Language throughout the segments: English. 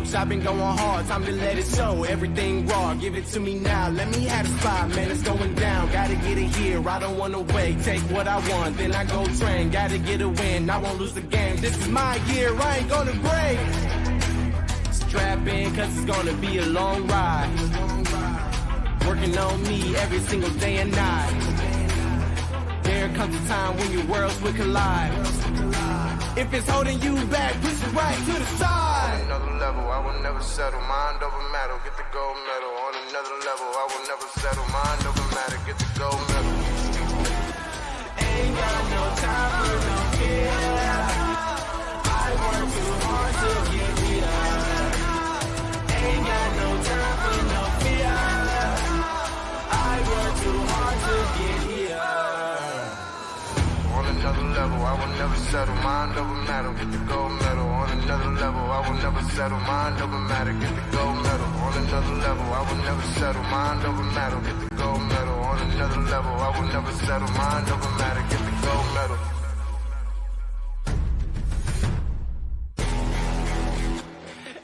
bitch, I've been going hard, time to let it show. Everything raw, give it to me now. Let me have the spot, man, it's going down. Gotta get it here, I don't wanna wait. Take what I want, then I go train. Gotta get a win, I won't lose the game. This is my year, I ain't gonna break. Strap in, cause it's gonna be a long ride. Working on me every single day and night. There comes a time when your worlds will collide. If it's holding you back, push it right to the side. On another level, I will never settle. Mind over matter, get the gold medal. On another level, I will never settle. Mind over matter, get the gold medal. Ain't got no time for no fear. I work too hard to get here. Ain't got no time for no fear. I work too hard to get here. On another level, I will never settle. Mind over matter, get the gold medal. On another level, I will never settle. Mind over matter, get the gold medal. On another level, I will never settle. Mind over matter, get the gold medal. On another level, I will never settle. Mind over matter, get the gold medal.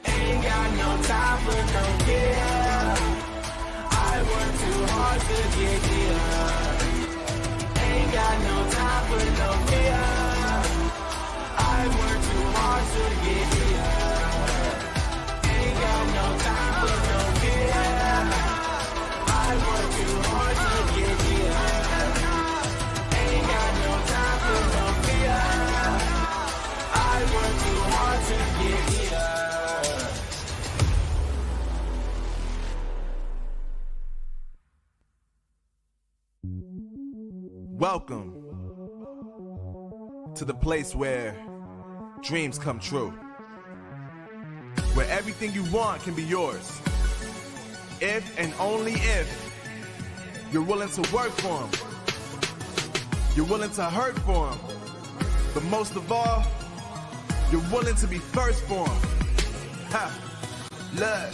Ain't got no time for no care. I work too hard to get here. Ain't got no time for no fear. I work too hard to get here. Ain't got no time for no fear. I work too hard to get here. Ain't got no time for no fear. I work too hard to get here. Welcome to the place where dreams come true, where everything you want can be yours, if and only if you're willing to work for them, you're willing to hurt for them, but most of all, you're willing to be first for them. Ha! Look,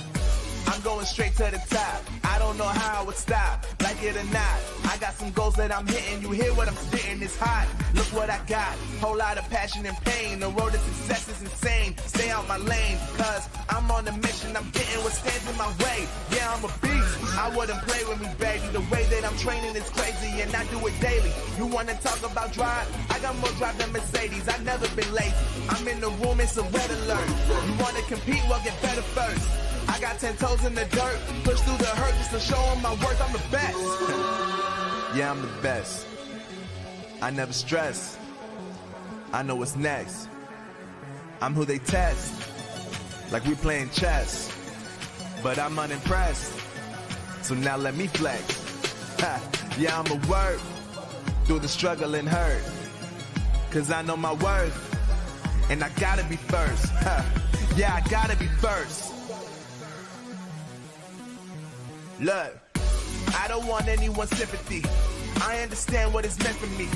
I'm going straight to the top. I don't know how I would stop, like it or not. I got some goals that I'm hitting. You hear what I'm spitting? It's hot. Look what I got. Whole lot of passion and pain. The road to success is insane. Stay out my lane, cause I'm on a mission. I'm getting what stands in my way. Yeah, I'm a beast. I wouldn't play with me, baby. The way that I'm training is crazy, and I do it daily. You wanna talk about drive? I got more drive than Mercedes. I've never been lazy. I'm in the room, it's a red alert. You wanna compete? Well, get better first. I got 10 toes in the dirt, push through the hurt just to show them my worth. I'm the best. Yeah, I'm the best. I never stress. I know what's next. I'm who they test, like we playing chess. But I'm unimpressed, so now let me flex. Ha. Yeah, I'ma work through the struggle and hurt, cause I know my worth, and I gotta be first. Ha. Yeah, I gotta be first. Look, I don't want anyone's sympathy. I understand what is meant for me.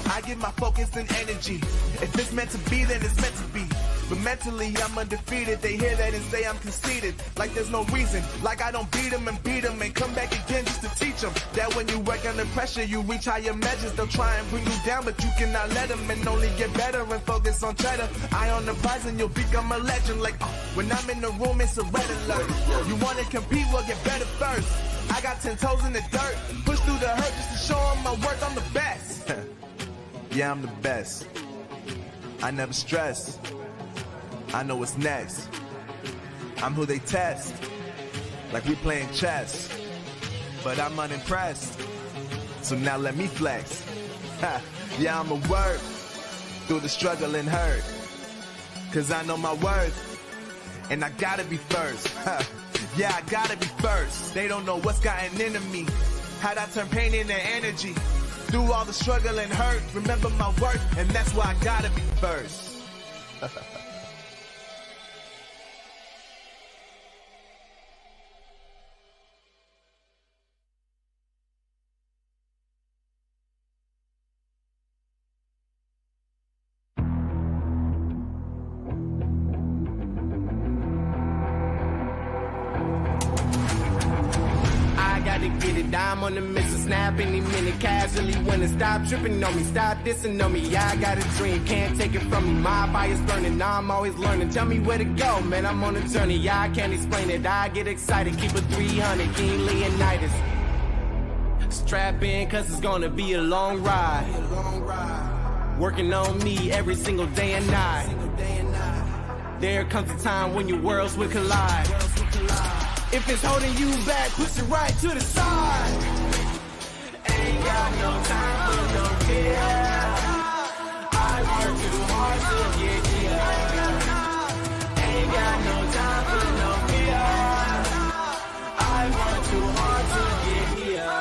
I give my focus and energy. If it's meant to be, then it's meant to be. But mentally, I'm undefeated. They hear that and say I'm conceited. Like there's no reason. Like I don't beat them and come back again just to teach them that when you work under pressure, you reach higher measures. They'll try and bring you down, but you cannot let them, and only get better and focus on cheddar. Eye on the prize and you'll become a legend. Like when I'm in the room, it's a red alert. You wanna compete? Well, get better first. I got 10 toes in the dirt, push through the hurt just to show them my worth. I'm the best. Yeah, I'm the best. I never stress. I know what's next. I'm who they test, like we playing chess. But I'm unimpressed, so now let me flex. Ha. Yeah, I'ma work through the struggle and hurt, cause I know my worth, and I gotta be first. Ha. Yeah, I gotta be first. They don't know what's gotten into me, how'd I turn pain into energy. Through all the struggle and hurt, remember my worth, and that's why I gotta be first. I'm on the Mississippi. snap any minute, casually when it stop tripping on me, stop dissing on me. Yeah, I got a dream, can't take it from me. My fire's burning, I'm always learning. Tell me where to go, man, I'm on a journey. Yeah, I can't explain it, I get excited. Keep it 300, King Leonidas. Strap in, cause it's gonna be a long ride. Working on me every single day and night. There comes a time when your worlds will collide. If it's holding you back, push it right to the side. Ain't got no time for no fear. I work too hard to get here. Ain't got no time for no fear. I work too hard to get here.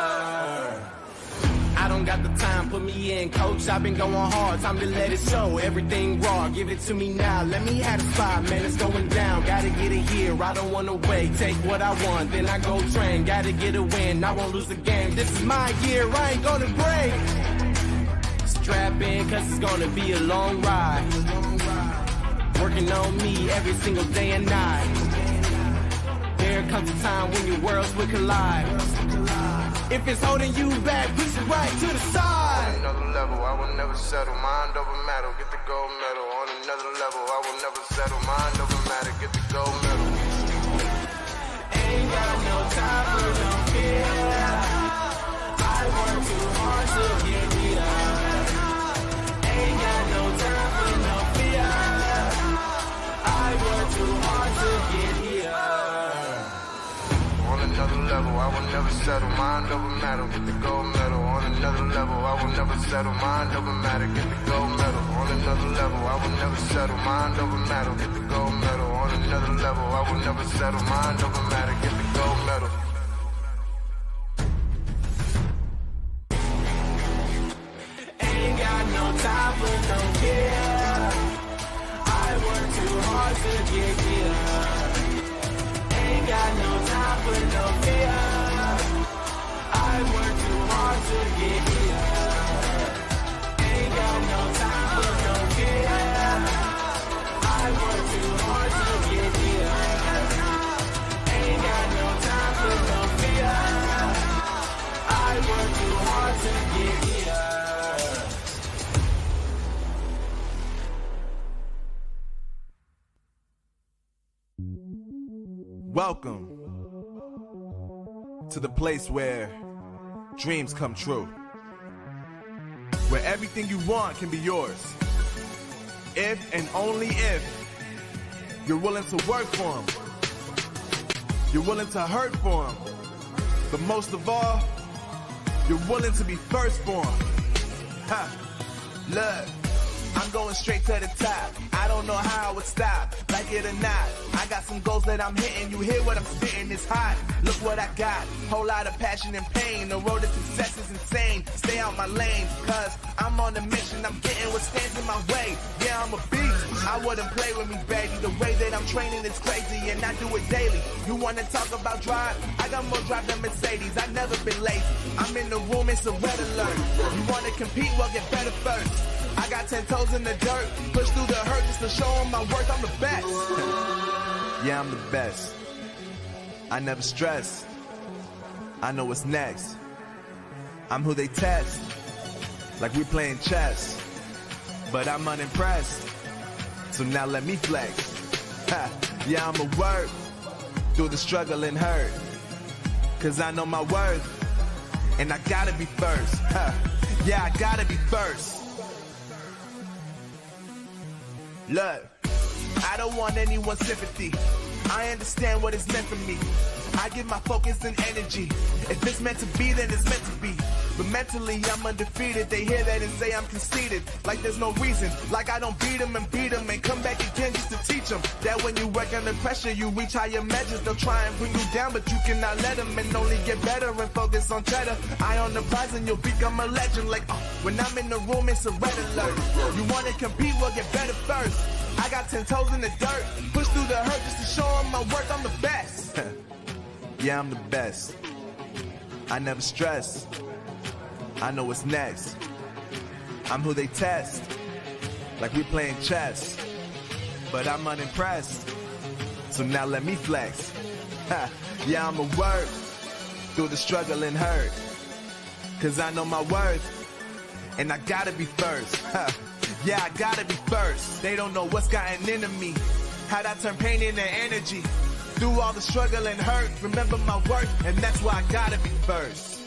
I don't got the time, put me in, coach. I've been going hard, time to let it show. Everything raw, give it to me now. Let me have the spot, man, it's going down. Gotta get it here, I don't wanna wait. Take what I want, then I go train. Gotta get a win, I won't lose the game. This is my year, I ain't gonna break. Strap in, cause it's gonna be a long ride. Working on me every single day and night. There comes a time when your worlds will collide. If it's holding you back, push it right to the side. On another level, I will never settle. Mind over matter, get the gold medal. On another level, I will never settle. Mind over matter, get the gold medal. Ain't got no time for no fear. I work too hard to get here. Ain't got no time for no fear. I work too hard to get here. On another level, I will never settle. Mind over matter, get the gold medal. On another level, I will never settle. Mind over matter, get the gold medal. On another level, I will never settle. Mind over matter, get the gold medal. On another level, I will never settle. Mind over matter, get the gold medal. Ain't got no time for no fear. I work too hard to get here. Ain't got no time for no fear. I work too hard to get here. Ain't got no time for no fear. I work too hard to get here. Ain't got no time for no fear. I work too hard to get here. Welcome to the place where dreams come true. Where everything you want can be yours. If and only if you're willing to work for them. You're willing to hurt for them. But most of all, you're willing to be first for them. Ha! Look, I'm going straight to the top. I don't know how I would stop, like it or not. I got some goals that I'm hitting. You hear what I'm spitting, it's hot. Look what I got, whole lot of passion and pain. The road to success is insane. Stay out my lane, cause I'm on a mission. I'm getting what stands in my way. Yeah, I'm a beast. I wouldn't play with me, baby. The way that I'm training is crazy, and I do it daily. You wanna talk about drive? I got more drive than Mercedes. I've never been lazy. I'm in the room, it's a red alert. You wanna compete? Well, get better first. I got 10 toes in the dirt, push through the hurt just to show them my work. I'm the best. Yeah, I'm the best. I never stress. I know what's next. I'm who they test, like we playing chess. But I'm unimpressed, so now let me flex. Ha. Yeah, I'ma work through the struggle and hurt, cause I know my worth, and I gotta be first. Ha. Yeah, I gotta be first. Look, I don't want anyone's sympathy. I understand what it's meant for me. I give my focus and energy. If it's meant to be, then it's meant to be. But mentally, I'm undefeated. They hear that and say I'm conceited. Like there's no reason. Like I don't beat them and come back again just to teach them that when you work under pressure, you reach higher measures. They'll try and bring you down, but you cannot let them, and only get better and focus on cheddar. Eye on the prize and you'll become a legend. Like, when I'm in the room, it's a red alert. You want to compete? Well, get better first. I got 10 toes in the dirt. Push through the hurt just to show them my work. I'm the best. Yeah, I'm the best. I never stress. I know what's next. I'm who they test, like we playing chess. But I'm unimpressed, so now let me flex. Ha. Yeah, I'ma work through the struggle and hurt, Cause I know my worth, and I gotta be first. Yeah, I gotta be first. They don't know what's gotten into me. How'd I turn pain into energy? Through all the struggle and hurt, remember my worth, and that's why I gotta be first.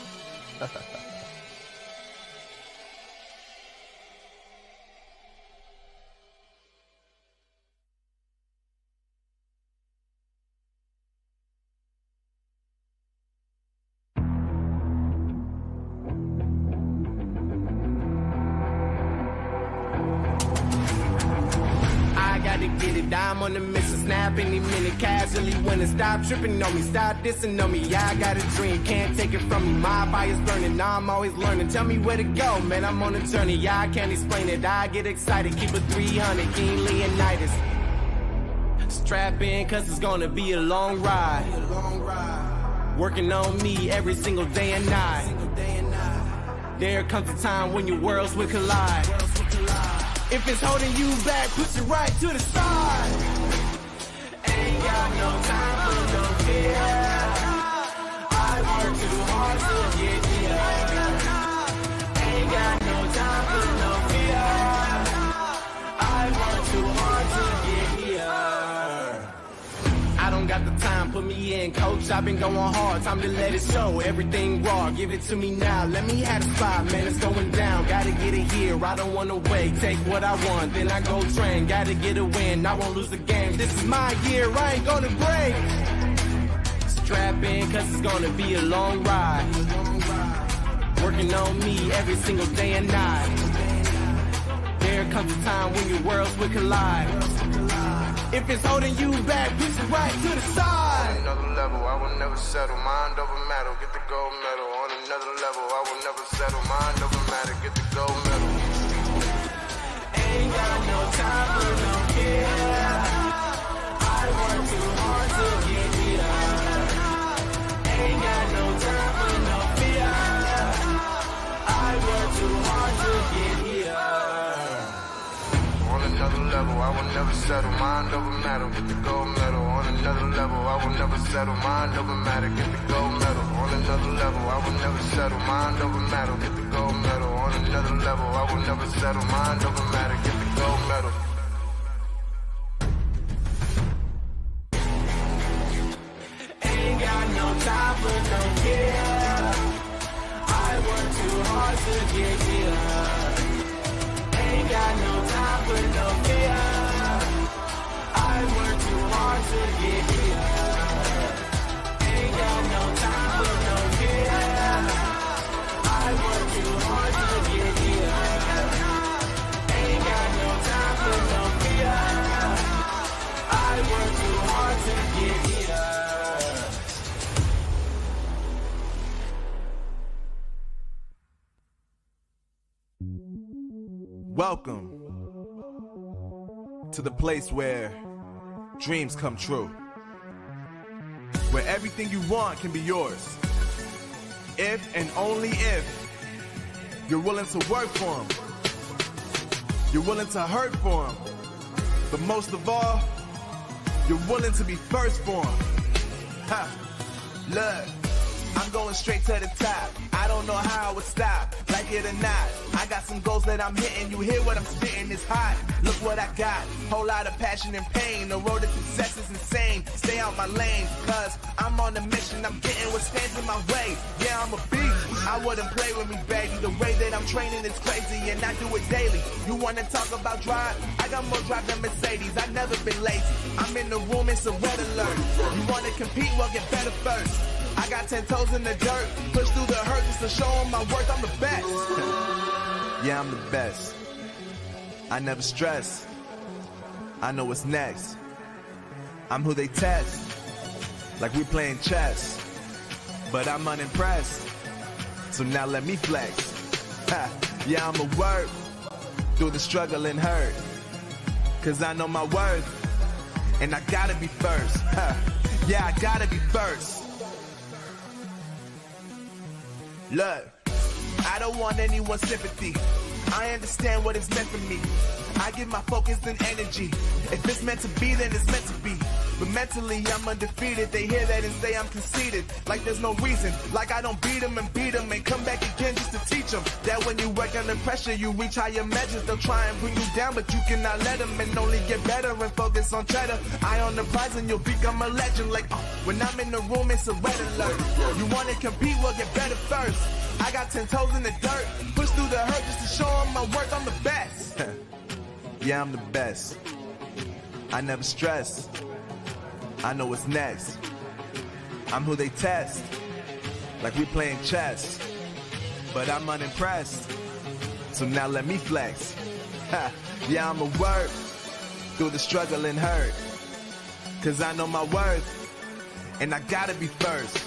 Get it, I'm on the mission, snap any minute, casually winning. Stop tripping on me, stop dissing on me. Yeah, I got a dream, can't take it from me. My fire's burning, now I'm always learning. Tell me where to go, man, I'm on a journey. Yeah, I can't explain it, I get excited. Keep it 300, King Leonidas. Strap in, cause it's gonna be a long ride. Working on me every single day and night. There comes a time when your worlds will collide. If it's holding you back, push it right to the side. Ain't got no time for no fear. I work too hard to get here. Ain't got no time for no fear. I work too hard to get here. I don't got the time, put me in, coach. I've been going hard, time to let it show. Everything raw, give it to me now. Let me have the spot, man, it's going down. Gotta get it here, I don't wanna wait. Take what I want, then I go train. Gotta get a win, I won't lose the game. This is my year, I ain't gonna break. Strap in, cause it's gonna be a long ride. Working on me every single day and night. There comes a time when your worlds will collide. If it's holding you back, push it right to the side. On another level, I will never settle. Mind over matter, get the gold medal. On another level, I will never settle. Mind over matter, get the gold medal. Ain't got no time for no fear. I work too hard to get here. Ain't got no time for no fear. I work too hard to get here. On another level, I will never settle. Mind over matter, get the gold medal. On another level, I will never settle. Mind over matter, get the gold medal. On another level, I will never settle. Mind over matter, get the gold medal. On another level, I will never settle. Mind over matter, get the gold medal. Ain't got no time for no fear. I work too hard to get here. Ain't got no time for no fear. I work too hard to get here. Ain't got no time for no fear. I work too hard to get here. Ain't got no time for no fear. I work too hard to get here. Welcome to the place where dreams come true. Where everything you want can be yours. If and only if you're willing to work for them. You're willing to hurt for them. But most of all, you're willing to be first for them. Ha! Look, I'm going straight to the top. I don't know how I would stop, like it or not. I got some goals that I'm hitting. You hear what I'm spitting, it's hot. Look what I got, whole lot of passion and pain. The road to success is insane. Stay out my lane, cause I'm on a mission. I'm getting what stands in my way. Yeah, I'm a beast. I wouldn't play with me, baby. The way that I'm training is crazy, and I do it daily. You wanna talk about drive? I got more drive than Mercedes. I've never been lazy. I'm in the room, it's a red alert. You wanna compete? Well, get better first. I got 10 toes in the dirt, push through the hurt just to show them my worth. I'm the best. Yeah, I'm the best. I never stress. I know what's next. I'm who they test, like we playing chess. But I'm unimpressed, so now let me flex. Ha, yeah, I'ma work through the struggle and hurt, cause I know my worth, and I gotta be first. Ha, yeah, I gotta be first. Look, I don't want anyone's sympathy. I understand what it's meant for me. I give my focus and energy. If it's meant to be, then it's meant to be. but mentally I'm undefeated. They hear that and say I'm conceited, like there's no reason, like I don't beat them and come back again just to teach them that when you work under pressure, you reach higher measures. They'll try and bring you down, but you cannot let them, and only get better and focus on cheddar. Eye on the prize and you'll become a legend. Like, when I'm in the room, it's a red alert. You want to compete, well, get better first. I got 10 toes in the dirt, push through the hurt just to show them my work. I'm the best. Yeah, I'm the best. I never stress. I know what's next. I'm who they test, like we playing chess. But I'm unimpressed, so now let me flex. Yeah, I'ma work through the struggle and hurt, cause I know my worth, and I gotta be first.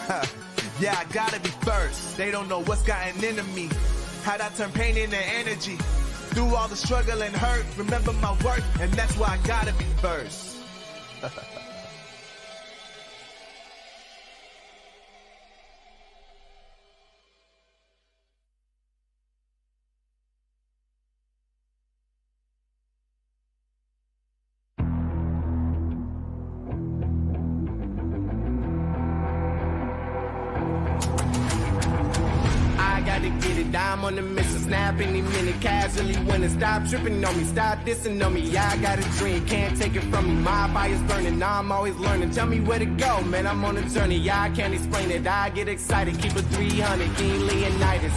Yeah, I gotta be first. They don't know what's gotten into me, how'd I turn pain into energy. Through all the struggle and hurt, remember my worth, and that's why I gotta be first. I'm on the mission, snap any minute, casually winning. Stop tripping on me, stop dissing on me. Yeah, I got a dream, can't take it from me. My fire's burning, now I'm always learning. Tell me where to go, man, I'm on a journey. Yeah, I can't explain it, I get excited. Keep it 300, King Leonidas.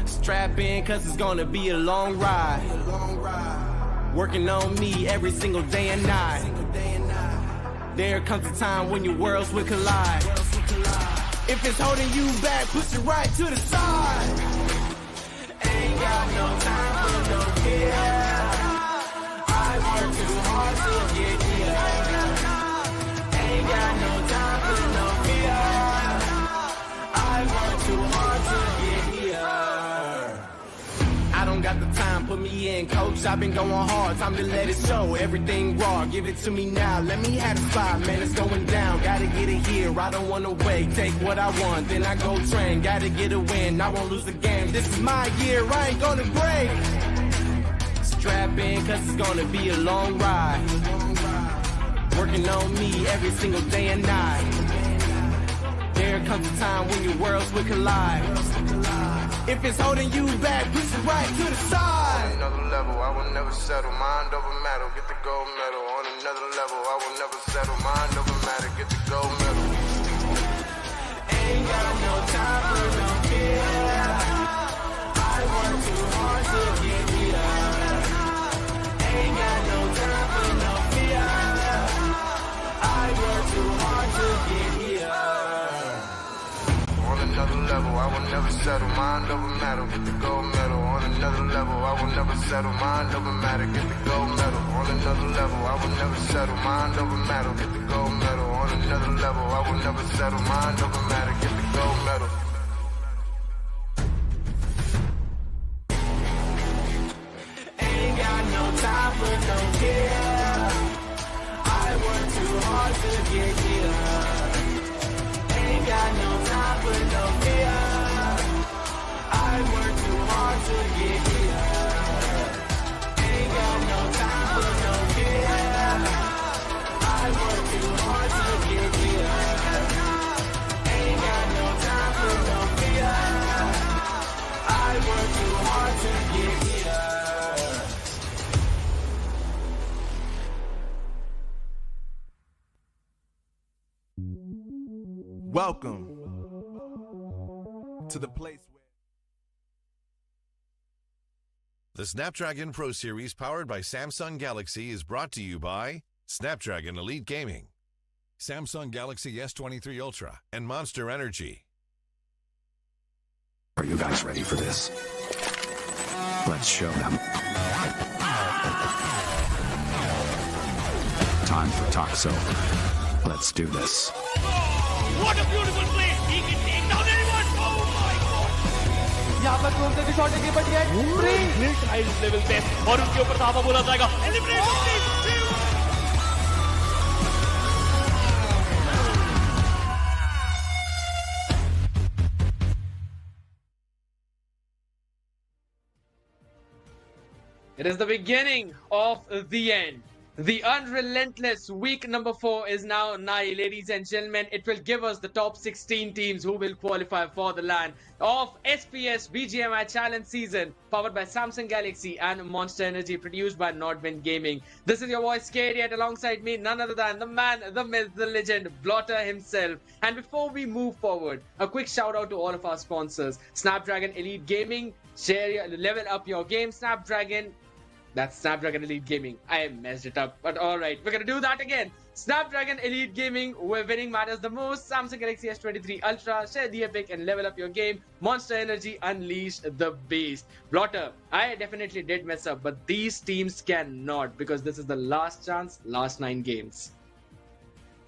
Strap in, cause it's gonna be a long ride. Working on me every single day and night. There comes a time when your worlds will collide. If it's holding you back, push it right to the side. Ain't got no time for no fear. I work too hard to get here. Ain't got no time for no fear. I work too hard to get here. I don't got the time, put me in, coach. I've been going hard, time to let it show. Everything raw, give it to me now. Let me have the spot, man, it's going down. Gotta get it here, I don't wanna wait. Take what I want, then I go train. Gotta get a win, I won't lose the game. This is my year, I ain't gonna break. Strap in, cause it's gonna be a long ride. Working on me every single day and night. There comes a time when your worlds will collide. If it's holding you back, push it right to the side. On another level, I will never settle. Mind over matter, get the gold medal. On another level, I will never settle. Mind over matter, get the gold medal. Ain't got no time for no fear. I work too hard to get here. Ain't got no time for no fear. I work too hard to get here. On another level, I will never settle. Mind over matter, get the gold medal. On another level, I will never settle. Mind over matter, get the gold medal. On another level, I will never settle. Mind over matter, get the gold medal. On another level, I will never settle. Mind over matter, get the gold medal. Ain't got no time for no care. I work too hard to get here. Ain't got no time for no fear. I work too hard to get here. Ain't got no time for no fear. I work too hard to get here. Ain't got no time for no fear. I work too hard to get here. Welcome to the place where The Snapdragon Pro Series powered by Samsung Galaxy is brought to you by Snapdragon Elite Gaming, Samsung Galaxy S23 Ultra, and Monster Energy. Are you guys ready for this? Let's show them. Time for Toxo. Let's do this. What a beautiful play! He can take down anyone! Oh my god! यहाँ पर close करके shot लेके बच गए great highest level पे और उसके ऊपर धावा बोला जाएगा eliminate It is the beginning of the end. The unrelentless week number 4 is now nigh, ladies and gentlemen. It will give us the top 16 teams who will qualify for the LAN of SPS BGMI Challenge Season, powered by Samsung Galaxy and Monster Energy, produced by Nordwind Gaming. This is your voice, Kadiat, alongside me, none other than the man, the myth, the legend, Blotter himself. And before we move forward, a quick shout out to all of our sponsors: Snapdragon Elite Gaming, level up your game, Snapdragon. That's Snapdragon Elite Gaming. I messed it up, but alright, we're gonna do that again. Snapdragon Elite Gaming, where winning matters the most. Samsung Galaxy S23 Ultra, share the epic and level up your game. Monster Energy, unleash the beast. Blotter, I definitely did mess up, but these teams cannot, because this is the last chance, last 9 games.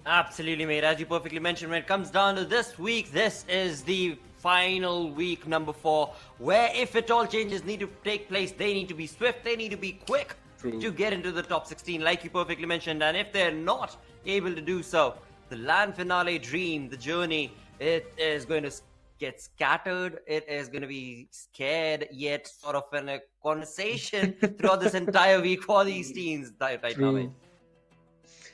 Absolutely, mate. As you perfectly mentioned, when it comes down to this week, this is the final week, number 4, where if it all changes need to take place, they need to be swift, they need to be quick to get into the top 16, like you perfectly mentioned. And if they're not able to do so, the LAN finale dream, the journey, it is going to get scattered. It is going to be scared, yet sort of in a conversation throughout this entire week for these teams right now, mate.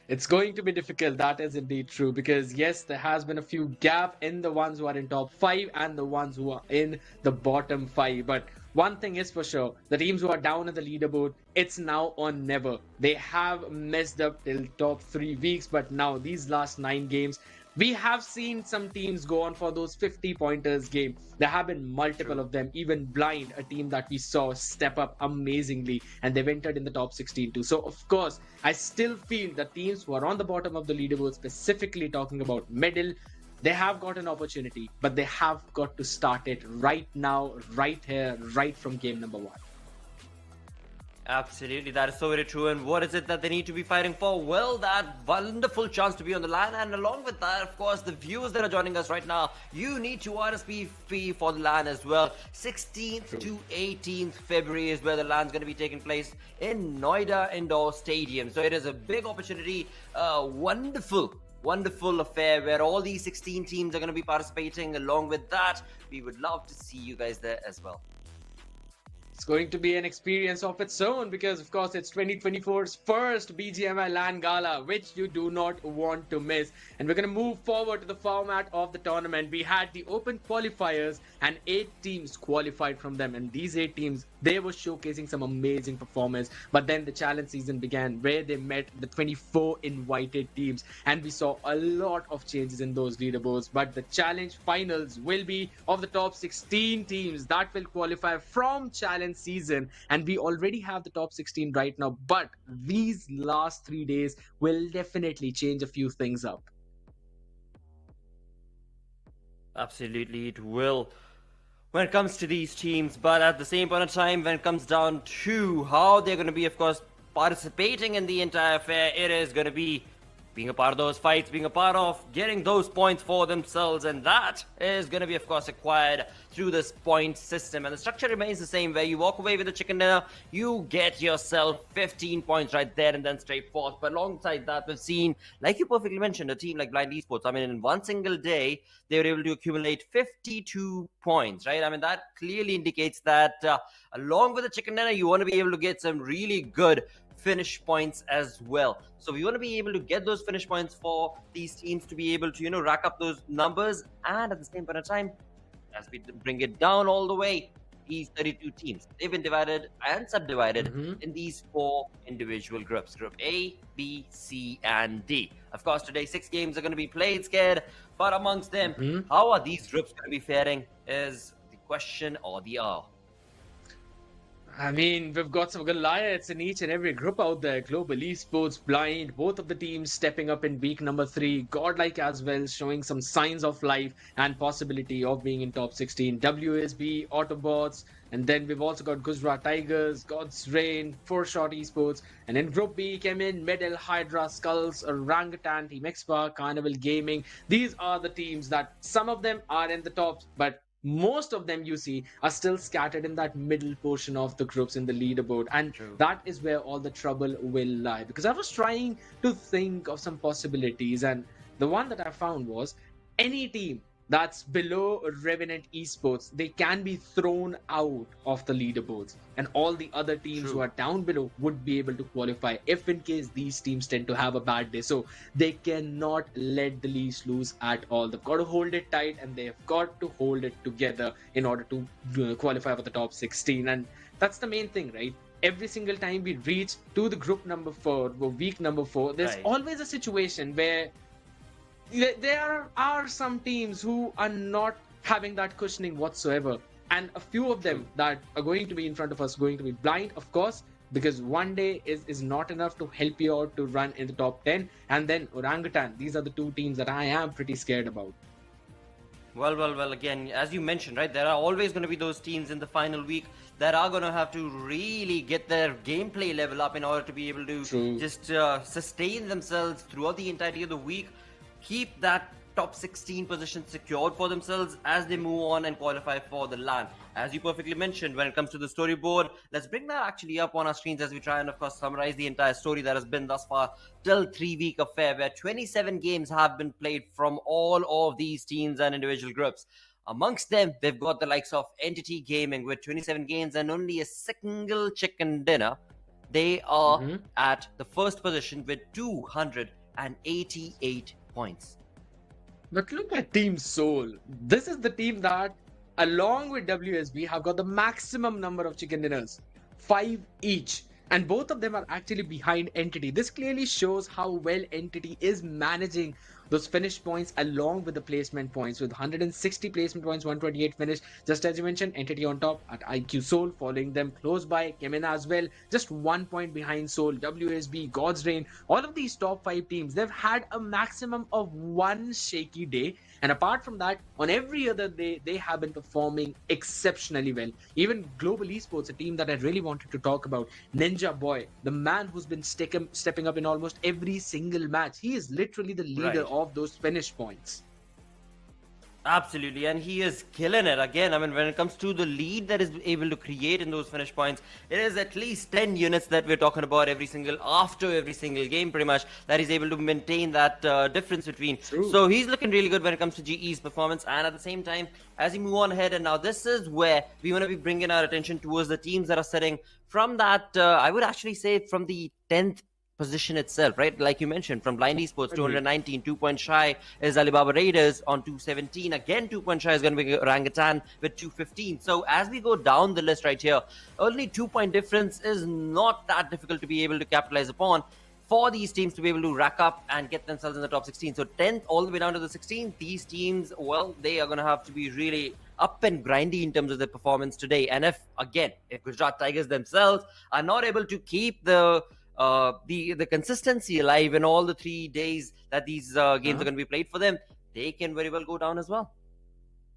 It's going to be difficult. That is indeed true, because yes, there has been a few gap in the ones who are in top 5 and the ones who are in the bottom 5. But one thing is for sure, the teams who are down in the leaderboard, it's now or never. They have messed up till top 3 weeks, but now these last 9 games, we have seen some teams go on for those 50 pointers game. There have been multiple of them, even Blind, a team that we saw step up amazingly, and they've entered in the top 16 too. So of course, I still feel the teams who are on the bottom of the leaderboard, specifically talking about middle, they have got an opportunity, but they have got to start it right now, right here, right from game number 1. Absolutely, that is so very true. And what is it that they need to be fighting for? Well, that wonderful chance to be on the LAN, and along with that, of course, the viewers that are joining us right now, you need to RSVP for the LAN as well. 16th to 18th February is where the LAN is going to be taking place in Noida Indoor Stadium. So it is a big opportunity, wonderful affair where all these 16 teams are going to be participating. Along with that, we would love to see you guys there as well. It's going to be an experience of its own, because of course it's 2024's first BGMI LAN Gala, which you do not want to miss. And we're going to move forward to the format of the tournament. We had the open qualifiers and 8 teams qualified from them, and these 8 teams, they were showcasing some amazing performance. But then the challenge season began, where they met the 24 invited teams, and we saw a lot of changes in those leaderboards. But the challenge finals will be of the top 16 teams that will qualify from challenge season, and we already have the top 16 right now, but these last 3 days will definitely change a few things up. Absolutely, it will when it comes to these teams. But at the same point of time, when it comes down to how they're going to be, of course, participating in the entire affair, it is going to be being a part of those fights, being a part of getting those points for themselves, and that is going to be, of course, acquired through this point system. And the structure remains the same, where you walk away with a chicken dinner, you get yourself 15 points right there and then straight forth. But alongside that, we've seen, like you perfectly mentioned, a team like Blind Esports. I mean, in one single day, they were able to accumulate 52 points, right? I mean, that clearly indicates that along with the chicken dinner, you want to be able to get some really good finish points as well. So we want to be able to get those finish points for these teams to be able to, rack up those numbers. And at the same point of time, as we bring it down all the way, these 32 teams, they've been divided and subdivided in these 4 individual groups: Group A, B, C, and D. Of course, today 6 games are going to be played, scared, but amongst them, how are these groups going to be faring is the question or the hour. I mean, we've got some Goliaths in each and every group out there. Global Esports, Blind, both of the teams stepping up in week number 3. Godlike as well, showing some signs of life and possibility of being in top 16. WSB, AUTOBOTZ, and then we've also got Gujarat Tigers, God's Reign, 4Shot Esports. And in Group B, Chemin, Medal, Hydra, SkullTz, Orangutan, Team Expa, Carnival Gaming. These are the teams that some of them are in the top, but most of them, you see, are still scattered in that middle portion of the groups in the leaderboard. And that is where all the trouble will lie. Because I was trying to think of some possibilities, and the one that I found was any team that's below Revenant Esports, they can be thrown out of the leaderboards, and all the other teams who are down below would be able to qualify if in case these teams tend to have a bad day. So they cannot let the leash loose at all. They've got to hold it tight, and they've got to hold it together in order to qualify for the top 16. And that's the main thing, right? Every single time we reach to the group number 4, or week number 4, there's always a situation where there are some teams who are not having that cushioning whatsoever, and a few of them that are going to be in front of us going to be blind, of course, because one day is not enough to help you out to run in the top 10. And then Orangutan, these are the two teams that I am pretty scared about. Well, again, as you mentioned, right, there are always going to be those teams in the final week that are going to have to really get their gameplay level up in order to be able to just sustain themselves throughout the entirety of the week, keep that top 16 position secured for themselves as they move on and qualify for the LAN. As you perfectly mentioned, when it comes to the storyboard, let's bring that actually up on our screens as we try and, of course, summarize the entire story that has been thus far till 3-week affair, where 27 games have been played from all of these teams and individual groups. Amongst them, they've got the likes of Entity Gaming with 27 games and only a single chicken dinner. They are at the first position with 288 points. But look at Team Soul. This is the team that, along with WSB, have got the maximum number of chicken dinners, 5 each. And both of them are actually behind Entity. This clearly shows how well Entity is managing those finish points along with the placement points, with 160 placement points, 128 finish. Just as you mentioned, Entity on top at IQ Soul, following them close by, Chemin as well, just 1 point behind Soul, WSB, God's Reign. All of these top 5 teams, they've had a maximum of 1 shaky day. And apart from that, on every other day, they have been performing exceptionally well. Even Global Esports, a team that I really wanted to talk about, Ninja Boy, the man who's been stepping up in almost every single match. He is literally the leader of those finish points. Absolutely, and he is killing it again. I mean, when it comes to the lead that is able to create in those finish points, it is at least 10 units that we're talking about after every single game, pretty much, that he's able to maintain that difference between. So he's looking really good when it comes to GE's performance. And at the same time, as we move on ahead, and now this is where we want to be bringing our attention towards the teams that are sitting from that, I would actually say from the 10th position itself, right? Like you mentioned, from Blind Esports, 219, 2 points shy is Alibaba Raiders on 217. Again, 2 points shy is going to be Orangutan with 215. So as we go down the list right here, only 2 point difference is not that difficult to be able to capitalize upon for these teams to be able to rack up and get themselves in the top 16. So 10th all the way down to the 16th, these teams, well, they are going to have to be really up and grindy in terms of their performance today. And if Gujarat Tigers themselves are not able to keep the consistency alive in all the 3 days that these games are going to be played for them, they can very well go down as well.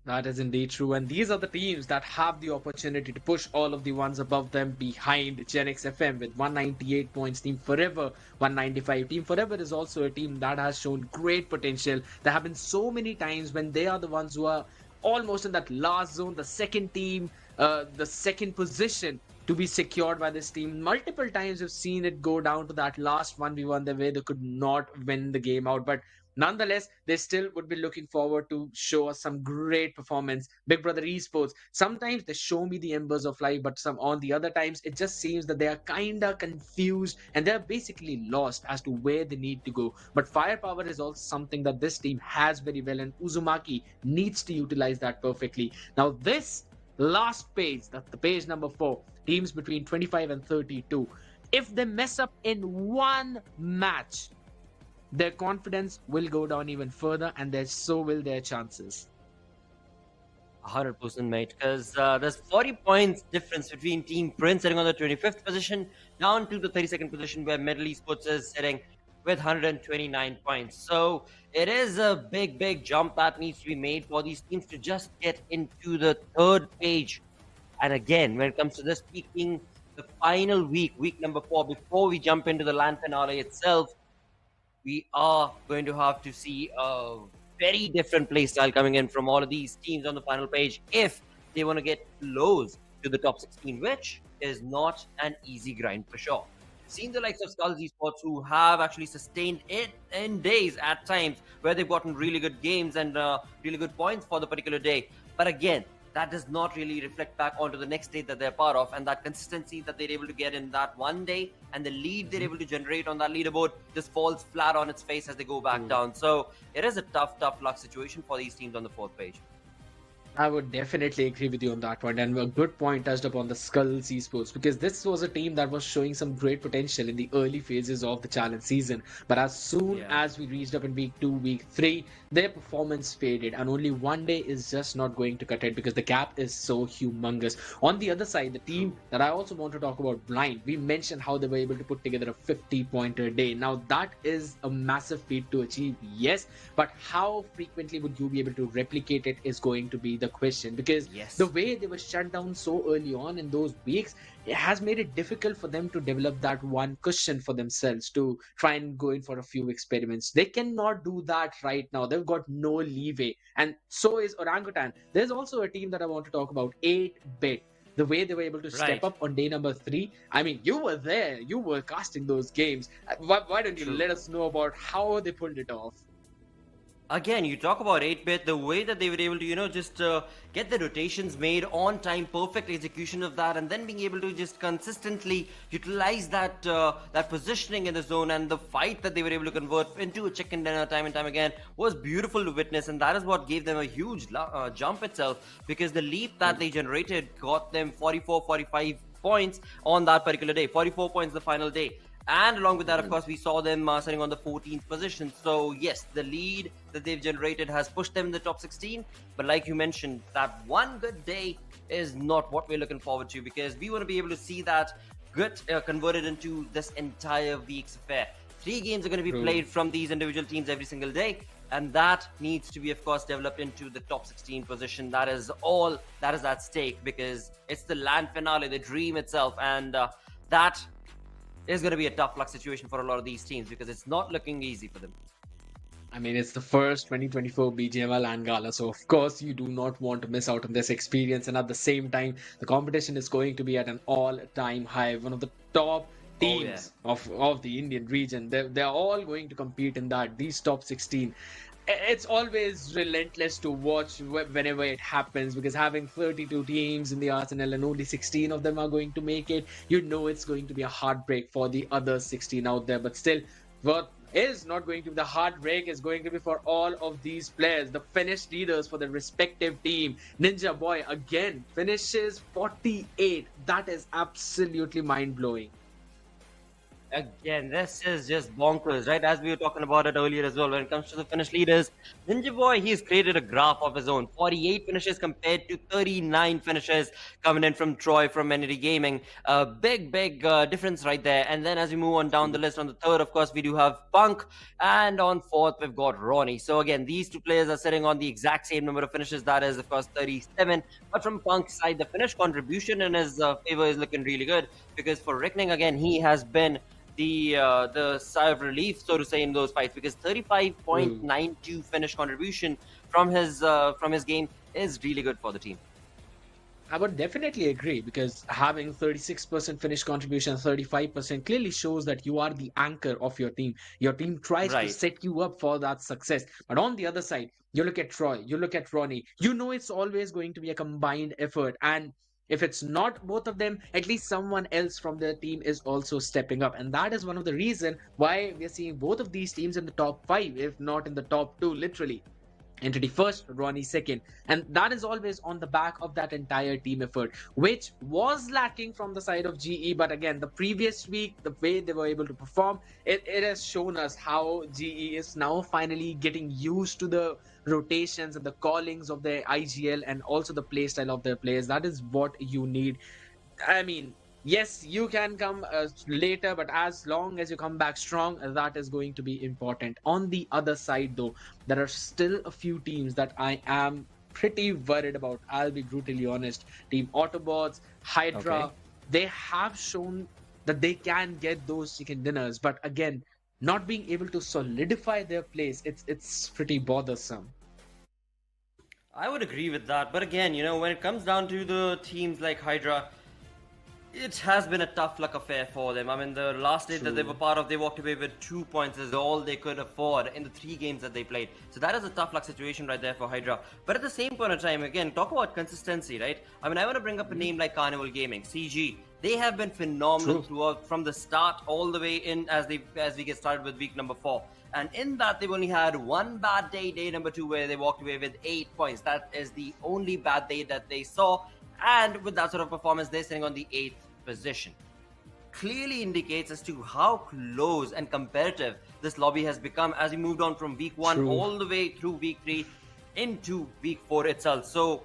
That is indeed true. And these are the teams that have the opportunity to push all of the ones above them behind Genix FM with 198 points. Team Forever, 195. Team Forever is also a team that has shown great potential. There have been so many times when they are the ones who are almost in that last zone, the second team, the second position to be secured by this team. Multiple times we've seen it go down to that last 1v1 the way they could not win the game out. But nonetheless, they still would be looking forward to show us some great performance. Big Brother Esports, sometimes they show me the embers of life, but some on the other times, it just seems that they are kind of confused and they're basically lost as to where they need to go. But firepower is also something that this team has very well, and Uzumaki needs to utilize that perfectly. Now, this last page, that's the page number 4, teams between 25 and 32. If they mess up in one match, their confidence will go down even further, and so will their chances. 100%, mate, because there's 40 points difference between Team Prince sitting on the 25th position down to the 32nd position, where Middle Esports is sitting with 129 points. So it is a big jump that needs to be made for these teams to just get into the third page. And again, when it comes to this being the final week number 4, before we jump into the LAN finale itself, we are going to have to see a very different play style coming in from all of these teams on the final page if they want to get close to the top 16, which is not an easy grind for sure. seen the likes of SkullTz Esports who have actually sustained it in days at times where they've gotten really good games and really good points for the particular day. But again, that does not really reflect back onto the next day that they're part of, and that consistency that they're able to get in that one day and the lead they're able to generate on that leaderboard just falls flat on its face as they go back down. So it is a tough luck situation for these teams on the fourth page. I would definitely agree with you on that one. And a good point touched upon the SkullTz Esports, because this was a team that was showing some great potential in the early phases of the challenge season. But as soon as we reached up in week 2, week 3, their performance faded. And only one day is just not going to cut it because the gap is so humongous. On the other side, the team that I also want to talk about, Blind, we mentioned how they were able to put together a 50-pointer day. Now, that is a massive feat to achieve, yes. But how frequently would you be able to replicate it is going to be the question, because the way they were shut down so early on in those weeks, it has made it difficult for them to develop that one cushion for themselves to try and go in for a few experiments. They cannot do that right now. They've got no leeway, and so is Orangutan. There's also a team that I want to talk about, 8-bit. The way they were able to step up on day number 3. I mean, you were there, you were casting those games. Why don't you let us know about how they pulled it off? Again, you talk about 8-bit, the way that they were able to, just get the rotations made on time, perfect execution of that, and then being able to just consistently utilize that that positioning in the zone and the fight that they were able to convert into a chicken dinner time and time again was beautiful to witness, and that is what gave them a huge jump itself, because the leap that they generated got them 44-45 points on that particular day, 44 points the final day. And along with that, of course, we saw them sitting on the 14th position. So yes, the lead that they've generated has pushed them in the top 16. But like you mentioned, that one good day is not what we're looking forward to, because we want to be able to see that good converted into this entire week's affair. 3 games are going to be played from these individual teams every single day. And that needs to be, of course, developed into the top 16 position. That is all that is at stake, because it's the LAN finale, the dream itself. And that is going to be a tough luck situation for a lot of these teams, because it's not looking easy for them. I mean, it's the first 2024 BGMI LAN Gala, so of course you do not want to miss out on this experience. And at the same time, the competition is going to be at an all-time high. One of the top teams of the Indian region. They're all going to compete in that. These top 16. It's always relentless to watch whenever it happens, because having 32 teams in the arsenal and only 16 of them are going to make it, it's going to be a heartbreak for the other 16 out there. But still, what is not going to be the heartbreak is going to be for all of these players, the finished leaders for the respective team. Ninja Boy again finishes 48. That is absolutely mind-blowing. Again, this is just bonkers, right? As we were talking about it earlier as well, when it comes to the Finnish leaders, Ninja Boy, he's created a graph of his own. 48 finishes compared to 39 finishes coming in from Troy, from Entity Gaming. Big difference right there. And then as we move on down the list, on the 3rd, of course, we do have Punk. And on 4th, we've got Ronnie. So again, these 2 players are sitting on the exact same number of finishes. That is, of course, 37. But from Punk's side, the Finnish contribution in his favor is looking really good. Because for Reckoning, again, he has been the sigh of relief, so to say, in those fights, because 35.92 Finnish contribution from his game is really good for the team. I would definitely agree, because having 36% Finnish contribution, 35% clearly shows that you are the anchor of your team. Your team tries to set you up for that success. But on the other side, you look at Troy, you look at Ronnie, it's always going to be a combined effort. And if it's not both of them, at least someone else from their team is also stepping up. And that is one of the reasons why we're seeing both of these teams in the top 5, if not in the top 2, literally. Entity first, Ronnie second. And that is always on the back of that entire team effort, which was lacking from the side of GE. But again, the previous week, the way they were able to perform, it has shown us how GE is now finally getting used to the rotations and the callings of their IGL and also the playstyle of their players. That is what you need. I mean, yes, you can come later, but as long as you come back strong, that is going to be important. On the other side, though, there are still a few teams that I am pretty worried about. I'll be brutally honest. Team AUTOBOTZ, Hydra, they have shown that they can get those chicken dinners, but again, not being able to solidify their place, it's pretty bothersome. I would agree with that, but again, when it comes down to the teams like Hydra, It has been a tough luck affair for them. I mean, the last day that they were part of, they walked away with 2 points. Is all they could afford in the 3 games that they played. So that is a tough luck situation right there for Hydra. But at the same point of time, again, talk about consistency, right? I mean, I want to bring up a name like Carnival Gaming, CG. They have been phenomenal throughout, from the start all the way in as we get started with week number 4. And in that, they've only had one bad day, day number 2, where they walked away with 8 points. That is the only bad day that they saw. And with that sort of performance, they're sitting on the 8th position. Clearly indicates as to how close and competitive this lobby has become as we moved on from week 1 all the way through week 3 into week 4 itself. So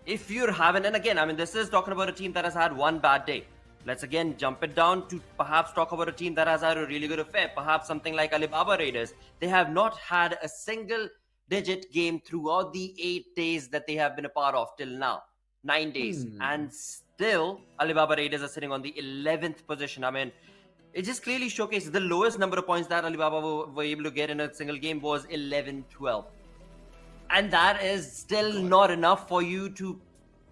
if you're having, and again, I mean, this is talking about a team that has had one bad day. Let's again jump it down to perhaps talk about a team that has had a really good affair. Perhaps something like Alibaba Raiders. They have not had a single digit game throughout the 8 days that they have been a part of till now. 9 days. And still, Alibaba Raiders are sitting on the 11th position. I mean, it just clearly showcases the lowest number of points that Alibaba were able to get in a single game was 11-12. And that is still not enough for you to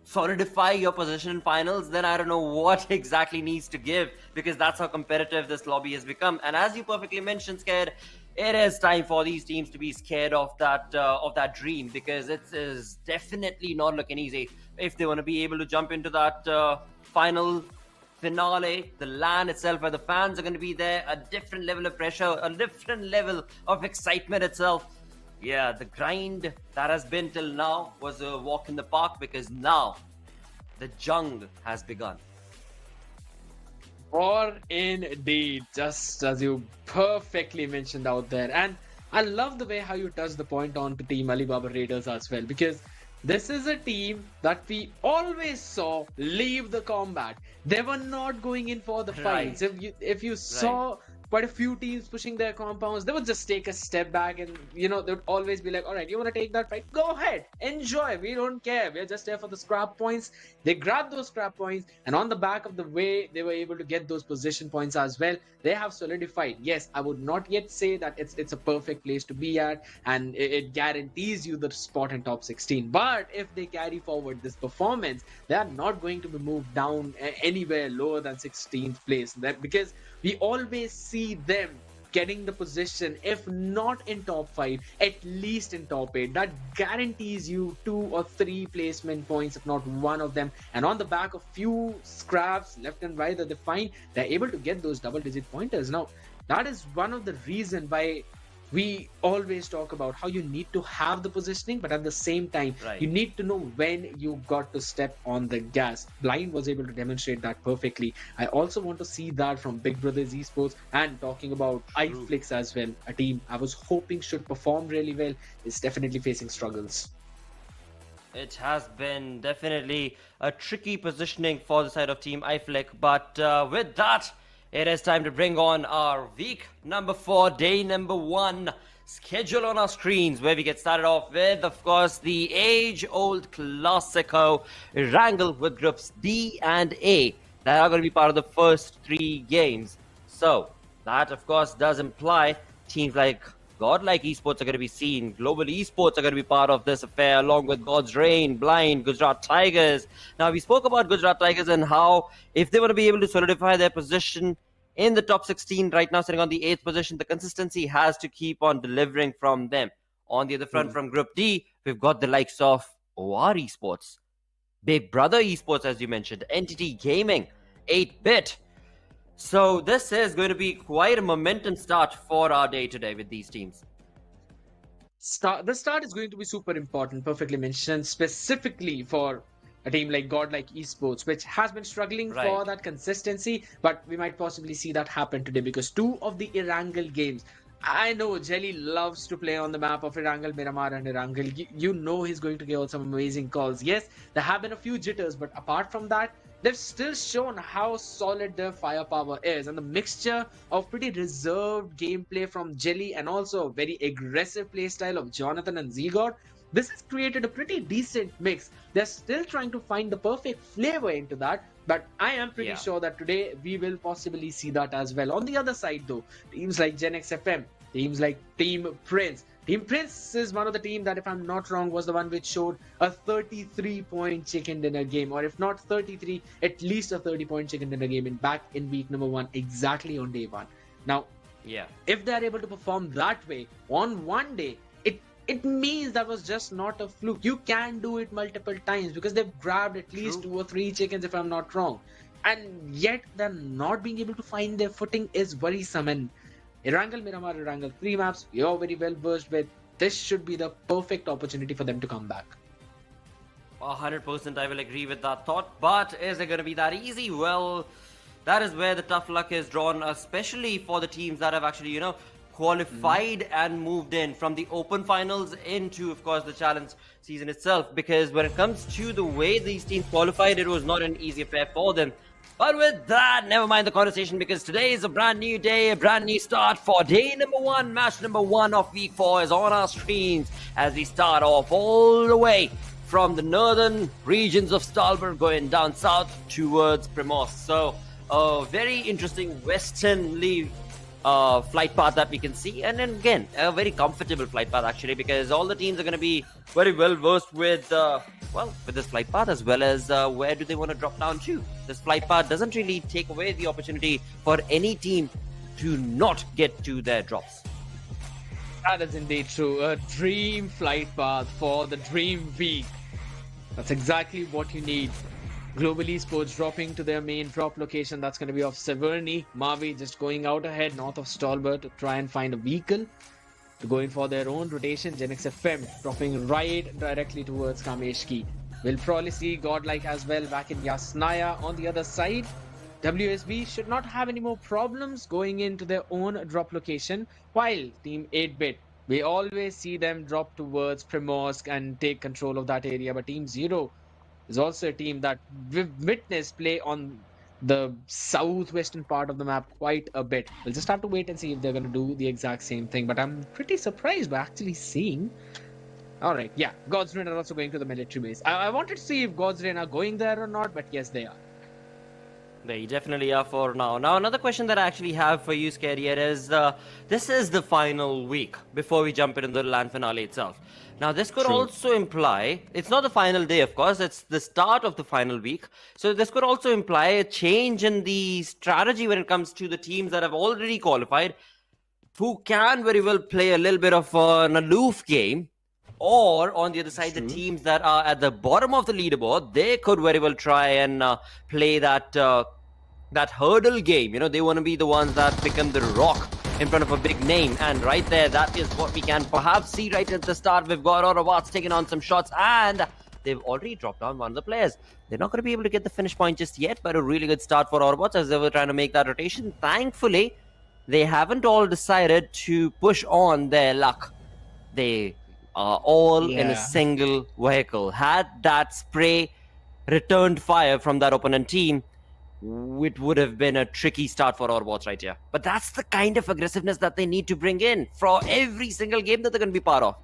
solidify your position in finals. Then I don't know what exactly needs to give, because that's how competitive this lobby has become. And as you perfectly mentioned, Scared, it is time for these teams to be scared of that dream, because it is definitely not looking easy if they want to be able to jump into that final finale, the LAN itself, where the fans are going to be there, a different level of pressure, a different level of excitement itself. Yeah, the grind that has been till now was a walk in the park, because now the jung has begun. Or indeed, just as you perfectly mentioned out there. And I love the way how you touched the point on to Team Alibaba Raiders as well, because this is a team that we always saw leave the combat. They were not going in for the fights. If you saw quite a few teams pushing their compounds, they would just take a step back and, they would always be like, all right, you want to take that fight? Go ahead. Enjoy. We don't care. We're just there for the scrap points. They grabbed those scrap points, and on the back of the way they were able to get those position points as well, they have solidified. Yes, I would not yet say that it's a perfect place to be at, and it guarantees you the spot in top 16. But if they carry forward this performance, they are not going to be moved down anywhere lower than 16th place. Because we always see them getting the position, if not in top 5, at least in top 8. That guarantees you 2 or 3 placement points, if not one of them. And on the back of few scraps left and right that they find, they're able to get those double-digit pointers. Now, that is one of the reasons why we always talk about how you need to have the positioning, but at the same time, you need to know when you got to step on the gas. Blind was able to demonstrate that perfectly. I also want to see that from Big Brothers Esports, and talking about iFlix as well, a team I was hoping should perform really well, is definitely facing struggles. It has been definitely a tricky positioning for the side of Team iFlick, but with that, it is time to bring on our week number 4, day number 1 schedule on our screens, where we get started off with, of course, the age-old Classico Erangel with groups D and A that are going to be part of the first 3 games. So that, of course, does imply teams like Godlike Esports are going to be seen. Global Esports are going to be part of this affair, along with God's Reign, Blind, Gujarat Tigers. Now, we spoke about Gujarat Tigers and how, if they want to be able to solidify their position in the top 16, right now sitting on the 8th position, the consistency has to keep on delivering from them. On the other front, from Group D, we've got the likes of OR Esports, Big Brother Esports, as you mentioned, Entity Gaming, 8-Bit. So this is going to be quite a momentum start for our day today with these teams. The start is going to be super important, perfectly mentioned, specifically for a team like Godlike Esports, which has been struggling for that consistency, but we might possibly see that happen today, because 2 of the Erangel games, I know Jelly loves to play on the map of Erangel, Miramar and Erangel. You know he's going to get out some amazing calls. Yes, there have been a few jitters, but apart from that, they've still shown how solid their firepower is, and the mixture of pretty reserved gameplay from Jelly and also a very aggressive playstyle of Jonathan and Zegod, this has created a pretty decent mix. They're still trying to find the perfect flavor into that, but I am pretty sure that today we will possibly see that as well. On the other side though, teams like Gen X FM, Teams like Team Prince. Team Prince is one of the teams that, if I'm not wrong, was the one which showed a 33-point chicken dinner game, or if not 33, at least a 30-point chicken dinner game back in week number 1, exactly on day 1. Now, Yeah. if they're able to perform that way on one day, it means that was just not a fluke. You can do it multiple times because they've grabbed at least 2 or 3 chickens, if I'm not wrong. And yet they're not being able to find their footing is worrisome. And Erangel, Miramar, Erangel, 3 maps, you're very well versed with. This should be the perfect opportunity for them to come back. 100% I will agree with that thought, but is it going to be that easy? Well, that is where the tough luck is drawn, especially for the teams that have actually, qualified and moved in from the open finals into, of course, the challenge season itself. Because when it comes to the way these teams qualified, it was not an easy affair for them. But with that, never mind the conversation, because today is a brand new day, a brand new start for day number 1. Match number 1 of week 4 is on our streams as we start off all the way from the northern regions of Stalberg going down south towards Primorsk. So a very interesting westernly flight path that we can see, and then again a very comfortable flight path actually, because all the teams are going to be very well versed with with this flight path, as well as where do they want to drop down to. This flight path doesn't really take away the opportunity for any team to not get to their drops. That is indeed true. A dream flight path for the dream week. That's exactly what you need. Global Esports dropping to their main drop location. That's going to be off Severny. Mavi just going out ahead north of Stolberg to try and find a vehicle. Going for their own rotation. Genix FM dropping right directly towards Kameshki. We'll probably see Godlike as well back in Yasnaya on the other side. WSB should not have any more problems going into their own drop location. While Team 8-Bit, we always see them drop towards Primorsk and take control of that area. But Team 0 is also a team that we've witnessed play on the southwestern part of the map quite a bit. We'll just have to wait and see if they're going to do the exact same thing. But I'm pretty surprised by actually seeing... Alright, yeah, God's Reign are also going to the military base. I wanted to see if God's Reign are going there or not, but yes, they are. They definitely are for now. Now, another question that I actually have for you, Scarier, is this is the final week before we jump into the LAN finale itself. Now, this could also imply, it's not the final day, of course, it's the start of the final week. So this could also imply a change in the strategy when it comes to the teams that have already qualified, who can very well play a little bit of an aloof game. Or, on the other side, the teams that are at the bottom of the leaderboard, they could very well try and play that hurdle game. They want to be the ones that become the rock in front of a big name. And right there, that is what we can perhaps see right at the start. We've got AUTOBOTZ taking on some shots, and they've already dropped down one of the players. They're not going to be able to get the finish point just yet, but a really good start for AUTOBOTZ as they were trying to make that rotation. Thankfully, they haven't all decided to push on their luck. They are all in a single vehicle. Had that spray returned fire from that opponent team, it would have been a tricky start for AUTOBOTZ right here. But that's the kind of aggressiveness that they need to bring in for every single game that they're going to be part of.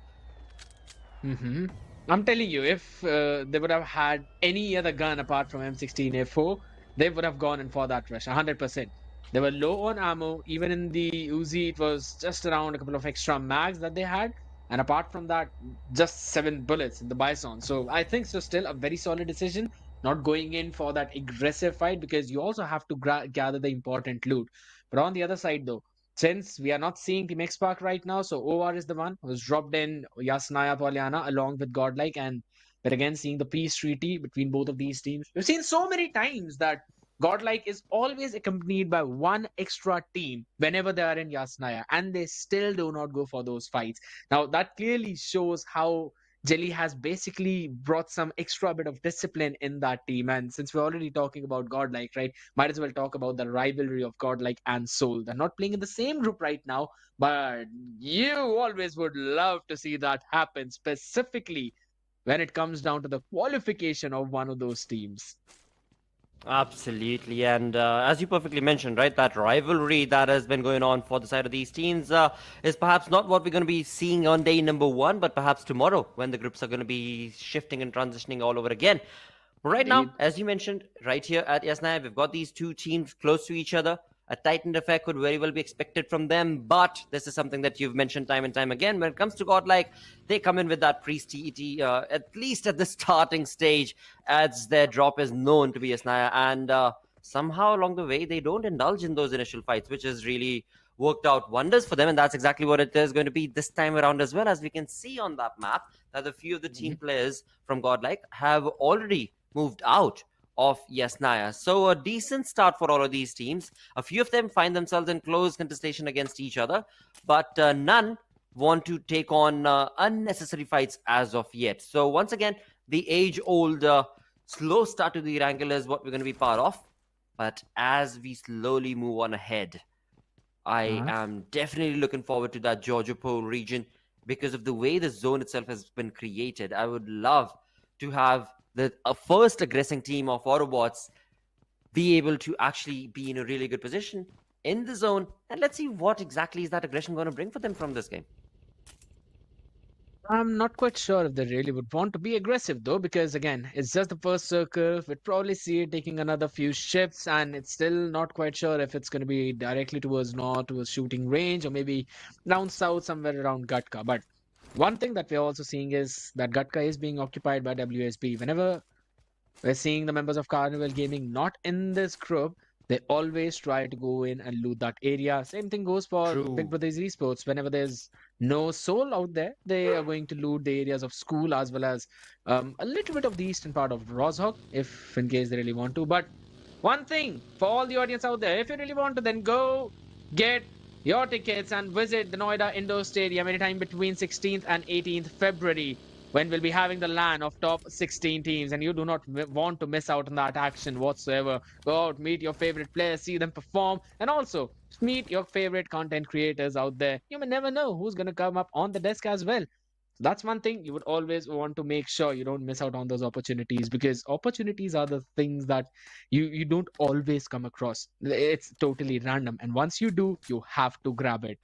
I'm telling you, if they would have had any other gun apart from M16A4, they would have gone in for that rush, 100%. They were low on ammo. Even in the Uzi, it was just around a couple of extra mags that they had. And apart from that, just 7 bullets in the Bison. So I think so still a very solid decision. Not going in for that aggressive fight, because you also have to gather the important loot. But on the other side though, since we are not seeing Team X-Park right now, so OR is the one who's dropped in Yasnaya Polyana along with Godlike, and but again seeing the peace treaty between both of these teams. We've seen so many times that Godlike is always accompanied by one extra team whenever they are in Yasnaya, and they still do not go for those fights. Now that clearly shows how Jelly has basically brought some extra bit of discipline in that team. And since we're already talking about Godlike, right, might as well talk about the rivalry of Godlike and Soul. They're not playing in the same group right now, but you always would love to see that happen, specifically when it comes down to the qualification of one of those teams. Absolutely, and as you perfectly mentioned, right, that rivalry that has been going on for the side of these teams is perhaps not what we're going to be seeing on day number 1, but perhaps tomorrow when the groups are going to be shifting and transitioning all over again. Right now, as you mentioned, right here at Yasnaya, we've got these two teams close to each other. A tightened affair could very well be expected from them, but this is something that you've mentioned time and time again. When it comes to Godlike, they come in with that prestige, at least at the starting stage, as their drop is known to be a Snaya, and somehow along the way, they don't indulge in those initial fights, which has really worked out wonders for them, and that's exactly what it is going to be this time around as well. As we can see on that map, that a few of the team players from Godlike have already moved out of Yasnaya. So a decent start for all of these teams. A few of them find themselves in close contestation against each other, but none want to take on unnecessary fights as of yet. So once again, the age-old slow start to the Erangel is what we're going to be part of. But as we slowly move on ahead, I am definitely looking forward to that Georgia Pole region because of the way the zone itself has been created. I would love to have the first aggressing team of AUTOBOTZ be able to actually be in a really good position in the zone. And let's see what exactly is that aggression going to bring for them from this game. I'm not quite sure if they really would want to be aggressive though, because again, it's just the first circle. We'd probably see it taking another few shifts, and it's still not quite sure if it's going to be directly towards north, towards shooting range, or maybe down south, somewhere around Gatka. But one thing that we're also seeing is that Gatka is being occupied by WSB. Whenever we're seeing the members of Carnival Gaming not in this group, they always try to go in and loot that area. Same thing goes for Big Brothers Esports. Whenever there's no soul out there, they are going to loot the areas of school as well as a little bit of the eastern part of Rozhok, if in case they really want to. But one thing for all the audience out there, if you really want to, then go get your tickets and visit the Noida Indoor Stadium anytime between 16th and 18th February, when we'll be having the LAN of top 16 teams, and you do not want to miss out on that action whatsoever. Go out, meet your favorite players, see them perform, and also meet your favorite content creators out there. You may never know who's going to come up on the desk as well. That's one thing you would always want to make sure you don't miss out on those opportunities, because opportunities are the things that you don't always come across. It's totally random, and once you do, you have to grab it.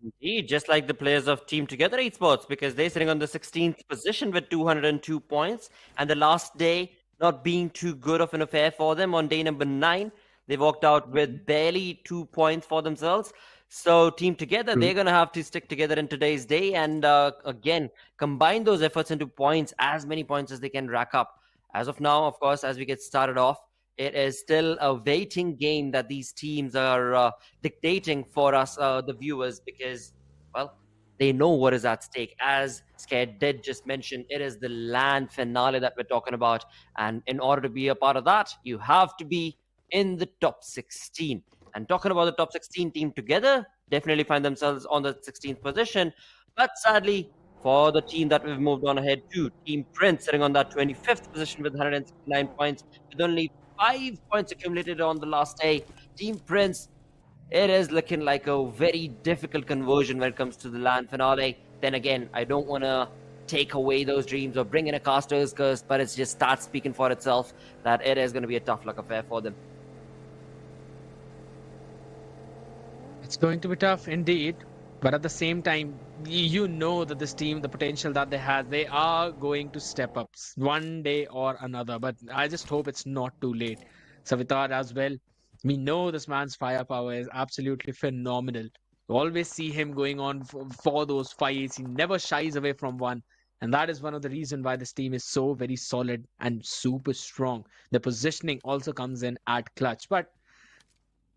Indeed, just like the players of Team Together Esports, because they're sitting on the 16th position with 202 points, and the last day not being too good of an affair for them. On day number 9, they walked out with barely 2 points for themselves. So Team Together, they're going to have to stick together in today's day and again, combine those efforts into points, as many points as they can rack up. As of now, of course, as we get started off, it is still a waiting game that these teams are dictating for us, the viewers, because, well, they know what is at stake. As Scared did just mention, it is the LAN finale that we're talking about. And in order to be a part of that, you have to be in the top 16. And talking about the top 16, Team Together definitely find themselves on the 16th position. But sadly, for the team that we've moved on ahead to, Team Prince sitting on that 25th position with 169 points, with only 5 points accumulated on the last day. Team Prince, it is looking like a very difficult conversion when it comes to the LAN finale. Then again, I don't want to take away those dreams or bring in a caster's curse, but it just starts speaking for itself that it is going to be a tough luck affair for them. It's going to be tough indeed, but at the same time, you know that this team, the potential that they have, they are going to step up one day or another. But I just hope it's not too late. Savitar as well. We know this man's firepower is absolutely phenomenal. You always see him going on for those fights. He never shies away from one. And that is one of the reasons why this team is so very solid and super strong. The positioning also comes in at clutch. But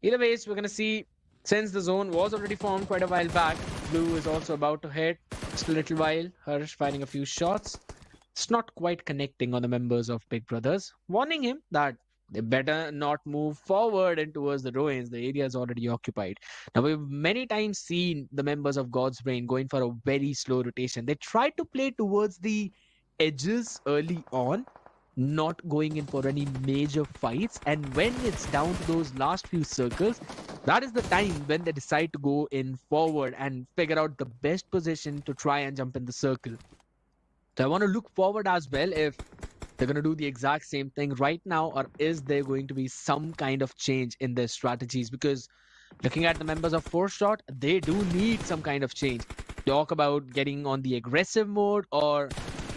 either ways, we're going to see, since the zone was already formed quite a while back, Blue is also about to hit. Just a little while. Harsh firing a few shots. It's not quite connecting on the members of Big Brothers, warning him that they better not move forward and towards the ruins. The area is already occupied. Now, we've many times seen the members of God's Brain going for a very slow rotation. They try to play towards the edges early on, not going in for any major fights. And when it's down to those last few circles, that is the time when they decide to go in forward and figure out the best position to try and jump in the circle. So I want to look forward as well if they're going to do the exact same thing right now, or is there going to be some kind of change in their strategies? Because looking at the members of 4Shot, they do need some kind of change. Talk about getting on the aggressive mode or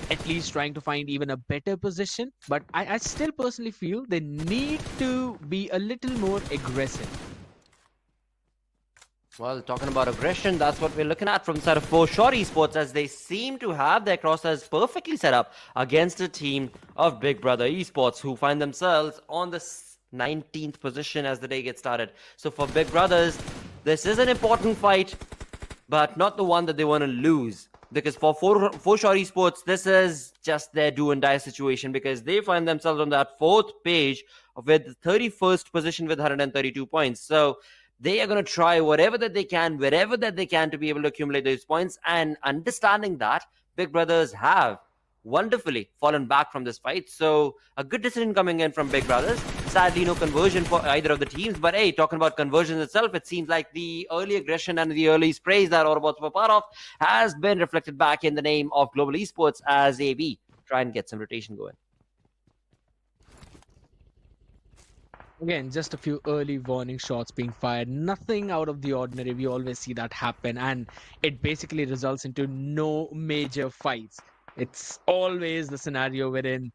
at least trying to find even a better position. But I still personally feel they need to be a little more aggressive. Well, talking about aggression, that's what we're looking at from the side of Crore Esports, as they seem to have their crosshairs perfectly set up against a team of Big Brother Esports, who find themselves on the 19th position as the day gets started. So for Big Brothers, this is an important fight, but not the one that they want to lose. Because for Crore Esports, this is just their do and die situation, because they find themselves on that 4th page with the 31st position with 132 points. So they are going to try whatever that they can, wherever that they can, to be able to accumulate those points. And understanding that, Big Brothers have wonderfully fallen back from this fight. So a good decision coming in from Big Brothers. Sadly, no conversion for either of the teams. But hey, talking about conversions itself, it seems like the early aggression and the early sprays that AUTOBOTZ were part of has been reflected back in the name of Global Esports as AB try and get some rotation going. Again, just a few early warning shots being fired. Nothing out of the ordinary. We always see that happen. And it basically results into no major fights. It's always the scenario wherein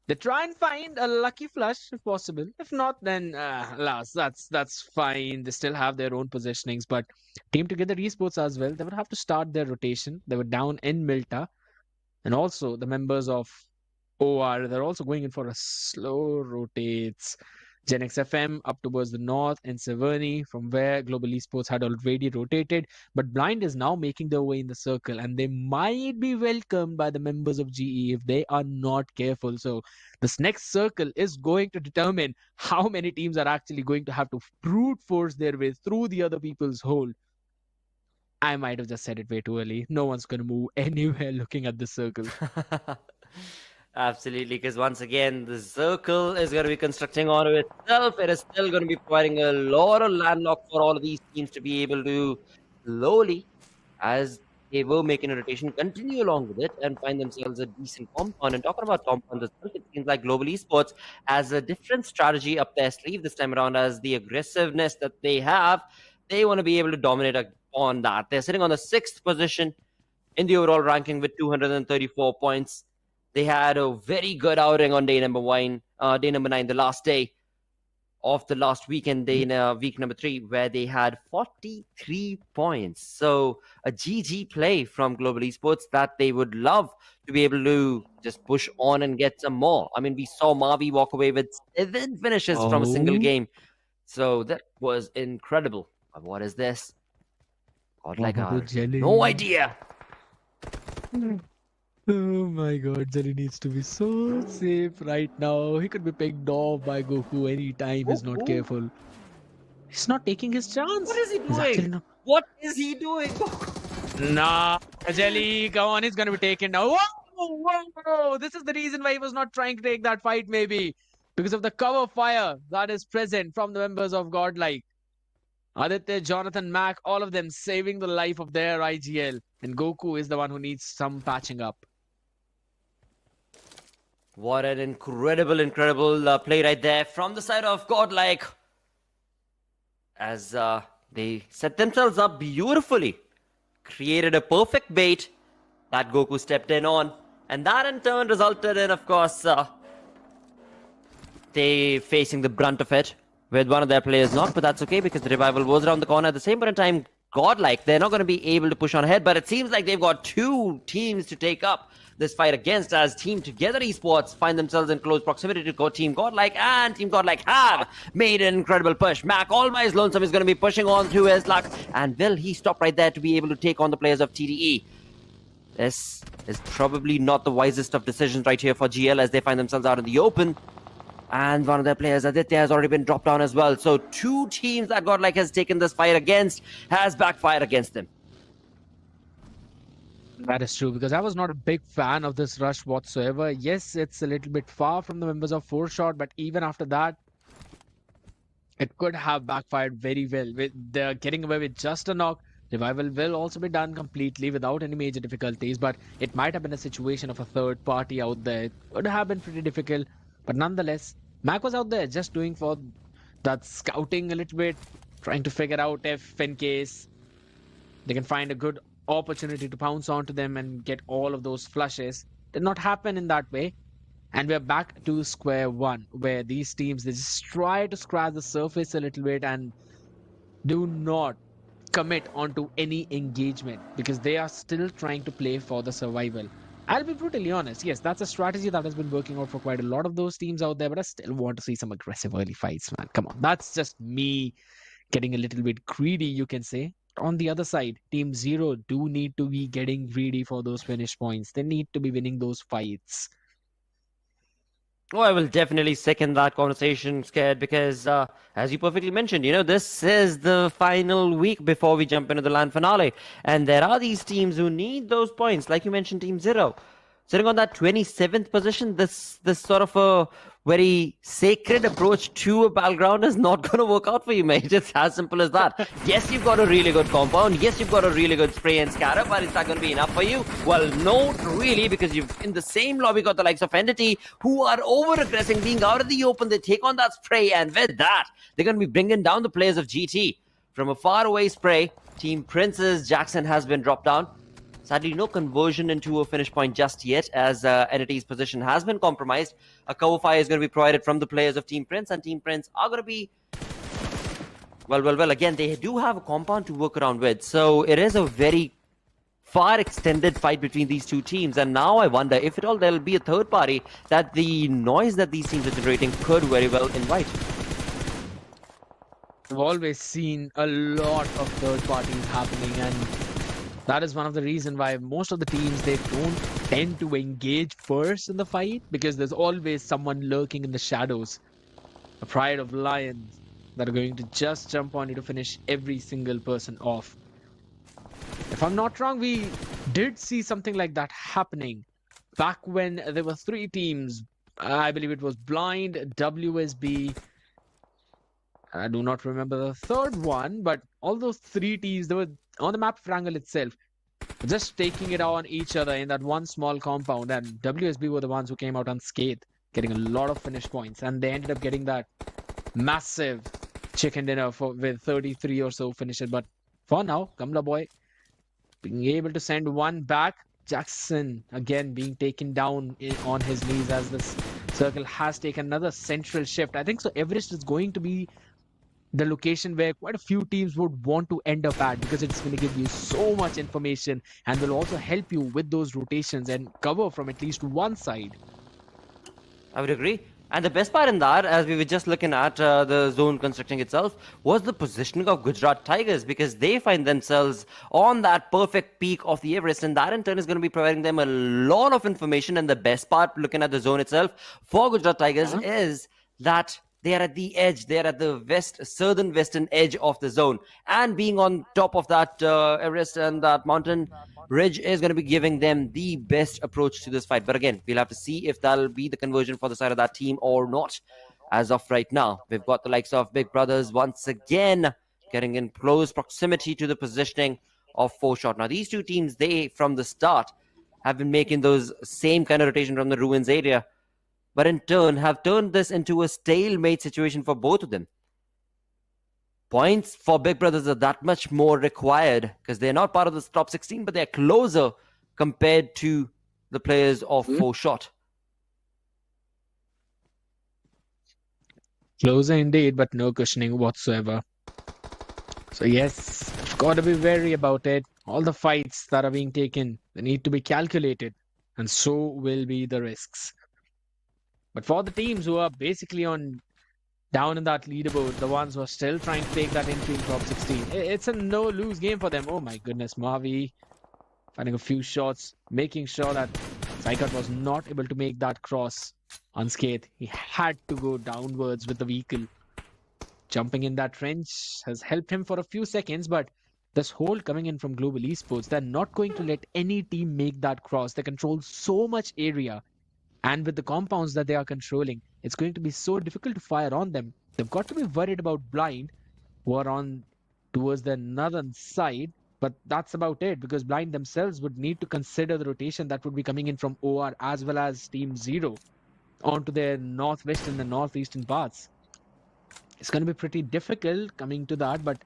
they try and find a lucky flush if possible. If not, then alas, that's fine. They still have their own positionings. But Team Together Esports as well, they would have to start their rotation. They were down in Milta. And also the members of OR, they're also going in for a slow rotates. Gen XFM up towards the north and Severny, from where Global Esports had already rotated. But Blind is now making their way in the circle, and they might be welcomed by the members of GE if they are not careful. So this next circle is going to determine how many teams are actually going to have to brute force their way through the other people's hole. I might have just said it way too early. No one's going to move anywhere looking at the circle. Absolutely, because once again, the circle is going to be constructing onto itself. It is still going to be providing a lot of landlock for all of these teams to be able to slowly, as they were making a rotation, continue along with it and find themselves a decent compound. And talking about compounds itself, it seems like Global Esports has a different strategy up their sleeve this time around, as the aggressiveness that they have, they want to be able to dominate on that. They're sitting on the 6th position in the overall ranking with 234 points. They had a very good outing on day number 9, the last day of the last weekend, week number 3, where they had 43 points. So a GG play from Global Esports that they would love to be able to just push on and get some more. I mean, we saw Mavi walk away with 7 finishes from a single game. So that was incredible. But what is this? Godlike, no idea. Oh my god, Jelly needs to be so safe right now. He could be picked off by Goku anytime he's not careful. He's not taking his chance. What is he doing? What is he doing? Nah, Jelly, come on, he's gonna be taken now. Whoa! This is the reason why he was not trying to take that fight, maybe. Because of the cover fire that is present from the members of Godlike. Aditya, Jonathan, Mac, all of them saving the life of their IGL. And Goku is the one who needs some patching up. What an incredible play right there from the side of Godlike. As they set themselves up beautifully. Created a perfect bait that Goku stepped in on. And that in turn resulted in, of course, they facing the brunt of it. With one of their players not, but that's okay because the revival was around the corner. At the same point in time, Godlike, they're not going to be able to push on ahead, but it seems like they've got 2 teams to take up this fight against, as Team Together Esports find themselves in close proximity to Team Godlike, and Team Godlike have made an incredible push. Mac, always lonesome, is going to be pushing on through his luck, and will he stop right there to be able to take on the players of TDE? This is probably not the wisest of decisions right here for GL, as they find themselves out in the open. And one of their players, Aditya, has already been dropped down as well. So 2 teams that Godlike has taken this fight against has backfired against them. That is true, because I was not a big fan of this rush whatsoever. Yes, it's a little bit far from the members of 4Shot, but even after that, it could have backfired very well. They're getting away with just a knock. Revival will also be done completely without any major difficulties, but it might have been a situation of a third party out there. It would have been pretty difficult, but nonetheless, Mac was out there just doing for that scouting a little bit, trying to figure out if in case they can find a good opportunity to pounce onto them and get all of those flushes. did not happen in that way. And we're back to square one, where these teams, they just try to scratch the surface a little bit and do not commit onto any engagement because they are still trying to play for the survival. I'll be brutally honest. Yes, that's a strategy that has been working out for quite a lot of those teams out there, but I still want to see some aggressive early fights, man. Come on. That's just me getting a little bit greedy, you can say. On the other side, Team Zero do need to be getting greedy for those finish points. They need to be winning those fights. Oh, I will definitely second that conversation, Scared, because as you perfectly mentioned, this is the final week before we jump into the LAN finale. And there are these teams who need those points. Like you mentioned, Team Zero. Sitting on that 27th position, this sort of a very sacred approach to a battleground is not going to work out for you, mate. It's as simple as that. Yes, you've got a really good compound. Yes, you've got a really good spray and scatter, but is that going to be enough for you? Well, not really, because you've in the same lobby got the likes of Entity who are over-aggressing, being out of the open. They take on that spray, and with that, they're going to be bringing down the players of GT. From a far-away spray, Team Prince's Jackson has been dropped down. Sadly, no conversion into a finish point just yet, as Entity's position has been compromised. A cover fire is going to be provided from the players of Team Prince, and Team Prince are going to be... Well, again, they do have a compound to work around with, so it is a very far extended fight between these two teams, and now I wonder if at all there'll be a third party that the noise that these teams are generating could very well invite. I've always seen a lot of third parties happening, and that is one of the reasons why most of the teams, they don't tend to engage first in the fight, because there's always someone lurking in the shadows. A pride of lions that are going to just jump on you to finish every single person off. If I'm not wrong, we did see something like that happening back when there were three teams. I believe it was Blind, WSB. I do not remember the third one, but all those three teams, they were on the map of Erangel itself, just taking it on each other in that one small compound, and WSB were the ones who came out unscathed, getting a lot of finish points, and they ended up getting that massive chicken dinner with 33 or so finishes. But for now, Kamla Boy being able to send one back. Jackson again being taken down on his knees as this circle has taken another central shift. I think so Everest is going to be the location where quite a few teams would want to end up at, because it's going to give you so much information and will also help you with those rotations and cover from at least one side. I would agree. And the best part in that, as we were just looking at the zone constructing itself, was the positioning of Gujarat Tigers, because they find themselves on that perfect peak of the Everest, and that in turn is going to be providing them a lot of information. And the best part, looking at the zone itself for Gujarat Tigers, is that they are at the edge. They are at the southern western edge of the zone. And being on top of that Everest and that mountain ridge is going to be giving them the best approach to this fight. But again, we'll have to see if that'll be the conversion for the side of that team or not. As of right now, we've got the likes of Big Brothers once again getting in close proximity to the positioning of 4-shot. Now, these two teams, they, from the start, have been making those same kind of rotation from the ruins area, but in turn have turned this into a stalemate situation for both of them. Points for Big Brothers are that much more required because they're not part of the top 16, but they're closer compared to the players of 4-shot. Closer indeed, but no cushioning whatsoever. So yes, I've got to be wary about it. All the fights that are being taken, they need to be calculated, and so will be the risks. But for the teams who are basically down in that leaderboard, the ones who are still trying to take that entry in top 16, it's a no-lose game for them. Oh my goodness, Mavi finding a few shots, making sure that Zycut was not able to make that cross unscathed. He had to go downwards with the vehicle. Jumping in that trench has helped him for a few seconds, but this hold coming in from Global Esports, they're not going to let any team make that cross. They control so much area. And with the compounds that they are controlling, it's going to be so difficult to fire on them. They've got to be worried about Blind, who are on towards the northern side. But that's about it, because Blind themselves would need to consider the rotation that would be coming in from OR as well as Team Zero onto their northwest and the northeastern parts. It's going to be pretty difficult coming to that, but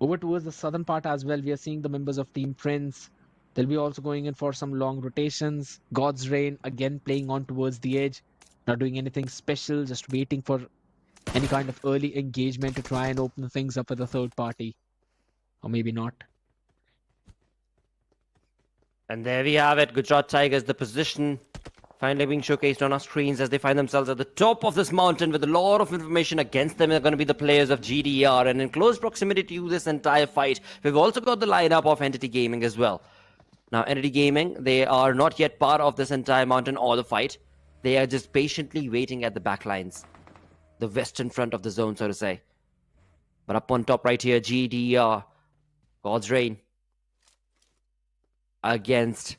over towards the southern part as well, we are seeing the members of Team Prince They'll be also going in for some long rotations. God's Reign again playing on towards the edge. Not doing anything special, just waiting for any kind of early engagement to try and open things up for the third party. Or maybe not. And there we have it. Gujarat Tigers, the position finally being showcased on our screens as they find themselves at the top of this mountain with a lot of information against them. They're going to be the players of GDR, and in close proximity to this entire fight, we've also got the lineup of Entity Gaming as well. Now, Entity Gaming, they are not yet part of this entire mountain or the fight. They are just patiently waiting at the back lines, the western front of the zone, so to say. But up on top right here, GDR, God's Reign, against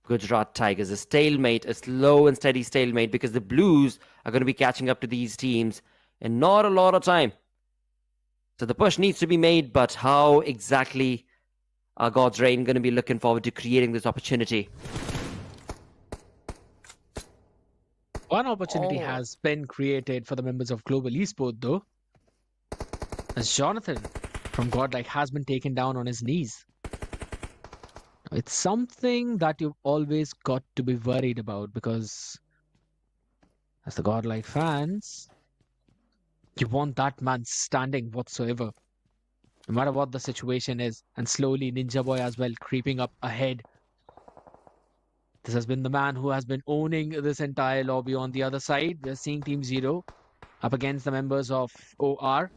Gujarat Tigers. A stalemate, a slow and steady stalemate, because the Blues are going to be catching up to these teams in not a lot of time. So the push needs to be made, but how exactly are God's Reign going to be looking forward to creating this opportunity? One opportunity has been created for the members of Global Esports, though, as Jonathan from Godlike has been taken down on his knees. It's something that you've always got to be worried about, because as the Godlike fans, you want that man standing whatsoever, no matter what the situation is. And slowly Ninja Boy as well creeping up ahead. This has been the man who has been owning this entire lobby. On the other side, we're seeing Team Zero up against the members of OR.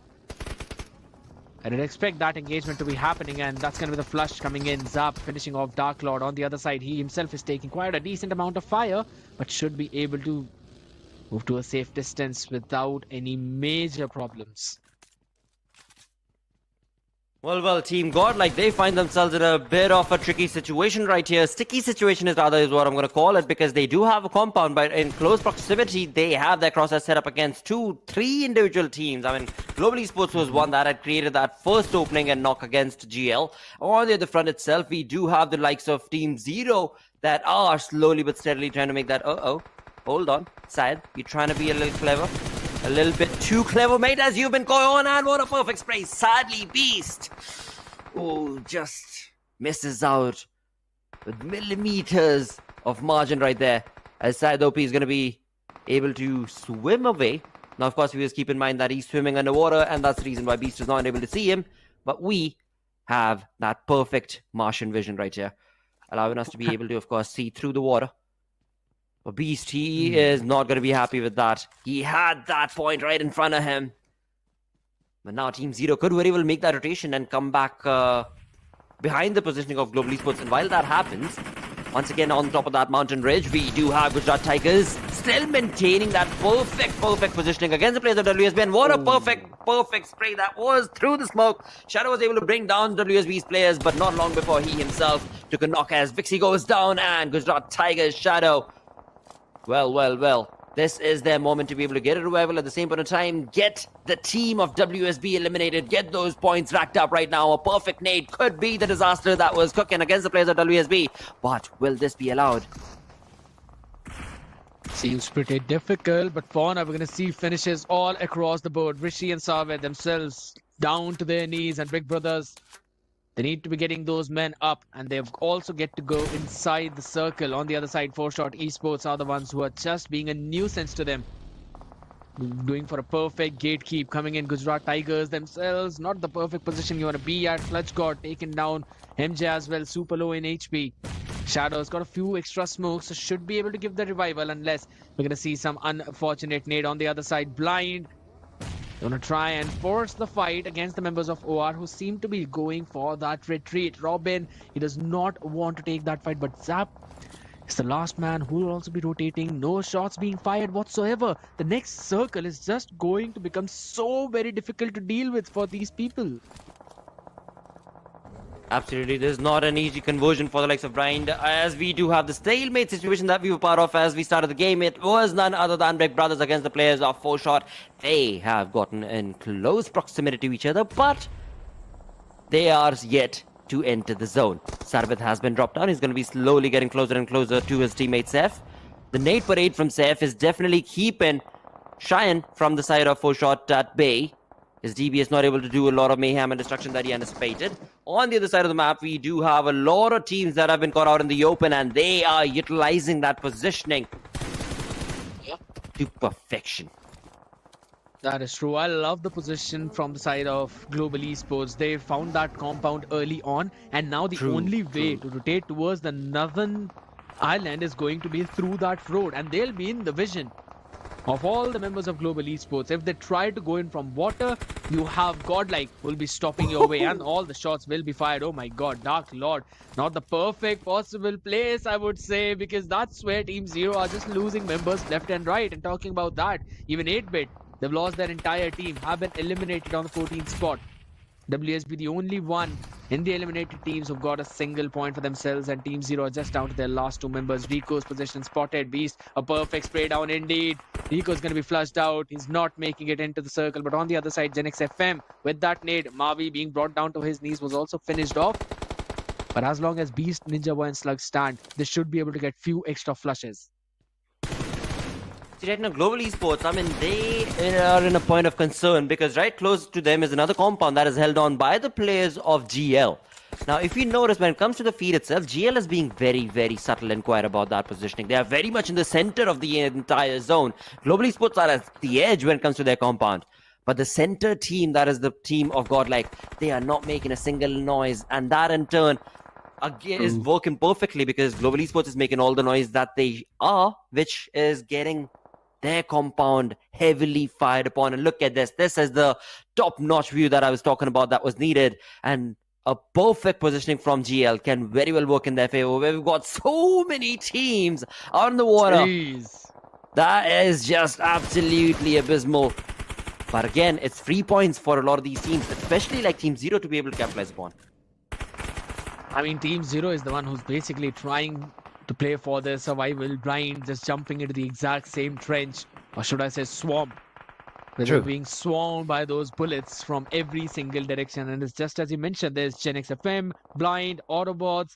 I didn't expect that engagement to be happening, and that's going to be the flush coming in. Zap finishing off Dark Lord. On the other side, he himself is taking quite a decent amount of fire, but should be able to move to a safe distance without any major problems. Well, Team Godlike, they find themselves in a bit of a tricky situation right here. Sticky situation is what I'm going to call it, because they do have a compound, but in close proximity, they have their crosshairs set up against 2-3 individual teams. I mean, Global Esports was one that had created that first opening and knock against GL. On the other front itself, we do have the likes of Team Zero that are slowly but steadily trying to make that, hold on, Syed, you're trying to be a little clever. A little bit too clever, mate, as you've been going on, and what a perfect spray. Sadly, Beast, just misses out with millimeters of margin right there, as Syed OP is going to be able to swim away. Now, of course, we just keep in mind that he's swimming underwater, and that's the reason why Beast is not able to see him. But we have that perfect Martian vision right here, allowing us to be able to, of course, see through the water. But Beast, he is not going to be happy with that. He had that point right in front of him. But now Team Zero could very well make that rotation and come back behind the positioning of Global Esports. And while that happens, once again on top of that mountain ridge, we do have Gujarat Tigers still maintaining that perfect positioning against the players of WSB. And what a perfect spray that was through the smoke. Shadow was able to bring down WSB's players, but not long before he himself took a knock as Vixie goes down, and Gujarat Tigers Shadow, well, this is their moment to be able to get a revival. At the same point of time, get the team of WSB eliminated, get those points racked up right now. A perfect nade could be the disaster that was cooking against the players of WSB, but will this be allowed? Seems pretty difficult, but for now we're going to see finishes all across the board. Rishi and Saved themselves down to their knees, and Big Brothers, they need to be getting those men up, and they've also get to go inside the circle. On the other side, 4-Shot Esports are the ones who are just being a nuisance to them. Doing for a perfect gatekeep. Coming in, Gujarat Tigers themselves, not the perfect position you want to be at. Clutch got taken down. MJ as well, super low in HP. Shadow's got a few extra smokes, so should be able to give the revival, unless we're going to see some unfortunate nade. On the other side, Blind going to try and force the fight against the members of OR, who seem to be going for that retreat. Robin, he does not want to take that fight, but Zap is the last man who will also be rotating. No shots being fired whatsoever. The next circle is just going to become so very difficult to deal with for these people. Absolutely, this is not an easy conversion for the likes of Blind, as we do have the stalemate situation that we were part of as we started the game. It was none other than Big Brothers against the players of 4-Shot. They have gotten in close proximity to each other, but they are yet to enter the zone. Sarvith has been dropped down. He's going to be slowly getting closer and closer to his teammate Seth. The nade parade from Seth is definitely keeping Cheyenne from the side of 4-Shot at bay. His DBS not able to do a lot of mayhem and destruction that he anticipated. On the other side of the map, we do have a lot of teams that have been caught out in the open, and they are utilizing that positioning to perfection. That is true. I love the position from the side of Global Esports. They found that compound early on, and now the only way to rotate towards the northern island is going to be through that road, and they'll be in the vision of all the members of Global Esports. If they try to go in from water, you have Godlike will be stopping your way, and all the shots will be fired. Oh my god, Dark Lord. Not the perfect possible place, I would say, because that's where Team Zero are just losing members left and right. And talking about that, even 8-bit, they've lost their entire team, have been eliminated on the 14th spot. WSB the only one in the eliminated teams who've got a single point for themselves, and Team Zero are just down to their last 2 members. Rico's position spotted. Beast, a perfect spray down indeed. Rico's going to be flushed out. He's not making it into the circle, but on the other side, Genix FM with that nade, Mavi being brought down to his knees was also finished off. But as long as Beast, Ninja Boy and Slug stand, they should be able to get few extra flushes. See, right now, Global Esports, I mean, they are in a point of concern because right close to them is another compound that is held on by the players of GL. Now, if you notice, when it comes to the feed itself, GL is being very, very subtle and quiet about that positioning. They are very much in the center of the entire zone. Global Esports are at the edge when it comes to their compound. But the center team, that is the team of Godlike, they are not making a single noise. And that in turn again is working perfectly because Global Esports is making all the noise that they are, which is getting their compound heavily fired upon. And look at this. This is the top-notch view that I was talking about that was needed. And a perfect positioning from GL can very well work in their favor. We've got so many teams out in the water. Jeez. That is just absolutely abysmal. But again, it's 3 points for a lot of these teams, especially like Team Zero to be able to capitalize upon. I mean, Team Zero is the one who's basically trying to play for their survival blind, just jumping into the exact same trench, or should I say swamp, where they're being swarmed by those bullets from every single direction. And it's just as you mentioned, there's Genix FM, Blind, Autobots,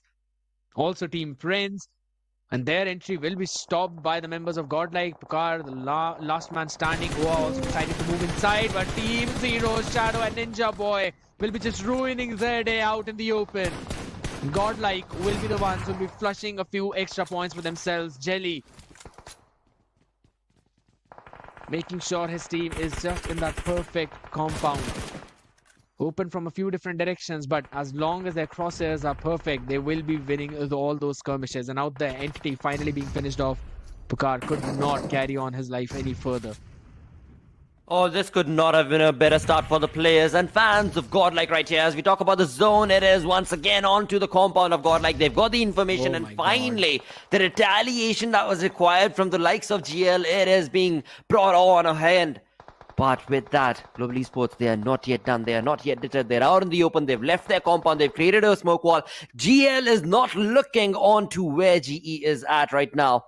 also Team Friends, and their entry will be stopped by the members of Godlike. Pucar, the last man standing, who are also decided to move inside, but Team Zero, Shadow and Ninja Boy will be just ruining their day out in the open. Godlike will be the ones who will be flushing a few extra points for themselves. Jelly making sure his team is just in that perfect compound. Open from a few different directions, but as long as their crosshairs are perfect, they will be winning all those skirmishes. And out there, Entity finally being finished off. Pucar could not carry on his life any further. Oh, this could not have been a better start for the players and fans of Godlike right here. As we talk about the zone, it is once again onto the compound of Godlike. They've got the information, and finally, the retaliation that was required from the likes of GL, it is being brought on a hand. But with that, Global Esports, they are not yet done. They are not yet deterred. They're out in the open. They've left their compound. They've created a smoke wall. GL is not looking on to where GE is at right now.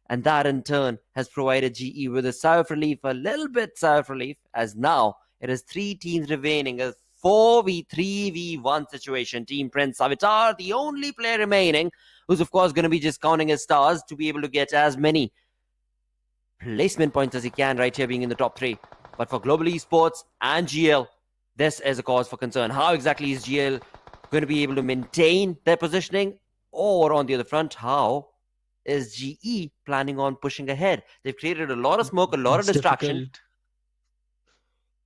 And that in turn has provided GE with a sigh of relief, a little bit sigh of relief, as now it is 3 teams remaining, a 4v3v1 situation. Team Prince Savitar, the only player remaining, who's of course going to be just counting his stars to be able to get as many placement points as he can right here, being in the top 3. But for Global Esports and GL, this is a cause for concern. How exactly is GL going to be able to maintain their positioning? Or on the other front, how is GE planning on pushing ahead? They've created a lot of smoke, a lot of distraction.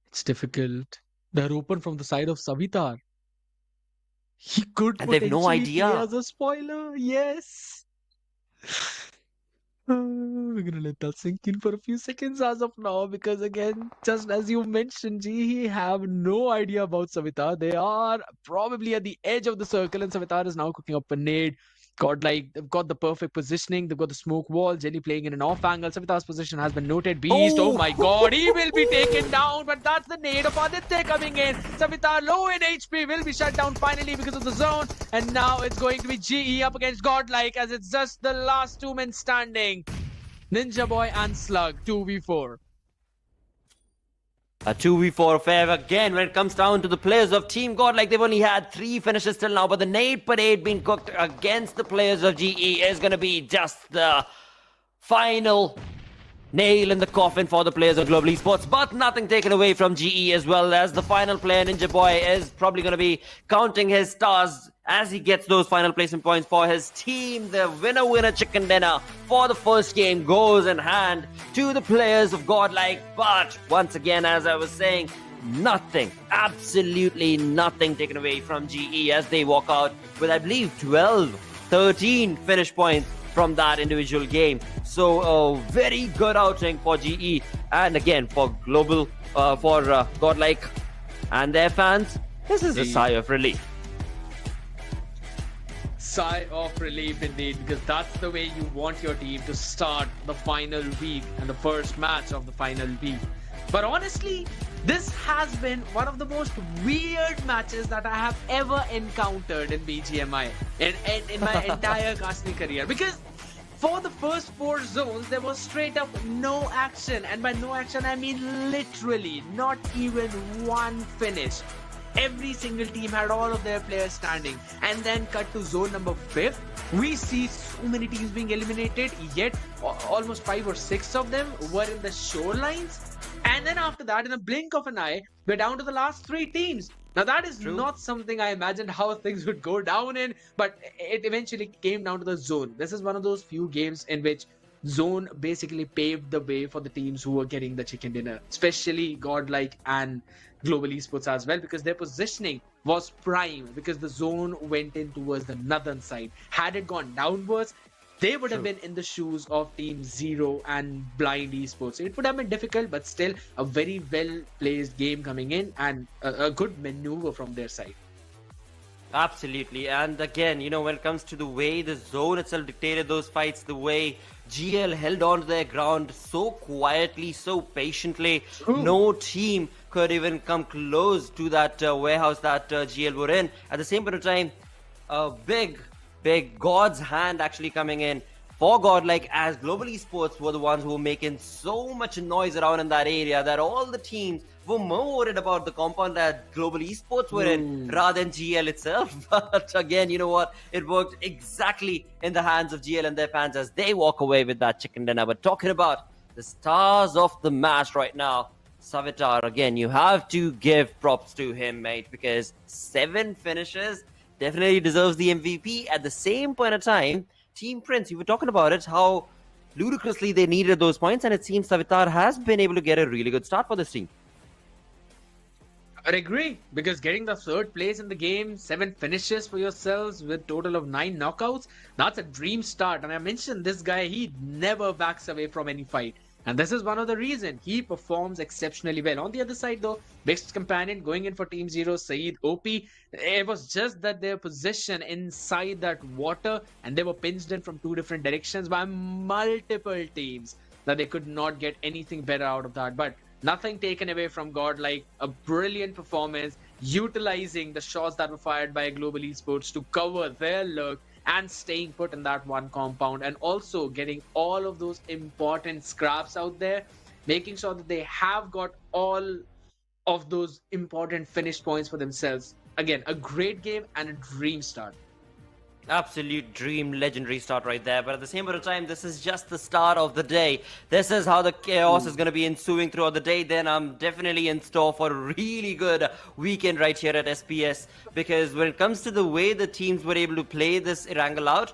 It's difficult. They're open from the side of Savitar. He could And they've no idea. Play as a spoiler. Yes. We're gonna let that sink in for a few seconds as of now, because again, just as you mentioned, GE have no idea about Savitar. They are probably at the edge of the circle, and Savitar is now cooking up a nade. Godlike, they've got the perfect positioning. They've got the smoke wall. Jelly playing in an off angle. Savitar's position has been noted. Beast, oh my god, he will be taken down. But that's the nade of Aditya coming in. Savitar low in HP will be shut down finally because of the zone. And now it's going to be GE up against Godlike, as it's just the last 2 men standing. Ninja Boy and Slug, 2v4. A 2v4 affair again when it comes down to the players of Team Godlike. They've only had 3 finishes till now, but the nade parade being cooked against the players of GE is going to be just the final nail in the coffin for the players of Global Esports, but nothing taken away from GE as well, as the final player, Ninja Boy, is probably going to be counting his stars as he gets those final placement points for his team. The winner chicken dinner for the first game goes in hand to the players of Godlike, but once again, as I was saying, nothing, absolutely nothing taken away from GE as they walk out with, I believe, 13 finish points from that individual game. So a very good outing for GE, and again for Godlike and their fans, this is a sigh of relief. Sigh of relief indeed, because that's the way you want your team to start the final week and the first match of the final week. But honestly, this has been one of the most weird matches that I have ever encountered in BGMI in my entire casting career. Because for the first 4 zones, there was straight up no action. And by no action, I mean literally not even one finish. Every single team had all of their players standing. And then cut to zone number 5. We see so many teams being eliminated, yet almost 5 or 6 of them were in the shorelines. And then after that, in a blink of an eye, we're down to the last 3 teams. Now that is not something I imagined how things would go down in, but it eventually came down to the zone. This is one of those few games in which zone basically paved the way for the teams who were getting the chicken dinner, especially Godlike and Global Esports as well, because their positioning was prime, because the zone went in towards the northern side. Had it gone downwards, they would have been in the shoes of Team Zero and Blind Esports. It would have been difficult, but still a very well-placed game coming in, and a good maneuver from their side. Absolutely. And again, when it comes to the way the zone itself dictated those fights, the way GL held on to their ground so quietly, so patiently, no team could even come close to that warehouse that GL were in. At the same point of time, a big God's hand actually coming in for Godlike, as Global Esports were the ones who were making so much noise around in that area that all the teams were more worried about the compound that Global Esports were in rather than GL itself. But again, you know what? It worked exactly in the hands of GL and their fans as they walk away with that chicken dinner. But talking about the stars of the match right now, Savitar, again, you have to give props to him, mate, because 7 finishes definitely deserves the MVP. At the same point of time, Team Prince, you were talking about it, how ludicrously they needed those points, and it seems Savitar has been able to get a really good start for this team. I agree, because getting the 3rd place in the game, 7 finishes for yourselves with total of 9 knockouts, that's a dream start. And I mentioned this guy, he never backs away from any fight. And this is one of the reasons he performs exceptionally well. On the other side though, Best Companion going in for Team Zero, Saeed, OP, it was just that their position inside that water, and they were pinched in from 2 different directions by multiple teams, that they could not get anything better out of that. But nothing taken away from Godlike, a brilliant performance, utilizing the shots that were fired by Global Esports to cover their lurk and staying put in that one compound, and also getting all of those important scraps out there, making sure that they have got all of those important finish points for themselves. Again, a great game and a dream start. Absolute dream, legendary start right there. But at the same point of time, this is just the start of the day. This is how the chaos is going to be ensuing throughout the day. Then I'm definitely in store for a really good weekend right here at SPS. Because when it comes to the way the teams were able to play this Erangel out,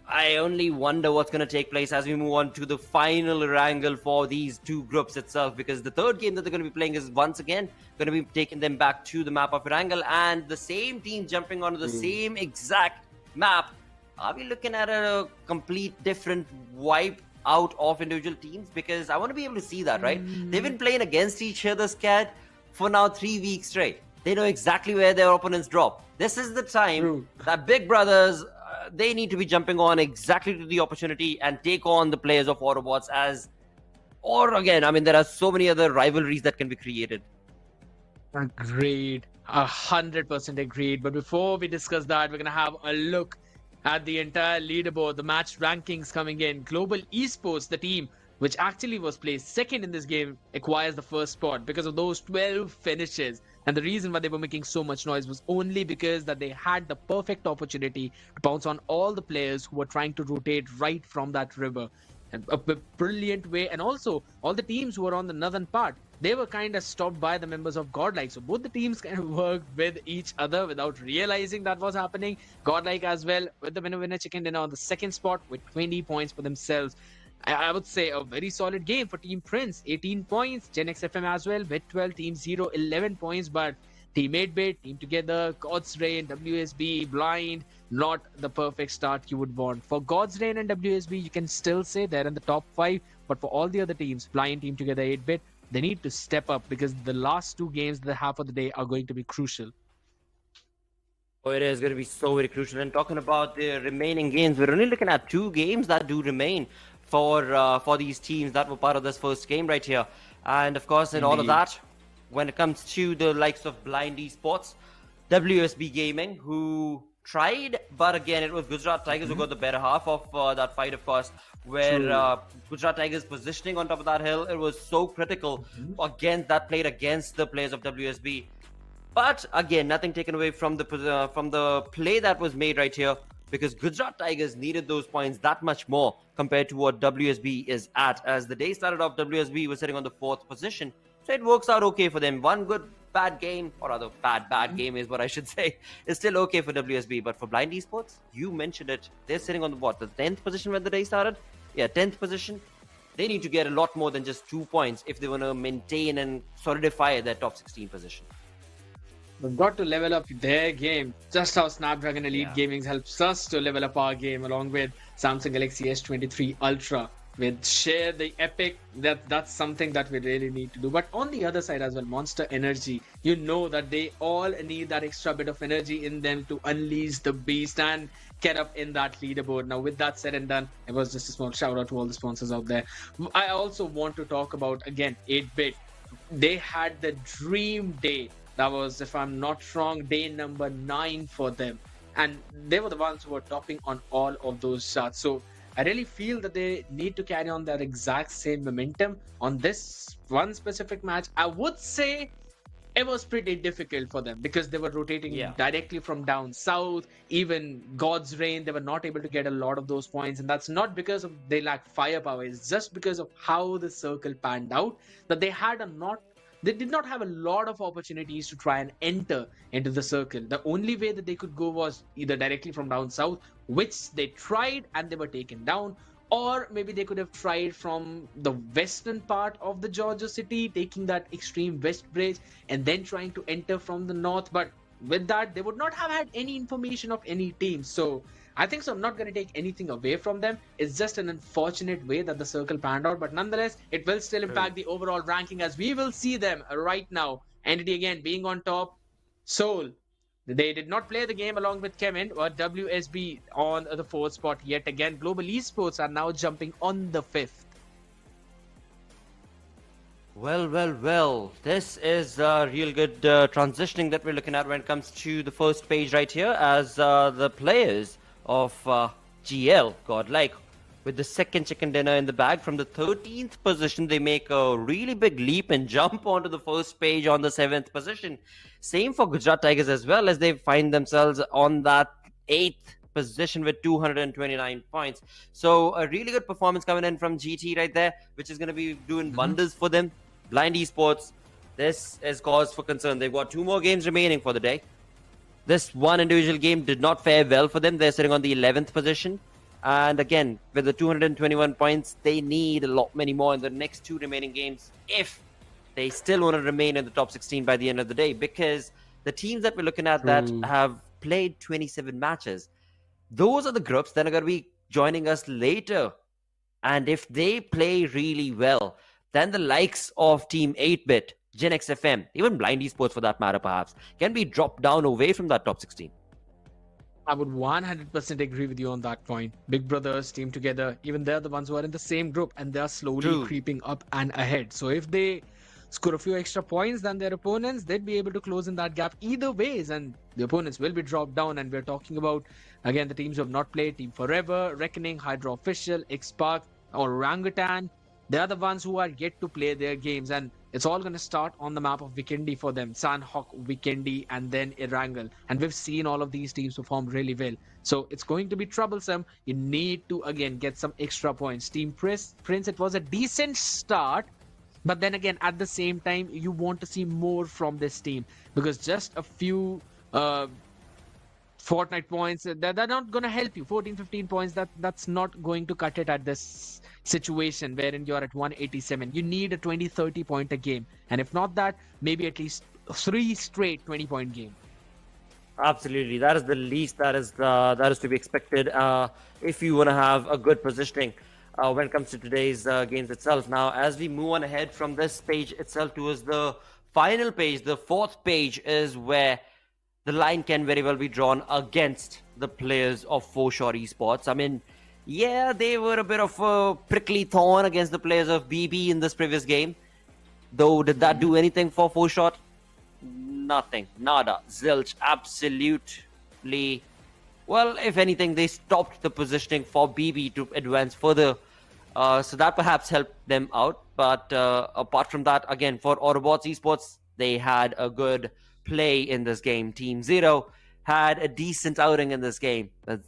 I only wonder what's going to take place as we move on to the final Erangel for these 2 groups itself. Because the 3rd game that they're going to be playing is once again going to be taking them back to the map of Erangel, and the same team jumping onto the same exact map. Are we looking at a complete different wipe out of individual teams? Because I want to be able to see that, right? They've been playing against each other, SCAD, for now 3 weeks straight. They know exactly where their opponents drop. This is the time that big brothers, they need to be jumping on exactly to the opportunity and take on the players of AUTOBOTZ or again, I mean, there are so many other rivalries that can be created. Agreed. 100% agreed. But before we discuss that, we're going to have a look at the entire leaderboard, the match rankings coming in. Global Esports, the team which actually was placed 2nd in this game, acquires the 1st spot because of those 12 finishes. And the reason why they were making so much noise was only because that they had the perfect opportunity to pounce on all the players who were trying to rotate right from that river. a brilliant way. And also, all the teams who were on the northern part, they were kind of stopped by the members of Godlike. So both the teams kind of worked with each other without realizing that was happening. Godlike as well with the winner chicken dinner on the second spot with 20 points for themselves. I would say a very solid game for Team Prince, 18 points. Gen X FM as well with 12, Team Zero 11 points. But Team 8-Bit, Team Together, God's Reign, WSB, Blind, not the perfect start you would want. For God's Reign and WSB, you can still say they're in the top 5. But for all the other teams, Blind, Team Together, 8-Bit, they need to step up because the last 2 games they have for the day are going to be crucial. Oh, it is going to be so very crucial. And talking about the remaining games, we're only looking at 2 games that do remain for these teams that were part of this first game right here. And of course, in all of that, when it comes to the likes of Blind Esports, WSB Gaming, who tried, but again, it was Gujarat Tigers who got the better half of that fight, of course, where Gujarat Tigers positioning on top of that hill, it was so critical against that played against the players of WSB. But again, nothing taken away from the play that was made right here, because Gujarat Tigers needed those points that much more compared to what WSB is at. As the day started off, WSB was sitting on the 4th position, so it works out okay for them. One good bad game, or rather bad game is what I should say, is still okay for WSB. But for Blind Esports, you mentioned it, they're sitting on the 10th position when the day started? Yeah, 10th position. They need to get a lot more than just 2 points if they want to maintain and solidify their top 16 position. We've got to level up their game, just how Snapdragon Elite Gaming helps us to level up our game along with Samsung Galaxy S23 Ultra. With share the epic, that's something that we really need to do. But on the other side as well, Monster Energy, you know that they all need that extra bit of energy in them to unleash the beast and get up in that leaderboard. Now, with that said and done, it was just a small shout out to all the sponsors out there. I also want to talk about, again, 8-Bit. They had the dream day. That was, if I'm not wrong, day number 9 for them. And they were the ones who were topping on all of those charts. So I really feel that they need to carry on that exact same momentum on this one specific match. I would say it was pretty difficult for them because they were rotating directly from down south. Even God's Reign, they were not able to get a lot of those points. And that's not because of they lack firepower. It's just because of how the circle panned out, that they did not have a lot of opportunities to try and enter into the circle. The only way that they could go was either directly from down south, which they tried and they were taken down, or maybe they could have tried from the western part of the Georgia city, taking that extreme west bridge and then trying to enter from the north. But with that, they would not have had any information of any team. So I think so. I'm not going to take anything away from them. It's just an unfortunate way that the circle panned out. But nonetheless, it will still impact the overall ranking, as we will see them right now. Entity again being on top. Seoul, they did not play the game along with Chemin or WSB on the 4th spot yet again. Global Esports are now jumping on the 5th. Well. This is a real good transitioning that we're looking at when it comes to the first page right here, as the players of GL, Godlike, with the second chicken dinner in the bag from the 13th position, they make a really big leap and jump onto the first page on the 7th position. Same for Gujarat Tigers as well, as they find themselves on that 8th position with 229 points. So a really good performance coming in from GT right there, which is going to be doing wonders for them. Blind Esports, this is cause for concern. They've got 2 more games remaining for the day. This one individual game did not fare well for them. They're sitting on the 11th position. And again, with the 221 points, they need a lot many more in the next 2 remaining games if they still want to remain in the top 16 by the end of the day. Because the teams that we're looking at that have played 27 matches, those are the groups that are going to be joining us later. And if they play really well, then the likes of Team 8-Bit, Gen X FM, even Blind Esports for that matter perhaps, can be dropped down away from that top 16. I would 100% agree with you on that point. Big Brothers, Team Together, even they're the ones who are in the same group and they're slowly creeping up and ahead. So if they score a few extra points than their opponents, they'd be able to close in that gap either ways, and the opponents will be dropped down. And we're talking about, again, the teams who have not played: Team Forever, Reckoning, Hydra Official, X-Park, Orangutan, they are the ones who are yet to play their games, and it's all going to start on the map of Vikendi for them. Sanhok, Vikendi, and then Erangel. And we've seen all of these teams perform really well. So it's going to be troublesome. You need to, again, get some extra points. Team Prince, it was a decent start. But then again, at the same time, you want to see more from this team. Because just a few Fortnite points, they're not going to help you. 14, 15 points, that's not going to cut it at this situation wherein you're at 187. You need a 20, 30 point a game. And if not that, maybe at least 3 straight 20-point game. Absolutely, that is the least that is to be expected if you want to have a good positioning when it comes to today's games itself. Now, as we move on ahead from this page itself towards the final page, the 4th page is where the line can very well be drawn against the players of Crore Esports. I mean, yeah, they were a bit of a prickly thorn against the players of BB in this previous game. Though, did that do anything for Crore? Nothing. Nada. Zilch. Absolutely. Well, if anything, they stopped the positioning for BB to advance further. So that perhaps helped them out. But apart from that, again, for AUTOBOTZ Esports, they had a good play in this game. Team Zero had a decent outing in this game. But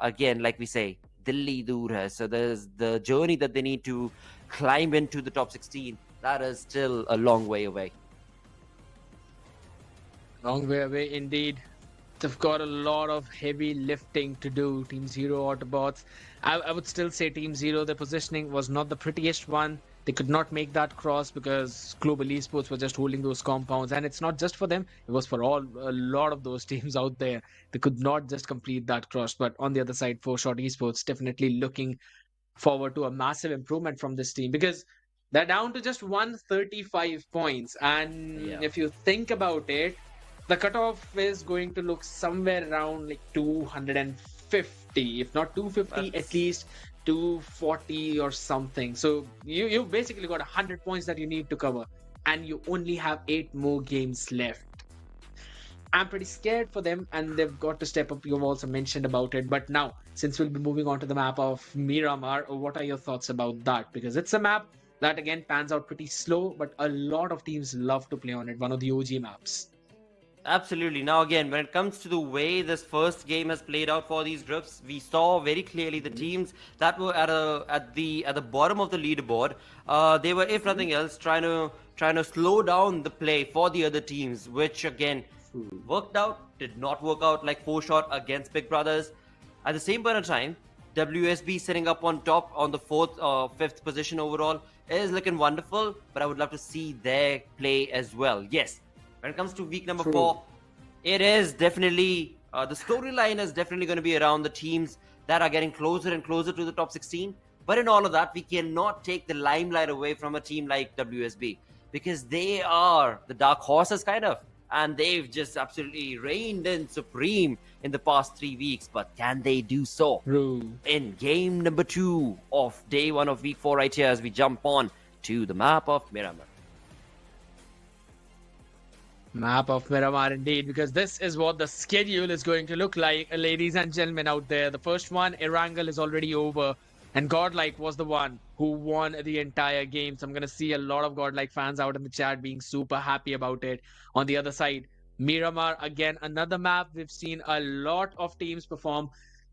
again, like we say, Dilli dur hai. So there's the journey that they need to climb into the top 16. That is still a long way away. Long way away indeed. They've got a lot of heavy lifting to do. Team Zero, AUTOBOTZ. I would still say Team Zero, their positioning was not the prettiest one. They could not make that cross because Global Esports were just holding those compounds. And it's not just for them. It was for a lot of those teams out there. They could not just complete that cross. But on the other side, Crore Esports definitely looking forward to a massive improvement from this team because they're down to just 135 points. And if you think about it, the cutoff is going to look somewhere around like 250. If not 250, at least 240 or something. So you basically got 100 points that you need to cover. And you only have 8 more games left. I'm pretty scared for them and they've got to step up. You've also mentioned about it. But now, since we'll be moving on to the map of Miramar, what are your thoughts about that? Because it's a map that again pans out pretty slow, but a lot of teams love to play on it. One of the OG maps. Absolutely. Now again, when it comes to the way this first game has played out for these groups, we saw very clearly the teams that were at the bottom of the leaderboard. They were, if nothing else, trying to slow down the play for the other teams, which again worked out, did not work out, like Crore against Big Brothers. At the same point of time, WSB sitting up on top on the 4th or 5th position overall is looking wonderful, but I would love to see their play as well. Yes. When it comes to week number 4, it is definitely, the storyline is definitely going to be around the teams that are getting closer and closer to the top 16. But in all of that, we cannot take the limelight away from a team like WSB because they are the dark horses kind of. And they've just absolutely reigned in supreme in the past 3 weeks. But can they do so in game number 2 of day 1 of week 4 right here as we jump on to the map of Miramar? Map of Miramar indeed, because this is what the schedule is going to look like, ladies and gentlemen out there. The first one, Erangel, is already over, and Godlike was the one who won the entire game. So I'm going to see a lot of Godlike fans out in the chat being super happy about it. On the other side, Miramar, again, another map. We've seen a lot of teams perform,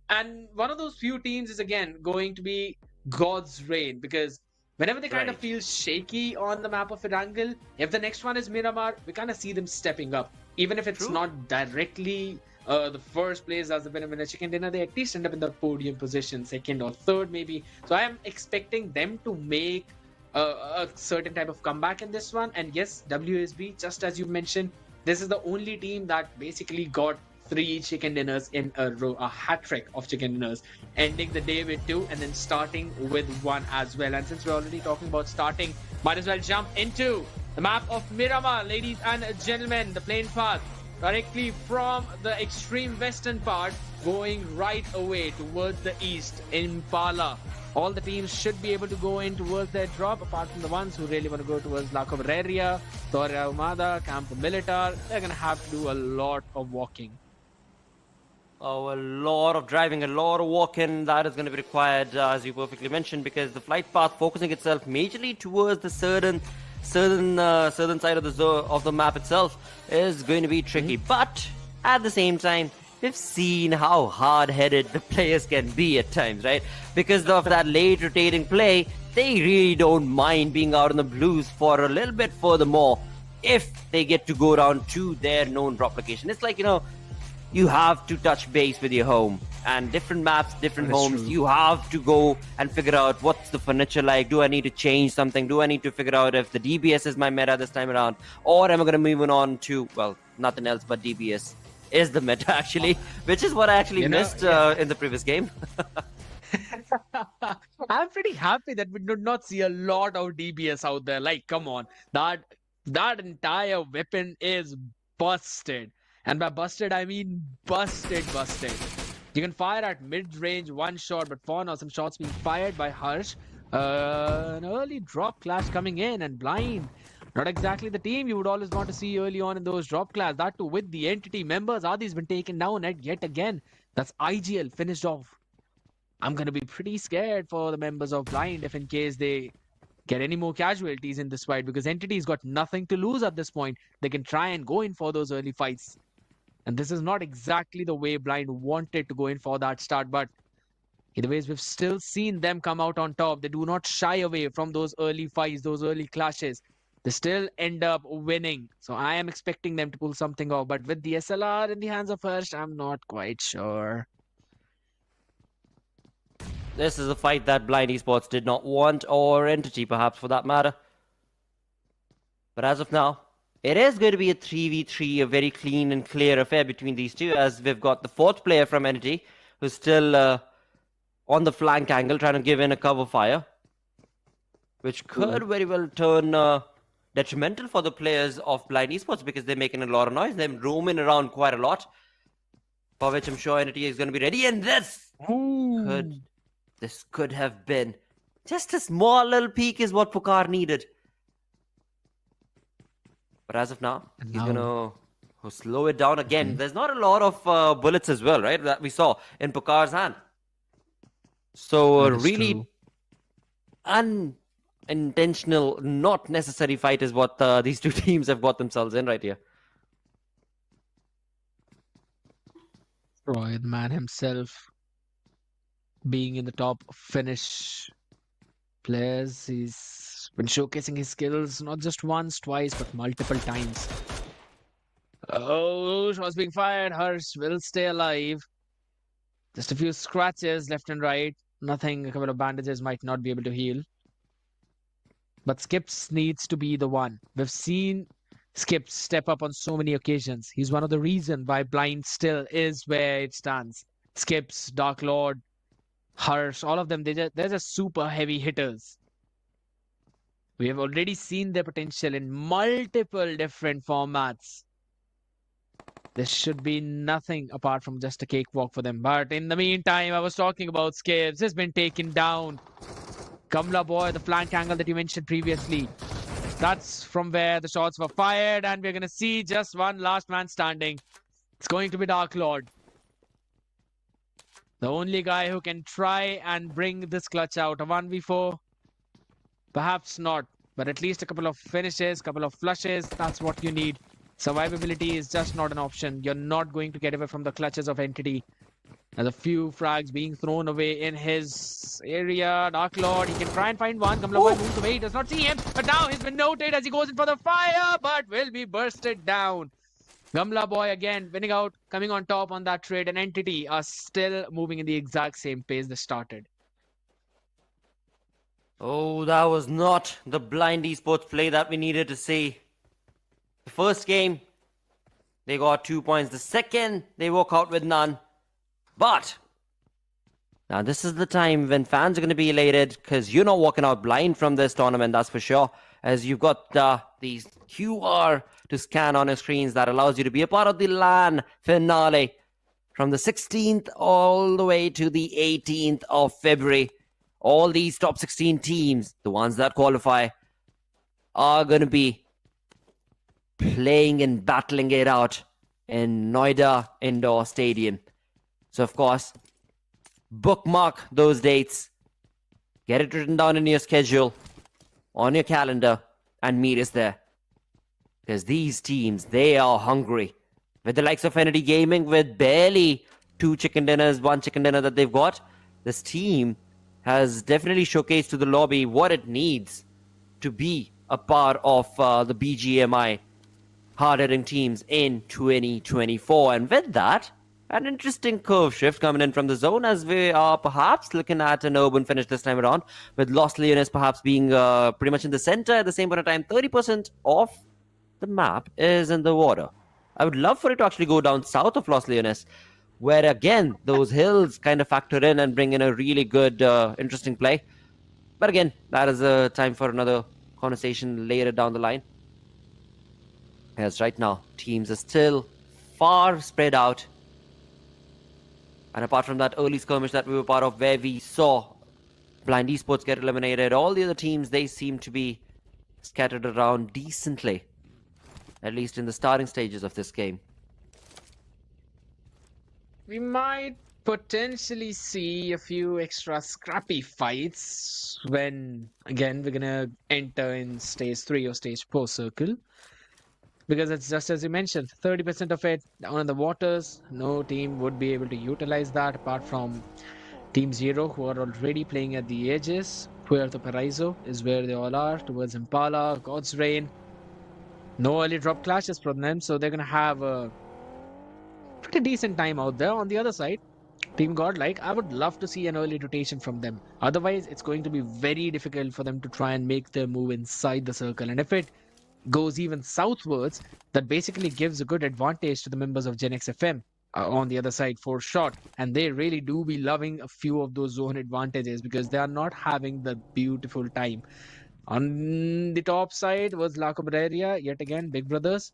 and one of those few teams is again going to be God's Reign, because whenever they kind of feel shaky on the map of Erangel, if the next one is Miramar, we kind of see them stepping up. Even if it's not directly the first place as the winner chicken dinner, they at least end up in the podium position, 2nd or 3rd maybe. So I am expecting them to make a certain type of comeback in this one. And yes, WSB, just as you mentioned, this is the only team that basically got 3 chicken dinners in a row, a hat trick of chicken dinners, ending the day with 2 and then starting with 1 as well. And since we're already talking about starting, might as well jump into the map of Miramar, ladies and gentlemen. The plane path directly from the extreme western part going right away towards the east, Impala. All the teams should be able to go in towards their drop, apart from the ones who really want to go towards La Cabrera, Torre Ahumada, Campo Militar. They're going to have to do a lot of walking. Oh, a lot of driving, a lot of walking that is going to be required, as you perfectly mentioned, because the flight path focusing itself majorly towards the southern side of the map itself is going to be tricky. But at the same time, we've seen how hard-headed the players can be at times, right? Because of that late rotating play, they really don't mind being out in the blues for a little bit furthermore if they get to go down to their known drop location. It's like, you have to touch base with your home, and different maps, different homes. You have to go and figure out what's the furniture like. Do I need to change something? Do I need to figure out if the DBS is my meta this time around, or am I going to move on to, well, nothing else but DBS is the meta actually, which is what I actually missed in the previous game. I'm pretty happy that we did not see a lot of DBS out there. Like, come on, that entire weapon is busted. And by busted, I mean busted. You can fire at mid-range one shot, but for now, some shots being fired by Harsh. An early drop clash coming in, and Blind. Not exactly the team you would always want to see early on in those drop clash. That too with the entity members. Adi's been taken down yet again. That's IGL finished off. I'm going to be pretty scared for the members of Blind if in case they get any more casualties in this fight, because Entity's got nothing to lose at this point. They can try and go in for those early fights. And this is not exactly the way Blind wanted to go in for that start, but either ways, we've still seen them come out on top. They do not shy away from those early fights, those early clashes. They still end up winning. So I am expecting them to pull something off. But with the SLR in the hands of Harsh, I'm not quite sure. This is a fight that Blind Esports did not want, or Entity perhaps for that matter. But as of now, it is going to be a 3v3, a very clean and clear affair between these two, as we've got the fourth player from Entity who's still on the flank angle trying to give in a cover fire, which could very well turn detrimental for the players of Blind Esports, because they're making a lot of noise. They're roaming around quite a lot, for which I'm sure Entity is going to be ready. And this could have been just a small little peek is what Pucar needed. But as of now, he's going to slow it down again. There's not a lot of bullets as well, right, that we saw in Pucar's hand. So a really unintentional, not necessary fight is what these two teams have got themselves in right here. Roy, the man himself, being in the top Finnish players, he's been showcasing his skills not just once, twice, but multiple times. Oh, shots being fired. Harsh will stay alive. Just a few scratches left and right. Nothing, a couple of bandages might not be able to heal. But SkullTz needs to be the one. We've seen SkullTz step up on so many occasions. He's one of the reasons why Blind still is where it stands. SkullTz, Dark Lord, Harsh, all of them, they're just super heavy hitters. We have already seen their potential in multiple different formats. This should be nothing apart from just a cakewalk for them. But in the meantime, I was talking about SkullTz. Has been taken down. Kamla Boy, the flank angle that you mentioned previously. That's from where the shots were fired. And we're going to see just one last man standing. It's going to be Dark Lord. The only guy who can try and bring this clutch out. A 1v4. Perhaps not, but at least a couple of finishes, couple of flushes, that's what you need. Survivability is just not an option. You're not going to get away from the clutches of Entity. There's a few frags being thrown away in his area. Dark Lord, he can try and find one. Kamla Boy moves away, he does not see him, but now he's been noted as he goes in for the fire, but will be bursted down. Kamla Boy again winning out, coming on top on that trade, and Entity are still moving in the exact same pace they started. Oh, that was not the Blind Esports play that we needed to see. The first game, they got 2 points. The second, they walk out with none. But now this is the time when fans are going to be elated, because you're not walking out blind from this tournament, that's for sure. As you've got these QR to scan on your screens that allows you to be a part of the LAN finale from the 16th all the way to the 18th of February. All these top 16 teams, the ones that qualify, are going to be playing and battling it out in Noida Indoor Stadium. So, of course, bookmark those dates. Get it written down in your schedule, on your calendar, and meet us there. Because these teams, they are hungry. With the likes of Vikendi Gaming, with barely 2 chicken dinners, 1 chicken dinner that they've got, this team has definitely showcased to the lobby what it needs to be a part of the BGMI hard-hitting teams in 2024. And with that, an interesting curve shift coming in from the zone as we are perhaps looking at an urban finish this time around, with Los Leones perhaps being pretty much in the center. At the same point of time, 30% of the map is in the water. I would love for it to actually go down south of Los Leones, where again, those hills kind of factor in and bring in a really good, interesting play. But again, that is a time for another conversation later down the line. As right now, teams are still far spread out. And apart from that early skirmish that we were part of, where we saw Blind Esports get eliminated, all the other teams, they seem to be scattered around decently, at least in the starting stages of this game. We might potentially see a few extra scrappy fights when, again, we're gonna enter in stage 3 or stage 4 circle. Because it's just as you mentioned, 30% of it down in the waters. No team would be able to utilize that apart from Team Zero, who are already playing at the edges. Puerto Paraíso is where they all are, towards Impala, God's Reign. No early drop clashes from them, so they're going to have a pretty decent time out there. On the other side, Team Godlike, I would love to see an early rotation from them. Otherwise, it's going to be very difficult for them to try and make their move inside the circle. And if it goes even southwards, that basically gives a good advantage to the members of Gen X FM on the other side for sure. And they really do be loving a few of those zone advantages because they are not having the beautiful time. On the top side was La Cabrera, yet again, Big Brothers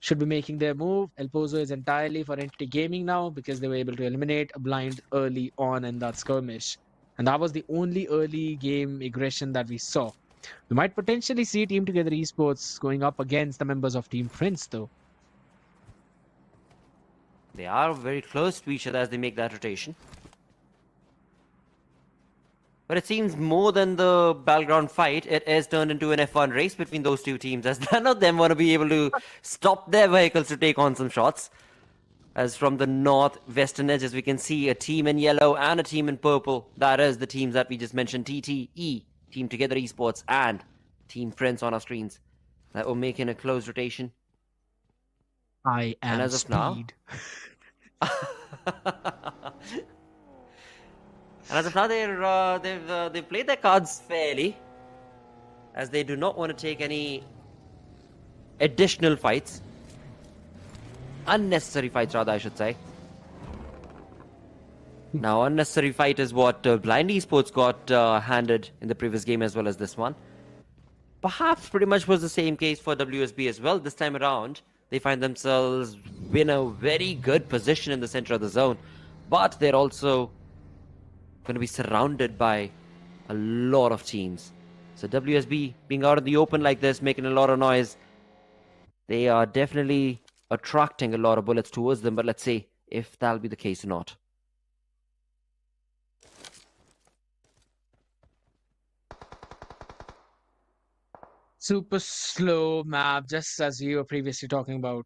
should be making their move. El Pozo is entirely for Entity Gaming now because they were able to eliminate a blind early on in that skirmish. And that was the only early game aggression that we saw. We might potentially see Team Together Esports going up against the members of Team Prince, though. They are very close to each other as they make that rotation. But it seems more than the battleground fight, it is turned into an F1 race between those two teams, as none of them want to be able to stop their vehicles to take on some shots. As from the northwestern edges, we can see a team in yellow and a team in purple. That is the teams that we just mentioned, TTE, Team Together Esports, and Team Prince on our screens. That will make in a close rotation. I am and as of speed. Now, and as of now, they've played their cards fairly, as they do not want to take any additional fights, unnecessary fights rather, I should say. Now, unnecessary fight is what Blind Esports got handed in the previous game as well as this one. Perhaps pretty much was the same case for WSB as well. This time around, they find themselves in a very good position in the center of the zone, but they're also going to be surrounded by a lot of teams. So WSB being out in the open like this, making a lot of noise, they are definitely attracting a lot of bullets towards them, but let's see if that'll be the case or not. Super slow map, just as you were previously talking about.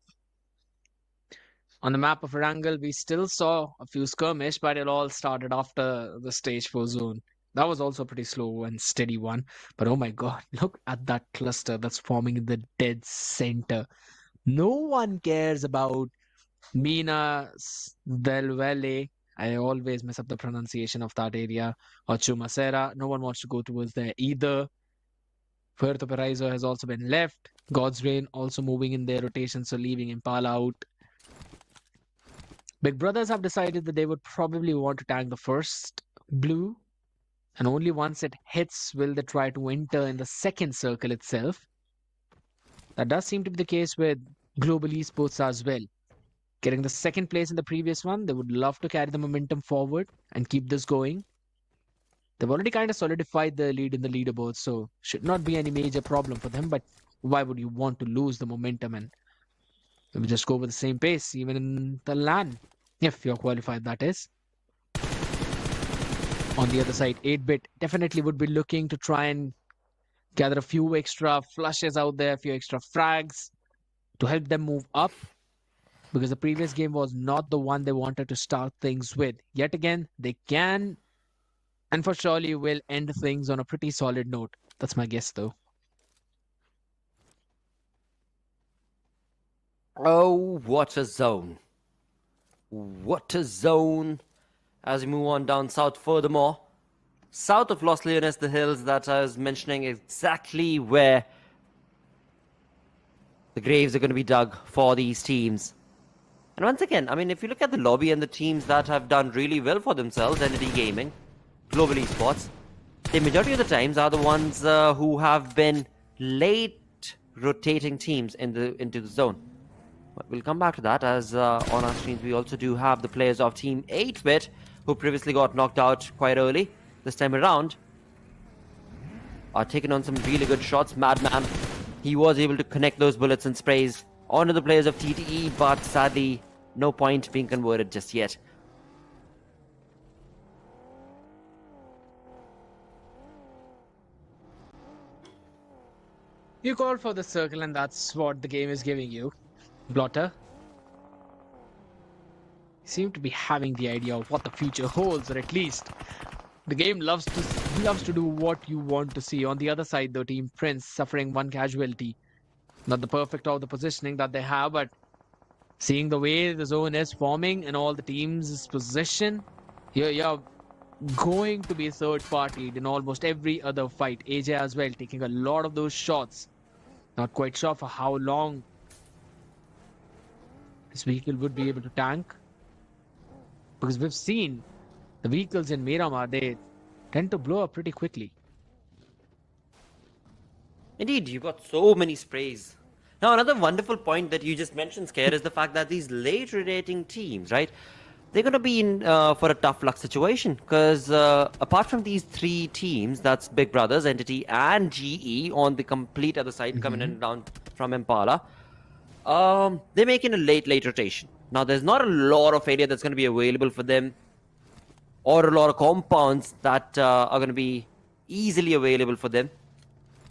On the map of Erangel, we still saw a few skirmish, but it all started after the stage 4 zone. That was also a pretty slow and steady one. But oh my god, look at that cluster that's forming in the dead center. No one cares about Mina del Valle. I always mess up the pronunciation of that area. Or Chumacera. No one wants to go towards there either. Puerto Paraíso has also been left. God's Reign also moving in their rotation, so leaving Impala out. Big Brothers have decided that they would probably want to tank the first blue. And only once it hits will they try to enter in the second circle itself. That does seem to be the case with Global Esports as well. Getting the second place in the previous one, they would love to carry the momentum forward and keep this going. They've already kind of solidified the lead in the leaderboard, so should not be any major problem for them. But why would you want to lose the momentum and just go with the same pace, even in the LAN? if you're qualified, that is. On the other side, 8-bit definitely would be looking to try and gather a few extra flushes out there, a few extra frags to help them move up, because the previous game was not the one they wanted to start things with. Yet again, they can and for surely will end things on a pretty solid note. That's my guess, though. Oh, what a zone. What a zone. As we move on down south furthermore, south of Los Leones, the hills that I was mentioning, exactly where the graves are going to be dug for these teams. And once again, I mean, if you look at the lobby and the teams that have done really well for themselves, Entity Gaming, Global Esports, the majority of the times are the ones who have been late rotating teams into the zone. But we'll come back to that, as on our screens we also do have the players of Team 8-bit, who previously got knocked out quite early. This time around, are taking on some really good shots. Madman, he was able to connect those bullets and sprays onto the players of TTE, but sadly, no point being converted just yet. You called for the circle, and that's what the game is giving you. Blotter. You seem to be having the idea of what the future holds, or at least the game loves to do what you want to see. On the other side, though, Team Prince suffering one casualty. Not the perfect of the positioning that they have, but seeing the way the zone is forming and all the teams' position, you're going to be third-partied in almost every other fight. AJ as well, taking a lot of those shots. Not quite sure for how long this vehicle would be able to tank, because we've seen the vehicles in Miramar, they tend to blow up pretty quickly. Indeed, you got so many sprays. Now, another wonderful point that you just mentioned, Scare, is the fact that these late rotating teams, right, they're going to be in for a tough luck situation, because apart from these three teams, that's Big Brothers, Entity, and GE on the complete other side, coming in down from Impala, they're making a late rotation. Now, there's not a lot of area that's going to be available for them, or a lot of compounds that are going to be easily available for them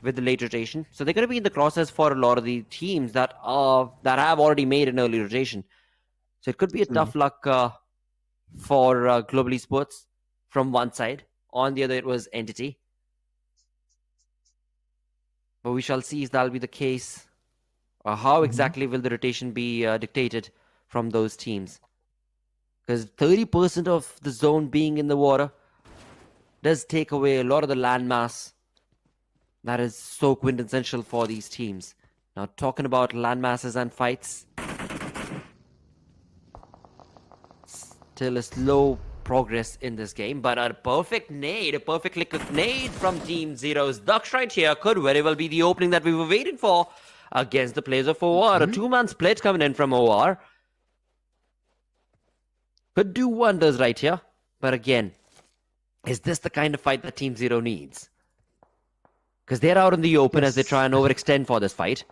with the late rotation. So they're going to be in the crosshairs for a lot of the teams that have already made an early rotation. So it could be a tough luck for Global Esports from one side. On the other, it was Entity. But we shall see if that'll be the case. How exactly will the rotation be dictated from those teams? Because 30% of the zone being in the water does take away a lot of the landmass that is so quintessential for these teams. Now, talking about landmasses and fights, still a slow progress in this game, but a perfect nade, a perfect click of nade from Team Zero's Dux right here could very well be the opening that we were waiting for against the players of OR. A two-man split coming in from OR could do wonders right here. But again, is this the kind of fight that Team Zero needs? Because they're out in the open as they try and overextend for this fight.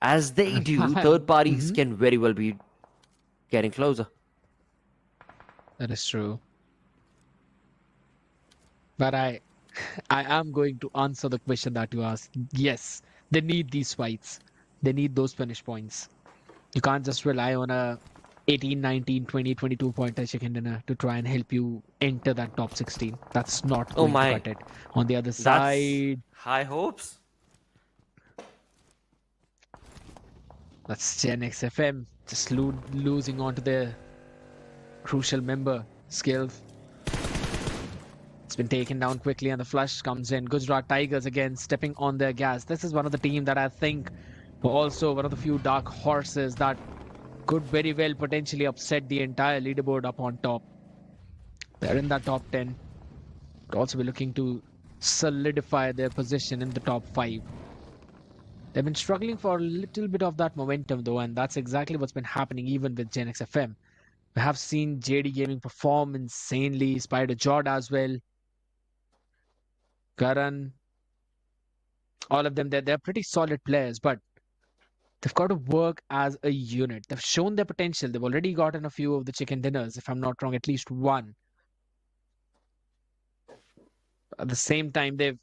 As they do, third parties can very well be getting closer. That is true. But I am going to answer the question that you asked. Yes, they need these fights. They need those finish points. You can't just rely on a 18, 19, 20, 22 pointer chicken dinner to try and help you enter that top 16. That's not going to cut it. On the other side, high hopes. That's Gen XFM just losing onto their crucial member, Skills. It's been taken down quickly and the flush comes in. Gujarat Tigers again stepping on their gas. This is one of the teams that I think were also one of the few dark horses that could very well potentially upset the entire leaderboard up on top. They're in that top 10. Could also be looking to solidify their position in the top 5. They've been struggling for a little bit of that momentum though, and that's exactly what's been happening even with Gen XFM. We have seen JD Gaming perform insanely, Spider Jord as well, Karan, all of them, they're pretty solid players, but They've got to work as a unit. They've shown their potential. They've already gotten a few of the chicken dinners, if I'm not wrong, at least one. At the same time, they've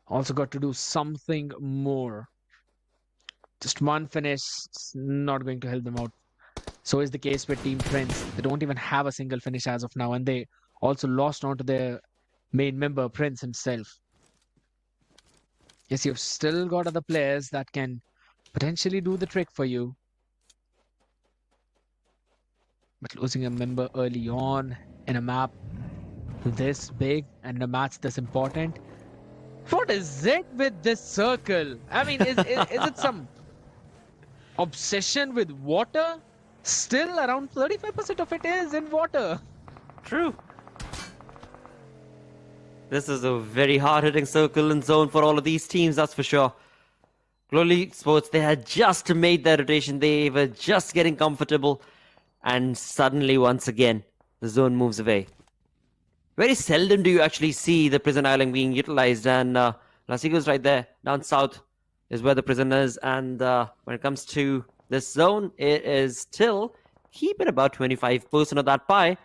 also got to do something more. Just one finish is not going to help them out. So is the case with Team Prince. They don't even have a single finish as of now, and they also lost onto their main member, Prince himself. Yes, you've still got other players that can potentially do the trick for you. But losing a member early on in a map this big and in a match this important, what is it with this circle? I mean, is it some obsession with water? Still around 35% of it is in water. True. This is a very hard-hitting circle and zone for all of these teams, that's for sure. Global Esports, they had just made their rotation. They were just getting comfortable. And suddenly, once again, the zone moves away. Very seldom do you actually see the prison island being utilized. And Lasigo's right there, down south, is where the prison is. And when it comes to this zone, it is still keeping about 25% of that pie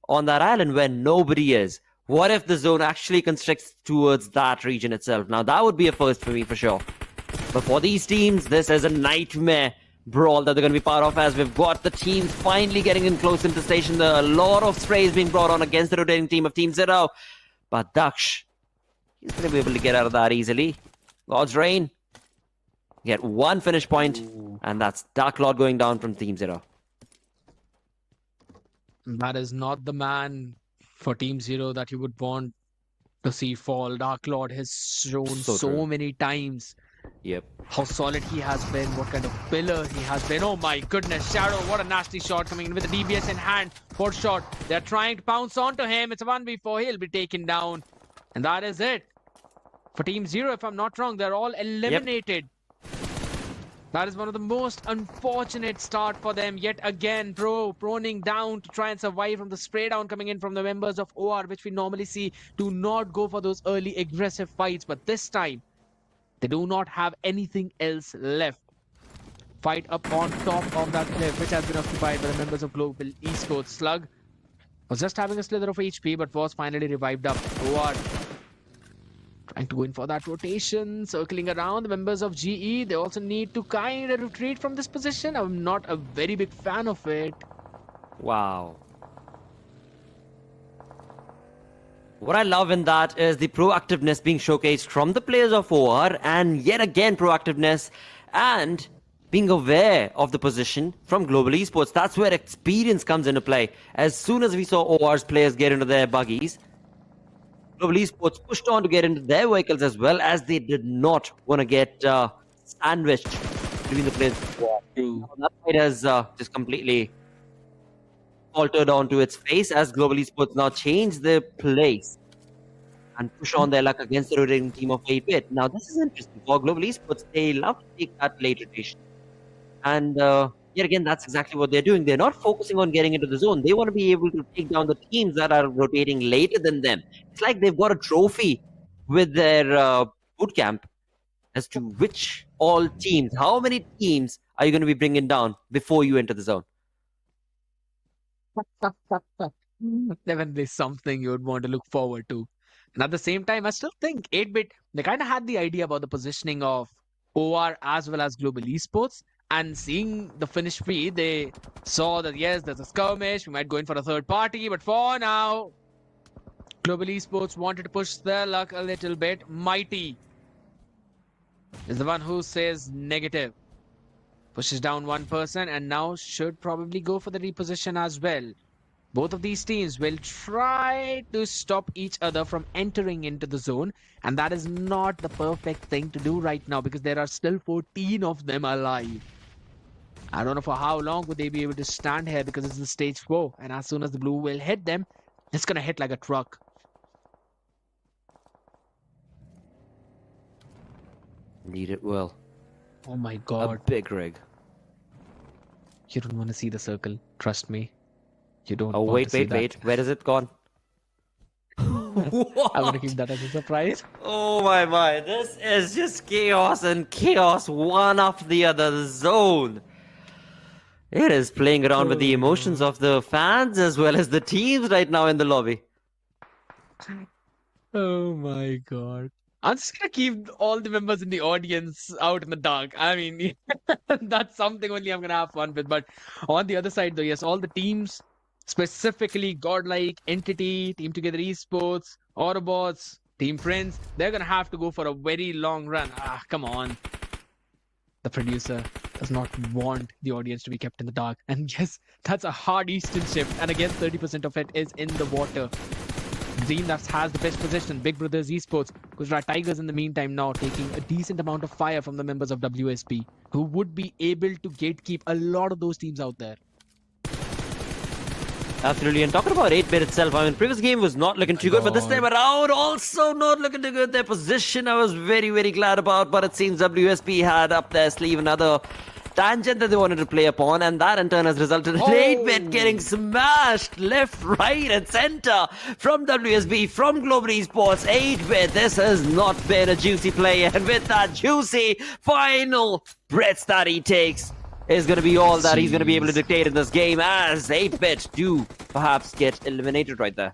on that island where nobody is. What if the zone actually constricts towards that region itself? Now, that would be a first for me, for sure. But for these teams, this is a nightmare brawl that they're going to be part of, as we've got the teams finally getting in close into station. There are a lot of sprays being brought on against the rotating team of Team Zero. But Daksh, he's going to be able to get out of that easily. God's Reign, get one finish point, and that's Dark Lord going down from Team Zero. That is not the man for Team Zero that you would want to see fall. Dark Lord has shown so many times how solid he has been, what kind of pillar he has been. Oh my goodness, Shadow, what a nasty shot coming in with the DBS in hand. Fourth shot, they're trying to pounce onto him. It's a 1v4, he'll be taken down. And that is it. For Team Zero, if I'm not wrong, they're all eliminated. That is one of the most unfortunate start for them. Yet again, proning down to try and survive from the spray down coming in from the members of OR, which we normally see do not go for those early aggressive fights. But this time, they do not have anything else left. Fight up on top of that cliff, which has been occupied by the members of Global Esports. Slug was just having a slither of HP, but was finally revived up. OR trying to go in for that rotation, circling around the members of GE. They also need to kind of retreat from this position. I'm not a very big fan of it. Wow. What I love in that is the proactiveness being showcased from the players of OR, and yet again proactiveness and being aware of the position from Global Esports. That's where experience comes into play. As soon as we saw OR's players get into their buggies, Global Esports pushed on to get into their vehicles as well, as they did not want to get sandwiched between the players. That fight has just completely altered onto its face, as Global Esports now change their place and push on their luck against the rotating team of 8-bit. Now, this is interesting. For Global Esports, they love to take that late rotation. And yet again, that's exactly what they're doing. They're not focusing on getting into the zone. They want to be able to take down the teams that are rotating later than them. It's like they've got a trophy with their boot camp as to which all teams, how many teams are you going to be bringing down before you enter the zone. Definitely something you would want to look forward to. And at the same time, I still think 8-bit, they kind of had the idea about the positioning of OR as well as Global Esports. And seeing the finish feed, they saw that, yes, there's a skirmish. We might go in for a third party. But for now, Global Esports wanted to push their luck a little bit. Mighty is the one who says negative. Pushes down one person and now should probably go for the reposition as well. Both of these teams will try to stop each other from entering into the zone. And that is not the perfect thing to do right now, because there are still 14 of them alive. I don't know for how long would they be able to stand here, because it's the stage 4. And as soon as the blue will hit them, it's going to hit like a truck. Indeed it will. Oh my god. A big rig. You don't want to see the circle. Trust me. You don't Oh, want wait, to see wait, that. wait. Where is it gone? Oh I'm gonna keep that as a surprise. Oh my. This is just chaos and chaos, one after the other. The zone. It is playing around with the emotions of the fans as well as the teams right now in the lobby. Oh my god. I'm just gonna keep all the members in the audience out in the dark. I mean, that's something only I'm gonna have fun with. But on the other side, though, yes, all the teams, specifically Godlike, Entity, Team Together Esports, AUTOBOTZ, Team Friends, they're gonna have to go for a very long run. Ah, come on. The producer does not want the audience to be kept in the dark. And yes, that's a hard Eastern shift. And again, 30% of it is in the water. The team that has the best position, Big Brothers Esports, Gujarat Tigers in the meantime now taking a decent amount of fire from the members of WSP, who would be able to gatekeep a lot of those teams out there. Absolutely, and talking about 8-bit itself, I mean, previous game was not looking too good, but this time around also not looking too good. Their position I was very glad about, but it seems WSP had up their sleeve another tangent that they wanted to play upon, and that in turn has resulted in 8-bit getting smashed left, right and center from WSB, from Global Esports. 8-bit, this has not been a juicy play, and with that juicy final breaths that he takes, is going to be all that he's going to be able to dictate in this game, as 8-bit do perhaps get eliminated right there.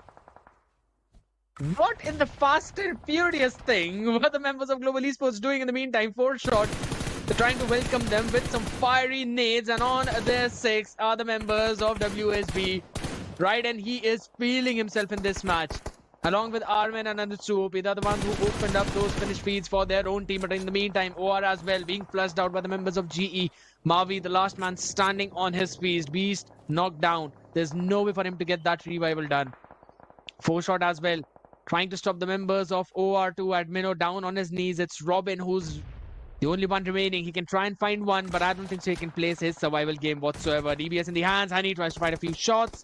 What in the fast and furious thing were the members of Global Esports doing in the meantime? 4 shot. They're trying to welcome them with some fiery nades, and on their 6 are the members of WSB. Right, and he is feeling himself in this match. Along with Armin and Anutsu, they're the ones who opened up those finish feeds for their own team. But in the meantime, OR as well being flushed out by the members of GE. Mavi, the last man standing on his feet. Beast knocked down. There's no way for him to get that revival done. 4 shot as well. Trying to stop the members of OR2. Admino down on his knees. It's Robin who's the only one remaining. He can try and find one, but I don't think so he can place his survival game whatsoever. DBS in the hands. Honey tries to find a few shots.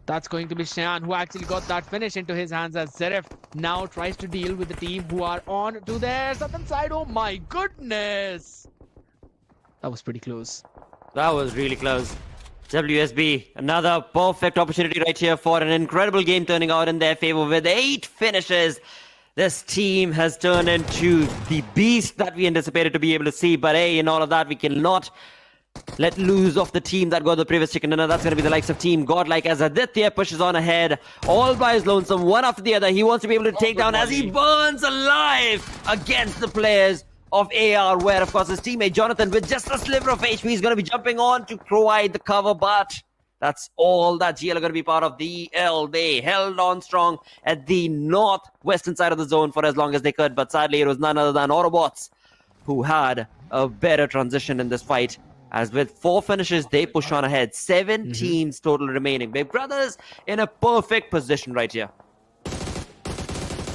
That's going to be Shayan, who actually got that finish into his hands, as Zeref now tries to deal with the team who are on to their southern side. Oh my goodness! That was pretty close. That was really close. WSB, another perfect opportunity right here for an incredible game turning out in their favor with 8 finishes. This team has turned into the beast that we anticipated to be able to see. But hey, in all of that, we cannot let loose of the team that got the previous chicken dinner. That's going to be the likes of Team Godlike, as Aditya pushes on ahead all by his lonesome, one after the other. He wants to be able to take down as he burns alive against the players of AR, where of course his teammate Jonathan, with just a sliver of HP, is going to be jumping on to provide the cover, but that's all that GL are going to be part of. The L, they held on strong at the northwestern side of the zone for as long as they could, but sadly it was none other than AUTOBOTZ who had a better transition in this fight. As with 4 finishes, they push on ahead. 7 teams total remaining. Big Brothers in a perfect position right here.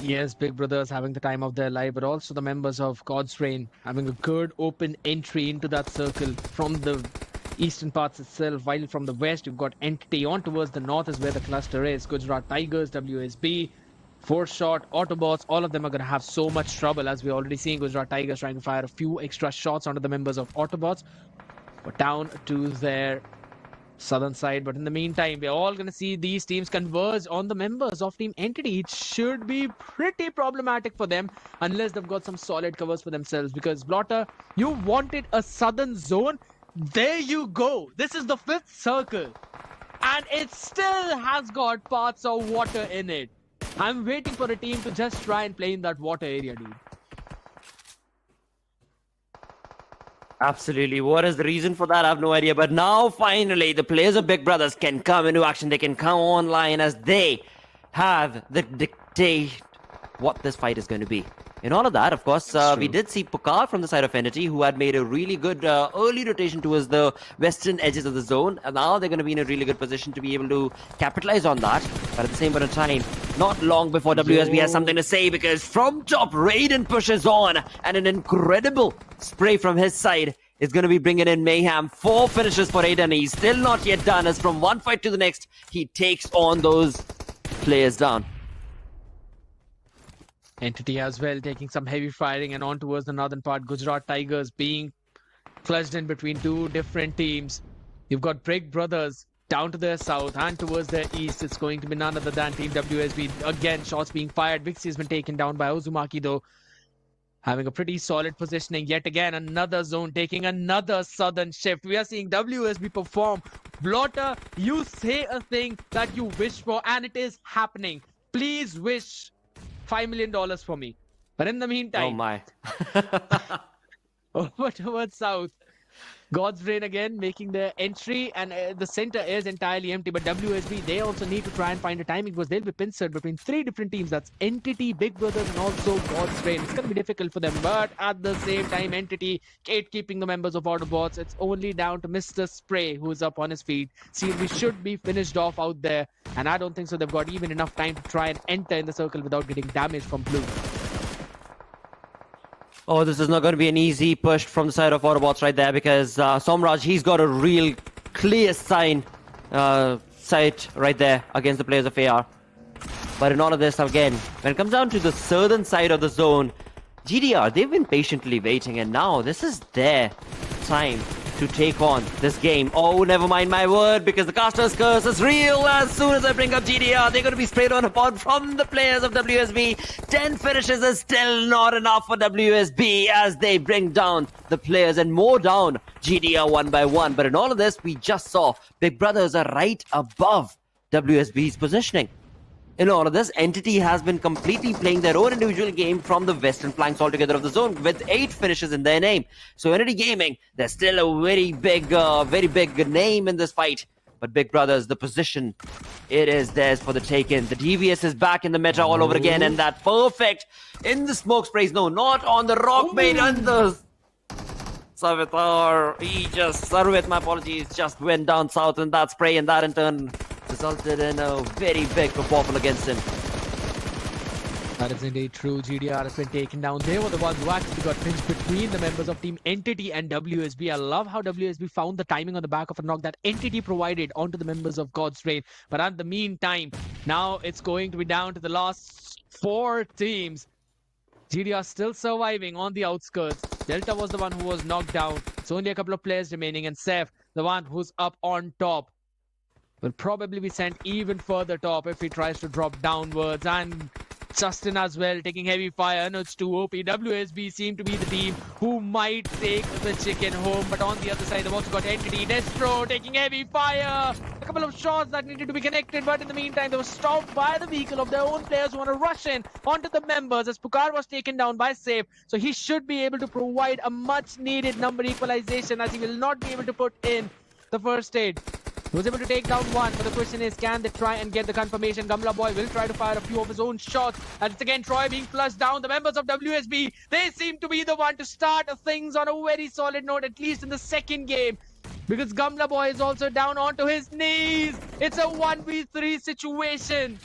Yes, Big Brothers having the time of their life, but also the members of God's Reign having a good open entry into that circle from the eastern parts itself, while from the west you've got Entity. On towards the north is where the cluster is. Gujarat Tigers, WSB, 4 shot, AUTOBOTZ, all of them are going to have so much trouble, as we're already seeing Gujarat Tigers trying to fire a few extra shots onto the members of AUTOBOTZ. But down to their southern side. But in the meantime, we're all going to see these teams converge on the members of Team Entity. It should be pretty problematic for them unless they've got some solid covers for themselves. Because Blotter, you wanted a southern zone. There you go. This is the 5th circle. And it still has got parts of water in it. I'm waiting for a team to just try and play in that water area, dude. Absolutely. What is the reason for that? I have no idea. But now, finally, the players of Big Brothers can come into action. They can come online as they have the dictate what this fight is going to be. In all of that, of course, we did see Pucar from the side of Entity, who had made a really good early rotation towards the western edges of the zone. And now they're going to be in a really good position to be able to capitalize on that. But at the same point of time, not long before WSB has something to say, because from top, Raiden pushes on. And an incredible spray from his side is going to be bringing in mayhem. 4 finishes for Raiden. He's still not yet done, as from one fight to the next, he takes on those players down. Entity as well taking some heavy firing, and on towards the northern part, Gujarat Tigers being clutched in between 2 different teams. You've got Big Brothers down to the south and towards the east. It's going to be none other than Team WSB. Again, shots being fired. Vixie has been taken down by Uzumaki though. Having a pretty solid positioning. Yet again, another zone taking another southern shift. We are seeing WSB perform. Blotter, you say a thing that you wish for and it is happening. Please wish $5 million for me. But in the meantime... Oh my. over towards south. God's Rain again making their entry, and the center is entirely empty. But WSB, they also need to try and find a timing because they'll be pincered between three different teams. That's Entity, Big Brothers, and also God's Rain. It's going to be difficult for them, but at the same time, Entity gatekeeping the members of AUTOBOTZ. It's only down to Mr. Spray, who's up on his feet. CLB should be finished off out there, and I don't think so. They've got even enough time to try and enter in the circle without getting damage from blue. Oh, this is not going to be an easy push from the side of AUTOBOTZ right there because Somraj, he's got a real clear sight right there against the players of AR. But in all of this, again, when it comes down to the southern side of the zone, GDR, they've been patiently waiting, and now this is their time to take on this game. Oh, never mind my word, because the caster's curse is real. As soon as I bring up GDR, they're going to be sprayed on upon from the players of WSB. 10 finishes is still not enough for WSB as they bring down the players and more down GDR one by one. But in all of this, we just saw Big Brothers are right above WSB's positioning. In all of this, Entity has been completely playing their own individual game from the western flanks altogether of the zone with 8 finishes in their name. So Entity Gaming, they're still a very big name in this fight. But Big Brothers, the position, it is theirs for the taking. The DVS is back in the meta all over again, and that perfect in the smoke sprays. No, not on the Rockmate and the Savitar. Sarvit, my apologies, just went down south in that spray, and that in turn resulted in a very big kerfuffle against him. That is indeed true. GDR has been taken down. They were the ones who actually got pinched between the members of Team Entity and WSB. I love how WSB found the timing on the back of a knock that Entity provided onto the members of God's Rain. But at the meantime, now it's going to be down to the last 4 teams. GDR still surviving on the outskirts. Delta was the one who was knocked down. It's only a couple of players remaining, and Seth, the one who's up on top, will probably be sent even further top if he tries to drop downwards. And Justin as well taking heavy fire. No, it's too OP. WSB seem to be the team who might take the chicken home, but on the other side they've also got Entity. Destro taking heavy fire. A couple of shots that needed to be connected, but in the meantime they were stopped by the vehicle of their own players who want to rush in onto the members as Pukar was taken down by Safe. So he should be able to provide a much needed number equalization, as he will not be able to put in the first aid. He was able to take down one, but the question is, can they try and get the confirmation? Gamla Boy will try to fire a few of his own shots. And it's again Troy being flushed down. The members of WSB, they seem to be the one to start things on a very solid note, at least in the second game. Because Gamla Boy is also down onto his knees. It's a 1v3 situation.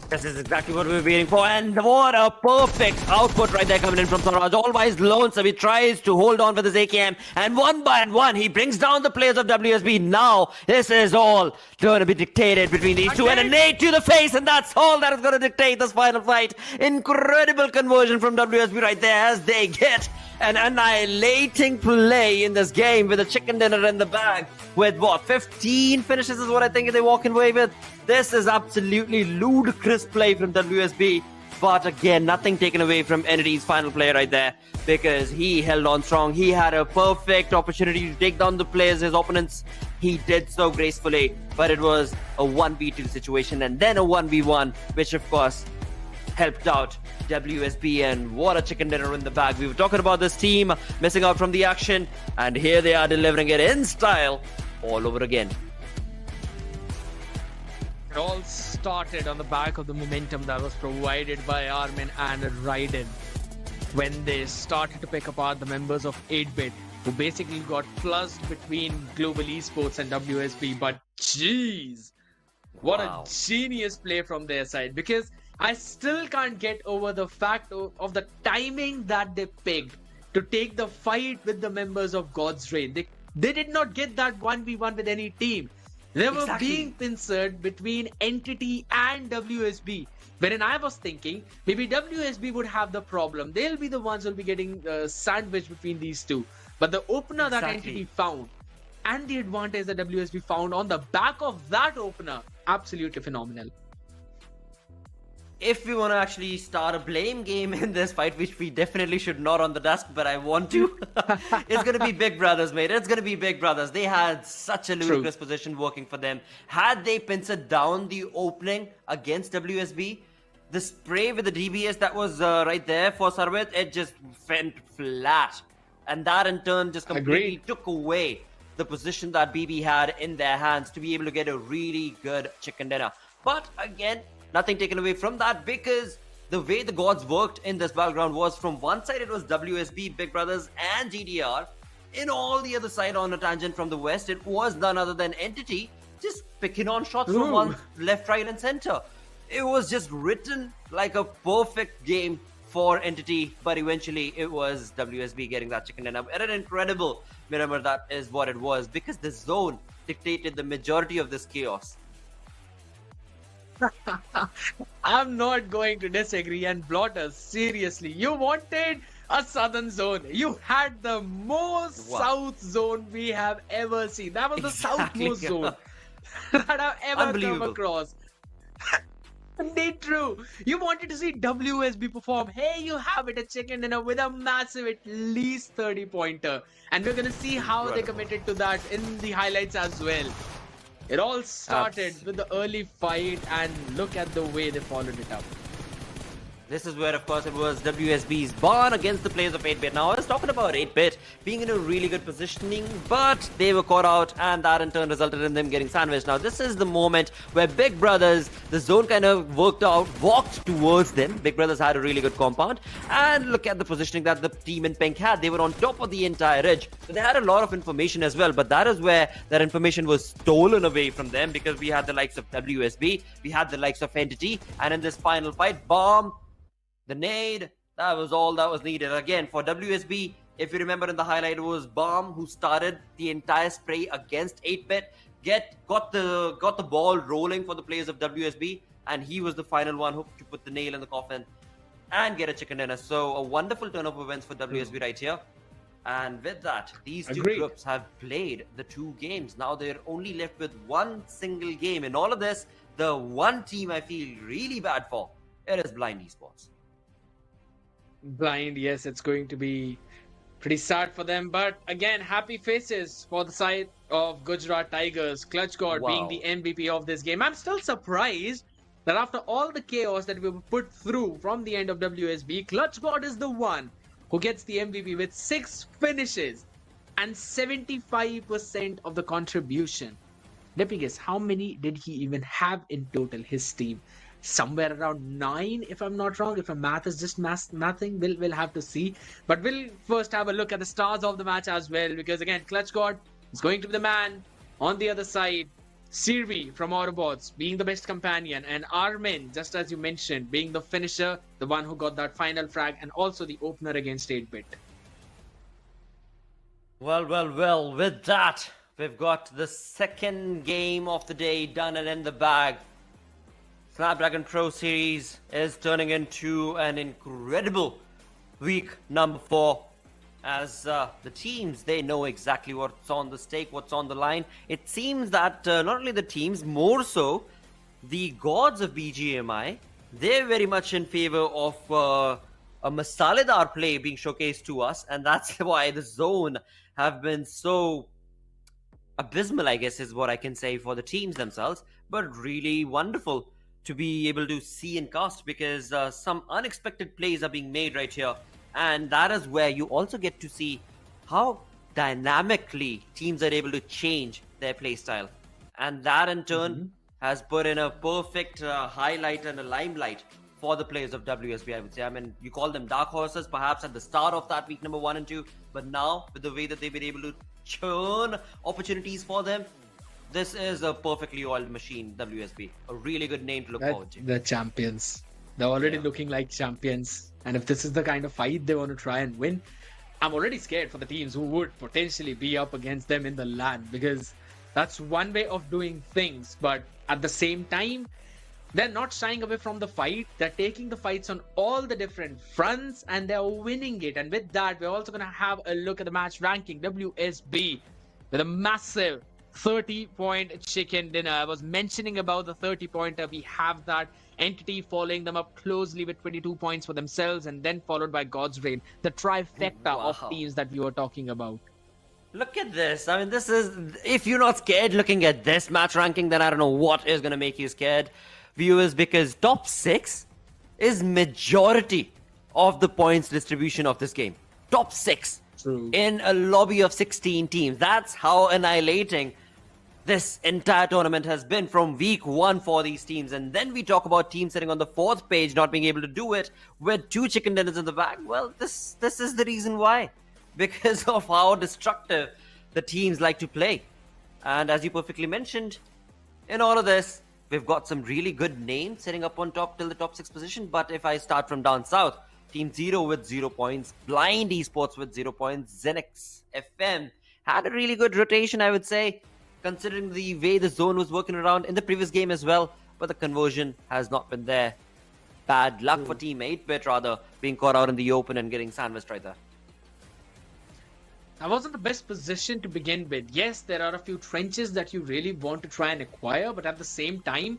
This is exactly what we were waiting for, and what a perfect output right there coming in from Saraj. Always lonesome, he tries to hold on with his AKM, and one by one he brings down the players of WSB. Now this is all going to be dictated between these two, and a nade to the face, and that's all that is going to dictate this final fight. Incredible conversion from WSB right there as they get an annihilating play in this game with a chicken dinner in the bag with what, 15 finishes is what I think they're walking away with. This is absolutely ludicrous play from WSB, but again, nothing taken away from Entity's final play right there because he held on strong. He had a perfect opportunity to take down the players, his opponents. He did so gracefully, but it was a 1v2 situation and then a 1v1, which of course helped out WSB, and what a chicken dinner in the bag. We were talking about this team missing out from the action, and here they are delivering it in style all over again. It all started on the back of the momentum that was provided by Armin and Raiden when they started to pick apart the members of 8-Bit, who basically got flustered between Global Esports and WSB. But jeez, what a genius play from their side, because I still can't get over the fact of the timing that they picked to take the fight with the members of God's Rain. They did not get that 1v1 with any team. They were being pincered between Entity and WSB. Wherein I was thinking, maybe WSB would have the problem. They'll be the ones who'll be getting sandwiched between these two. But the opener that Entity found, and the advantage that WSB found on the back of that opener, absolutely phenomenal. If we want to actually start a blame game in this fight, which we definitely should not on the desk, but I want to, it's going to be Big Brothers, mate. It's going to be Big Brothers. They had such a ludicrous position working for them. Had they pincered down the opening against WSB, the spray with the DBS that was right there for Sarvit, it just went flat. And that in turn just completely took away the position that BB had in their hands to be able to get a really good chicken dinner. But again, nothing taken away from that, because the way the gods worked in this battleground was, from one side it was WSB, Big Brothers and GDR. In all the other side on a tangent from the west, it was none other than Entity, just picking on shots from one left, right and center. It was just written like a perfect game for Entity, but eventually it was WSB getting that chicken dinner. And an incredible Miramar, that is what it was, because the zone dictated the majority of this chaos. I'm not going to disagree, and Blotters, seriously, you wanted a southern zone. You had the most south zone we have ever seen. That was the southmost zone that I've ever come across. Indeed true. You wanted to see WSB perform. Hey, you have it, a chicken dinner with a massive at least 30-pointer. And we're going to see how they committed to that in the highlights as well. It all started with the early fight, and look at the way they followed it up. This is where, of course, it was WSB's barn against the players of 8-Bit. Now, I was talking about 8-Bit being in a really good positioning, but they were caught out, and that in turn resulted in them getting sandwiched. Now, this is the moment where Big Brothers, the zone kind of walked towards them. Big Brothers had a really good compound, and look at the positioning that the team in pink had. They were on top of the entire ridge, so they had a lot of information as well, but that is where that information was stolen away from them, because we had the likes of WSB, we had the likes of Entity, and in this final fight, bomb, the nade, that was all that was needed. Again, for WSB, if you remember in the highlight, it was Bomb who started the entire spray against 8-Bit, got the ball rolling for the players of WSB, and he was the final one who to put the nail in the coffin and get a chicken dinner. So a wonderful turn of events for WSB right here. And with that, these two groups have played the 2 games. Now they're only left with one single game. In all of this, the one team I feel really bad for, it is Blind Esports. Blind, yes, it's going to be pretty sad for them, but again, happy faces for the side of Gujarat Tigers. Clutch God being the MVP of this game. I'm still surprised that after all the chaos that we were put through from the end of WSB, Clutch God is the one who gets the MVP with 6 finishes and 75% of the contribution. Let me guess, how many did he even have in total, his team? Somewhere around 9, if I'm not wrong. If my math is just nothing, we'll have to see. But we'll first have a look at the stars of the match as well, because again, Clutch God is going to be the man. On the other side, Sirvi from AUTOBOTZ being the best companion, and Armin, just as you mentioned, being the finisher, the one who got that final frag, and also the opener against 8-Bit. Well, with that, we've got the second game of the day done and in the bag. Snapdragon Pro Series is turning into an incredible week number 4, as the teams, they know exactly what's on the stake, what's on the line. It seems that not only the teams, more so the gods of BGMI, they're very much in favor of a Masaledar play being showcased to us, and that's why the zone have been so abysmal, I guess is what I can say, for the teams themselves, but really wonderful to be able to see and cast, because some unexpected plays are being made right here, and that is where you also get to see how dynamically teams are able to change their play style, and that in turn has put in a perfect highlight and a limelight for the players of WSB, I would say. I mean, you call them dark horses perhaps at the start of that week number 1 and 2, but now with the way that they've been able to churn opportunities for them, this is a perfectly oiled machine, WSB. A really good name to look forward to. The champions. They're already looking like champions. And if this is the kind of fight they want to try and win, I'm already scared for the teams who would potentially be up against them in the LAN, because that's one way of doing things. But at the same time, they're not shying away from the fight. They're taking the fights on all the different fronts, and they're winning it. And with that, we're also going to have a look at the match ranking. WSB with a massive 30-point chicken dinner. I was mentioning about the 30-pointer. We have that entity following them up closely with 22 points for themselves, and then followed by God's Reign, the trifecta of Wow. teams that we were talking about. Look at this. I mean, this is... If you're not scared looking at this match ranking, then I don't know what is going to make you scared, viewers, because top 6 is majority of the points distribution of this game. Top 6. True. In a lobby of 16 teams. That's how annihilating this entire tournament has been from week 1 for these teams. And then we talk about teams sitting on the 4th page not being able to do it with 2 chicken dinners in the bag. Well, this is the reason why. Because of how destructive the teams like to play. And as you perfectly mentioned, in all of this, we've got some really good names sitting up on top till the top 6 position. But if I start from down south, Team 0 with 0 points, Blind Esports with 0 points, Zenix FM had a really good rotation, I would say, considering the way the zone was working around in the previous game as well. But the conversion has not been there. Bad luck for Team 8-bit, rather, being caught out in the open and getting sandwiched right there. I wasn't the best position to begin with. Yes, there are a few trenches that you really want to try and acquire, but at the same time,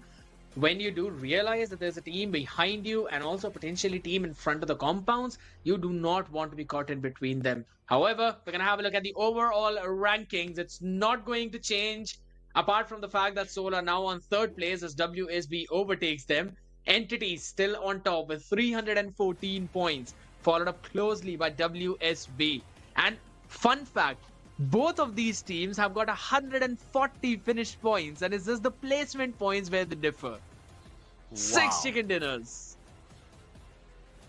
when you do realize that there's a team behind you and also potentially a team in front of the compounds, you do not want to be caught in between them. However, we're going to have a look at the overall rankings. It's not going to change apart from the fact that Seoul are now on 3rd place as WSB overtakes them. Entity still on top with 314 points, followed up closely by WSB. And fun fact, both of these teams have got 140 finished points, and it's just the placement points where they differ. 6 chicken dinners.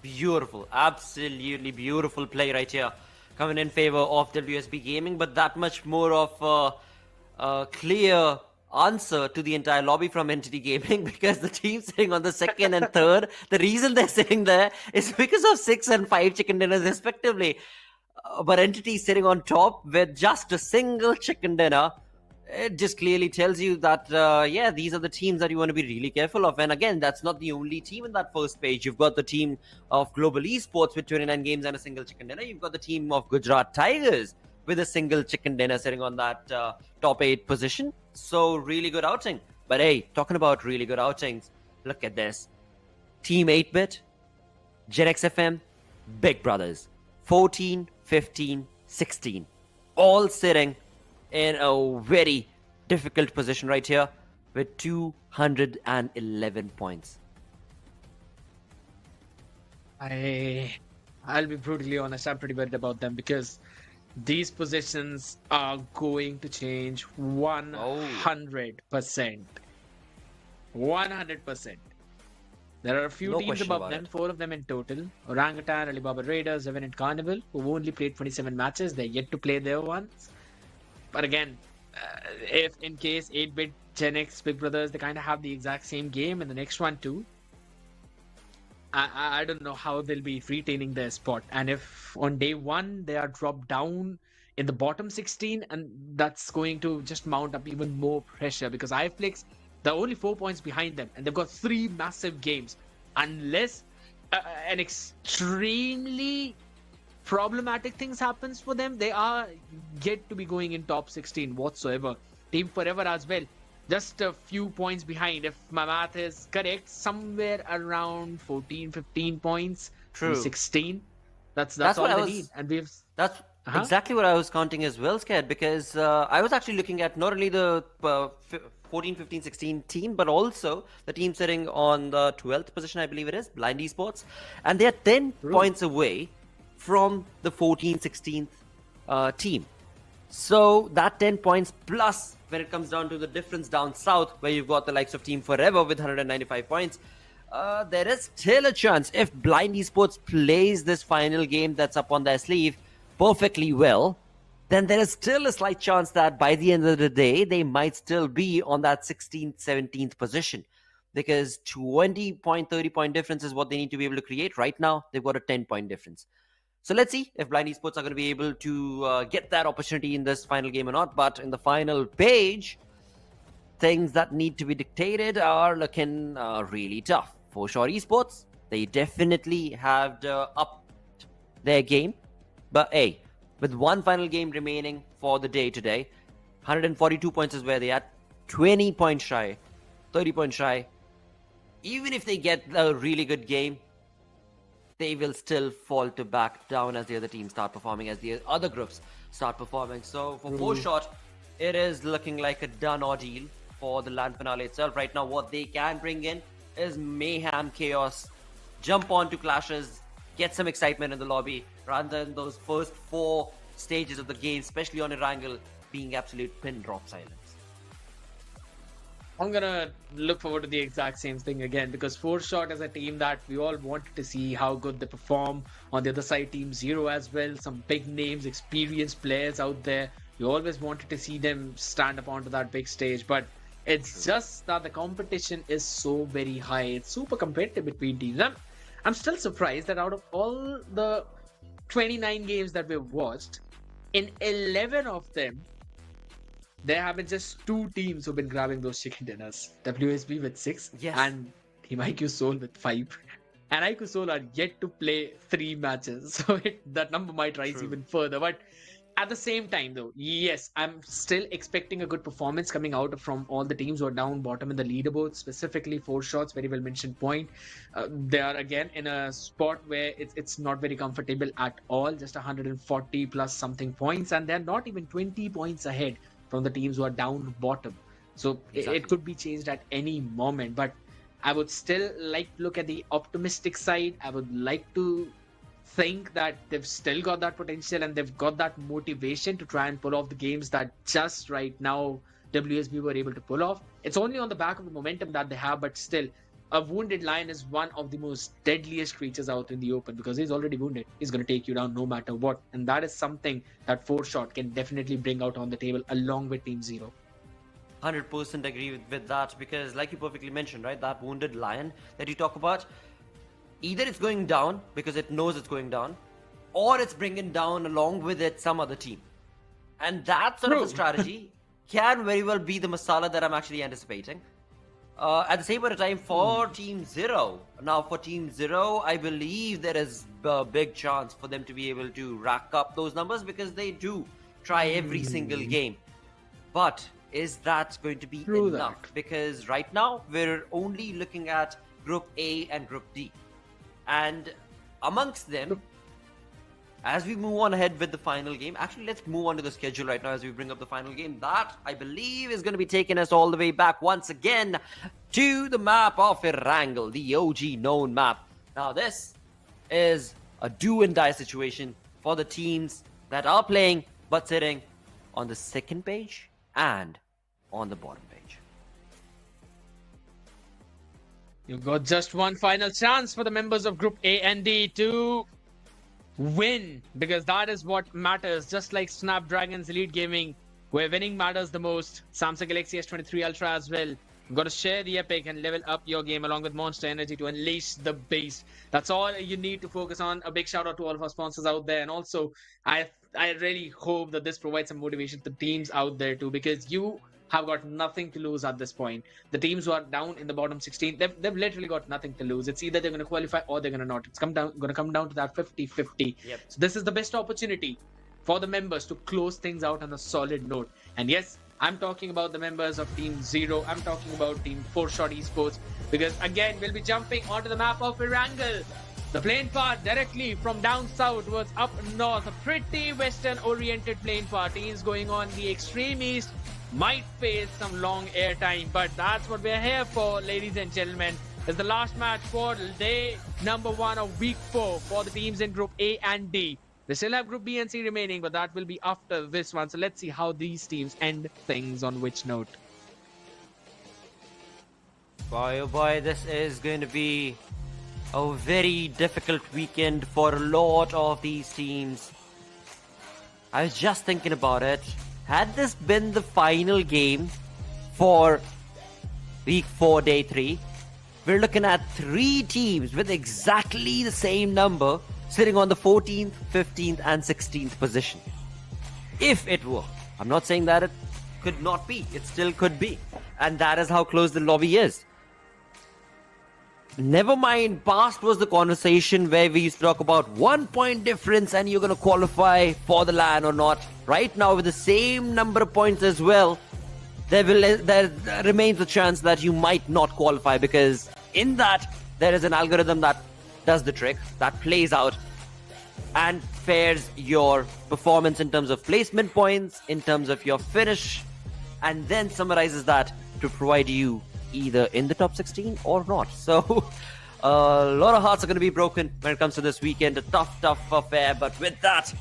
Beautiful, absolutely beautiful play right here, coming in favor of WSB Gaming, but that much more of a clear answer to the entire lobby from Entity Gaming, because the team sitting on the 2nd and 3rd, the reason they're sitting there is because of 6 and 5 chicken dinners respectively. But Entity sitting on top with just a single chicken dinner, it just clearly tells you that, yeah, these are the teams that you want to be really careful of. And again, that's not the only team in that first page. You've got the team of Global Esports with 29 games and a single chicken dinner. You've got the team of Gujarat Tigers with a single chicken dinner sitting on that top 8 position. So really good outing. But hey, talking about really good outings, look at this. Team 8-bit, Zenix FM, Big Brothers. 14, 15, 16. All sitting in a very difficult position right here with 211 points. I'll be brutally honest, I'm pretty worried about them because these positions are going to change 100%. 100%. There are a few No teams question above about them, it. 4 of them in total. Orangutan, Alibaba Raiders, Seven and Carnival, who've only played 27 matches. They're yet to play their ones. But again, if in case 8-bit, Zenix, Big Brothers, they kind of have the exact same game in the next one too, I don't know how they'll be retaining their spot. And if on day 1 they are dropped down in the bottom 16, and that's going to just mount up even more pressure because iFlix, they're only 4 points behind them, and they've got 3 massive games. Unless an extremely problematic things happens for them, they are yet to be going in top 16 whatsoever. Team Forever as well, just a few points behind. If my math is correct, somewhere around 14, 15 points. True. 16. That's That's all what they I was- need. And we've That's exactly what I was counting as well, Scared, because I was actually looking at not only the 14, 15, 16 team, but also the team sitting on the 12th position, I believe it is, Blind Esports. And they are 10 points away from the 14th, 16th team. So that 10 points plus when it comes down to the difference down south, where you've got the likes of Team Forever with 195 points, there is still a chance if Blind Esports plays this final game that's up on their sleeve perfectly well, then there is still a slight chance that by the end of the day, they might still be on that 16th, 17th position. Because 20 point, 30 point difference is what they need to be able to create. Right now, they've got a 10 point difference. So let's see if Blind Esports are going to be able to get that opportunity in this final game or not. But in the final page, things that need to be dictated are looking really tough. For sure, Esports, they definitely have upped their game. But hey, with one final game remaining for the day today, 142 points is where they at. 20 points shy. 30 points shy. Even if they get a really good game, they will still fall to back down as the other teams start performing, as the other groups start performing. So for 4Shot, it is looking like a done ordeal for the LAN finale itself. Right now, what they can bring in is mayhem, chaos, jump onto clashes, get some excitement in the lobby, rather than those first 4 stages of the game, especially on Erangel, being absolute pin drop silence. I'm gonna look forward to the exact same thing again, because 4Shot is a team that we all wanted to see how good they perform. On the other side, Team Zero as well, some big names, experienced players out there. We always wanted to see them stand up onto that big stage, but it's just that the competition is so very high. It's super competitive between teams. I'm still surprised that out of all the 29 games that we've watched, in 11 of them, there have been just 2 teams who've been grabbing those chicken dinners. WSB with 6 and Team IQ Soul with 5. And IQ Soul are yet to play 3 matches. So that number might rise even further. But at the same time though, yes, I'm still expecting a good performance coming out from all the teams who are down bottom in the leaderboard, specifically 4Shots, very well mentioned point. They are again in a spot where it's not very comfortable at all, just 140 plus something points, and they're not even 20 points ahead from the teams who are down bottom. So it could be changed at any moment, but I would still like to look at the optimistic side. I would like to think that they've still got that potential and they've got that motivation to try and pull off the games that just right now WSB were able to pull off. It's only on the back of the momentum that they have, but still, a wounded lion is one of the most deadliest creatures out in the open, because he's already wounded. He's going to take you down no matter what. And that is something that 4Shot can definitely bring out on the table along with Team Zero. 100% agree with that, because like you perfectly mentioned, right, that wounded lion that you talk about, either it's going down because it knows it's going down, or it's bringing down along with it some other team. And that sort of a strategy can very well be the masala that I'm actually anticipating. At the same point of time, for Team Zero, now for Team Zero, I believe there is a big chance for them to be able to rack up those numbers, because they do try every single game. But is that going to be enough? Because right now, we're only looking at Group A and Group D. And amongst them, as we move on ahead with the final game, actually let's move on to the schedule right now as we bring up the final game. That, I believe, is going to be taking us all the way back once again to the map of Erangel, the OG known map. Now this is a do and die situation for the teams that are playing but sitting on the second page and on the bottom page. You've got just one final chance for the members of Group A and D to win, because that is what matters. Just like Snapdragon's Elite Gaming, where winning matters the most. Samsung Galaxy S23 Ultra as well. You've got to share the epic and level up your game along with Monster Energy to unleash the beast. That's all you need to focus on. A big shout out to all of our sponsors out there. And also, I really hope that this provides some motivation to teams out there too, because you have got nothing to lose at this point. The teams who are down in the bottom 16, they've literally got nothing to lose. It's either they're going to qualify or they're going to not. It's going to come down to that 50-50. So this is the best opportunity for the members to close things out on a solid note. And yes, I'm talking about the members of Team Zero. I'm talking about Team 4Shot Esports, because again, we'll be jumping onto the map of Erangel. The plane path directly from down south towards up north. A pretty western-oriented plane path. Teams going on the extreme east might face some long air time, but that's what we're here for, ladies and gentlemen. It's the last match for day number 1 of week 4 for the teams in Group A and D. We still have Group B and C remaining, but that will be after this one. So let's see how these teams end things on which note. Boy, oh boy, this is going to be a very difficult weekend for a lot of these teams. I was just thinking about it. Had this been the final game for week 4, day 3, we're looking at 3 teams with exactly the same number sitting on the 14th, 15th and 16th position. If it were. I'm not saying that it could not be. It still could be. And that is how close the lobby is. never mind, past was the conversation where we used to talk about 1 point difference and you're going to qualify for the LAN or not. Right now, with the same number of points as well, there remains a chance that you might not qualify, because in that, there is an algorithm that does the trick, that plays out and fares your performance in terms of placement points, in terms of your finish, and then summarizes that to provide you either in the top 16 or not. So a lot of hearts are going to be broken when it comes to this weekend. A tough affair. But with that,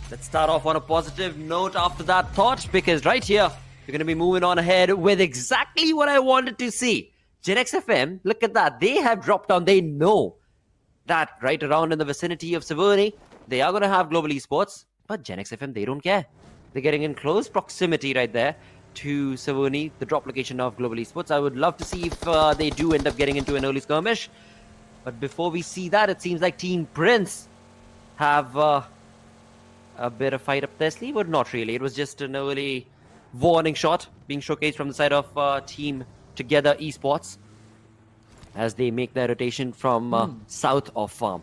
let's start off on a positive note after that thought, because right here, we're going to be moving on ahead with exactly what I wanted to see. Gen X FM, look at that. They have dropped down. They know that right around in the vicinity of Savoni, they are going to have Global Esports. But Gen X FM, they don't care. They're getting in close proximity right there to Savoni, the drop location of Global Esports. I would love to see if they do end up getting into an early skirmish. But before we see that, it seems like Team Prince have a bit of fight up their sleeve, but not really. It was just an early warning shot being showcased from the side of Team Together Esports as they make their rotation from south of farm.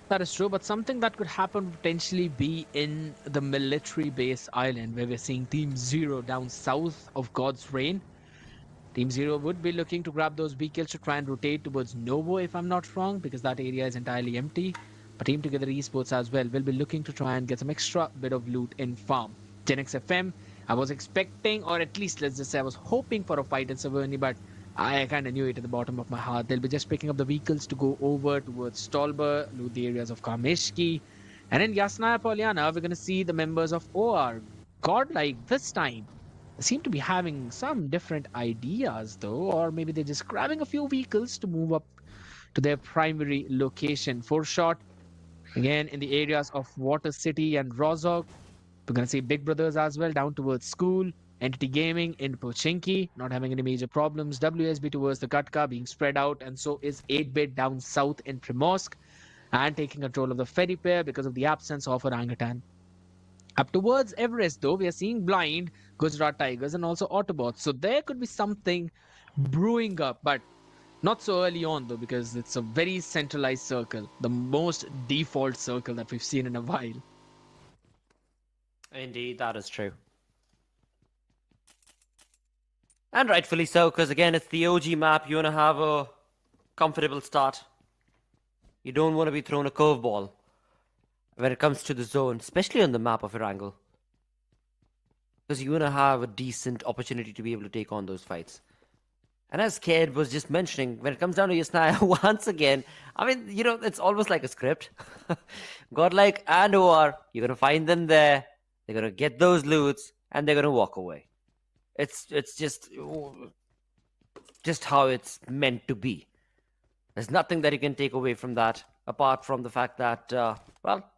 That is true, but something that could happen would potentially be in the military base island, where we're seeing Team Zero down south of God's Reign. Team Zero would be looking to grab those B kills to try and rotate towards Novo, if I'm not wrong, because that area is entirely empty. But Team Together Esports as well will be looking to try and get some extra bit of loot in farm. Gen X FM, I was expecting, or at least let's just say I was hoping for a fight in Savoni, but I kind of knew it at the bottom of my heart. They'll be just picking up the vehicles to go over towards Stolber, loot the areas of Kameshki. And in Yasnaya Polyana, we're going to see the members of OR. Godlike this time. They seem to be having some different ideas though, or maybe they're just grabbing a few vehicles to move up to their primary location. For shot, again in the areas of Water City and Rozhok. We're going to see Big Brothers as well down towards School. Entity Gaming in Pochinki, not having any major problems. WSB towards the Katka being spread out, and so is 8-bit down south in Primorsk and taking control of the ferry pair because of the absence of Orangutan. Up towards Everest though, we are seeing Blind, Gujarat Tigers and also Autobots. So there could be something brewing up, but not so early on though, because it's a very centralized circle, the most default circle that we've seen in a while. Indeed, that is true. And rightfully so, because again, it's the OG map. You want to have a comfortable start. You don't want to be thrown a curveball when it comes to the zone, especially on the map of Erangel. Because you want to have a decent opportunity to be able to take on those fights. And as Ked was just mentioning, when it comes down to Yasnaya, once again, I mean, you know, it's almost like a script. Godlike and OR, you're going to find them there. They're going to get those loots, and they're going to walk away. It's just how it's meant to be. There's nothing that you can take away from that, apart from the fact that, well,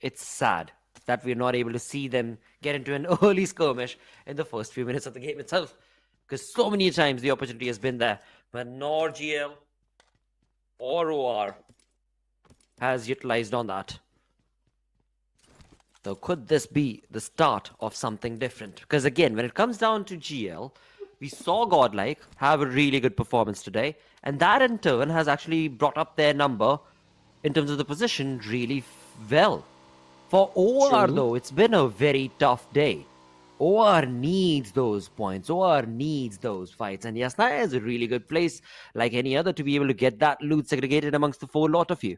it's sad that we're not able to see them get into an early skirmish in the first few minutes of the game itself. Because so many times the opportunity has been there, but nor GL or OR has utilized on that. So could this be the start of something different? Because again, when it comes down to GL, we saw Godlike have a really good performance today, and that in turn has actually brought up their number in terms of the position really well. For OR though, it's been a very tough day. OR needs those points. OR needs those fights. And Yasnaya is a really good place, like any other, to be able to get that loot segregated amongst the four lot of you.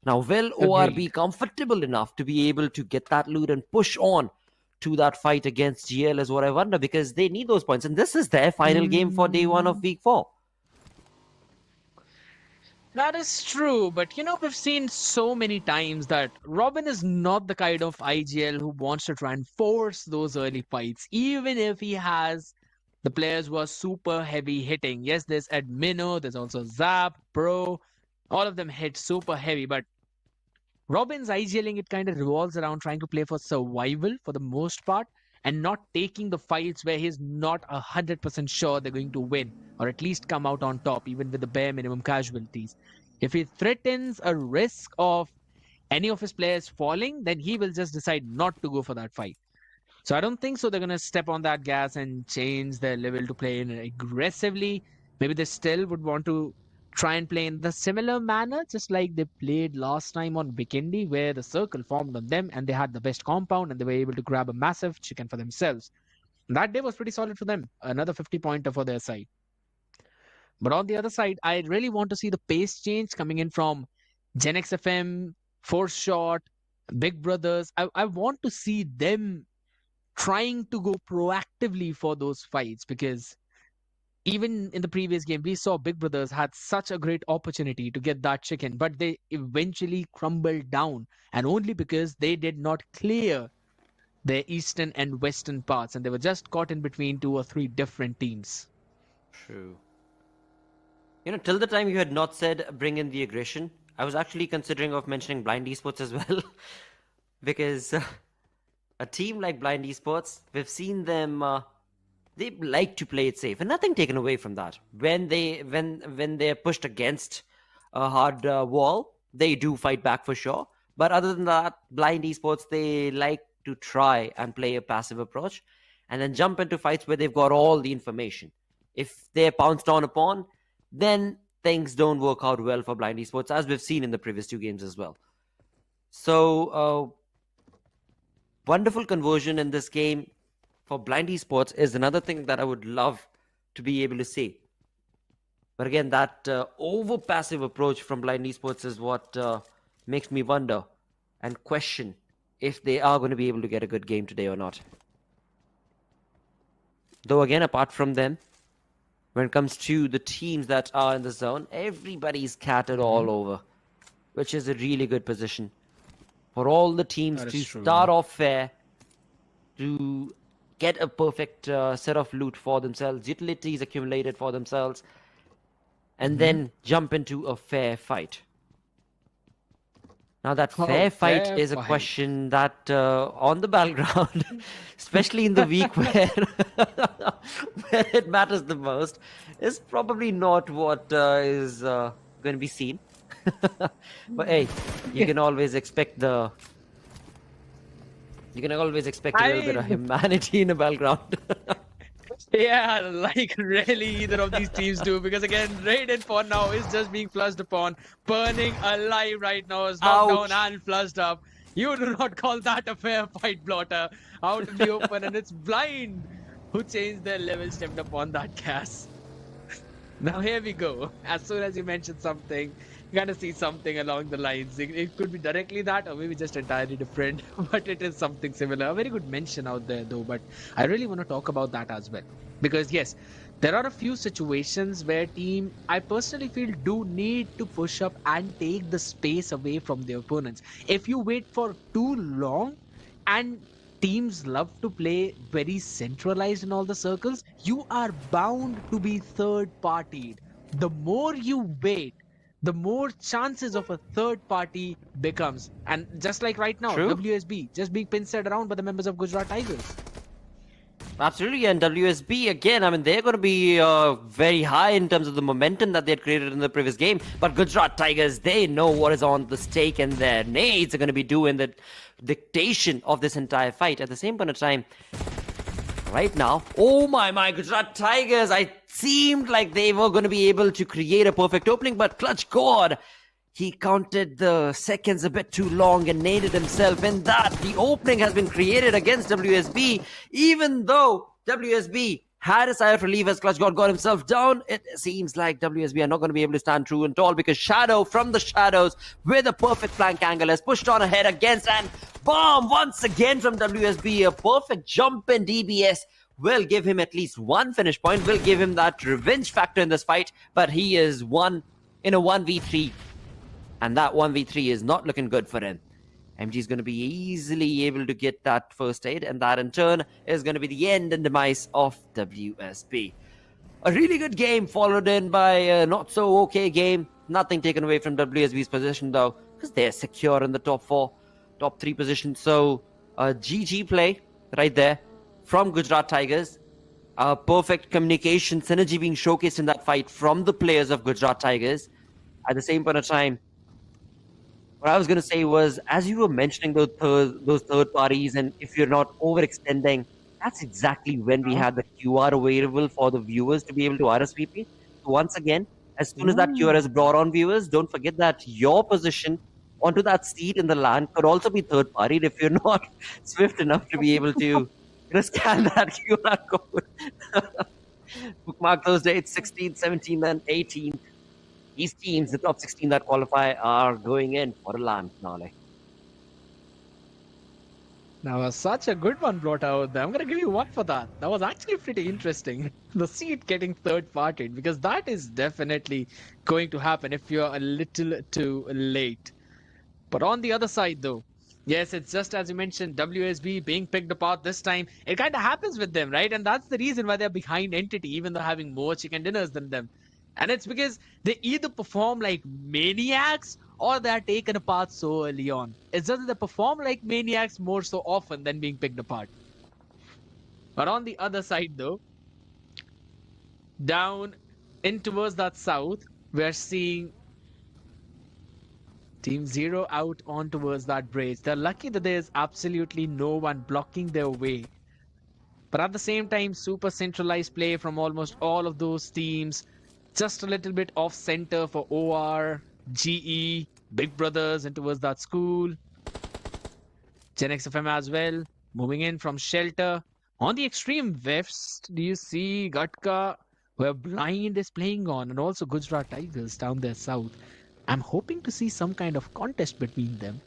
Now, will OR be comfortable enough to be able to get that loot and push on to that fight against GL is what I wonder, because they need those points. And this is their final game for day one of week 4. That is true, but you know, we've seen so many times that Robin is not the kind of IGL who wants to try and force those early fights, even if he has the players who are super heavy hitting. Yes, there's Admino, there's also Zap, Pro, all of them hit super heavy, but Robin's IGLing, it kind of revolves around trying to play for survival for the most part and not taking the fights where he's not 100% sure they're going to win or at least come out on top, even with the bare minimum casualties. If he threatens a risk of any of his players falling, then he will just decide not to go for that fight. So I don't think so they're going to step on that gas and change their level to play in aggressively. Maybe they still would want to try and play in the similar manner, just like they played last time on Vikendi, where the circle formed on them and they had the best compound and they were able to grab a massive chicken for themselves. And that day was pretty solid for them. Another 50-pointer for their side. But on the other side, I really want to see the pace change coming in from Gen XFM, Force Shot, Big Brothers. I want to see them trying to go proactively for those fights, because even in the previous game, we saw Big Brothers had such a great opportunity to get that chicken, but they eventually crumbled down, and only because they did not clear their eastern and western parts, and they were just caught in between 2 or 3 different teams. True. You know, till the time you had not said bring in the aggression, I was actually considering of mentioning Blind Esports as well. Because a team like Blind Esports, we've seen them, they like to play it safe, and nothing taken away from that. When they're pushed against a hard wall, they do fight back for sure. But other than that, Blind Esports, they like to try and play a passive approach and then jump into fights where they've got all the information. If they're pounced on upon, then things don't work out well for Blind Esports, as we've seen in the previous 2 games as well. So, wonderful conversion in this game for Blind Esports is another thing that I would love to be able to see. But again, that over passive approach from Blind Esports is what makes me wonder and question if they are going to be able to get a good game today or not. Though again, apart from them, when it comes to the teams that are in the zone, everybody's scattered all over, which is a really good position for all the teams to start off fair, to get a perfect set of loot for themselves, utilities accumulated for themselves, and then jump into a fair fight. Now, that fair fight is a question that on the battleground, especially in the week where it matters the most, is probably not what is going to be seen. But hey, you can always expect a little bit of humanity in the battleground. Yeah, like really either of these teams do, because again, Raiden for now is just being flushed upon, burning alive right now, is knocked down and flushed up. You do not call that a fair fight, Blotter. Out in the open, and it's Blind who changed their level, stepped upon that gas. Now here we go. As soon as you mention something, you gotta see something along the lines. It could be directly that, or maybe just entirely different, but it is something similar. A very good mention out there though, but I really want to talk about that as well. Because yes, there are a few situations where team, I personally feel, do need to push up and take the space away from their opponents. If you wait for too long, and teams love to play very centralized in all the circles, you are bound to be third-partied. The more you wait, the more chances of a third party becomes. And just like right now, WSB just being pincered around by the members of Gujarat Tigers. Absolutely, and WSB, again, I mean, they're going to be very high in terms of the momentum that they had created in the previous game. But Gujarat Tigers, they know what is on the stake, and their nades are going to be doing the dictation of this entire fight. At the same point of time, right now, oh my, Gujarat Tigers, I seemed like they were going to be able to create a perfect opening, but Clutch God, he counted the seconds a bit too long and naded himself in that. The opening has been created against WSB, even though WSB had a sigh of relief as Clutch God got himself down. It seems like WSB are not going to be able to stand true and tall, because Shadow from the shadows with a perfect flank angle has pushed on ahead against, and bomb once again from WSB. A perfect jump in DBS will give him at least one finish point, will give him that revenge factor in this fight, but he is one in a 1v3. And that 1v3 is not looking good for him. MG is going to be easily able to get that first aid, and that in turn is going to be the end and demise of WSB. A really good game followed in by a not so okay game. Nothing taken away from WSB's position though, because they're secure in the top 3 positions. So GG play right there from Gujarat Tigers. Perfect communication, synergy being showcased in that fight from the players of Gujarat Tigers. At the same point of time, what I was going to say was, as you were mentioning those third parties, and if you're not overextending, that's exactly when we had the QR available for the viewers to be able to RSVP. So once again, as soon as that QR is brought on viewers, don't forget that your position onto that seat in the LAN could also be third party if you're not swift enough to be able to scan that QR code. Bookmark those dates, 16th, 17th, and 18th. These teams, the top 16 that qualify, are going in for a LAN finale. That was such a good one brought out there. I'm going to give you one for that. That was actually pretty interesting. The seat getting third parted, because that is definitely going to happen if you're a little too late. But on the other side, though, yes, it's just as you mentioned, WSB being picked apart this time. It kind of happens with them, right? And that's the reason why they're behind Entity, even though having more chicken dinners than them. And it's because they either perform like maniacs or they're taken apart so early on. It's just that they perform like maniacs more so often than being picked apart. But on the other side, though, down in towards that south, we're seeing Team Zero out on towards that bridge. They're lucky that there's absolutely no one blocking their way. But at the same time, super centralized play from almost all of those teams. Just a little bit off center for OR, GE, Big Brothers, and towards that school. Gen XFM as well, moving in from shelter. On the extreme west, do you see Gatka, where Blind is playing on, and also Gujarat Tigers down there south. I'm hoping to see some kind of contest between them.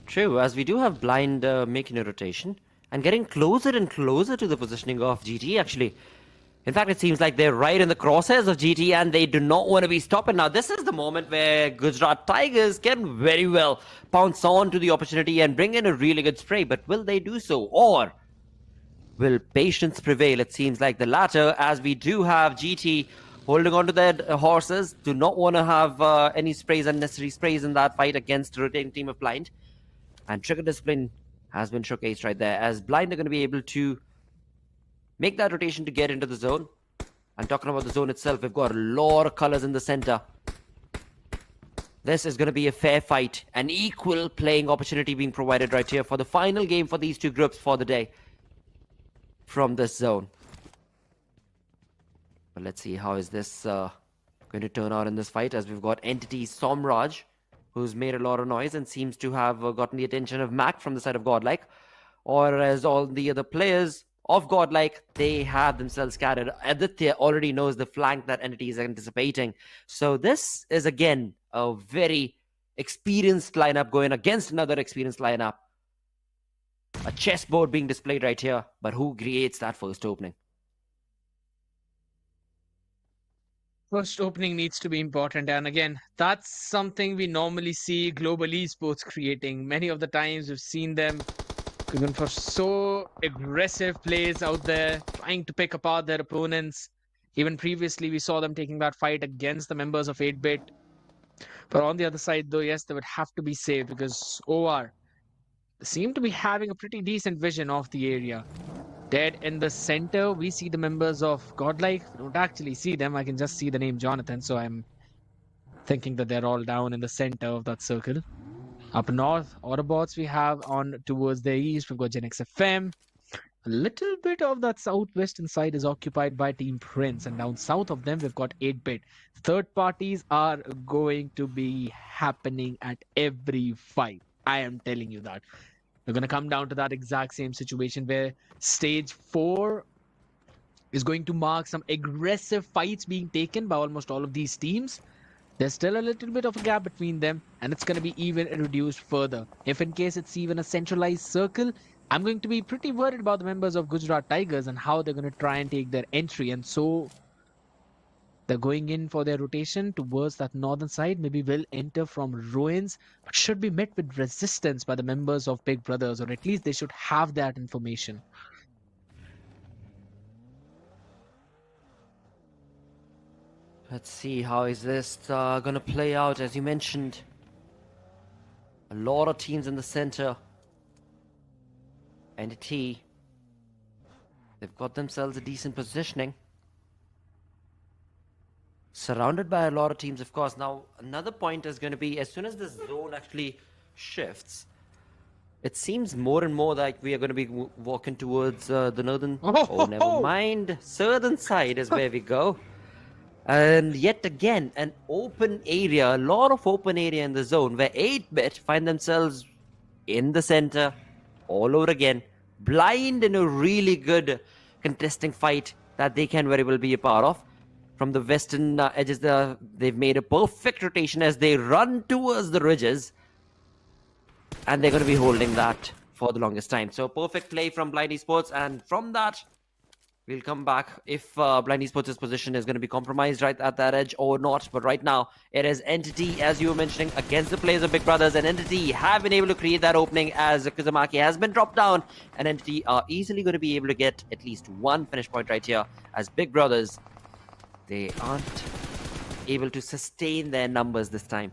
True, as we do have Blind making a rotation and getting closer and closer to the positioning of GT, actually. In fact, it seems like they're right in the crosshairs of GT and they do not want to be stopping. Now, this is the moment where Gujarat Tigers can very well pounce on to the opportunity and bring in a really good spray. But will they do so? Or will patience prevail? It seems like the latter, as we do have GT holding on to their horses, do not want to have any sprays, unnecessary sprays in that fight against the rotating team of Blind. And Trigger Discipline has been showcased right there, as Blind are going to be able to make that rotation to get into the zone. And talking about the zone itself, we've got a lot of colors in the center. This is going to be a fair fight, an equal playing opportunity being provided right here for the final game for these two groups for the day from this zone. But let's see how is this going to turn out in this fight, as we've got Entity Somraj, who's made a lot of noise and seems to have gotten the attention of Mac from the side of Godlike. Or as all the other players of Godlike, they have themselves scattered. Aditya already knows the flank that Entity is anticipating. So this is again a very experienced lineup going against another experienced lineup. A chessboard being displayed right here, but who creates that first opening? First opening needs to be important, and again, that's something we normally see Global Esports creating. Many of the times we've seen them going for so aggressive plays out there, trying to pick apart their opponents. Even previously, we saw them taking that fight against the members of 8-Bit. But on the other side, though, yes, they would have to be safe, because OR seem to be having a pretty decent vision of the area. Dead in the center, we see the members of Godlike. We don't actually see them. I can just see the name Jonathan, so I'm thinking that they're all down in the center of that circle. Up north, AUTOBOTZ we have on towards the east. We've got Gen XFM. A little bit of that southwestern side is occupied by Team Prince, and down south of them, we've got 8-Bit. Third parties are going to be happening at every fight. I am telling you that. We're going to come down to that exact same situation where stage 4 is going to mark some aggressive fights being taken by almost all of these teams. There's still a little bit of a gap between them, and it's going to be even reduced further. If in case it's even a centralized circle, I'm going to be pretty worried about the members of Gujarat Tigers and how they're going to try and take their entry. And so they're going in for their rotation towards that northern side. Maybe will enter from ruins, but should be met with resistance by the members of Big Brothers, or at least they should have that information. Let's see, how is this going to play out? As you mentioned, a lot of teams in the center. Entity, they've got themselves a decent positioning. surrounded by a lot of teams, of course. Now, another point is going to be, as soon as this zone actually shifts, it seems more and more like we are going to be walking towards the northern... Oh, never mind. Southern side is where we go. And yet again, an open area, a lot of open area in the zone, where 8-bit find themselves in the center all over again, blind in a really good contesting fight that they can very well be a part of. From the western edges, they've made a perfect rotation as they run towards the ridges. And they're going to be holding that for the longest time. So perfect play from Blind Esports. And from that, we'll come back if Blind Esports' position is going to be compromised right at that edge or not. But right now, it is Entity, as you were mentioning, against the players of Big Brothers. And Entity have been able to create that opening as Kuzumaki has been dropped down. And Entity are easily going to be able to get at least one finish point right here. As Big Brothers, they aren't able to sustain their numbers this time.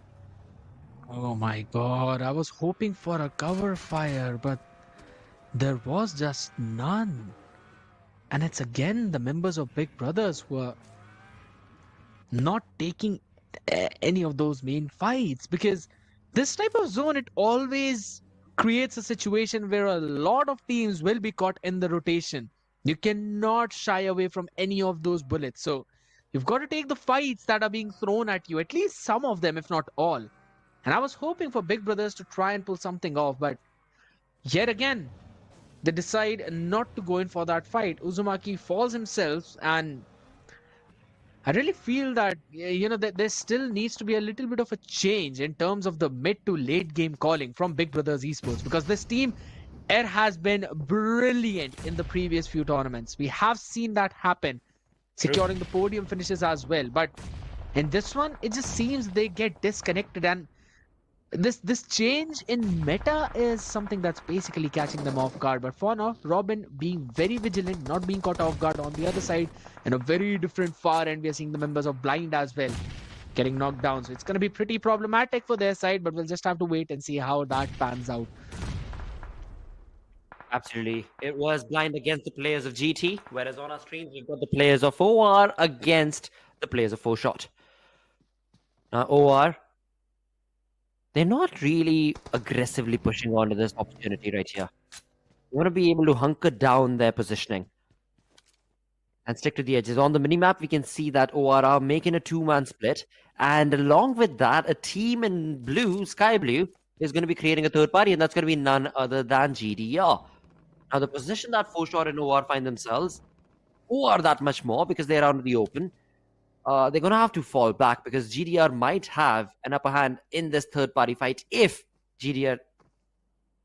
Oh my god, I was hoping for a cover fire, but there was just none. And it's again the members of Big Brothers who are not taking any of those main fights, because this type of zone, it always creates a situation where a lot of teams will be caught in the rotation. You cannot shy away from any of those bullets. So you've got to take the fights that are being thrown at you, at least some of them, if not all. And I was hoping for Big Brothers to try and pull something off, but yet again, they decide not to go in for that fight. Uzumaki falls himself, and I really feel that, that there still needs to be a little bit of a change in terms of the mid to late game calling from Big Brothers Esports, because this team, it has been brilliant in the previous few tournaments. We have seen that happen, securing the podium finishes as well. But in this one, it just seems they get disconnected, and this change in meta is something that's basically catching them off guard. But for now, Robin being very vigilant, not being caught off guard. On the other side, in a very different far end, we are seeing the members of Blind as well getting knocked down. So it's going to be pretty problematic for their side, but we'll just have to wait and see how that pans out. Absolutely. It was Blind against the players of GT, whereas on our streams, we've got the players of OR against the players of 4Shot. Now, OR, they're not really aggressively pushing onto this opportunity right here. They want to be able to hunker down their positioning and stick to the edges. On the minimap, we can see that OR are making a two-man split. And along with that, a team in blue, sky blue, is going to be creating a third party, and that's going to be none other than GDR. Now, the position that 4Shot and OR find themselves, OR that much more because they're out in the open. They're going to have to fall back because GDR might have an upper hand in this third-party fight if GDR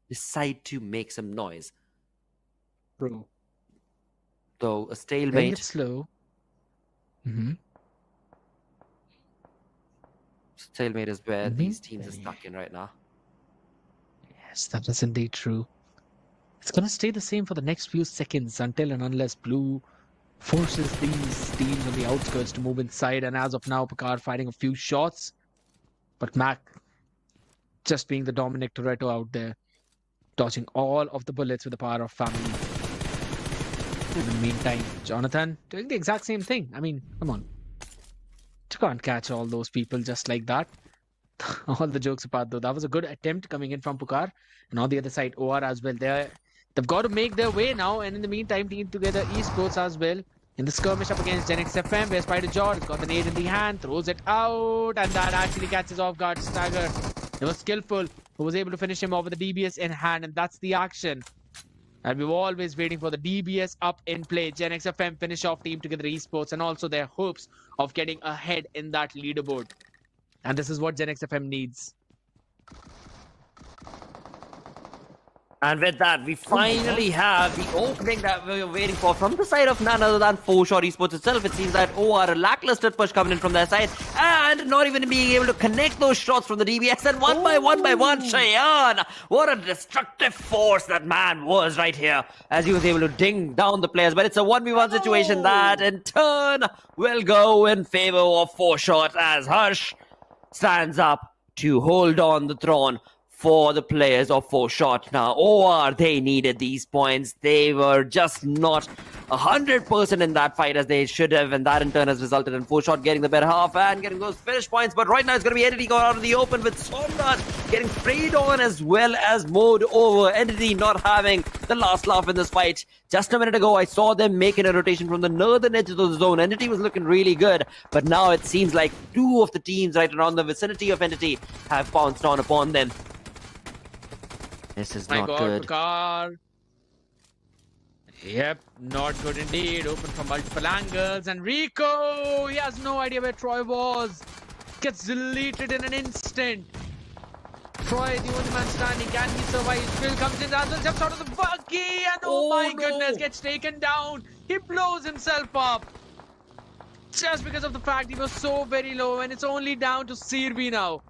decide to make some noise. Bro. Though a stalemate. It's slow. Stalemate is where these teams are stuck in right now. Yes, that is indeed true. It's going to stay the same for the next few seconds until and unless Blue forces these teams on the outskirts to move inside. And as of now, Picard fighting a few shots. But Mac just being the Dominic Toretto out there, dodging all of the bullets with the power of family. In the meantime, Jonathan doing the exact same thing. I mean, come on. You can't catch all those people just like that. All the jokes apart, though, that was a good attempt coming in from Pukar. And on the other side, OR as well. They've got to make their way now. And in the meantime, Team Together Esports as well. In the skirmish up against Gen X FM, where Spider George got the nade in the hand, throws it out, and that actually catches off guard Stagger. It was skillful, who was able to finish him off with the DBS in hand, and that's the action. And we were always waiting for the DBS up in play. Gen X FM finish off Team Together Esports, and also their hopes of getting ahead in that leaderboard. And this is what Gen X FM needs. And with that, we finally have the opening that we were waiting for from the side of none other than 4Shot Esports itself. It seems that OR a lackluster push coming in from their side and not even being able to connect those shots from the DBS. And one by one, Cheyenne, what a destructive force that man was right here as he was able to ding down the players. But it's a 1v1 situation that in turn will go in favor of 4Shot as Harsh stands up to hold on the throne for the players of 4-shot now. OR, they needed these points. They were just not 100% in that fight as they should have, and that in turn has resulted in 4-shot getting the better half and getting those finish points. But right now it's going to be Entity going out in the open with Somnath getting sprayed on as well as mowed over. Entity not having the last laugh in this fight. Just a minute ago, I saw them making a rotation from the northern edge of the zone. Entity was looking really good, but now it seems like two of the teams right around the vicinity of Entity have pounced on upon them. This is not good. Car. Yep, not good indeed. Open from multiple angles. And Rico, he has no idea where Troy was. Gets deleted in an instant. Troy, the only man standing. Can he survive? Phil comes in as well. Jumps out of the buggy. And oh my goodness, gets taken down. He blows himself up. Just because of the fact he was so very low. And it's only down to Sirvi now.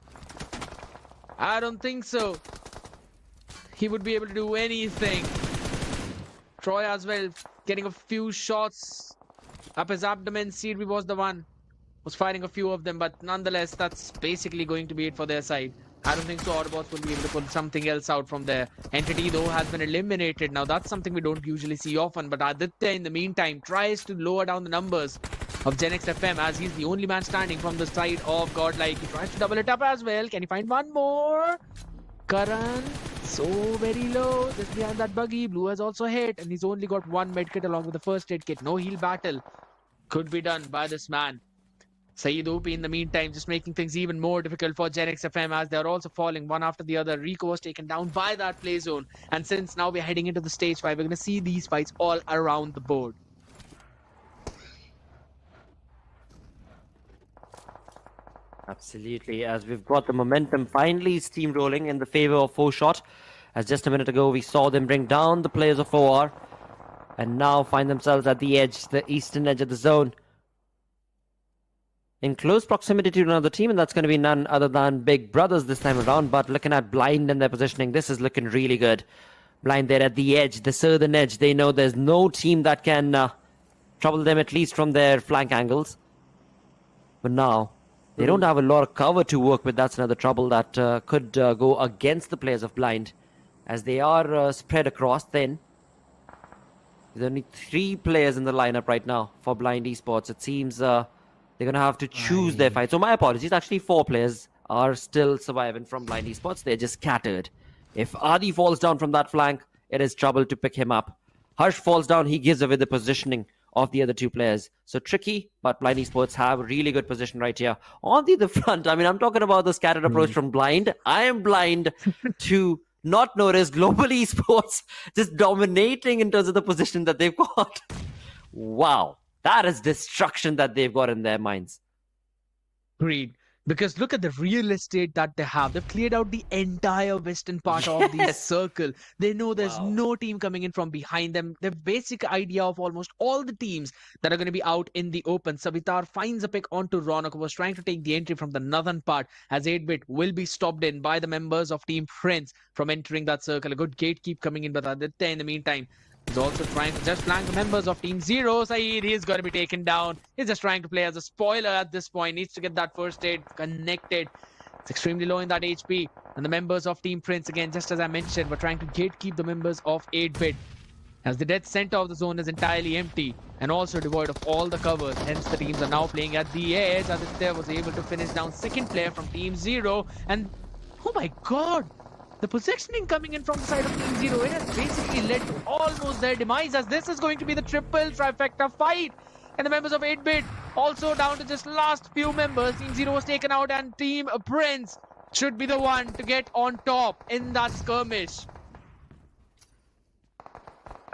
I don't think so. He would be able to do anything. Troy as well, getting a few shots up his abdomen. Sirvi was the one was firing a few of them, but nonetheless, that's basically going to be it for their side. I don't think so AUTOBOTZ will be able to pull something else out from there. Entity, though, has been eliminated. Now, that's something we don't usually see often, but Aditya, in the meantime, tries to lower down the numbers of Gen X FM as he's the only man standing from the side of Godlike. He tries to double it up as well. Can he find one more? Karan, so very low, just behind that buggy. Blue has also hit, and he's only got one medkit along with the first aid kit. No heal battle could be done by this man. Saeed OP in the meantime just making things even more difficult for Gen X FM as they're also falling one after the other. Rico was taken down by that play zone, and since now we're heading into the stage 5, we're going to see these fights all around the board. Absolutely, as we've got the momentum finally steamrolling in the favor of 4-shot. As just a minute ago we saw them bring down the players of OR and now find themselves at the edge, the eastern edge of the zone, in close proximity to another team, and that's going to be none other than Big Brothers this time around. But looking at Blind and their positioning, this is looking really good. Blind there at the edge, the southern edge. They know there's no team that can trouble them, at least from their flank angles. But now they don't have a lot of cover to work with. That's another trouble that could go against the players of Blind, as they are spread across thin. There's only 3 players in the lineup right now for Blind Esports. It seems they're going to have to choose their fight. So my apologies. Actually, 4 players are still surviving from Blind Esports. They're just scattered. If Adi falls down from that flank, it is trouble to pick him up. Harsh falls down. He gives away the positioning of the other 2 players. So tricky, but Blind Esports have a really good position right here on the front. I mean, I'm talking about the scattered approach from Blind. I am blind to not notice Global Esports just dominating in terms of the position that they've got. Wow. That is destruction that they've got in their minds. Agreed. Because look at the real estate that they have. They've cleared out the entire western part of the circle. They know there's no team coming in from behind them. The basic idea of almost all the teams that are going to be out in the open. Savitar finds a pick onto Ronak, who was trying to take the entry from the northern part, as 8-bit will be stopped in by the members of Team Prince from entering that circle. A good gatekeep coming in, but Aditya in the meantime he's also trying to just flank the members of Team Zero. Saeed, he's going to be taken down. He's just trying to play as a spoiler at this point. Needs to get that first aid connected. It's extremely low in that HP. And the members of Team Prince, again, just as I mentioned, were trying to gatekeep the members of 8-bit, as the dead center of the zone is entirely empty and also devoid of all the covers. Hence, the teams are now playing at the edge. Aditya was able to finish down second player from Team Zero. And, oh my god! The positioning coming in from the side of Team Zero, it has basically led to almost their demise, as this is going to be the triple trifecta fight. And the members of 8-bit also down to just last few members. Team Zero was taken out, and Team Prince should be the one to get on top in that skirmish.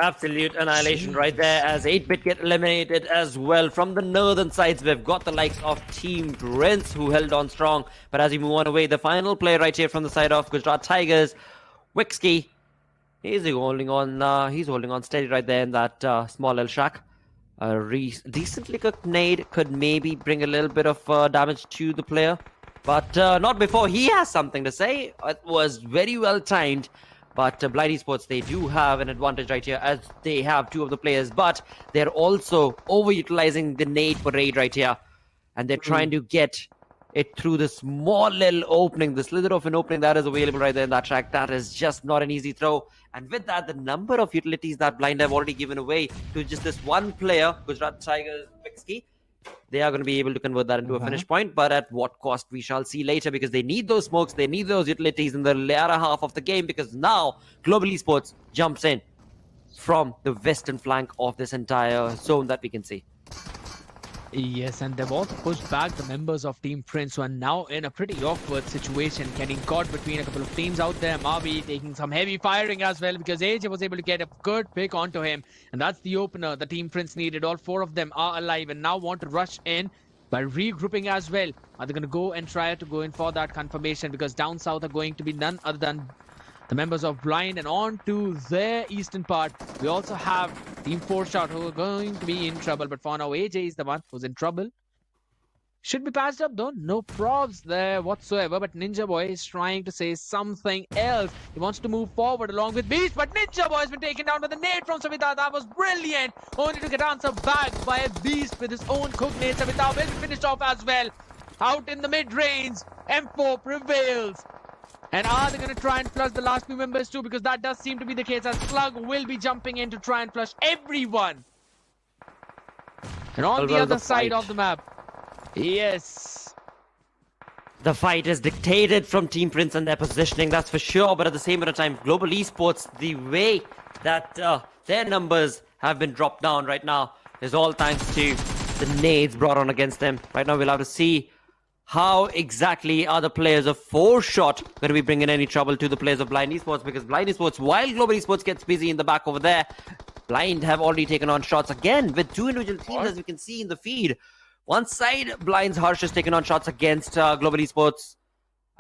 Absolute annihilation right there, as 8-bit get eliminated as well. From the northern sides, we've got the likes of Team Prince, who held on strong. But as we move on away, the final player right here from the side of Gujarat Tigers, Wixky, he's holding on steady right there in that small little shack. A decently cooked nade could maybe bring a little bit of damage to the player, but not before he has something to say. It was very well timed. But Blind Esports, they do have an advantage right here, as they have 2 of the players, but they're also overutilizing the nade parade right here. And they're trying to get it through the small little opening, the slither of an opening that is available right there in that track. That is just not an easy throw. And with that, the number of utilities that Blind have already given away to just this one player, Gujarat Tigers, Vikendi, they are going to be able to convert that into a finish point, but at what cost we shall see later, because they need those smokes, they need those utilities in the latter half of the game, because now Global Esports jumps in from the western flank of this entire zone that we can see. Yes, and they've also pushed back the members of Team Prince, who are now in a pretty awkward situation, getting caught between a couple of teams out there. Mavi taking some heavy firing as well, because AJ was able to get a good pick onto him. And that's the opener the Team Prince needed. All four of them are alive and now want to rush in by regrouping as well. Are they going to go and try to go in for that confirmation? Because down south are going to be none other than the members of Blind, and on to their eastern part. We also have Team 4Shot, who are going to be in trouble. But for now, AJ is the one who's in trouble. Should be patched up though. No probs there whatsoever. But Ninja Boy is trying to say something else. He wants to move forward along with Beast. But Ninja Boy has been taken down with a nade from Savita. That was brilliant. Only to get answered back by a Beast with his own cook nade. Savita will be finished off as well. Out in the mid-range. M4 prevails. And are they going to try and flush the last few members too? Because that does seem to be the case, as Slug will be jumping in to try and flush everyone. And on the other side of the map, yes, the fight is dictated from Team Prince and their positioning, that's for sure. But at the same time, Global Esports, the way that their numbers have been dropped down right now is all thanks to the nades brought on against them. Right now, we'll have to see how exactly are the players of 4Shot going to be bringing any trouble to the players of Blind Esports, because Blind Esports, while Global Esports gets busy in the back over there, Blind have already taken on shots again with two individual teams, as we can see in the feed. One side, Blind's Harsh is taking on shots against Global Esports,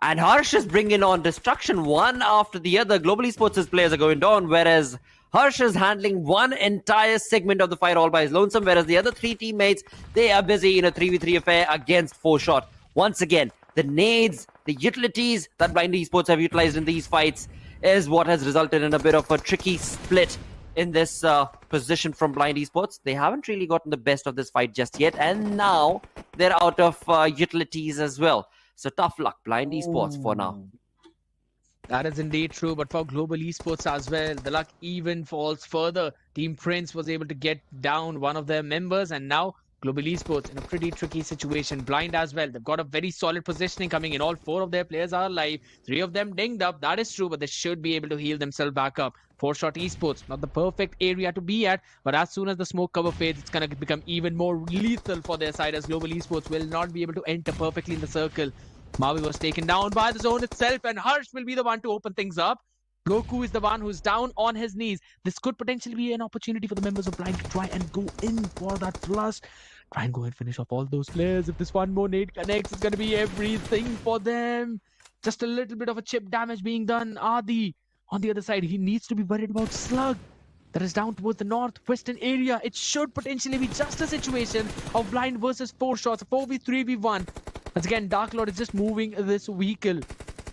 and Harsh is bringing on destruction one after the other. Global Esports' players are going down, whereas Harsh is handling one entire segment of the fight all by his lonesome, whereas the other three teammates, they are busy in a 3v3 affair against 4Shot. Once again, the nades, the utilities that Blind Esports have utilized in these fights is what has resulted in a bit of a tricky split in this position from Blind Esports. They haven't really gotten the best of this fight just yet, and now they're out of utilities as well. So tough luck, Blind Esports, for now. that is indeed true. But for Global Esports as well, the luck even falls further. Team Prince was able to get down one of their members, and now Global Esports in a pretty tricky situation. Blind as well. They've got a very solid positioning coming in. All four of their players are alive. Three of them dinged up. That is true, but they should be able to heal themselves back up. 4Shot Esports, not the perfect area to be at, but as soon as the smoke cover fades, it's going to become even more lethal for their side, as Global Esports will not be able to enter perfectly in the circle. Mavi was taken down by the zone itself, and Harsh will be the one to open things up. Goku is the one who's down on his knees. This could potentially be an opportunity for the members of Blind to try and go in for that flush. Try and go and finish off all those players. If this one more nade connects, it's going to be everything for them. Just a little bit of a chip damage being done. Adi, on the other side, he needs to be worried about Slug. That is down towards the northwestern area. It should potentially be just a situation of Blind versus 4Shots, a 4v3v1. Once again, Dark Lord is just moving this vehicle.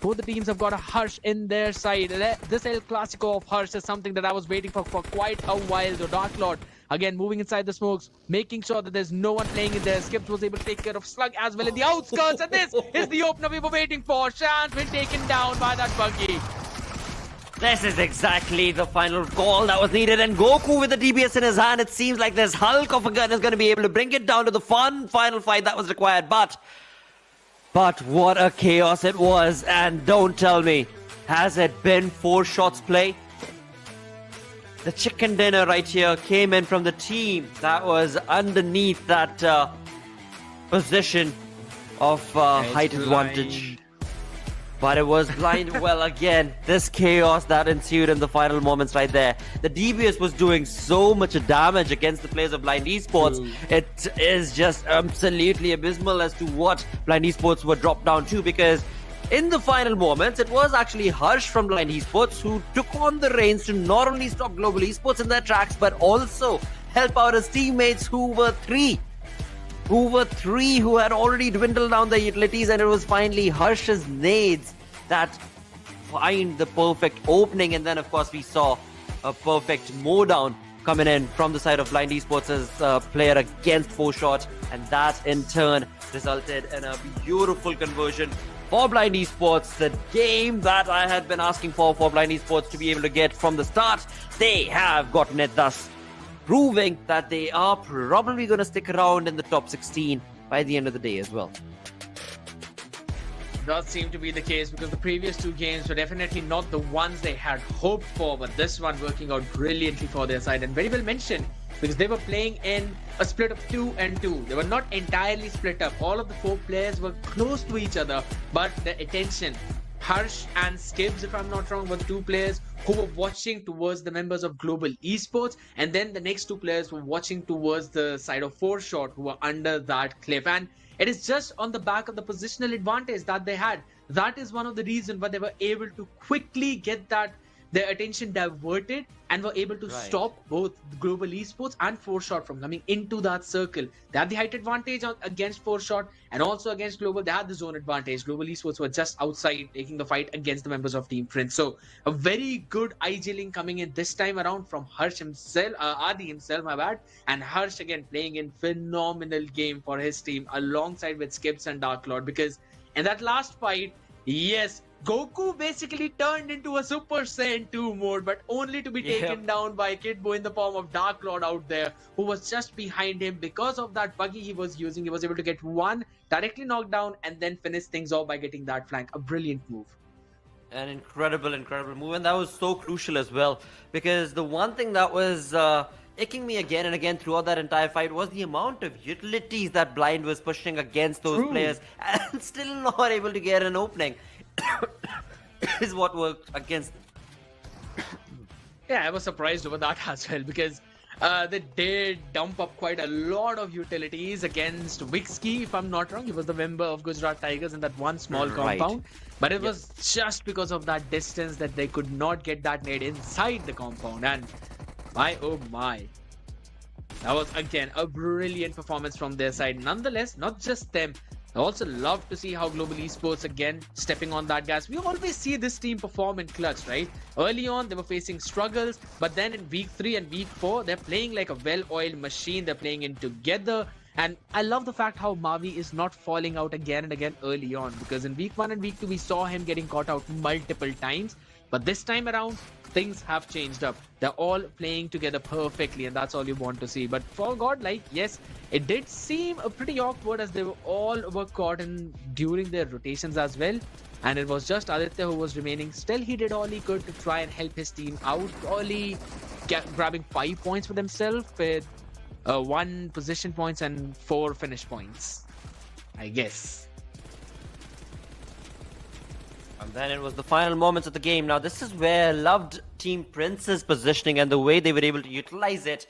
Both the teams have got a Harsh in their side. This El Clasico of Harsh is something that I was waiting for quite a while. The Dark Lord, again, moving inside the smokes, making sure that there's no one playing in there. Skips was able to take care of Slug as well in the outskirts. And this is the opener we were waiting for. Shan's been taken down by that buggy. This is exactly the final call that was needed, and Goku with the DBS in his hand, it seems like this hulk of a gun is going to be able to bring it down to the final fight that was required. But what a chaos it was, and don't tell me, has it been 4Shots play? The chicken dinner right here came in from the team that was underneath that position of height advantage. But it was Blind. Well, again, this chaos that ensued in the final moments right there. The DBS was doing so much damage against the players of Blind Esports. It is just absolutely abysmal as to what Blind Esports were dropped down to, because in the final moments, it was actually Harsh from Blind Esports who took on the reins to not only stop Global Esports in their tracks, but also help out his teammates who were three who had already dwindled down their utilities, and it was finally Harsh's nades that find the perfect opening. And then, of course, we saw a perfect mow down coming in from the side of Blind Esports as player against 4shot, and that in turn resulted in a beautiful conversion for Blind Esports. The game that I had been asking for Blind Esports to be able to get from the start, they have gotten it, thus proving that they are probably going to stick around in the top 16 by the end of the day as well. Does seem to be the case, because the previous two games were definitely not the ones they had hoped for, but this one working out brilliantly for their side, and very well mentioned, because they were playing in a split of 2 and 2. They were not entirely split up. All of the 4 players were close to each other, but the attention, Harsh and SkullTz, if I'm not wrong, were the 2 players who were watching towards the members of Global Esports, and then the next 2 players were watching towards the side of 4shot, who were under that cliff. And it is just on the back of the positional advantage that they had. That is one of the reasons why they were able to quickly get their attention diverted, and were able to stop both Global Esports and 4shot from coming into that circle. They had the height advantage against 4shot, and also against Global they had the zone advantage. Global Esports were just outside taking the fight against the members of Team Prince. So a very good IGling coming in this time around from Harsh himself, Adi himself, my bad. And Harsh again playing in phenomenal game for his team alongside with SkullTz and Dark Lord, because in that last fight, yes, Goku basically turned into a Super Saiyan 2 mode, but only to be taken down by Kidbo in the form of Dark Lord out there, who was just behind him. Because of that buggy he was using, he was able to get one directly knocked down and then finish things off by getting that flank. A brilliant move. An incredible move, and that was so crucial as well, because the one thing that was icking me again and again throughout that entire fight was the amount of utilities that Blind was pushing against those players and still not able to get an opening. Is what worked against them. Yeah, I was surprised over that as well, because they did dump up quite a lot of utilities against Vikendi, if I'm not wrong. He was the member of Gujarat Tigers in that one small compound. But it was just because of that distance that they could not get that nade inside the compound. And my oh my. That was again a brilliant performance from their side. Nonetheless, not just them. I also love to see how Global Esports again stepping on that gas. We always see this team perform in clutch, right? Early on, they were facing struggles, but then in week 3 and week 4, they're playing like a well-oiled machine. They're playing in together. And I love the fact how Mavi is not falling out again and again early on, because in week 1 and week 2, we saw him getting caught out multiple times. But this time around, things have changed up. They're all playing together perfectly, and that's all you want to see. But for Godlike, yes, it did seem pretty awkward, as they were all caught in during their rotations as well. And it was just Aditya who was remaining. Still, he did all he could to try and help his team out, only grabbing 5 points for themselves with 1 position points and 4 finish points, I guess. And then it was the final moments of the game. Now, this is where I loved Team Prince's positioning and the way they were able to utilize it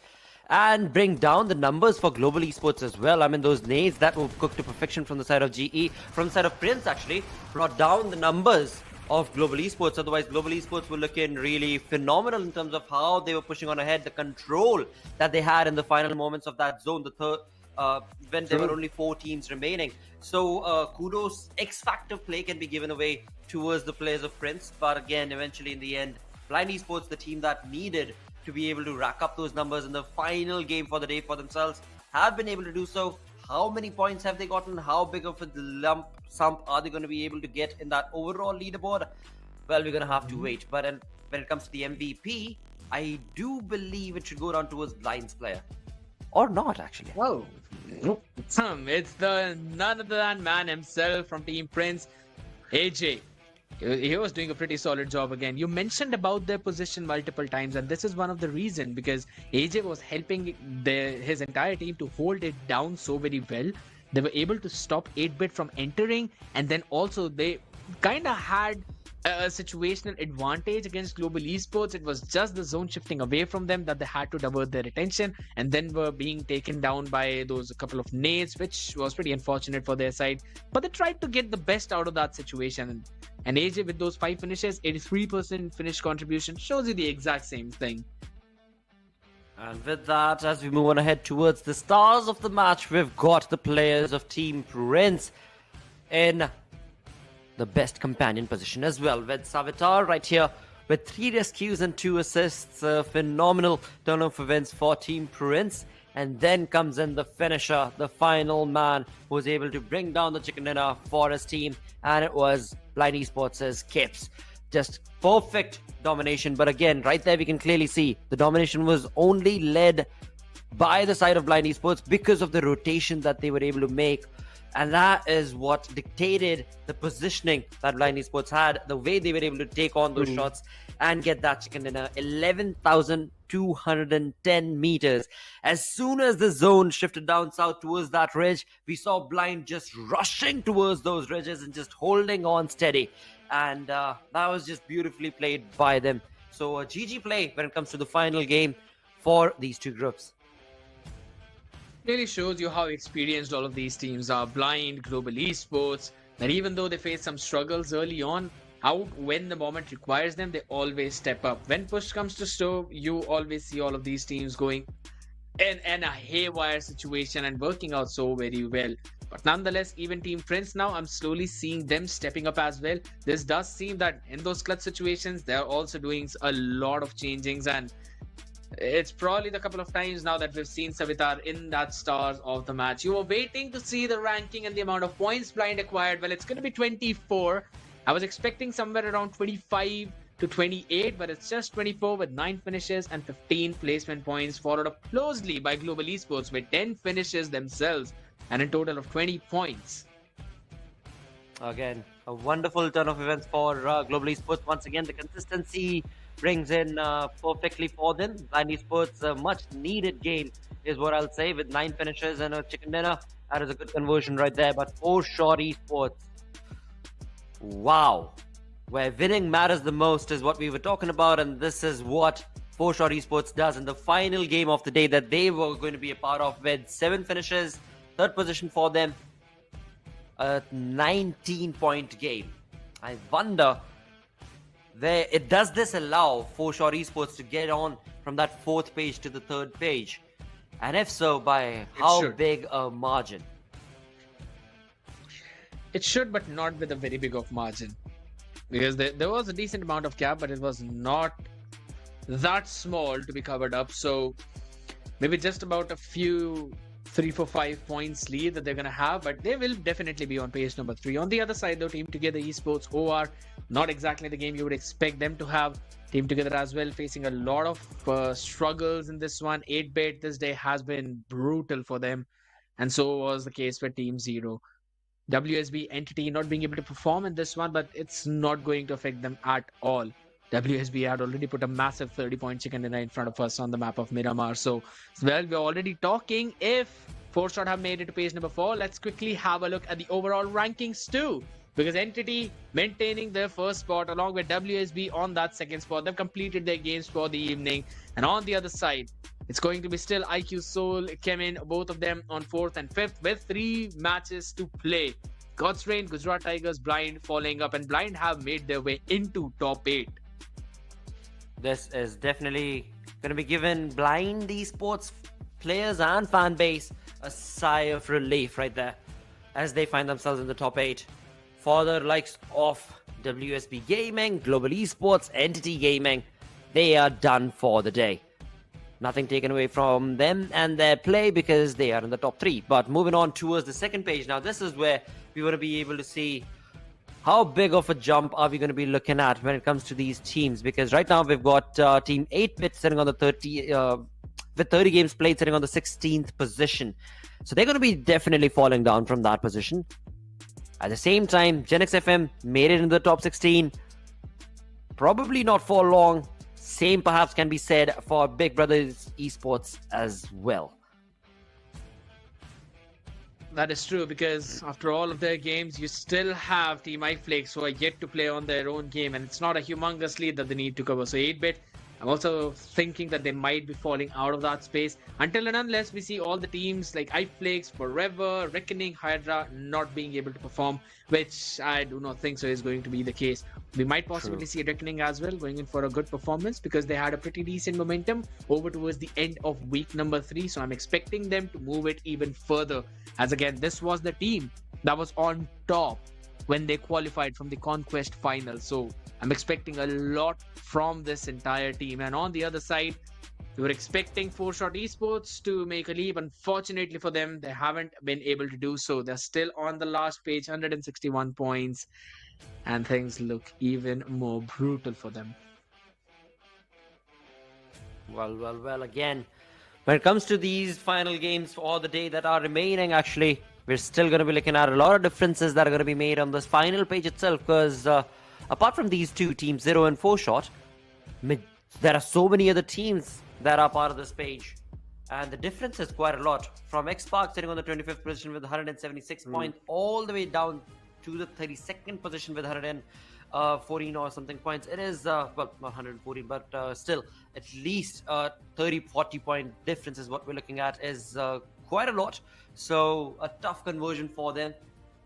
and bring down the numbers for Global Esports as well. I mean, those nades that were cooked to perfection from the side of GE, from the side of Prince actually, brought down the numbers of Global Esports. Otherwise, Global Esports were looking really phenomenal in terms of how they were pushing on ahead, the control that they had in the final moments of that zone, the third, when there were only 4 teams remaining. So kudos, X-Factor play can be given away towards the players of Prince. But again, eventually in the end, Blind Esports, the team that needed to be able to rack up those numbers in the final game for the day for themselves, have been able to do so. How many points have they gotten? How big of a lump sum are they going to be able to get in that overall leaderboard? Well, we're going to have to wait. But when it comes to the MVP, I do believe it should go down towards Blind's player. Or not, actually. Whoa. It's the none other than man himself from Team Prince, AJ. He was doing a pretty solid job again. You mentioned about their position multiple times, and this is one of the reasons, because AJ was helping his entire team to hold it down so very well. They were able to stop 8-bit from entering, and then also they kind of had a situational advantage against Global Esports. It was just the zone shifting away from them that they had to divert their attention, and then were being taken down by those couple of nades, which was pretty unfortunate for their side. But they tried to get the best out of that situation. And AJ with those 5 finishes, 83% finish contribution, shows you the exact same thing. And with that, as we move on ahead towards the stars of the match, we've got the players of Team Prince in the best companion position as well, with Savitar right here with 3 rescues and 2 assists. Phenomenal turn of events for Team Prince. And then comes in the finisher, the final man who was able to bring down the chicken dinner for his team. And it was Blind Esports' Kips. Just perfect domination. But again, right there we can clearly see the domination was only led by the side of Blind Esports because of the rotation that they were able to make. And that is what dictated the positioning that Blind Esports had, the way they were able to take on those shots and get that chicken dinner. 11,210 meters. As soon as the zone shifted down south towards that ridge, we saw Blind just rushing towards those ridges and just holding on steady. And that was just beautifully played by them. So a GG play when it comes to the final game for these two groups. Really shows you how experienced all of these teams are. Blind, Global Esports, that even though they face some struggles early on, out when the moment requires them, they always step up. When push comes to shove, you always see all of these teams going in a haywire situation and working out so very well. But nonetheless, even Team Prince now, I'm slowly seeing them stepping up as well. This does seem that in those clutch situations, they're also doing a lot of changings, and it's probably the couple of times now that we've seen Savitar in that stars of the match. You were waiting to see the ranking and the amount of points Blind acquired. Well, it's going to be 24. I was expecting somewhere around 25 to 28, but it's just 24 with 9 finishes and 15 placement points, followed up closely by Global Esports with 10 finishes themselves and a total of 20 points. Again, a wonderful turn of events for Global Esports. Once again, the consistency brings in perfectly for them. Blind Esports, a much needed game is what I'll say, with 9 finishes and a chicken dinner. That is a good conversion right there. But for Crore Esports, wow, where winning matters the most is what we were talking about, and this is what Crore Esports does in the final game of the day that they were going to be a part of, with 7 finishes, 3rd position for them, a 19-point game. I wonder, does this allow Crore Esports to get on from that 4th page to the 3rd page? And if so, by how big a margin? It should, but not with a very big of margin. Because there was a decent amount of gap, but it was not that small to be covered up. So maybe just about a few 3, 4, 5 points lead that they're going to have, but they will definitely be on page number 3. On the other side though, Team Together Esports, OR, not exactly the game you would expect them to have. Team Together as well facing a lot of struggles in this one. 8-bit this day has been brutal for them, and so was the case for Team Zero. WSB Entity not being able to perform in this one, but it's not going to affect them at all. WSB had already put a massive 30-point chicken dinner in front of us on the map of Miramar. So, well, we're already talking if 4-Shot have made it to page number 4. Let's quickly have a look at the overall rankings too. Because Entity maintaining their first spot along with WSB on that 2nd spot. They've completed their games for the evening. And on the other side, it's going to be still IQ Soul, Chemin, both of them on 4th and 5th with 3 matches to play. God's Reign, Gujarat Tigers, Blind following up, and Blind have made their way into top 8. This is definitely going to be giving Blind Esports players and fan base a sigh of relief right there as they find themselves in the top 8. For the likes of WSB Gaming, Global Esports, Entity Gaming, they are done for the day. Nothing taken away from them and their play because they are in the top 3. But moving on towards the 2nd page. Now, this is where we want to be able to see how big of a jump are we going to be looking at when it comes to these teams. Because right now we've got Team 8-bit sitting on the 30, with 30 games played, sitting on the 16th position. So they're going to be definitely falling down from that position. At the same time, Genix FM made it into the top 16. Probably not for long. Same perhaps can be said for Big Brothers Esports as well. That is true, because after all of their games, you still have Team iFlakes who are yet to play on their own game, and it's not a humongous lead that they need to cover. So 8-bit, I'm also thinking that they might be falling out of that space until and unless we see all the teams like iFlakes, Forever, Reckoning, Hydra not being able to perform, which I do not think so is going to be the case. We might possibly see Reckoning as well going in for a good performance because they had a pretty decent momentum over towards the end of week number 3. So I'm expecting them to move it even further, as again, this was the team that was on top when they qualified from the Conquest final. So I'm expecting a lot from this entire team. And on the other side, we were expecting 4-Shot Esports to make a leap. Unfortunately for them, they haven't been able to do so. They're still on the last page, 161 points, and things look even more brutal for them. Well, again, when it comes to these final games for the day that are remaining, actually, we're still going to be looking at a lot of differences that are going to be made on this final page itself, because apart from these two teams, 0 and 4-Shot, there are so many other teams that are part of this page. And the difference is quite a lot. From X-Park sitting on the 25th position with 176 points, all the way down to the 32nd position with 114 or something points. It is, well, not 114, but still, at least 30-40 point difference is what we're looking at, is quite a lot. So, a tough conversion for them.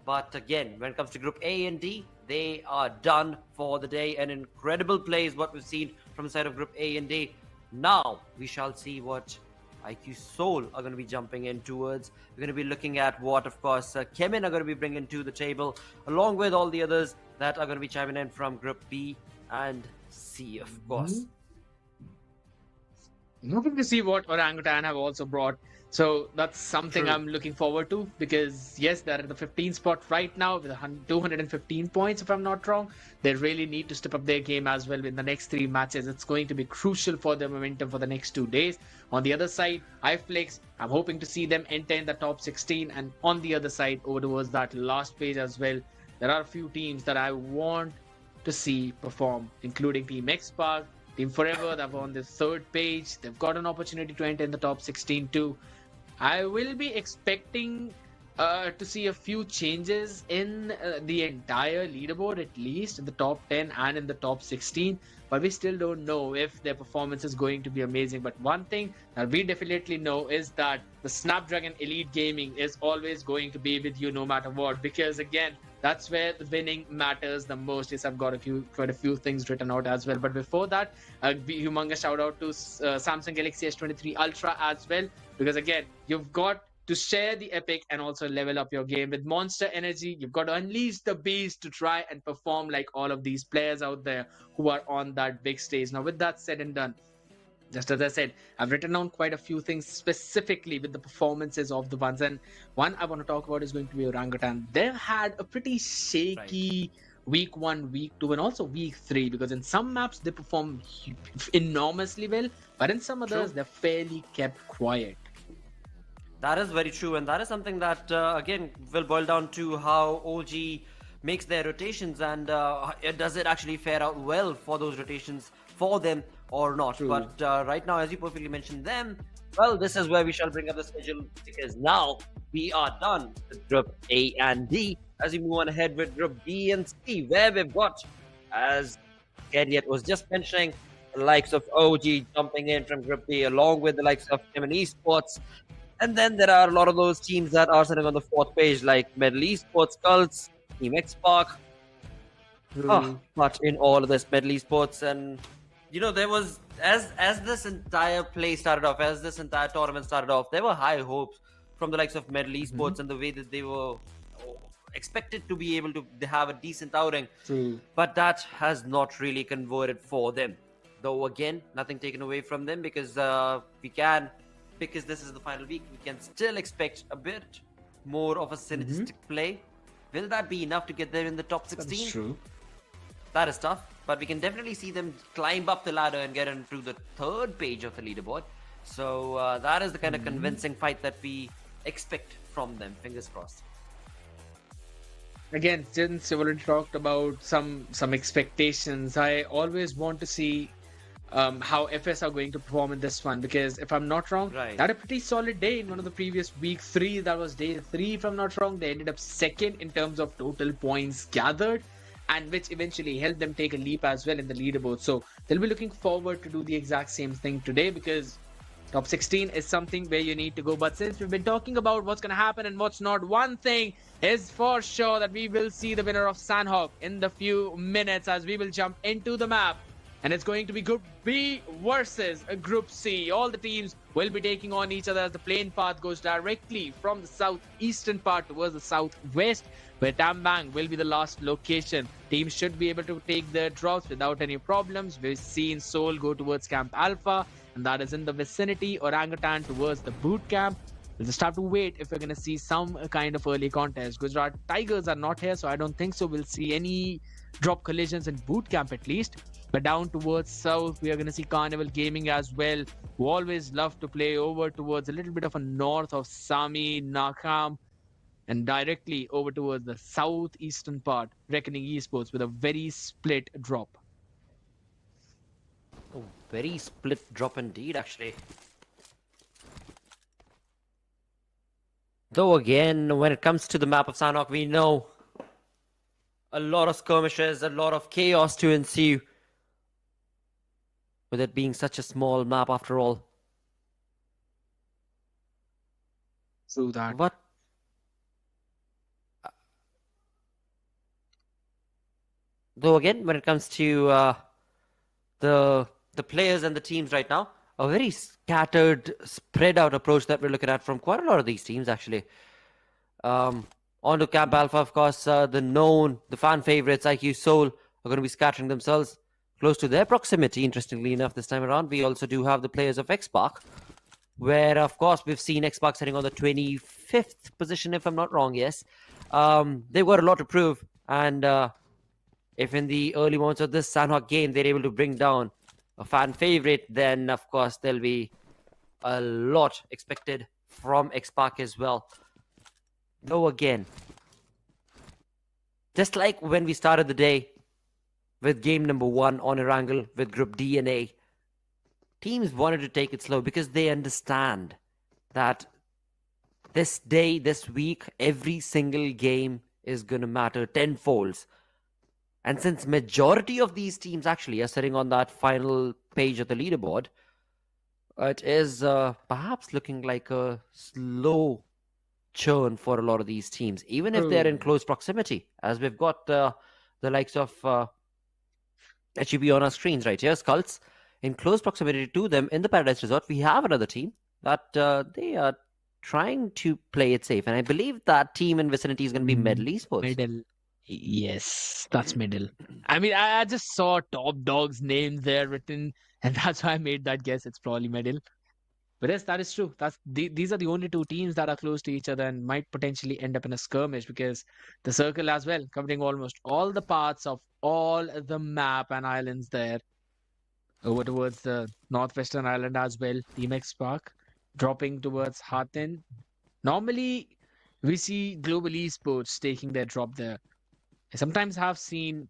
But again, when it comes to Group A and D, they are done for the day. An incredible play is what we've seen from the side of Group A and D. Now, we shall see what IQ Seoul are going to be jumping in towards. We're going to be looking at what, of course, Chemin are going to be bringing to the table, along with all the others that are going to be chiming in from Group B and C, of course. Looking to see what Orangutan have also brought. So that's something I'm looking forward to, because yes, they're at the 15th spot right now with 215 points, if I'm not wrong. They really need to step up their game as well in the next 3 matches. It's going to be crucial for their momentum for the next 2 days. On the other side, iFlix, I'm hoping to see them enter in the top 16. And on the other side, over towards that last page as well, there are a few teams that I want to see perform, including Team X-Park, Team Forever. They're on the 3rd page. They've got an opportunity to enter in the top 16 too. I will be expecting to see a few changes in the entire leaderboard, at least in the top 10 and in the top 16. But we still don't know if their performance is going to be amazing. But one thing that we definitely know is that the Snapdragon Elite Gaming is always going to be with you no matter what. Because again, that's where the winning matters the most. Yes, I've got quite a few things written out as well. But before that, a humongous shout out to Samsung Galaxy S23 Ultra as well. Because again, you've got to share the epic and also level up your game with Monster Energy. You've got to unleash the beast to try and perform like all of these players out there who are on that big stage. Now, with that said and done, just as I said, I've written down quite a few things specifically with the performances of the ones. And one I want to talk about is going to be Orangutan. They've had a pretty shaky week 1, week 2, and also week 3, because in some maps they perform enormously well, but in some others they're fairly kept quiet. That is very true, and that is something that, again, will boil down to how OG makes their rotations, and does it actually fare out well for those rotations for them or not. But right now, as you perfectly mentioned them, well, this is where we shall bring up the schedule, because now we are done with Group A and D, as we move on ahead with Group B and C, where we've got, as Elliot was just mentioning, the likes of OG jumping in from Group B, along with the likes of Chemin Esports. And then there are a lot of those teams that are sitting on the 4th page, like Medal Esports, SkullTz, Team X-Park. But in all of this Medal Esports, and you know, there was, as this entire play started off, as this entire tournament started off, there were high hopes from the likes of Medal Esports and the way that they were expected to be able to have a decent outing. But that has not really converted for them. Though again, nothing taken away from them, because because this is the final week, we can still expect a bit more of a synergistic play. Will that be enough to get there in the top 16? That's true. That is tough, but we can definitely see them climb up the ladder and get into the 3rd page of the leaderboard. So that is the kind of convincing fight that we expect from them. Fingers crossed. Again, since you already talked about some expectations, I always want to see how FS are going to perform in this one, because if I'm not wrong, they had a pretty solid day in one of the previous week 3. That was day 3, if I'm not wrong. They ended up 2nd in terms of total points gathered, and which eventually helped them take a leap as well in the leaderboard. So they'll be looking forward to do the exact same thing today, because top 16 is something where you need to go. But since we've been talking about what's going to happen and what's not, one thing is for sure, that we will see the winner of Sanhok in the few minutes, as we will jump into the map And it's going to be Group B versus Group C. All the teams will be taking on each other as the plane path goes directly from the southeastern part towards the southwest, where Tambang will be the last location. Teams should be able to take their drops without any problems. We've seen Seoul go towards Camp Alpha, and that is in the vicinity. Orangutan towards the boot camp. We'll just have to wait if we're going to see some kind of early contest. Gujarat Tigers are not here, so I don't think so. We'll see any drop collisions in boot camp at least. But down towards south, we are going to see Carnival Gaming as well, who always love to play over towards a little bit of a north of Sami, Nakam, and directly over towards the southeastern part, Reckoning Esports with a very split drop. Oh, very split drop indeed, actually. Though again, when it comes to the map of Sanhok, we know a lot of skirmishes, a lot of chaos to ensue. With it being such a small map after all. True that. But though again, when it comes to the players and the teams right now, a very scattered, spread out approach that we're looking at from quite a lot of these teams actually. Onto Camp Alpha, of course, the fan favorites, IQ Seoul, are going to be scattering themselves close to their proximity, interestingly enough, this time around. We also do have the players of X-Park, where, of course, we've seen X-Park sitting on the 25th position, if I'm not wrong, yes. They've got a lot to prove, and if in the early moments of this Sanhok game, they're able to bring down a fan favorite, then, of course, there'll be a lot expected from X-Park as well. Though, again, just like when we started the day, with game number 1 on Erangel with Group D and A, teams wanted to take it slow because they understand that this day, this week, every single game is going to matter tenfolds. And since majority of these teams actually are sitting on that final page of the leaderboard, it is perhaps looking like a slow churn for a lot of these teams, even if they're in close proximity, as we've got the likes of HUB on our screens right here, SkullTz. In close proximity to them in the Paradise Resort, we have another team that they are trying to play it safe. And I believe that team in vicinity is going to be Middle Esports. Middle. Yes, that's Middle. I mean, I just saw Top Dog's name there written, and that's why I made that guess. It's probably Middle. But yes, that is true. These are the only two teams that are close to each other and might potentially end up in a skirmish, because the circle as well, covering almost all the parts of all the map and islands there. Over towards the northwestern island as well, Team X-Park dropping towards Hathin. Normally, we see Global Esports taking their drop there. I sometimes have seen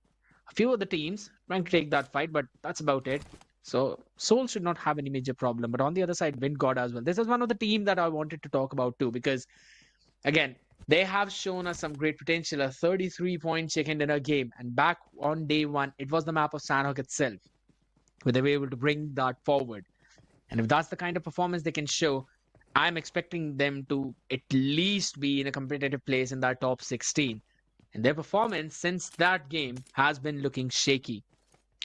a few of the teams trying to take that fight, but that's about it. So Seoul should not have any major problem. But on the other side, Wind God as well. This is one of the teams that I wanted to talk about too, because again, they have shown us some great potential. A 33-point chicken dinner game. And back on day 1, it was the map of Sanhok itself, where they were able to bring that forward. And if that's the kind of performance they can show, I'm expecting them to at least be in a competitive place in that top 16. And their performance since that game has been looking shaky.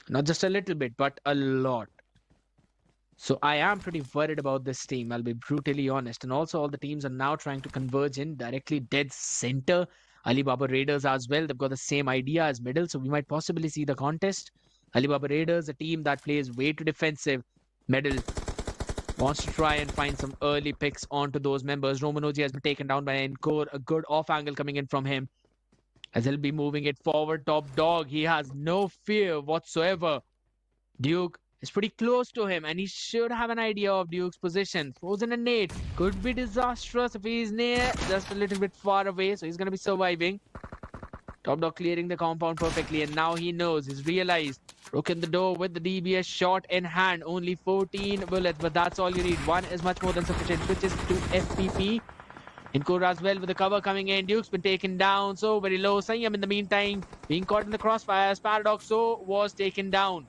Not just a little bit, but a lot. So I am pretty worried about this team, I'll be brutally honest. And also all the teams are now trying to converge in directly dead center. Alibaba Raiders as well, they've got the same idea as Middle, so we might possibly see the contest. Alibaba Raiders, a team that plays way too defensive. Middle wants to try and find some early picks onto those members. Romanoji has been taken down by Encore. A good off angle coming in from him, as he'll be moving it forward. Top Dog, he has no fear whatsoever. Duke is pretty close to him, and he should have an idea of Duke's position. Frozen and nade could be disastrous if he's near, just a little bit far away, so he's going to be surviving. Top Dog clearing the compound perfectly, and now he knows, he's realized. Broken the door with the DBS shot in hand. Only 14 bullets, but that's all you need. 1 is much more than sufficient, which is to FPP. Encore as well with the cover coming in. Duke's been taken down, so very low. Sanyam in the meantime being caught in the crossfires. Paradoxo was taken down.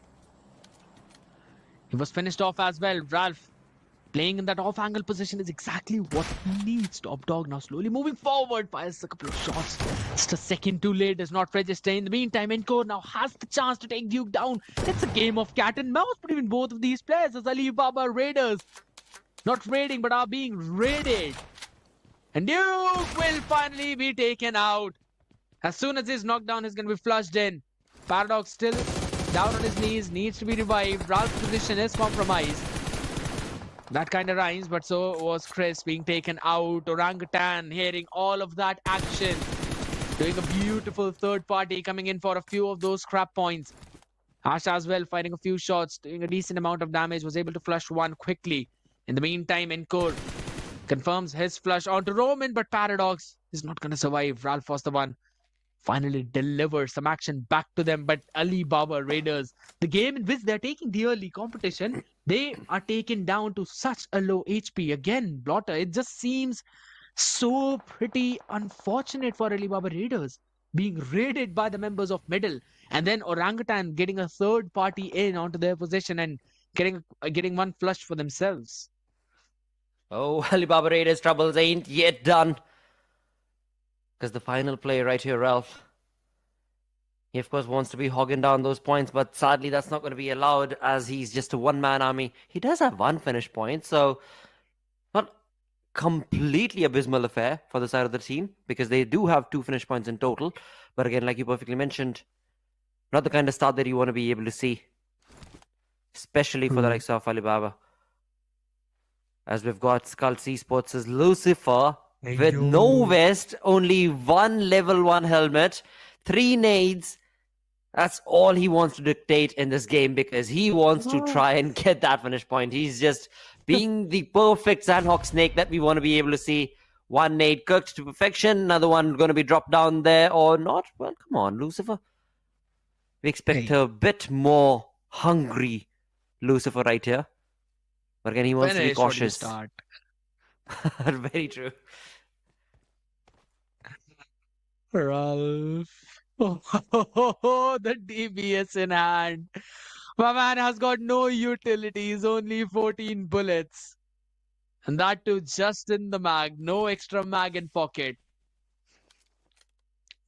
He was finished off as well. Ralph Playing in that off-angle position is exactly what he needs. Top Dog now slowly moving forward, fires a couple of shots. Just a second too late, does not register. In the meantime, Encore now has the chance to take Duke down. It's a game of cat and mouse between both of these players as Alibaba Raiders not raiding but are being raided. And Duke will finally be taken out. As soon as he's knocked down, he's going to be flushed in. Paradox still down on his knees, needs to be revived. Ralph's position is compromised. That kind of rhymes, but so was Chris being taken out. Orangutan hearing all of that action. Doing a beautiful third party, coming in for a few of those scrap points. Asha as well, fighting a few shots, doing a decent amount of damage, was able to flush one quickly. In the meantime, Encore confirms his flush onto Roman, but Paradox is not going to survive. Ralph was the one. Finally delivers some action back to them, but Alibaba Raiders, the game in which they're taking the early competition, they are taken down to such a low HP. Again, Blotter, it just seems so pretty unfortunate for Alibaba Raiders being raided by the members of Middle, and then Orangutan getting a third party in onto their position and getting one flush for themselves. Oh, Alibaba Raiders' troubles ain't yet done. Because the final play right here, Ralph, he of course wants to be hogging down those points, but sadly that's not going to be allowed as he's just a one-man army. He does have one finish point, so not completely abysmal affair for the side of the team, because they do have 2 finish points in total. But again, like you perfectly mentioned, not the kind of start that you want to be able to see, especially for the likes of Alibaba. As we've got SkullTz Esports' Lucifer with no vest, only one level 1 helmet, 3 nades. That's all he wants to dictate in this game, because he wants to try and get that finish point. He's just being the perfect Sanhok snake that we want to be able to see. 1 nade cooked to perfection, another one going to be dropped down there or not. Well, come on, Lucifer. We expect a bit more hungry Lucifer right here. But again, he wants to be cautious. Very true. Ralph. Oh, the DBS in hand. My man has got no utilities, only 14 bullets. And that too just in the mag, no extra mag in pocket.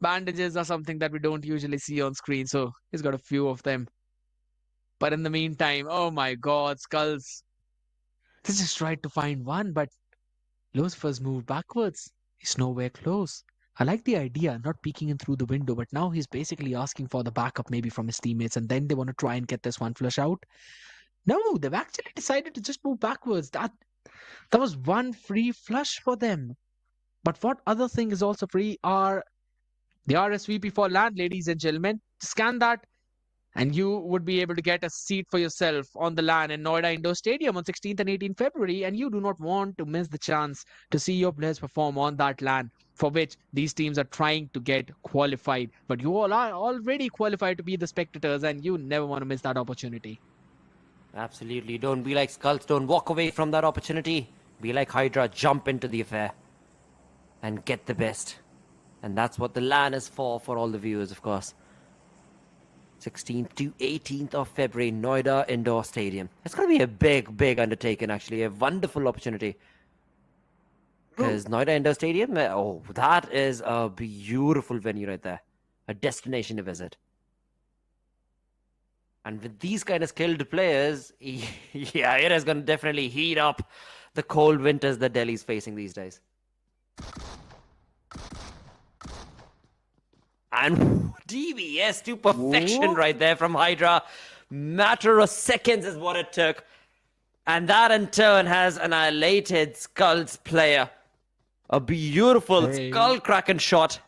Bandages are something that we don't usually see on screen, so he's got a few of them. But in the meantime, oh my god, SkullTz. They just tried to find one, but Lucifer's moved backwards. He's nowhere close. I like the idea, not peeking in through the window, but now he's basically asking for the backup maybe from his teammates, and then they want to try and get this one flush out. No, they've actually decided to just move backwards. That was one free flush for them. But what other thing is also free are the RSVP for LAN, ladies and gentlemen. Scan that, and you would be able to get a seat for yourself on the LAN in Noida Indoor Stadium on 16th and 18th February, and you do not want to miss the chance to see your players perform on that LAN, for which these teams are trying to get qualified. But you all are already qualified to be the spectators, and you never want to miss that opportunity. Absolutely. Don't be like SkullTz. Don't walk away from that opportunity. Be like Hydra. Jump into the affair and get the best. And that's what the LAN is for all the viewers, of course. 16th to 18th of February, Noida Indoor Stadium. It's going to be a big undertaking, actually. A wonderful opportunity. Because Noida Indoor Stadium, oh, that is a beautiful venue right there. A destination to visit. And with these kind of skilled players, yeah, it is going to definitely heat up the cold winters that Delhi's facing these days. And DBS to perfection right there from Hydra. Matter of seconds is what it took. And that in turn has annihilated SkullTz player. A beautiful skull cracking shot.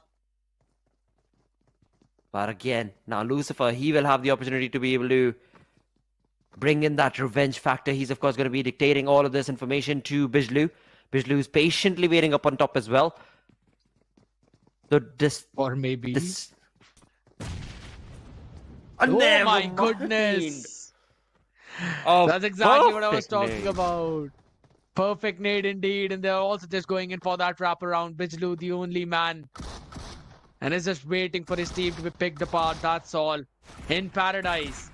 But again, now Lucifer, he will have the opportunity to be able to bring in that revenge factor. He's, of course, going to be dictating all of this information to Bijlu. Bijlu's patiently waiting up on top as well. So this... Or maybe... This... Oh my goodness! That's exactly what I was talking about. Perfect nade indeed. And they're also just going in for that wraparound. Bijlu, the only man. And is just waiting for his team to be picked apart. That's all. In paradise.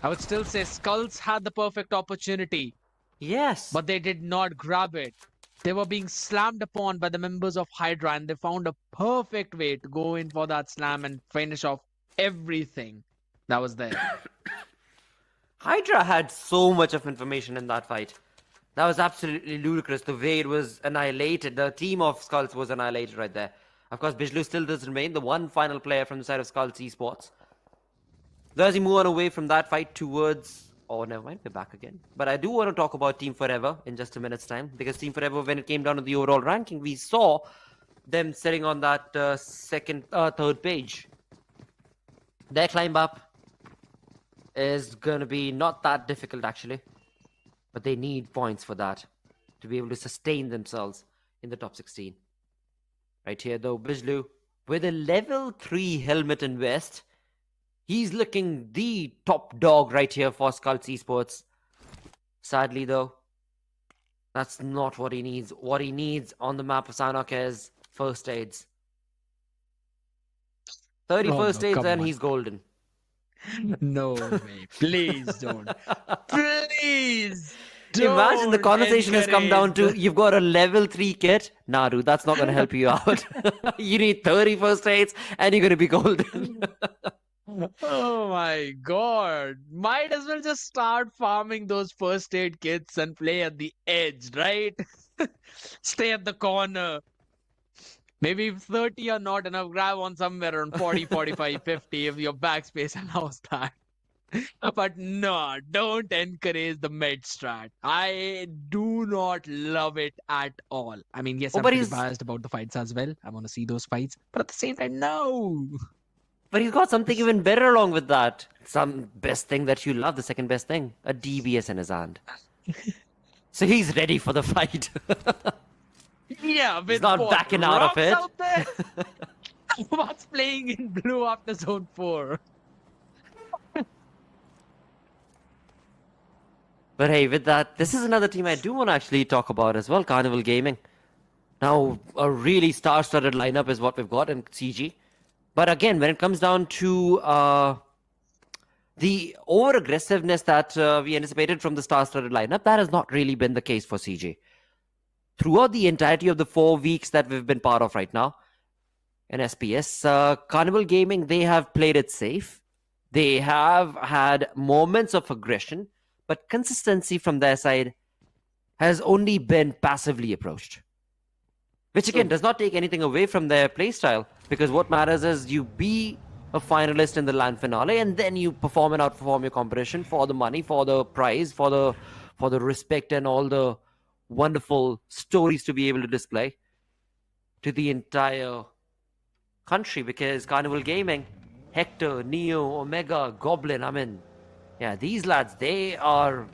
I would still say SkullTz had the perfect opportunity. Yes. but they did not grab it. They were being slammed upon by the members of Hydra, and they found a perfect way to go in for that slam and finish off everything that was there. Hydra had so much of information in that fight. That was absolutely ludicrous, the way it was annihilated. The team of SkullTz was annihilated right there. Of course, Bijlu still does remain the one final player from the side of SkullTz Esports. Though as we move on away from that fight towards... Oh, never mind, we're back again. But I do want to talk about Team Forever in just a minute's time. Because Team Forever, when it came down to the overall ranking, we saw them sitting on that third page. Their climb up is going to be not that difficult, actually. But they need points for that to be able to sustain themselves in the top 16. Right here, though, Bijlu, with a level 3 helmet and vest, he's looking the top dog right here for SkullTz Esports. Sadly, though, that's not what he needs. What he needs on the map of Sanhok is first aids. 30 first aids and he's golden. No way. Please don't. Please don't. Imagine the conversation has come down to, you've got a level 3 kit. Nah, dude, that's not going to help you out. You need 30 first aids and you're going to be golden. Oh my god. Might as well just start farming those first aid kits and play at the edge, right? Stay at the corner. Maybe if 30 are not enough, grab on somewhere around 40, 45, 50 if your backspace allows that. But no, don't encourage the mid strat. I do not love it at all. I mean, yes, I'm pretty biased about the fights as well. I want to see those fights. But at the same time, no. But he's got something even better along with that. Some best thing that you love, the second best thing. A DBS in his hand. So he's ready for the fight. Yeah, with he's not what, backing out of it. Out there? What's playing in blue after zone 4? But hey, with that, this is another team I do want to actually talk about as well, Carnival Gaming. Now, a really star-studded lineup is what we've got in CG. But again, when it comes down to the over-aggressiveness that we anticipated from the star-studded lineup, that has not really been the case for CG. Throughout the entirety of the 4 weeks that we've been part of right now in SPS, Carnival Gaming, they have played it safe. They have had moments of aggression, but consistency from their side has only been passively approached. Which again does not take anything away from their playstyle, because what matters is you be a finalist in the LAN finale and then you perform and outperform your competition for the money, for the prize, for the respect and all the wonderful stories to be able to display to the entire country. Because Carnival Gaming, Hector, Neo, Omega, Goblin, I mean, yeah, these lads, they are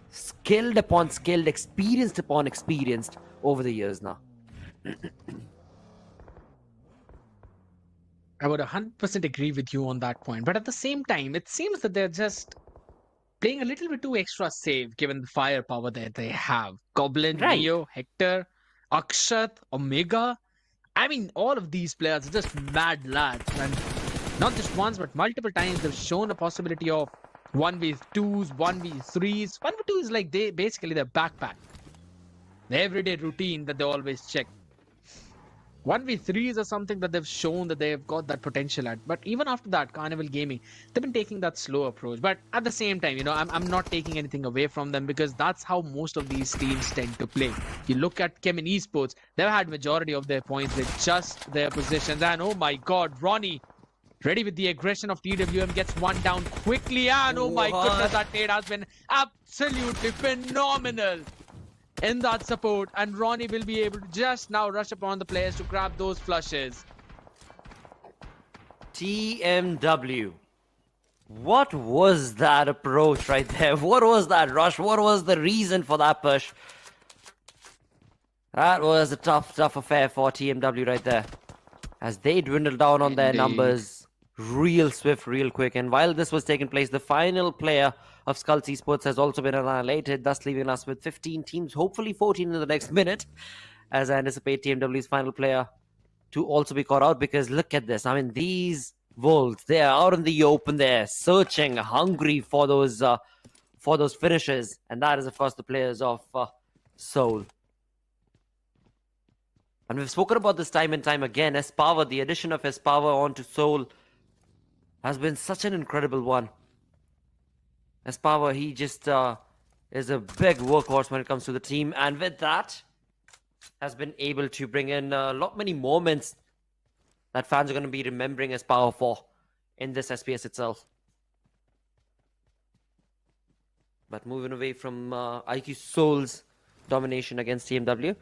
skilled upon skilled, experienced upon experienced over the years now. I would 100% agree with you on that point. But at the same time, it seems that they're just playing a little bit too extra safe given the firepower that they have. Goblin, Right. Neo, Hector, Akshat, Omega. I mean, all of these players are just mad lads. And not just once, but multiple times they've shown a possibility of 1v2s, 1v3s. 1v2 is like basically their backpack. The everyday routine that they always check. 1v3s are something that they've shown that they've got that potential at. But even after that, Carnival Gaming, they've been taking that slow approach. But at the same time, you know, I'm not taking anything away from them because that's how most of these teams tend to play. You look at Chemin Esports, they've had majority of their points with just their positions. And oh my god, Ronnie, ready with the aggression of TWM, gets one down quickly. And oh my goodness, that trade has been absolutely phenomenal in that support, and Ronnie will be able to just now rush upon the players to grab those flushes. TMW. What was that approach right there? What was that rush? What was the reason for that push? That was a tough affair for TMW right there. As they dwindled down on their numbers real swift, real quick. And while this was taking place, the final player of SkullTz Esports has also been annihilated, thus leaving us with 15 teams, hopefully 14 in the next minute, as I anticipate TMW's final player to also be caught out. Because look at this. I mean, these Wolves, they are out in the open. They're searching, hungry for those for those finishes, and that is, of course, the players of Seoul. And we've spoken about this time and time again. S-Power, the addition of S-Power onto Seoul has been such an incredible one. S-Power, he just is a big workhorse when it comes to the team, and with that, has been able to bring in a lot many moments that fans are going to be remembering S-Power for in this SPS itself. But moving away from IQ Seoul's domination against TMW,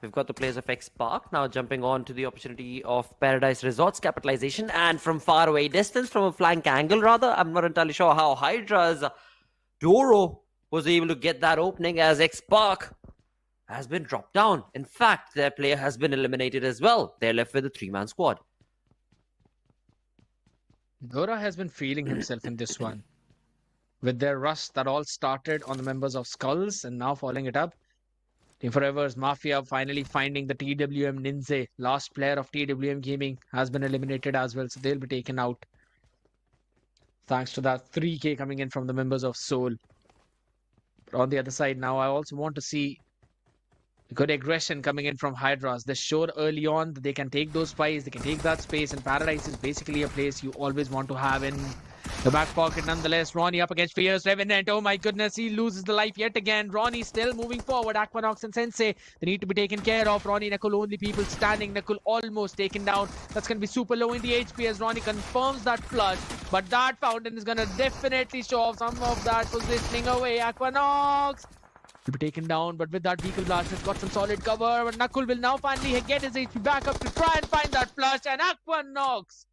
we've got the players of X-Park now jumping on to the opportunity of Paradise Resorts capitalization, and from far away distance, from a flank angle rather. I'm not entirely sure how Hydra's Doro was able to get that opening, as X-Park has been dropped down. In fact, their player has been eliminated as well. They're left with a 3-man squad. Dora has been feeling himself in this one. With their rush that all started on the members of SkullTz and now following it up. Team Forever's Mafia finally finding the TWM Ninja. Last player of TWM Gaming has been eliminated as well, so they'll be taken out. Thanks to that 3K coming in from the members of Seoul. But on the other side now, I also want to see good aggression coming in from Hydras. They showed early on that they can take those spies, they can take that space, and Paradise is basically a place you always want to have in the back pocket. Nonetheless, Ronnie up against Fierce Revenant. Oh my goodness, he loses the life yet again. Ronnie still moving forward. Aquanox and Sensei, they need to be taken care of. Ronnie, Nakul, only people standing. Nakul almost taken down. That's going to be super low in the HP as Ronnie confirms that flush. But that fountain is going to definitely show off some of that positioning away. Aquanox will be taken down, but with that vehicle blast, has got some solid cover. But Nakul will now finally get his HP back up to try and find that flush. And Aquanox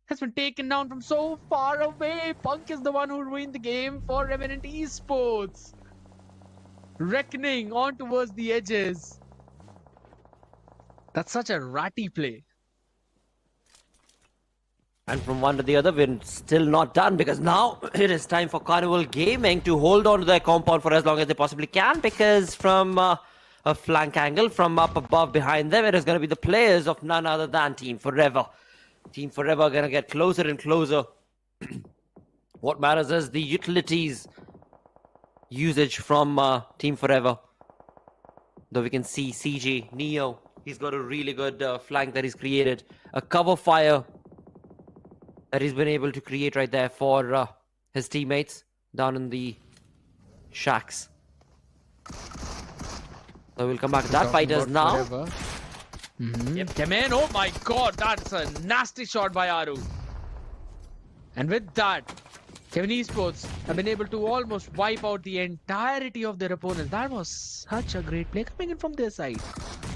has been taken down from so far away. Punk is the one who ruined the game for Chemin Esports. Reckoning on towards the edges. That's such a ratty play. And from one to the other, we're still not done, because now it is time for Carnival Gaming to hold on to their compound for as long as they possibly can, because from a flank angle, from up above behind them, it is going to be the players of none other than Team Forever. Team Forever are going to get closer and closer. What matters is the utilities usage from Team Forever. Though we can see CG, Neo, he's got a really good flank that he's created. A cover fire that he's been able to create right there for his teammates down in the shacks. So we'll come back to that. Fighters now. Yep, Chemin, oh my god, that's a nasty shot by Aru. And with that, Chemin Esports have been able to almost wipe out the entirety of their opponents. That was such a great play coming in from their side.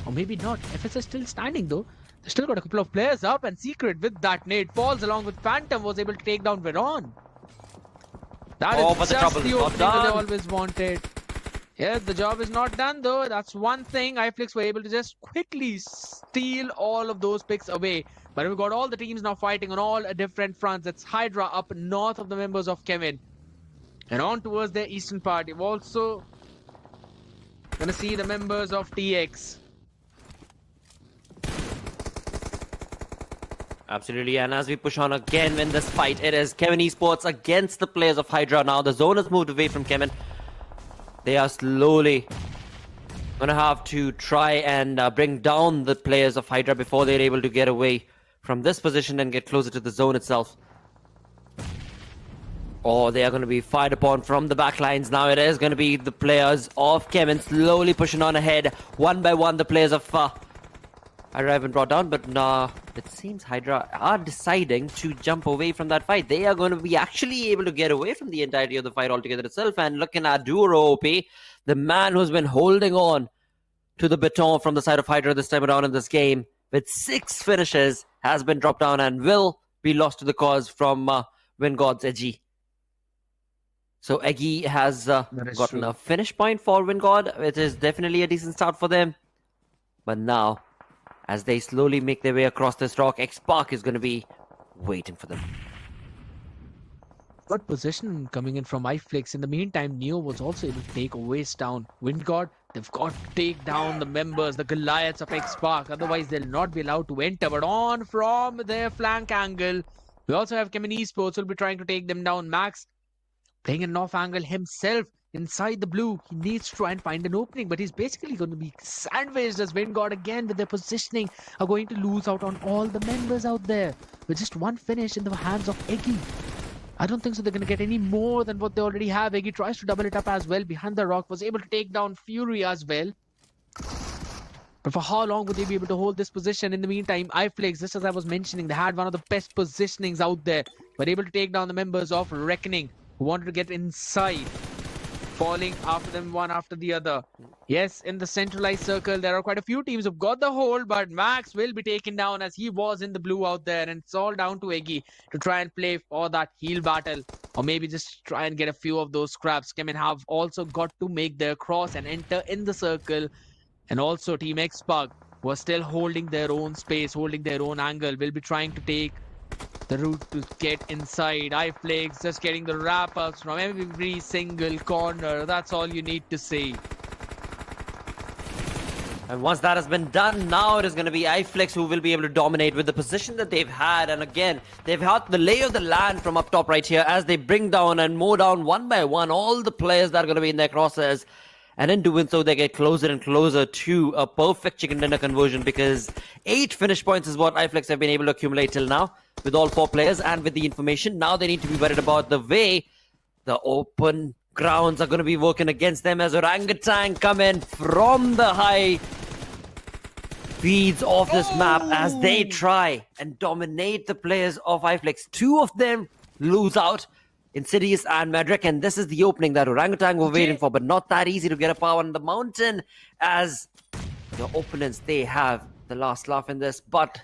Or maybe not. FS is still standing though. They still got a couple of players up, and Secret with that nade falls along with Phantom was able to take down Veron. That is just the opening that they always wanted. Yes, the job is not done though. That's one thing. iFlix were able to just quickly steal all of those picks away. But we've got all the teams now fighting on all different fronts. It's Hydra up north of the members of Chemin. And on towards their eastern part. You've also gonna see the members of TX. Absolutely, and as we push on again in this fight, it is Chemin Esports against the players of Hydra now. The zone has moved away from Chemin. They are slowly going to have to try and bring down the players of Hydra before they're able to get away from this position and get closer to the zone itself. Or they are going to be fired upon from the back lines. Now it is going to be the players of Chemin slowly pushing on ahead. One by one, the players of Hydra have been brought down, but it seems Hydra are deciding to jump away from that fight. They are going to be actually able to get away from the entirety of the fight altogether itself. And looking at Duro OP, the man who's been holding on to the baton from the side of Hydra this time around in this game, with 6 finishes, has been dropped down and will be lost to the cause from Wingod's Eggy. So Eggy has gotten a finish point for Wingod. It is definitely a decent start for them. But now, as they slowly make their way across this rock, X-Park is going to be waiting for them. Good position coming in from iFlix. In the meantime, Neo was also able to take a waste down. Wingod, they've got to take down the members, the Goliaths of X-Park. Otherwise, they'll not be allowed to enter. But on from their flank angle, we also have Chemin Esports who will be trying to take them down. Max playing an off angle himself inside the blue. He needs to try and find an opening, but he's basically going to be sandwiched as Vanguard again with their positioning are going to lose out on all the members out there with just one finish in the hands of Eggy. I don't think so they're going to get any more than what they already have. Eggy tries to double it up as well behind the rock, was able to take down Fury as well. But for how long would they be able to hold this position? In the meantime, iFlix, just as I was mentioning, they had one of the best positionings out there. Were able to take down the members of Reckoning, who wanted to get inside, falling after them one after the other. Yes, in the centralized circle, there are quite a few teams who've got the hold, but Max will be taken down as he was in the blue out there, and it's all down to Eggy to try and play for that heal battle, or maybe just try and get a few of those scraps. Chemin have also got to make their cross and enter in the circle, and also Team X-Spark was still holding their own space, holding their own angle, will be trying to take the route to get inside. iFlix just getting the wrap-ups from every single corner. That's all you need to see. And once that has been done, now it is going to be iFlix who will be able to dominate with the position that they've had. And again, they've had the lay of the land from up top right here as they bring down and mow down one by one all the players that are going to be in their crosshairs. And in doing so, they get closer and closer to a perfect chicken dinner conversion, because 8 finish points is what iFlix have been able to accumulate till now with all 4 players and with the information. Now they need to be worried about the way the open grounds are going to be working against them as Orangutan come in from the high feeds of this map as they try and dominate the players of iFlix. 2 of them lose out, Insidious and Medric, and this is the opening that Orangutan were waiting for, but not that easy to get a power on the mountain as the opponents, they have the last laugh in this, but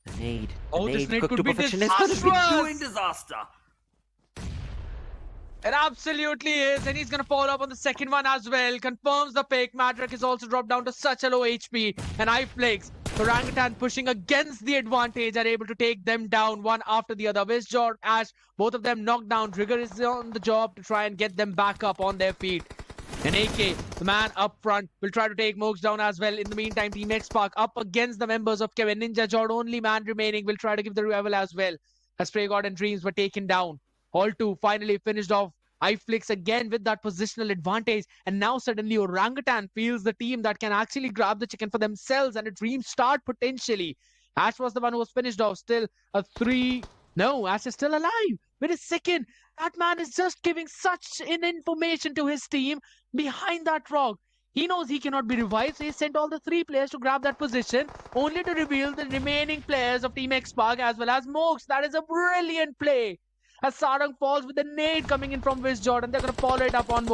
the nade This nade cooked could to be perfection is going to be disastrous. doing disaster. It absolutely is, and he's going to follow up on the second one as well. Confirms the pick. Madrak is also dropped down to such a low HP, and iFlix, Orangutan pushing against the advantage, are able to take them down one after the other. Wisjord, Ash, both of them knocked down. Trigger is on the job to try and get them back up on their feet. And AK, the man up front, will try to take Mokes down as well. In the meantime, Team X-Spark up against the members of Kevin. Ninja Jord, only man remaining, will try to give the revival as well, as Stray God and Dreams were taken down. All 2 finally finished off. iFlix again with that positional advantage, and now suddenly Orangutan feels the team that can actually grab the chicken for themselves and a dream start potentially. Ash was the one who was finished off. Still a 3. No, Ash is still alive with his second. That man is just giving such information to his team behind that rock. He knows he cannot be revived, so he sent all the 3 players to grab that position, only to reveal the remaining players of Team X-Spark as well as Mokes. That is a brilliant play. As Sarang falls with a nade coming in from Wisjord, and they're going to follow it up on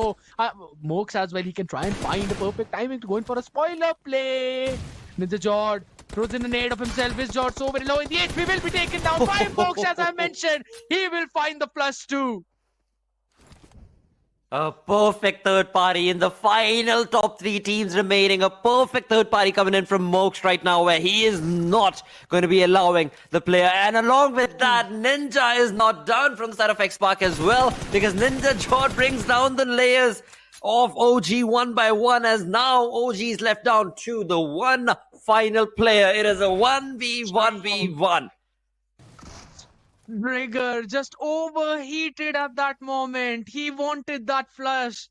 Mokes as well. He can try and find the perfect timing to go in for a spoiler play. Ninja Jord throws in a nade of himself. Wisjord so very low in the HP, will be taken down by Mokes, as I mentioned. He will find the +2. A perfect third party in the final top 3 teams remaining. A perfect third party coming in from Mokes right now, where he is not going to be allowing the player. And along with that, Ninja is not down from the side of X-Spark as well, because Ninja Jord brings down the layers of OG one by one, as now OG is left down to the one final player. It is a 1v1v1. Trigger just overheated at that moment. He wanted that flush,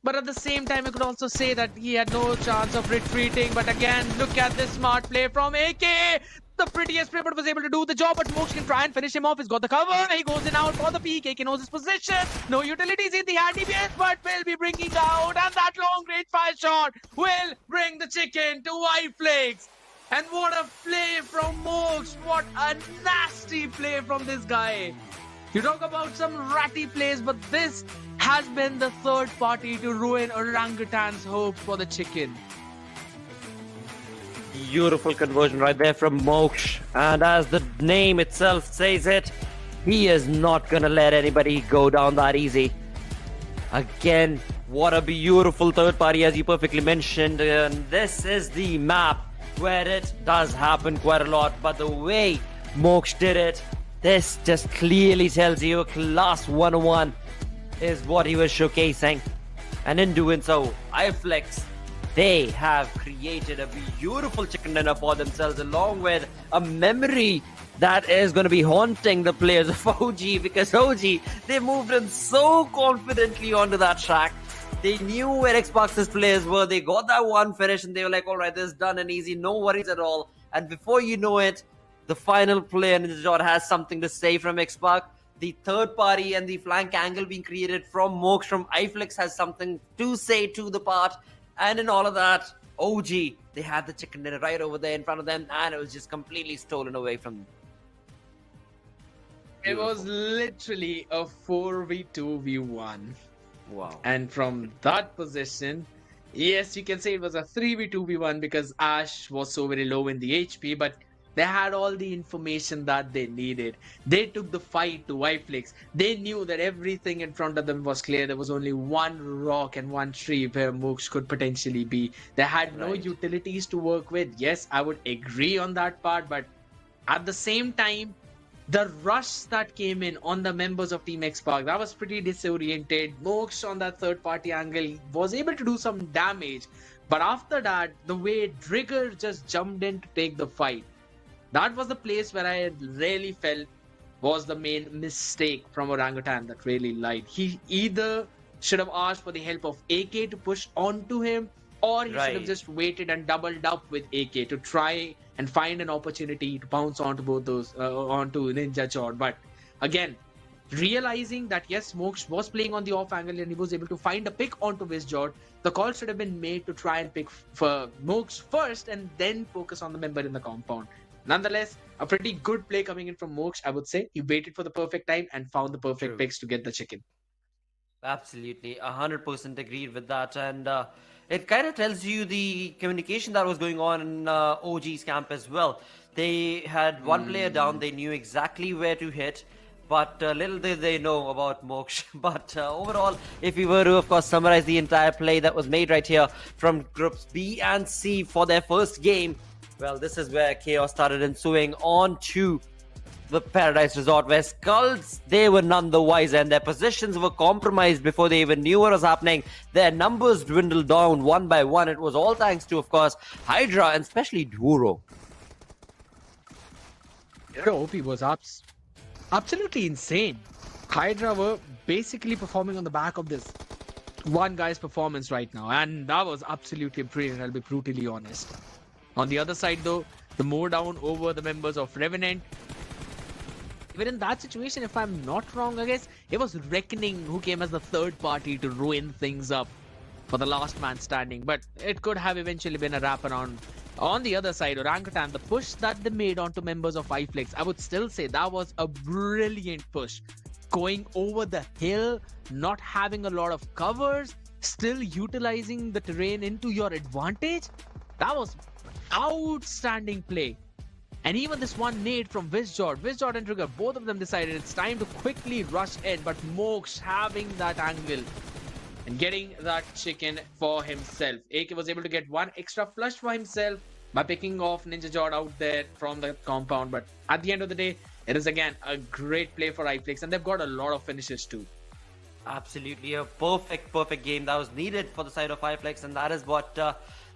but at the same time, I could also say that he had no chance of retreating. But again, look at this smart play from AK. The prettiest play, but was able to do the job. But Mokes can try and finish him off. He's got the cover. He goes in out for the peak. AK knows his position. No utilities in the handy base, but will be bringing out. And that long range fire shot will bring the chicken to iFlix. And what a play from Mokes. What a nasty play from this guy. You talk about some ratty plays, but this has been the third party to ruin Orangutan's hopes for the chicken. Beautiful conversion right there from Mokes. And as the name itself says it, he is not going to let anybody go down that easy. Again, what a beautiful third party, as you perfectly mentioned. And this is the map where it does happen quite a lot, but the way Mokes did it, this just clearly tells you class 101 is what he was showcasing. And in doing so, iFlix they have created a beautiful chicken dinner for themselves, along with a memory that is going to be haunting the players of OG, because OG, they moved in so confidently onto that track. They knew where Xbox's players were. They got that one finish and they were like, all right, this is done and easy, no worries at all. And before you know it, the final player, Ninja has something to say from Xbox. The third party and the flank angle being created from Mox from iFlix has something to say to the part. And in all of that, OG, they had the chicken dinner right over there in front of them, and it was just completely stolen away from them. It was literally a 4v2v1. Wow. And from that position, yes, you can say it was a 3v2v1 because Ash was so very low in the HP, but they had all the information that they needed. They took the fight to iFlix. They knew that everything in front of them was clear. There was only one rock and one tree where Mooks could potentially be. They had no utilities to work with. Yes, I would agree on that part, but at the same time, the rush that came in on the members of Team Xbox, that was pretty disoriented. Mooks on that third party angle was able to do some damage. But after that, the way Trigger just jumped in to take the fight, that was the place where I really felt was the main mistake from Orangutan that really lied. He either should have asked for the help of AK to push onto him, or he should have just waited and doubled up with AK to try and find an opportunity to bounce onto both those, onto Ninja Jord. But again, realizing that yes, Mox was playing on the off angle and he was able to find a pick onto Vizjord, the call should have been made to try and pick for Mox first and then focus on the member in the compound. Nonetheless, a pretty good play coming in from Mox, I would say. He waited for the perfect time and found the perfect picks to get the chicken. Absolutely, 100% agreed with that. And it kind of tells you the communication that was going on in OG's camp as well. They had one player down, they knew exactly where to hit, but little did they know about Mox. But overall, if we were to, of course, summarize the entire play that was made right here from groups B and C for their first game, well, this is where chaos started ensuing on to the Paradise Resort, where SkullTz, they were none the wiser, and their positions were compromised before they even knew what was happening. Their numbers dwindled down one by one. It was all thanks to, of course, Hydra and especially Duro. OP was absolutely insane. Hydra were basically performing on the back of this one guy's performance right now, and that was absolutely brilliant, I'll be brutally honest. On the other side though, the mow down over the members of Revenant, even in that situation, if I'm not wrong, I guess it was Reckoning who came as the third party to ruin things up for the last man standing, but it could have eventually been a wraparound. On the other side, Orangutan, the push that they made onto members of iFlix, I would still say that was a brilliant push. Going over the hill, not having a lot of covers, still utilizing the terrain into your advantage, that was outstanding play. And even this one nade from Vizjord and Trigger, both of them decided it's time to quickly rush in, but Mox having that angle and getting that chicken for himself. AK was able to get one extra flush for himself by picking off Ninja Jord out there from the compound. But at the end of the day, it is again a great play for iFlix, and they've got a lot of finishes too. Absolutely, a perfect game that was needed for the side of iFlix, and that is what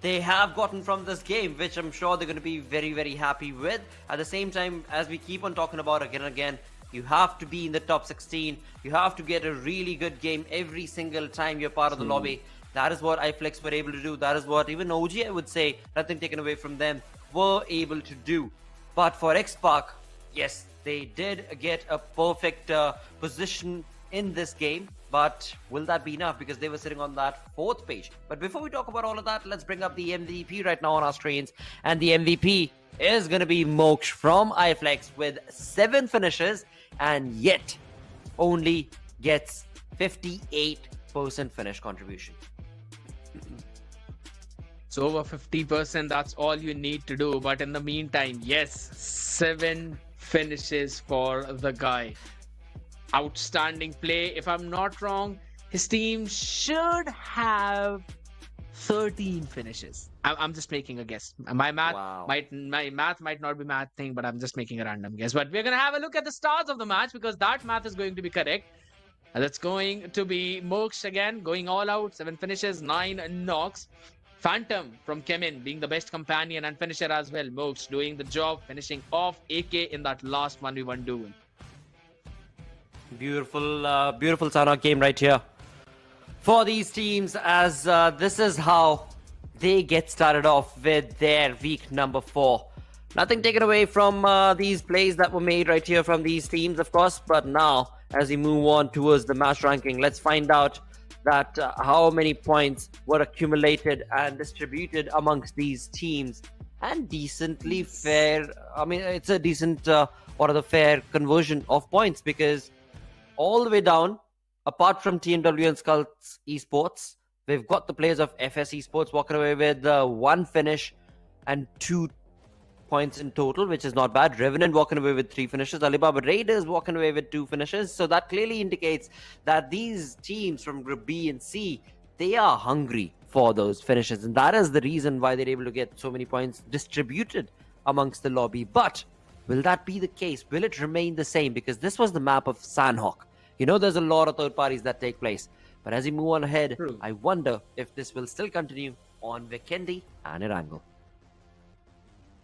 they have gotten from this game, which I'm sure they're going to be very, very happy with. At the same time, as we keep on talking about again and again, you have to be in the top 16. You have to get a really good game every single time you're part of the lobby. That is what iFlix were able to do. That is what even OG, I would say, nothing taken away from them, were able to do. But for Xbox, yes, they did get a perfect position in this game. But will that be enough? Because they were sitting on that fourth page. But before we talk about all of that, let's bring up the MVP right now on our screens. And the MVP is going to be Mox from iFlix with 7 finishes, and yet only gets 58% finish contribution. So over 50%, that's all you need to do. But in the meantime, yes, 7 finishes for the guy. Outstanding play. If I'm not wrong, his team should have 13 finishes. I'm just making a guess. My math might not be math thing, but I'm just making a random guess. But we're gonna have a look at the stars of the match, because that math is going to be correct. And that's going to be Mox again, going all out, 7 finishes, 9 knocks. Phantom from Chemin being the best companion and finisher as well. Mooks doing the job, finishing off AK in that last 1v1 duel. Beautiful, beautiful Sanhok game right here for these teams, as this is how they get started off with their week number 4. Nothing taken away from these plays that were made right here from these teams, of course. But now, as we move on towards the match ranking, let's find out that how many points were accumulated and distributed amongst these teams. And decently fair. I mean, it's a decent or the fair conversion of points, because all the way down, apart from TMW and SkullTz Esports, we've got the players of FS Esports walking away with 1 finish and 2 points in total, which is not bad. Revenant walking away with 3 finishes. Alibaba Raiders walking away with 2 finishes. So that clearly indicates that these teams from Group B and C, they are hungry for those finishes. And that is the reason why they're able to get so many points distributed amongst the lobby. But will that be the case? Will it remain the same? Because this was the map of Sanhok. You know, there's a lot of third parties that take place. But as we move on ahead, I wonder if this will still continue on Vikendi and Erangel.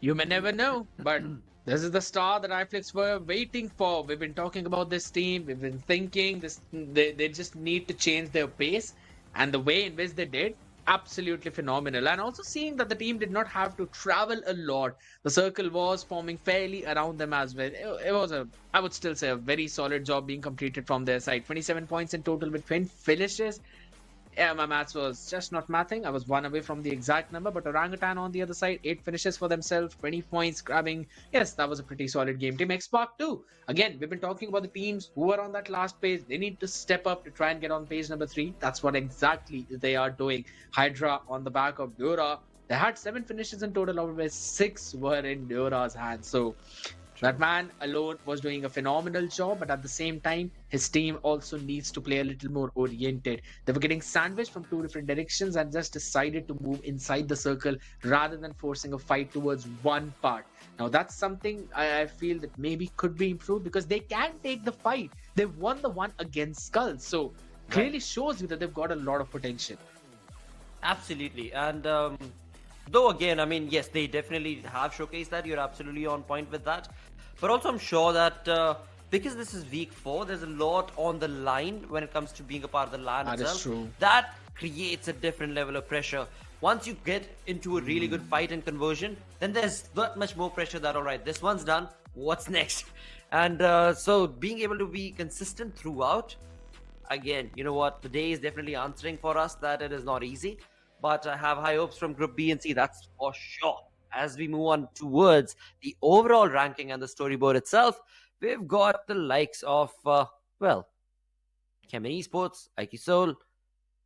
You may never know, but this is the star that iFlix were waiting for. We've been talking about this team. We've been thinking this. They just need to change their pace, and the way in which they did, absolutely phenomenal. And also seeing that the team did not have to travel a lot. The circle was forming fairly around them as well. It was I would still say, a very solid job being completed from their side. 27 points in total with 20 finishes. Yeah, my maths was just not mathing. I was 1 away from the exact number, but Orangutan on the other side, 8 finishes for themselves, 20 points grabbing. Yes, that was a pretty solid game. Team X-Spark too. Again, we've been talking about the teams who are on that last page. They need to step up to try and get on page number 3. That's what exactly they are doing. Hydra on the back of Dura. They had 7 finishes in total, of which 6 were in Dura's hands. So that man alone was doing a phenomenal job, but at the same time, his team also needs to play a little more oriented. They were getting sandwiched from 2 different directions and just decided to move inside the circle rather than forcing a fight towards one part. Now, that's something I feel that maybe could be improved, because they can take the fight. They've won the one against SkullTz, so clearly shows you that they've got a lot of potential. Absolutely. And though again, I mean, yes, they definitely have showcased that. You're absolutely on point with that. But also I'm sure that because this is week 4, there's a lot on the line when it comes to being a part of the LAN itself. That is true. That creates a different level of pressure. Once you get into a really good fight and conversion, then there's that much more pressure that, all right, this one's done, what's next? And so being able to be consistent throughout, again, you know what, the day is definitely answering for us that it is not easy. But I have high hopes from Group B and C, that's for sure. As we move on towards the overall ranking and the storyboard itself, we've got the likes of, well, Chemin Esports, IQ Soul,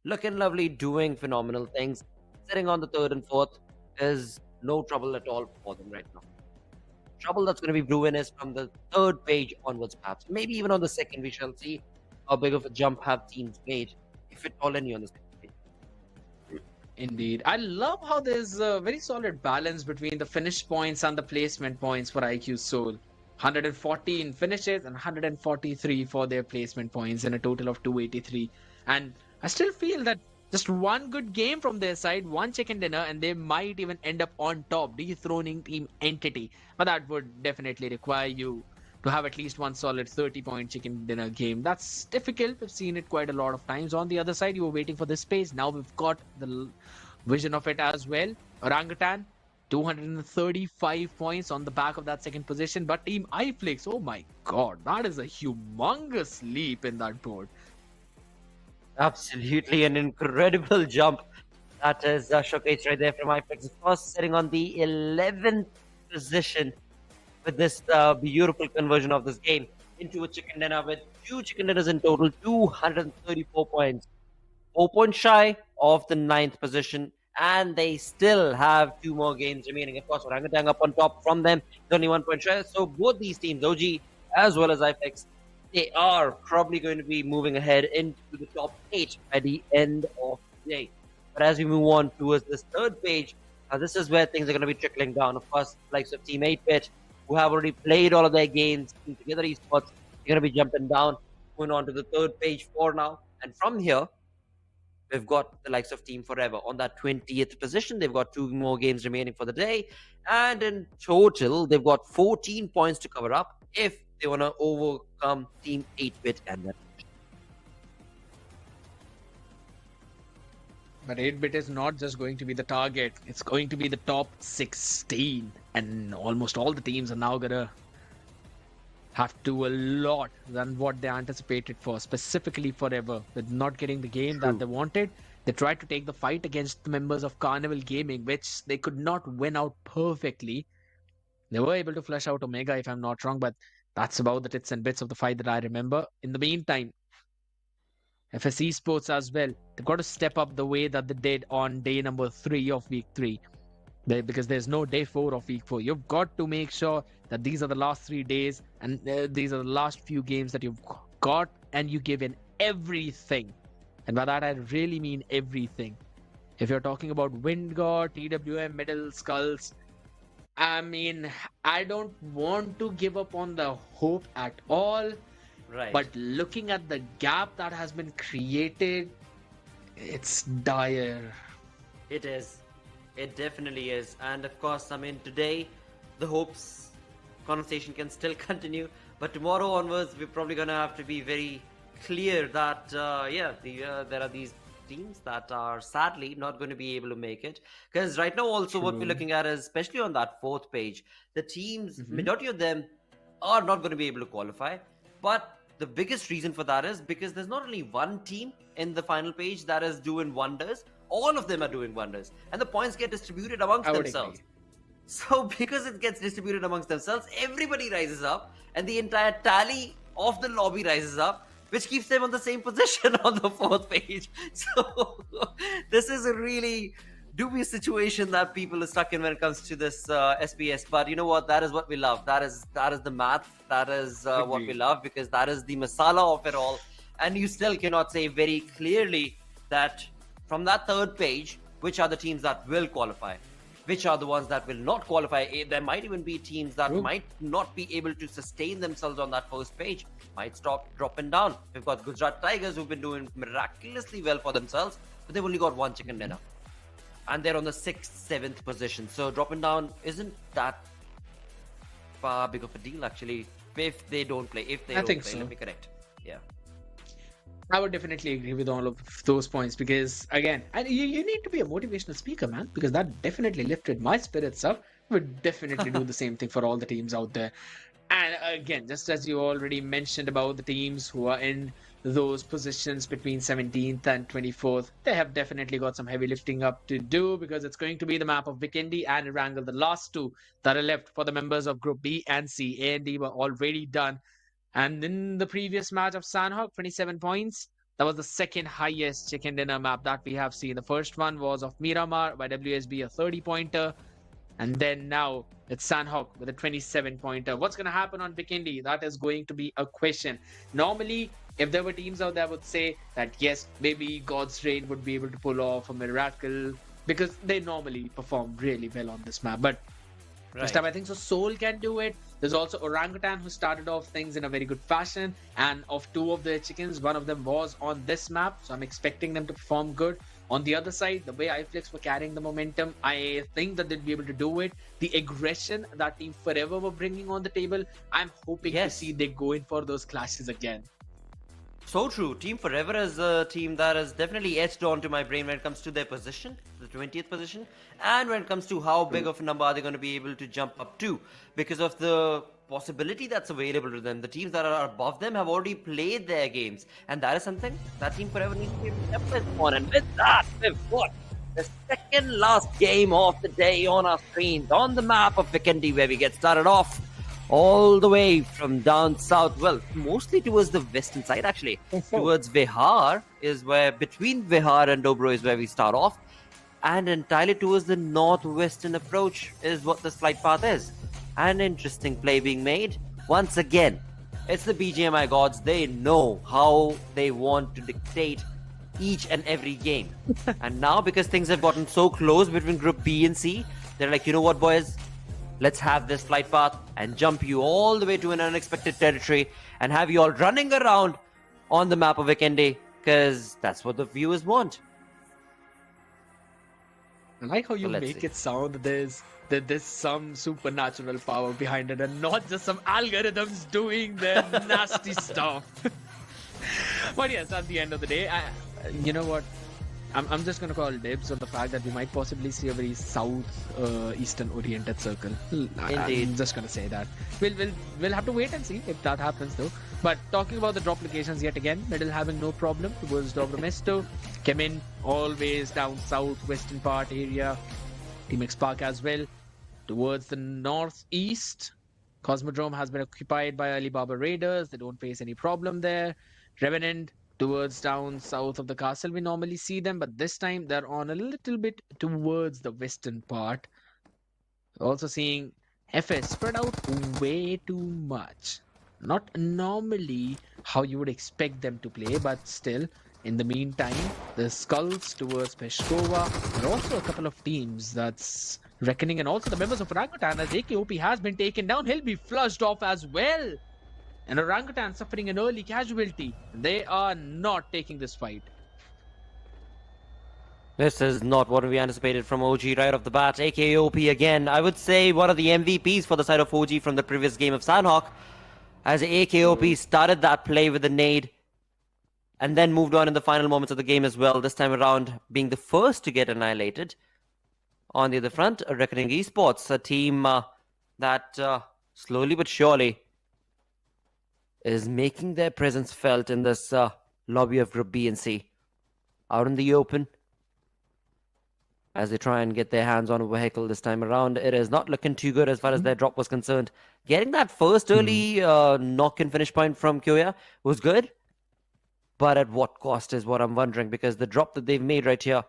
looking lovely, doing phenomenal things. Sitting on the 3rd and 4th is no trouble at all for them right now. Trouble that's going to be brewing is from the 3rd page onwards, perhaps. Maybe even on the 2nd, we shall see how big of a jump have teams made, if at all any on the 2nd. Indeed. I love how there's a very solid balance between the finish points and the placement points for IQ Soul. 114 finishes and 143 for their placement points in a total of 283. And I still feel that just one good game from their side, one chicken dinner, and they might even end up on top, dethroning Team Entity. But that would definitely require you to have at least one solid 30-point chicken dinner game. That's difficult. We've seen it quite a lot of times. On the other side, you were waiting for this space. Now we've got the vision of it as well. Orangutan, 235 points on the back of that 2nd position. But Team iFlix, oh my god, that is a humongous leap in that board. Absolutely an incredible jump. That is showcased right there from iFlix. Of course, sitting on the 11th position with this beautiful conversion of this game into a chicken dinner with 2 chicken dinners in total, 234 points. 4 points shy of the 9th position, and they still have 2 more games remaining. Of course, Orangutan up on top from them, only 1 point shy. So both these teams, OG as well as iFlix, they are probably going to be moving ahead into the top 8 by the end of the day. But as we move on towards this 3rd page, this is where things are going to be trickling down. Of course, likes of Team 8-Bit, who have already played all of their games in Together Esports, they're going to be jumping down, going on to the 3rd page 4 now. And from here, we've got the likes of Team Forever on that 20th position. They've got 2 more games remaining for the day. And in total, they've got 14 points to cover up if they want to overcome Team 8-Bit and that. But 8-Bit is not just going to be the target. It's going to be the top 16. And almost all the teams are now going to have to do a lot than what they anticipated for, specifically Forever. With not getting the game that they wanted, they tried to take the fight against the members of Carnival Gaming, which they could not win out perfectly. They were able to flush out Omega, if I'm not wrong, but that's about the tits and bits of the fight that I remember. In the meantime, FS Esports as well, they've got to step up the way that they did on day number 3 of week 3. Because there's no day 4 of week 4. You've got to make sure that these are the last 3 days and these are the last few games that you've got, and you give in everything. And by that, I really mean everything. If you're talking about Windgod, TWM, Middle, SkullTz, I mean, I don't want to give up on the hope at all. Right. But looking at the gap that has been created, it's dire. It is. It definitely is. And of course, I mean, today, the hopes conversation can still continue. But tomorrow onwards, we're probably going to have to be very clear that, there are these teams that are sadly not going to be able to make it. Because right now also what we're looking at is, especially on that 4th page, the teams, majority of them are not going to be able to qualify. But the biggest reason for that is because there's not only one team in the final page that is doing wonders. All of them are doing wonders. And the points get distributed amongst themselves. Agree. So because it gets distributed amongst themselves, everybody rises up and the entire tally of the lobby rises up, which keeps them on the same position on the 4th page. So this is a really dubious situation that people are stuck in when it comes to this SPS. But you know what? That is what we love. That is the math. That is what we love, because that is the masala of it all. And you still cannot say very clearly that from that 3rd page, which are the teams that will qualify, which are the ones that will not qualify. There might even be teams that might not be able to sustain themselves on that 1st page, might stop dropping down. We've got Gujarat Tigers who've been doing miraculously well for themselves, but they've only got 1 chicken dinner. And they're on the 6th, 7th position. So dropping down isn't that far big of a deal, actually, if they don't play. Let me correct. Yeah. I would definitely agree with all of those points, because again, and you need to be a motivational speaker, man, because that definitely lifted my spirits up. Would definitely do the same thing for all the teams out there. And again, just as you already mentioned about the teams who are in those positions between 17th and 24th, they have definitely got some heavy lifting up to do, because it's going to be the map of Vikendi and Erangel, the last 2 that are left for the members of Group B and C. A and D were already done. And in the previous match of Sanhok, 27 points. That was the 2nd highest chicken dinner map that we have seen. The first one was of Miramar by WSB, a 30-pointer. And then now it's Sanhok with a 27-pointer. What's going to happen on Vikendi? That is going to be a question. Normally, if there were teams out there would say that, yes, maybe God's Reign would be able to pull off a miracle, because they normally perform really well on this map. But this time I think so Soul can do it. There's also Orangutan, who started off things in a very good fashion, and of 2 of their chickens, one of them was on this map, so I'm expecting them to perform good. On the other side, the way iFlix were carrying the momentum, I think that they'll be able to do it. The aggression that Team Forever were bringing on the table, I'm hoping to see they go in for those clashes again. So true. Team Forever is a team that is definitely etched onto my brain when it comes to their position, the 20th position, and when it comes to how big of a number are they going to be able to jump up to, because of the possibility that's available to them. The teams that are above them have already played their games, and that is something that Team Forever needs to be able to capitalize on. And with that, we've got the 2nd last game of the day on our screens on the map of Vikendi, where we get started off all the way from down south, well, mostly towards the western side, actually. Towards Vihar is where, between Vihar and Dobro is where we start off. And entirely towards the northwestern approach is what this flight path is. An interesting play being made. Once again, it's the BGMI gods. They know how they want to dictate each and every game. And now, because things have gotten so close between Group B and C, they're like, you know what, boys? Let's have this flight path and jump you all the way to an unexpected territory and have you all running around on the map of Vikendi, because that's what the viewers want. I like how you let's make see. it sound that there's some supernatural power behind it and not just some algorithms doing their nasty stuff. But yes, at the end of the day, you know what? I'm just going to call dibs on the fact that we might possibly see a very eastern oriented circle. Indeed. I'm just going to say that. We'll have to wait and see if that happens though. But talking about the drop locations yet again, middle having no problem towards Dobromesto. Chemin always down south western part area. Team X Park as well. Towards the northeast, Cosmodrome has been occupied by Alibaba Raiders. They don't face any problem there. Revenant towards down south of the castle, we normally see them, but this time they're on a little bit towards the western part. Also seeing FS spread out way too much. Not normally how you would expect them to play, but still, in the meantime, the SkullTz towards Peshkova. There are also a couple of teams that's reckoning, and also the members of Orangutan, as AKOP has been taken down. He'll be flushed off as well. And Orangutan suffering an early casualty. They are not taking this fight. This is not what we anticipated from OG right off the bat. AKOP again, I would say one of the MVPs for the side of OG from the previous game of Sanhok. As AKOP started that play with the nade and then moved on in the final moments of the game as well. This time around being the first to get annihilated. On the other front, Reckoning Esports, a team that slowly but surely is making their presence felt in this lobby of Group B and C. Out in the open, as they try and get their hands on a vehicle this time around. It is not looking too good as far as their drop was concerned. Getting that first early knock-in finish point from Kyoya was good, but at what cost is what I'm wondering, because the drop that they've made right here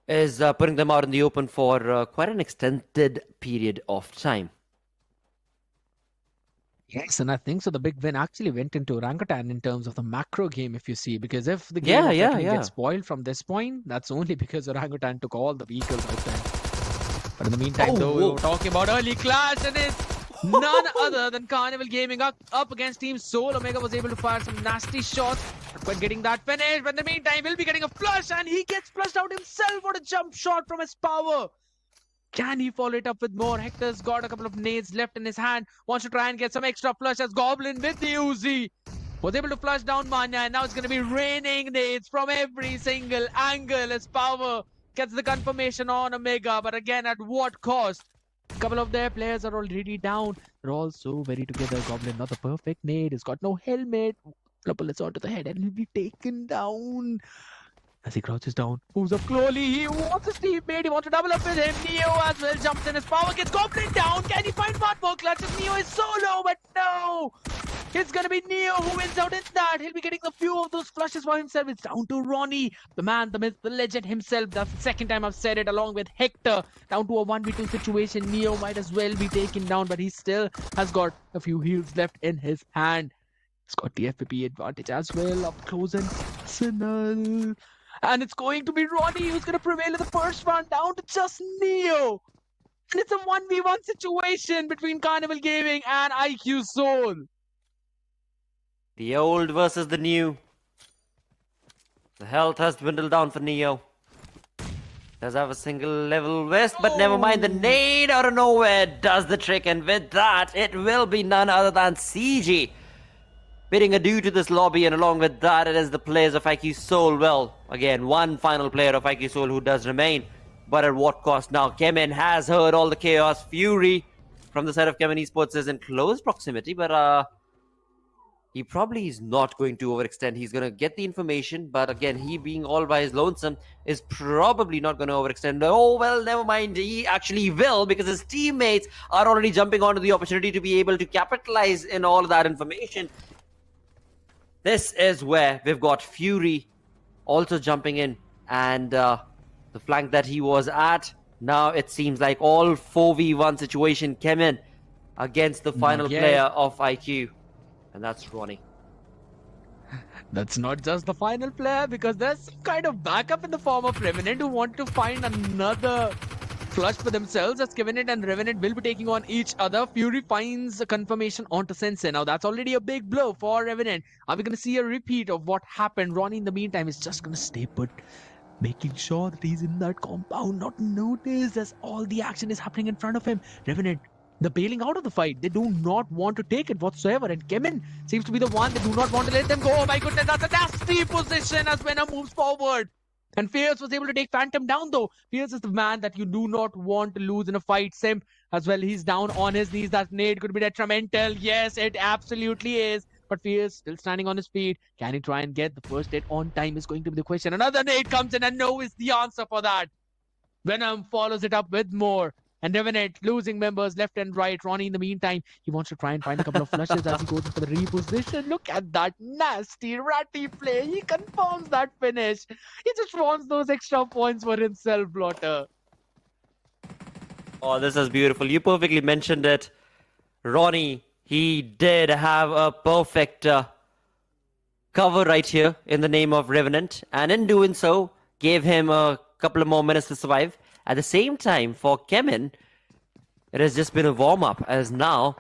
is putting them out in the open for quite an extended period of time. Yes, and I think so. The big win actually went into Orangutan in terms of the macro game, if you see, because if the game gets spoiled from this point, that's only because Orangutan took all the vehicles out there. But in the meantime, we were talking about early clash, and it's none other than Carnival Gaming up against Team Soul. Omega was able to fire some nasty shots, but getting that finish. But in the meantime, we'll be getting a flush, and he gets flushed out himself. What a jump shot from his power! Can he follow it up with more? Hector's got a couple of nades left in his hand. Wants to try and get some extra flush as Goblin with the Uzi was able to flush down Manya, and now it's going to be raining nades from every single angle as Power gets the confirmation on Omega. But again, at what cost? A couple of their players are already down. They're all so very together. Goblin, not the perfect nade. He's got no helmet. Bullets onto the head and he'll be taken down. As he crouches down, moves up slowly, he wants his teammate, he wants to double up with him. Neo as well jumps in, his power gets Goblin down. Can he find one more clutches? Neo is so low, but no! It's gonna be Neo who wins out in that. He'll be getting a few of those flushes for himself. It's down to Ronnie, the man, the myth, the legend himself. That's the second time I've said it, along with Hector. Down to a 1v2 situation. Neo might as well be taken down, but he still has got a few heals left in his hand. He's got the FPP advantage as well, up close and personal. And it's going to be Ronnie who's going to prevail in the first round, down to just Neo. And it's a 1v1 situation between Carnival Gaming and IQ Soul. The old versus the new. The health has dwindled down for Neo. Does have a single level vest, but never mind. The nade out of nowhere does the trick. And with that, it will be none other than CG bidding adieu to this lobby, and along with that, it is the players of IQ Soul. Well, again, one final player of IQ Soul who does remain, but at what cost now? Chemin has heard all the chaos. Fury from the side of Chemin Esports is in close proximity, but he probably is not going to overextend. He's going to get the information, but again, he being all by his lonesome is probably not going to overextend. Oh, well, never mind. He actually will, because his teammates are already jumping onto the opportunity to be able to capitalize in all of that information. This is where we've got Fury also jumping in, and the flank that he was at, now it seems like all 4v1 situation came in against the final player of IQ, and that's Ronnie. That's not just the final player, because there's some kind of backup in the form of Revenant who want to find another flush for themselves, as Revenant and Revenant will be taking on each other. Fury finds a confirmation onto Sensei. Now that's already a big blow for Revenant. Are we going to see a repeat of what happened? Ronnie in the meantime is just going to stay put. making sure that he's in that compound, not noticed as all the action is happening in front of him. Revenant, they're bailing out of the fight. They do not want to take it whatsoever. And Chemin seems to be the one. They do not want to let them go. Oh my goodness, that's a nasty position as Venom moves forward. And Fierce was able to take Phantom down though. Fierce is the man that you do not want to lose in a fight. Sim as well, he's down on his knees. That nade could be detrimental. Yes, it absolutely is. But Fierce still standing on his feet. Can he try and get the first hit on time is going to be the question. Another nade comes in and no is the answer for that. Venom follows it up with more. And Revenant losing members left and right. Ronnie, in the meantime, he wants to try and find a couple of flushes as he goes in for the reposition. Look at that nasty, ratty play. He confirms that finish. He just wants those extra points for himself, Blotter. Oh, this is beautiful. You perfectly mentioned it. Ronnie, he did have a perfect cover right here in the name of Revenant. And in doing so, gave him a couple of more minutes to survive. At the same time, for Chemin, it has just been a warm-up, as now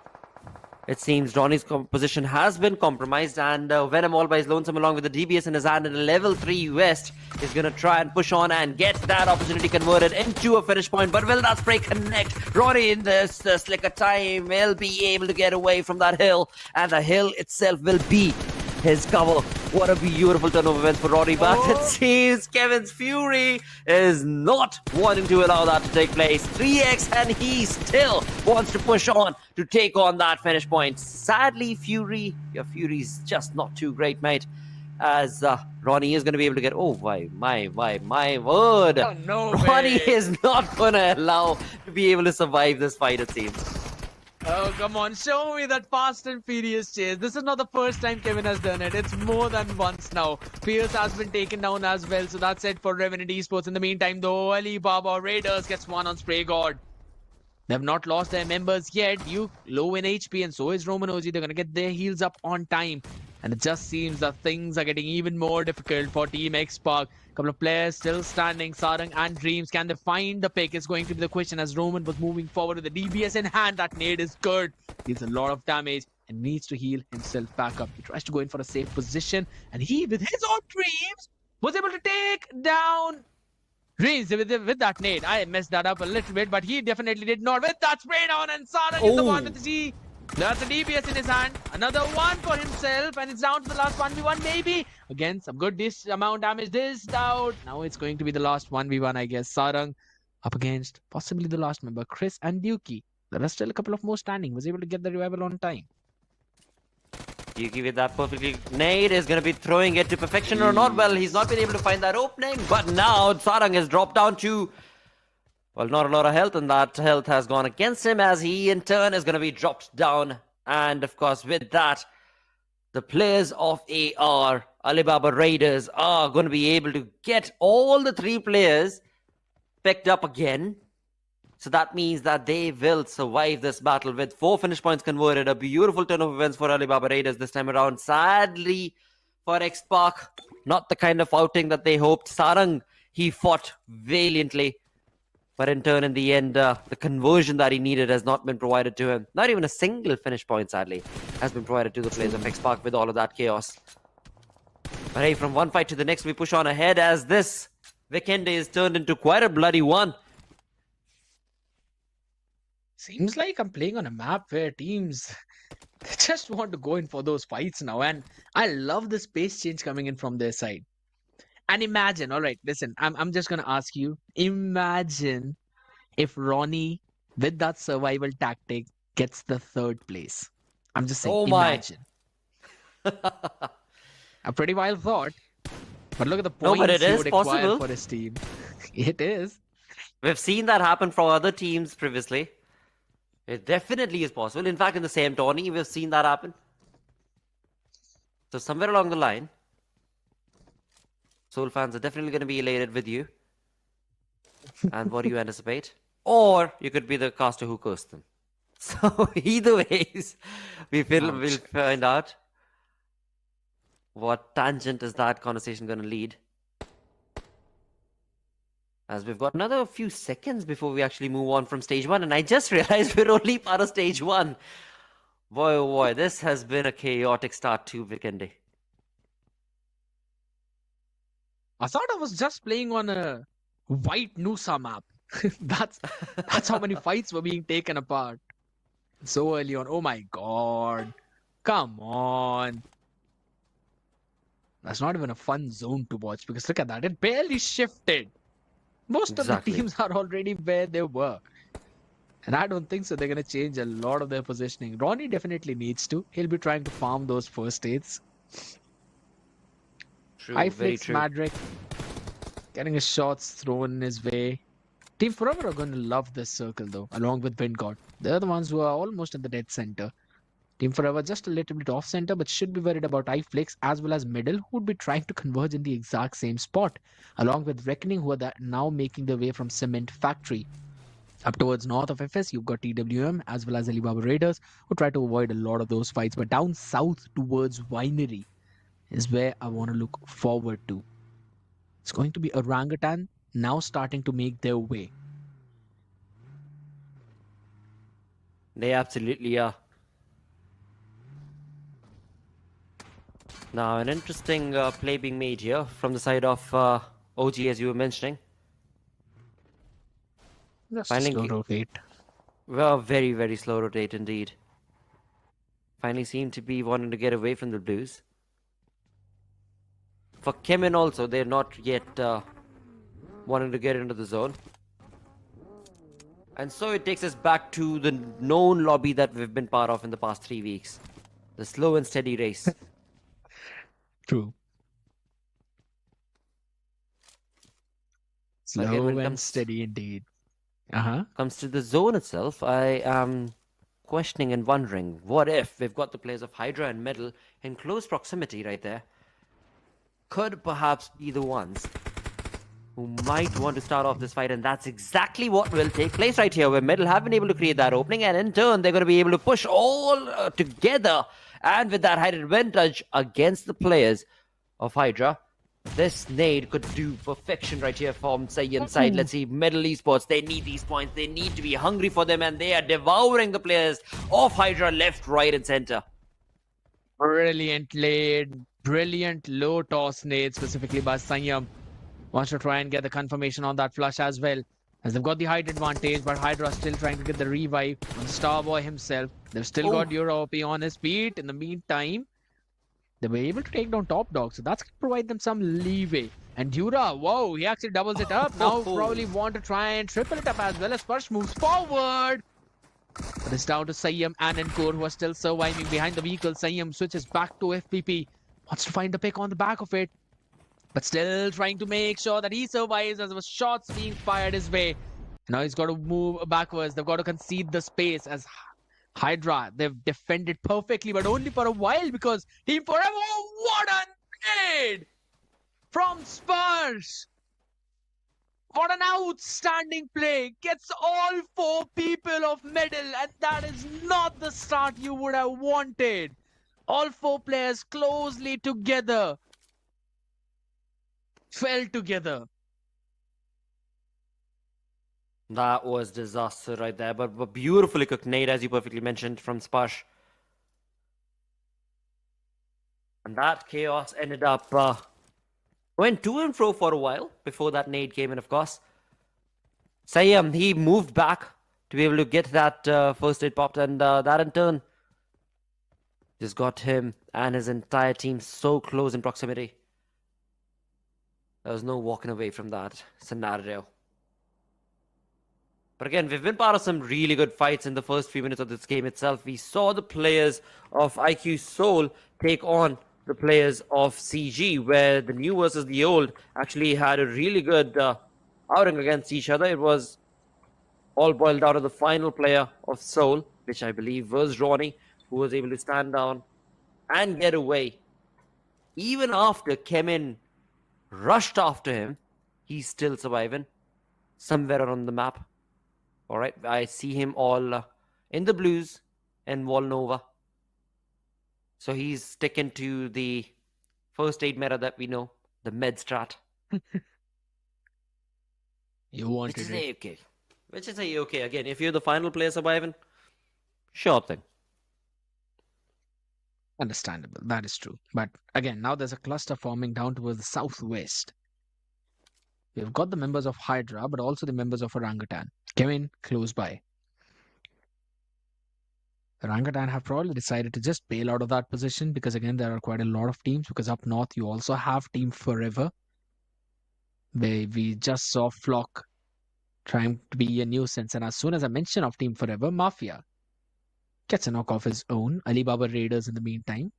it seems Ronnie's position has been compromised, and Venom all by his lonesome along with the DBS in his hand in a level 3 West is going to try and push on and get that opportunity converted into a finish point. But will that spray connect? Ronnie in this slicker time will be able to get away from that hill, and the hill itself will be his cover. What a beautiful turnover event for Ronnie, but it seems Kevin's Fury is not wanting to allow that to take place. 3x, and he still wants to push on to take on that finish point. Sadly, Fury, your Fury's just not too great, mate, as Ronnie is going to be able to get... Oh, my word. Oh, no Ronnie way. is not going to allow to be able to survive this fight, it seems. Oh, come on. Show me that fast and furious chase. This is not the first time Chemin has done it. It's more than once now. Fierce has been taken down as well. So that's it for Revenant Esports. In the meantime, though, Alibaba Raiders gets one on Spray God. They have not lost their members yet. You low in HP, and so is Roman OG. They're going to get their heals up on time. And it just seems that things are getting even more difficult for Team X Park. A couple of players still standing, Sarang and Dreams. Can they find the pick is going to be the question, as Roman was moving forward with the DBS in hand. That nade is good. Deals a lot of damage and needs to heal himself back up. He tries to go in for a safe position, and he, with his own Dreams, was able to take down Dreams with that nade. I messed that up a little bit, but he definitely did not. With that spray down, and Sarang is the one with the G. That's a DBS in his hand. Another one for himself, and it's down to the last 1v1 maybe. Again, some good amount damage dished out. Now it's going to be the last 1v1, I guess. Sarang up against possibly the last member, Chris and Dukey. There are still a couple of more standing. Was able to get the revival on time. Yuki with that perfectly nade is going to be throwing it to perfection or not. Well, he's not been able to find that opening, but now Sarang has dropped down to, well, not a lot of health, and that health has gone against him as he in turn is going to be dropped down. And of course, with that, the players of AR, Alibaba Raiders, are going to be able to get all the 3 players picked up again. So that means that they will survive this battle with 4 finish points converted. A beautiful turn of events for Alibaba Raiders this time around. Sadly for X-Park, not the kind of outing that they hoped. Sarang, he fought valiantly. But in turn, in the end, the conversion that he needed has not been provided to him. Not even a single finish point, sadly, has been provided to the players of X-Park with all of that chaos. But hey, from one fight to the next, we push on ahead as this Vikendi is turned into quite a bloody one. Seems like I'm playing on a map where teams they just want to go in for those fights now. And I love the space change coming in from their side. And imagine, all right, listen, I'm just going to ask you, imagine if Ronnie, with that survival tactic, gets the 3rd place. I'm just saying, imagine. A pretty wild thought. But look at the points but it he is would acquire possible for his team. It is. We've seen that happen for other teams previously. It definitely is possible. In fact, in the same tourney, we've seen that happen. So somewhere along the line, Soul fans are definitely going to be elated with you. And what do you anticipate? Or you could be the caster who cursed them. So either ways, we'll find out what tangent is that conversation going to lead. As we've got another few seconds before we actually move on from stage 1. And I just realized we're only part of stage 1. Boy, oh boy, this has been a chaotic start to Vikendi. I thought I was just playing on a white Nusa map. That's how many fights were being taken apart so early on. Oh my god. Come on. That's not even a fun zone to watch because look at that. It barely shifted. Most of the Exactly. teams are already where they were. And I don't think so. They're going to change a lot of their positioning. Ronnie definitely needs to. He'll be trying to farm those first aids. True, High very flicks, true. Madrick getting his shots thrown in his way. Team Forever are going to love this circle though, along with Wingod. They're the ones who are almost at the dead center. Team Forever just a little bit off center, but should be worried about iFlix as well as Middle, who would be trying to converge in the exact same spot, along with Reckoning, who are now making their way from Cement Factory. Up towards north of FS, you've got TWM as well as Alibaba Raiders, who try to avoid a lot of those fights. But down south towards Winery is where I want to look forward to. It's going to be Orangutan now starting to make their way. They absolutely are. Now, an interesting play being made here from the side of OG, as you were mentioning. Just Finally- slow rotate. Well, very, very slow rotate indeed. Finally seem to be wanting to get away from the Blues. For Chemin also, they're not yet wanting to get into the zone. And so it takes us back to the known lobby that we've been part of in the past 3 weeks. The slow and steady race. True. Again, Slow when it and comes- steady indeed. Comes to the zone itself, I am questioning and wondering, what if we've got the players of Hydra and Metal in close proximity right there? Could perhaps be the ones who might want to start off this fight, and that's exactly what will take place right here, where Metal have been able to create that opening, and in turn, they're going to be able to push all together, and with that height advantage against the players of Hydra. This nade could do perfection right here from Sayyid's side. Let's see, Middle Esports, they need these points. They need to be hungry for them, and they are devouring the players of Hydra left, right, and center. Brilliant laid, brilliant low toss nade, specifically by Sanyam. Wants to try and get the confirmation on that flush as well, as they've got the height advantage, but Hydra still trying to get the revive on Starboy himself. They've still got Europe on his feet. In the meantime, they were able to take down Top Dog, so that's going to provide them some leeway. And Dura, whoa, he actually doubles it up. Now probably want to try and triple it up as well as Sparsh moves forward. But it's down to Sayyam and Encore, who are still surviving behind the vehicle. Sayyam switches back to FPP. Wants to find the pick on the back of it, but still trying to make sure that he survives as there was shots being fired his way. Now he's got to move backwards. They've got to concede the space as Hydra, they've defended perfectly, but only for a while because Team Forever, what a nade from Spurs! What an outstanding play! Gets all 4 people of Middle, and that is not the start you would have wanted. All 4 players closely together. Fell together. That was disaster right there, but beautifully cooked nade, as you perfectly mentioned, from Sparsh. And that chaos ended up went to and fro for a while before that nade came in, of course. Sayyam, he moved back to be able to get that first aid popped, and that in turn just got him and his entire team so close in proximity. There was no walking away from that scenario. But again, we've been part of some really good fights in the first few minutes of this game itself. We saw the players of IQ Seoul take on the players of CG, where the new versus the old actually had a really good outing against each other. It was all boiled down to the final player of Seoul, which I believe was Ronnie, who was able to stand down and get away. Even after Chemin rushed after him, he's still surviving somewhere on the map. All right, I see him all in the blues and Volnova. So he's sticking to the first aid meta that we know, the med strat. You wanted Which is it. A-okay. Which is A-okay. Again, if you're the final player surviving, sure thing. Understandable, that is true. But again, now there's a cluster forming down towards the southwest. We've got the members of Hydra, but also the members of Orangutan. Chemin close by. Orangutan have probably decided to just bail out of that position because again there are quite a lot of teams, because up north you also have Team Forever, where we just saw Flock trying to be a nuisance, and as soon as I mention of Team Forever, Mafia gets a knock off his own. Alibaba Raiders in the meantime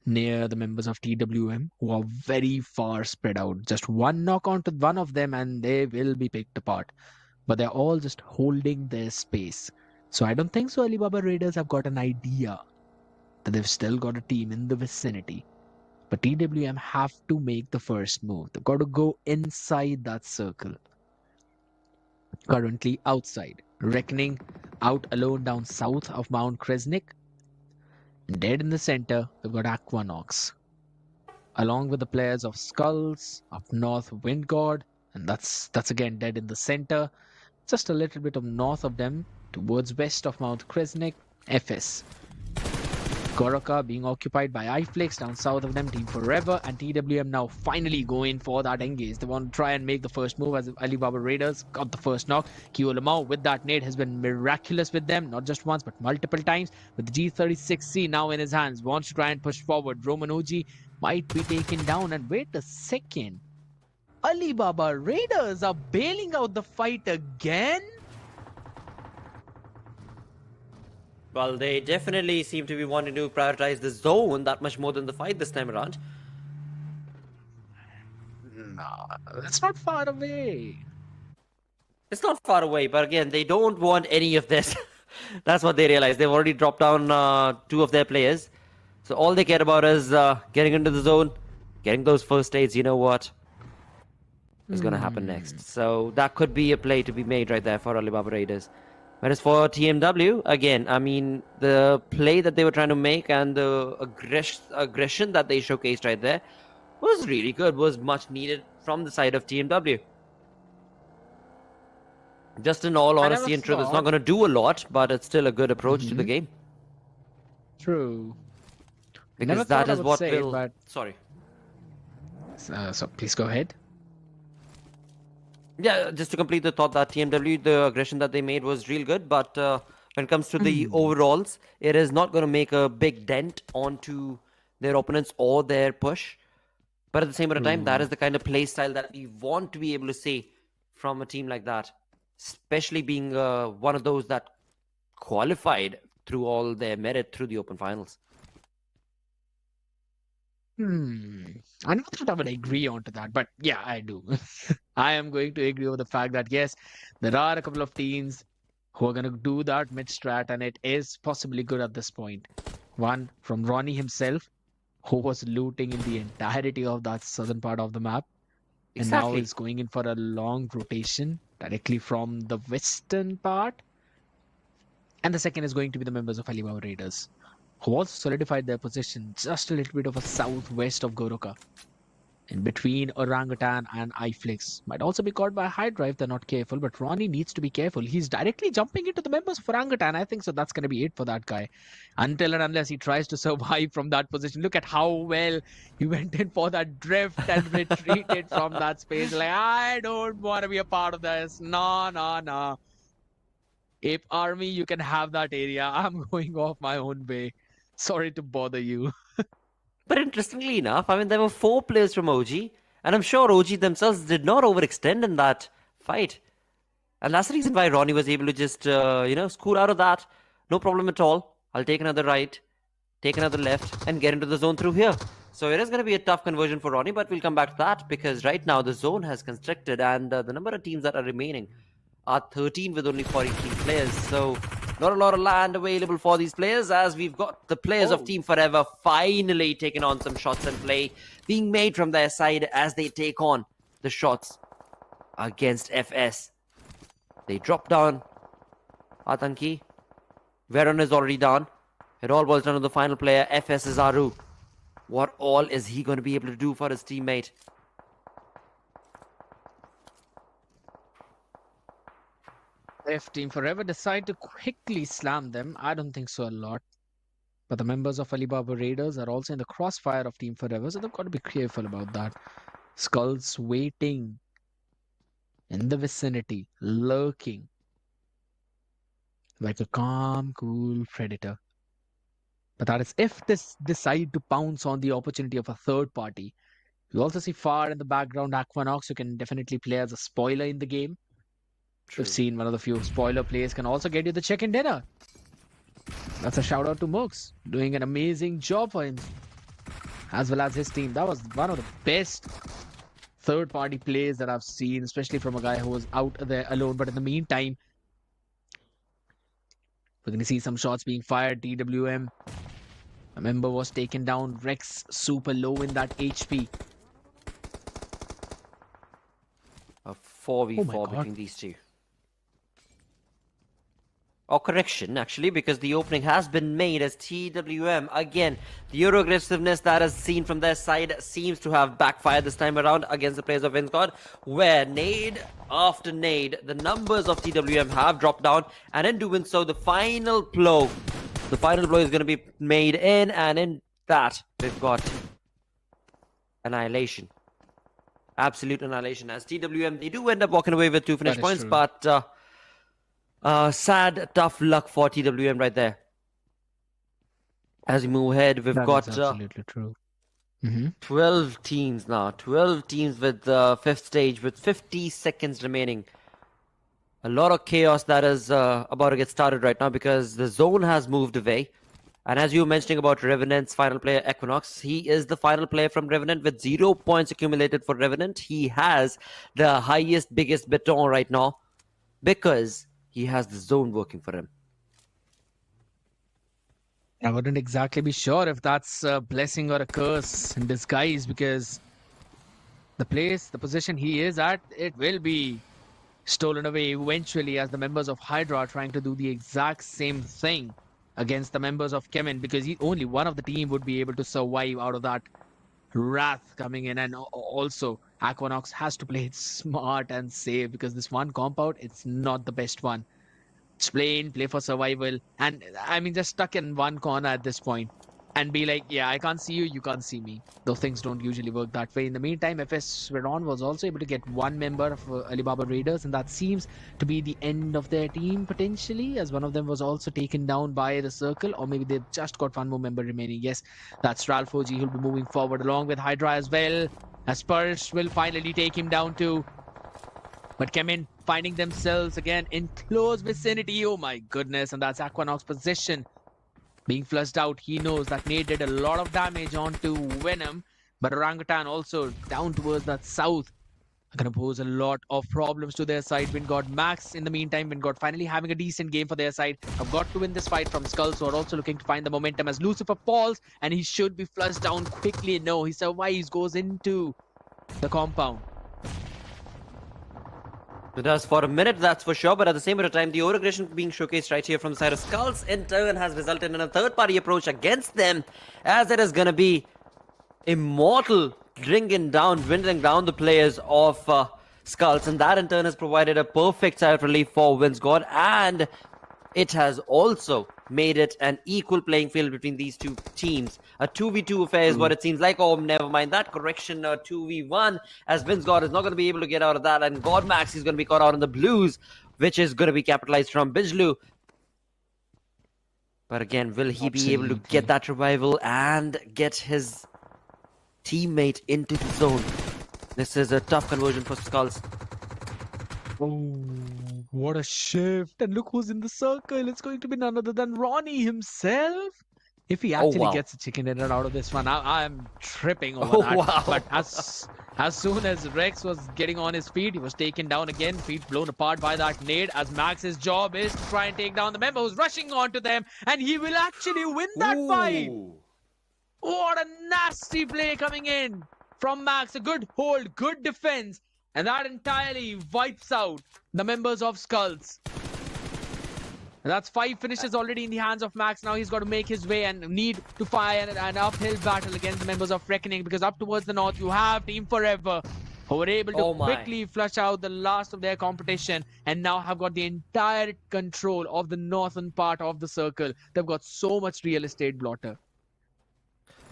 near the members of TWM, who are very far spread out. Just one knock onto one of them and they will be picked apart. But they're all just holding their space. So I don't think so Alibaba Raiders have got an idea that they've still got a team in the vicinity. But TWM have to make the first move. They've got to go inside that circle. Currently outside. Reckoning out alone down south of Mount Kresnik. Dead in the center, we've got Aquanox. Along with the players of SkullTz, up north Wind God, and that's again dead in the center. Just a little bit of north of them, towards west of Mount Kresnik, FS. Goroka being occupied by iFlix, down south of them, Team Forever, and TWM now finally going for that engage. They want to try and make the first move as Alibaba Raiders got the first knock. Kyo Lamau with that nade has been miraculous with them, not just once but multiple times. With the G36C now in his hands, wants to try and push forward. Roman OG might be taken down, and wait a second. Alibaba Raiders are bailing out the fight again? Well, they definitely seem to be wanting to prioritize the zone that much more than the fight this time around. Nah, that's not far away. It's not far away, but again, they don't want any of this. That's what they realize. They've already dropped down 2 of their players. So all they care about is getting into the zone, getting those first aids. You know what is going to happen next. So that could be a play to be made right there for Alibaba Raiders. Whereas for TMW, again, I mean, the play that they were trying to make and the aggression that they showcased right there was really good, was much needed from the side of TMW. Just in all honesty and truth, it's not going to do a lot, but it's still a good approach to the game. True. Because that is what will... But... Sorry. So please go ahead. Yeah, just to complete the thought that TMW, the aggression that they made was real good, but when it comes to the overalls, it is not going to make a big dent onto their opponents or their push. But at the same time, that is the kind of play style that we want to be able to see from a team like that, especially being one of those that qualified through all their merit through the Open Finals. I don't think I would agree on to that, but yeah, I do. I am going to agree with the fact that yes, there are a couple of teams who are going to do that mid-strat, and it is possibly good at this point. One from Ronnie himself, who was looting in the entirety of that southern part of the map. And now is going in for a long rotation directly from the western part. And the second is going to be the members of Alibaba Raiders, who also solidified their position just a little bit of a southwest of Goroka. In between Orangutan and iFlix. Might also be caught by Hydra if they're not careful, but Ronnie needs to be careful. He's directly jumping into the members of Orangutan. I think so that's going to be it for that guy. Until and unless he tries to survive from that position. Look at how well he went in for that drift and retreated from that space. Like, I don't want to be a part of this. No. Ape Army, you can have that area. I'm going off my own way. Sorry to bother you. But interestingly enough, I mean, there were 4 players from OG, and I'm sure OG themselves did not overextend in that fight. And that's the reason why Ronnie was able to just, scoot out of that. No problem at all. I'll take another right, take another left, and get into the zone through here. So it is going to be a tough conversion for Ronnie, but we'll come back to that, because right now the zone has constricted, and the number of teams that are remaining are 13 with only 43 players. So not a lot of land available for these players, as we've got the players of Team Forever finally taking on some shots and play being made from their side as they take on the shots against FS. They drop down Atanki. Veron is already down. It all boils down to the final player, FS is Aru. What all is he going to be able to do for his teammate? If Team Forever decide to quickly slam them, I don't think so a lot. But the members of Alibaba Raiders are also in the crossfire of Team Forever, so they've got to be careful about that. SkullTz waiting in the vicinity, lurking like a calm, cool predator. But that is if they decide to pounce on the opportunity of a third party. You also see far in the background Aquanox, who can definitely play as a spoiler in the game. We've seen one of the few spoiler plays can also get you the chicken dinner. That's a shout out to Mooks, doing an amazing job for him, as well as his team. That was one of the best third party plays that I've seen, especially from a guy who was out there alone. But in the meantime, we're going to see some shots being fired. TWM, a member was taken down. Rex super low in that HP. A 4v4 God. between these two. Or correction, actually, because the opening has been made as TWM. Again, the Euro aggressiveness that is seen from their side seems to have backfired this time around against the players of Vinscod, where nade after nade, the numbers of TWM have dropped down, and in doing so, the final blow is going to be made in, and in that, we've got annihilation. Absolute annihilation. As TWM, they do end up walking away with 2 finish points, true. but sad, tough luck for TWM right there. As we move ahead, we've got absolutely true. 12 teams now. 12 teams with the 5th stage with 50 seconds remaining. A lot of chaos that is about to get started right now because the zone has moved away. And as you were mentioning about Revenant's final player, Equinox, he is the final player from Revenant with 0 points accumulated for Revenant. He has the highest, biggest baton right now because he has the zone working for him. I wouldn't exactly be sure if that's a blessing or a curse in disguise, because the place, the position he is at, it will be stolen away eventually, as the members of Hydra are trying to do the exact same thing against the members of Chemin, because only one of the team would be able to survive out of that wrath coming in. And also Aquanox has to play it smart and safe, because this one compound, it's not the best one. Play for survival, and I mean just stuck in one corner at this point and be like, yeah, I can't see you, you can't see me. Those things don't usually work that way. In the meantime, FS Veron was also able to get one member of Alibaba Raiders, and that seems to be the end of their team potentially, as one of them was also taken down by the circle, or maybe they've just got one more member remaining. Yes, that's Ralph OG, who'll be moving forward along with Hydra as well, as Spurs will finally take him down too. But Chemin finding themselves again in close vicinity. Oh my goodness. And that's Aquanox position being flushed out. He knows that nade did a lot of damage onto Venom. But Orangutan also down towards that south are going to pose a lot of problems to their side. Vingod Max in the meantime. Vingod finally having a decent game for their side. Have got to win this fight from SkullTz, who are also looking to find the momentum as Lucifer falls. And he should be flushed down quickly. No, he survives, goes into the compound. It does for a minute, that's for sure, but at the same time, the over-aggression being showcased right here from the side of SkullTz in turn has resulted in a third-party approach against them, as it is going to be Immortal dwindling down the players of SkullTz, and that in turn has provided a perfect side relief for Vinscod, and it has also made it an equal playing field between these two teams. A 2v2 affair is what it seems like. Oh, never mind that. Correction, 2v1, as Vinscod is not going to be able to get out of that, and Godmax is going to be caught out in the blues, which is going to be capitalized from Bijlu. But again, will he be able to get that revival and get his teammate into the zone? This is a tough conversion for SkullTz. Oh, what a shift. And look who's in the circle. It's going to be none other than Ronnie himself. If he actually gets a chicken dinner out of this one, I'm tripping over that. Wow. But as soon as Rex was getting on his feet, he was taken down again. Feet blown apart by that nade, as Max's job is to try and take down the member who's rushing onto them. And he will actually win that fight. What a nasty play coming in from Max. A good hold, good defense. And that entirely wipes out the members of SkullTz. And that's 5 finishes already in the hands of Max. Now he's got to make his way and need to fight an uphill battle against the members of Reckoning, because up towards the north you have Team Forever, who were able to quickly flush out the last of their competition and now have got the entire control of the northern part of the circle. They've got so much real estate, Blotter.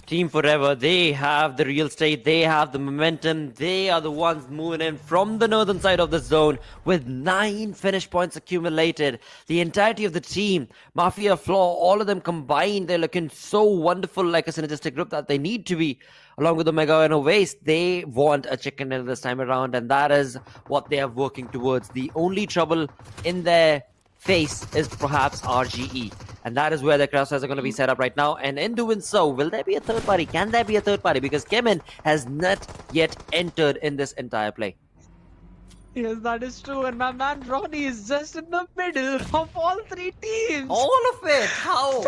Team Forever, they have the real estate, they have the momentum, they are the ones moving in from the northern side of the zone with 9 finish points accumulated. The entirety of the team, Mafia, Flaw, all of them combined, they're looking so wonderful, like a synergistic group that they need to be. Along with Omega and Owace, they want a chicken dinner this time around, and that is what they are working towards. The only trouble in their face is perhaps RGE. And that is where the crosshairs are going to be set up right now. And in doing so, will there be a third party? Can there be a third party? Because Chemin has not yet entered in this entire play. Yes, that is true. And my man Ronnie is just in the middle of all 3 teams. All of it? How?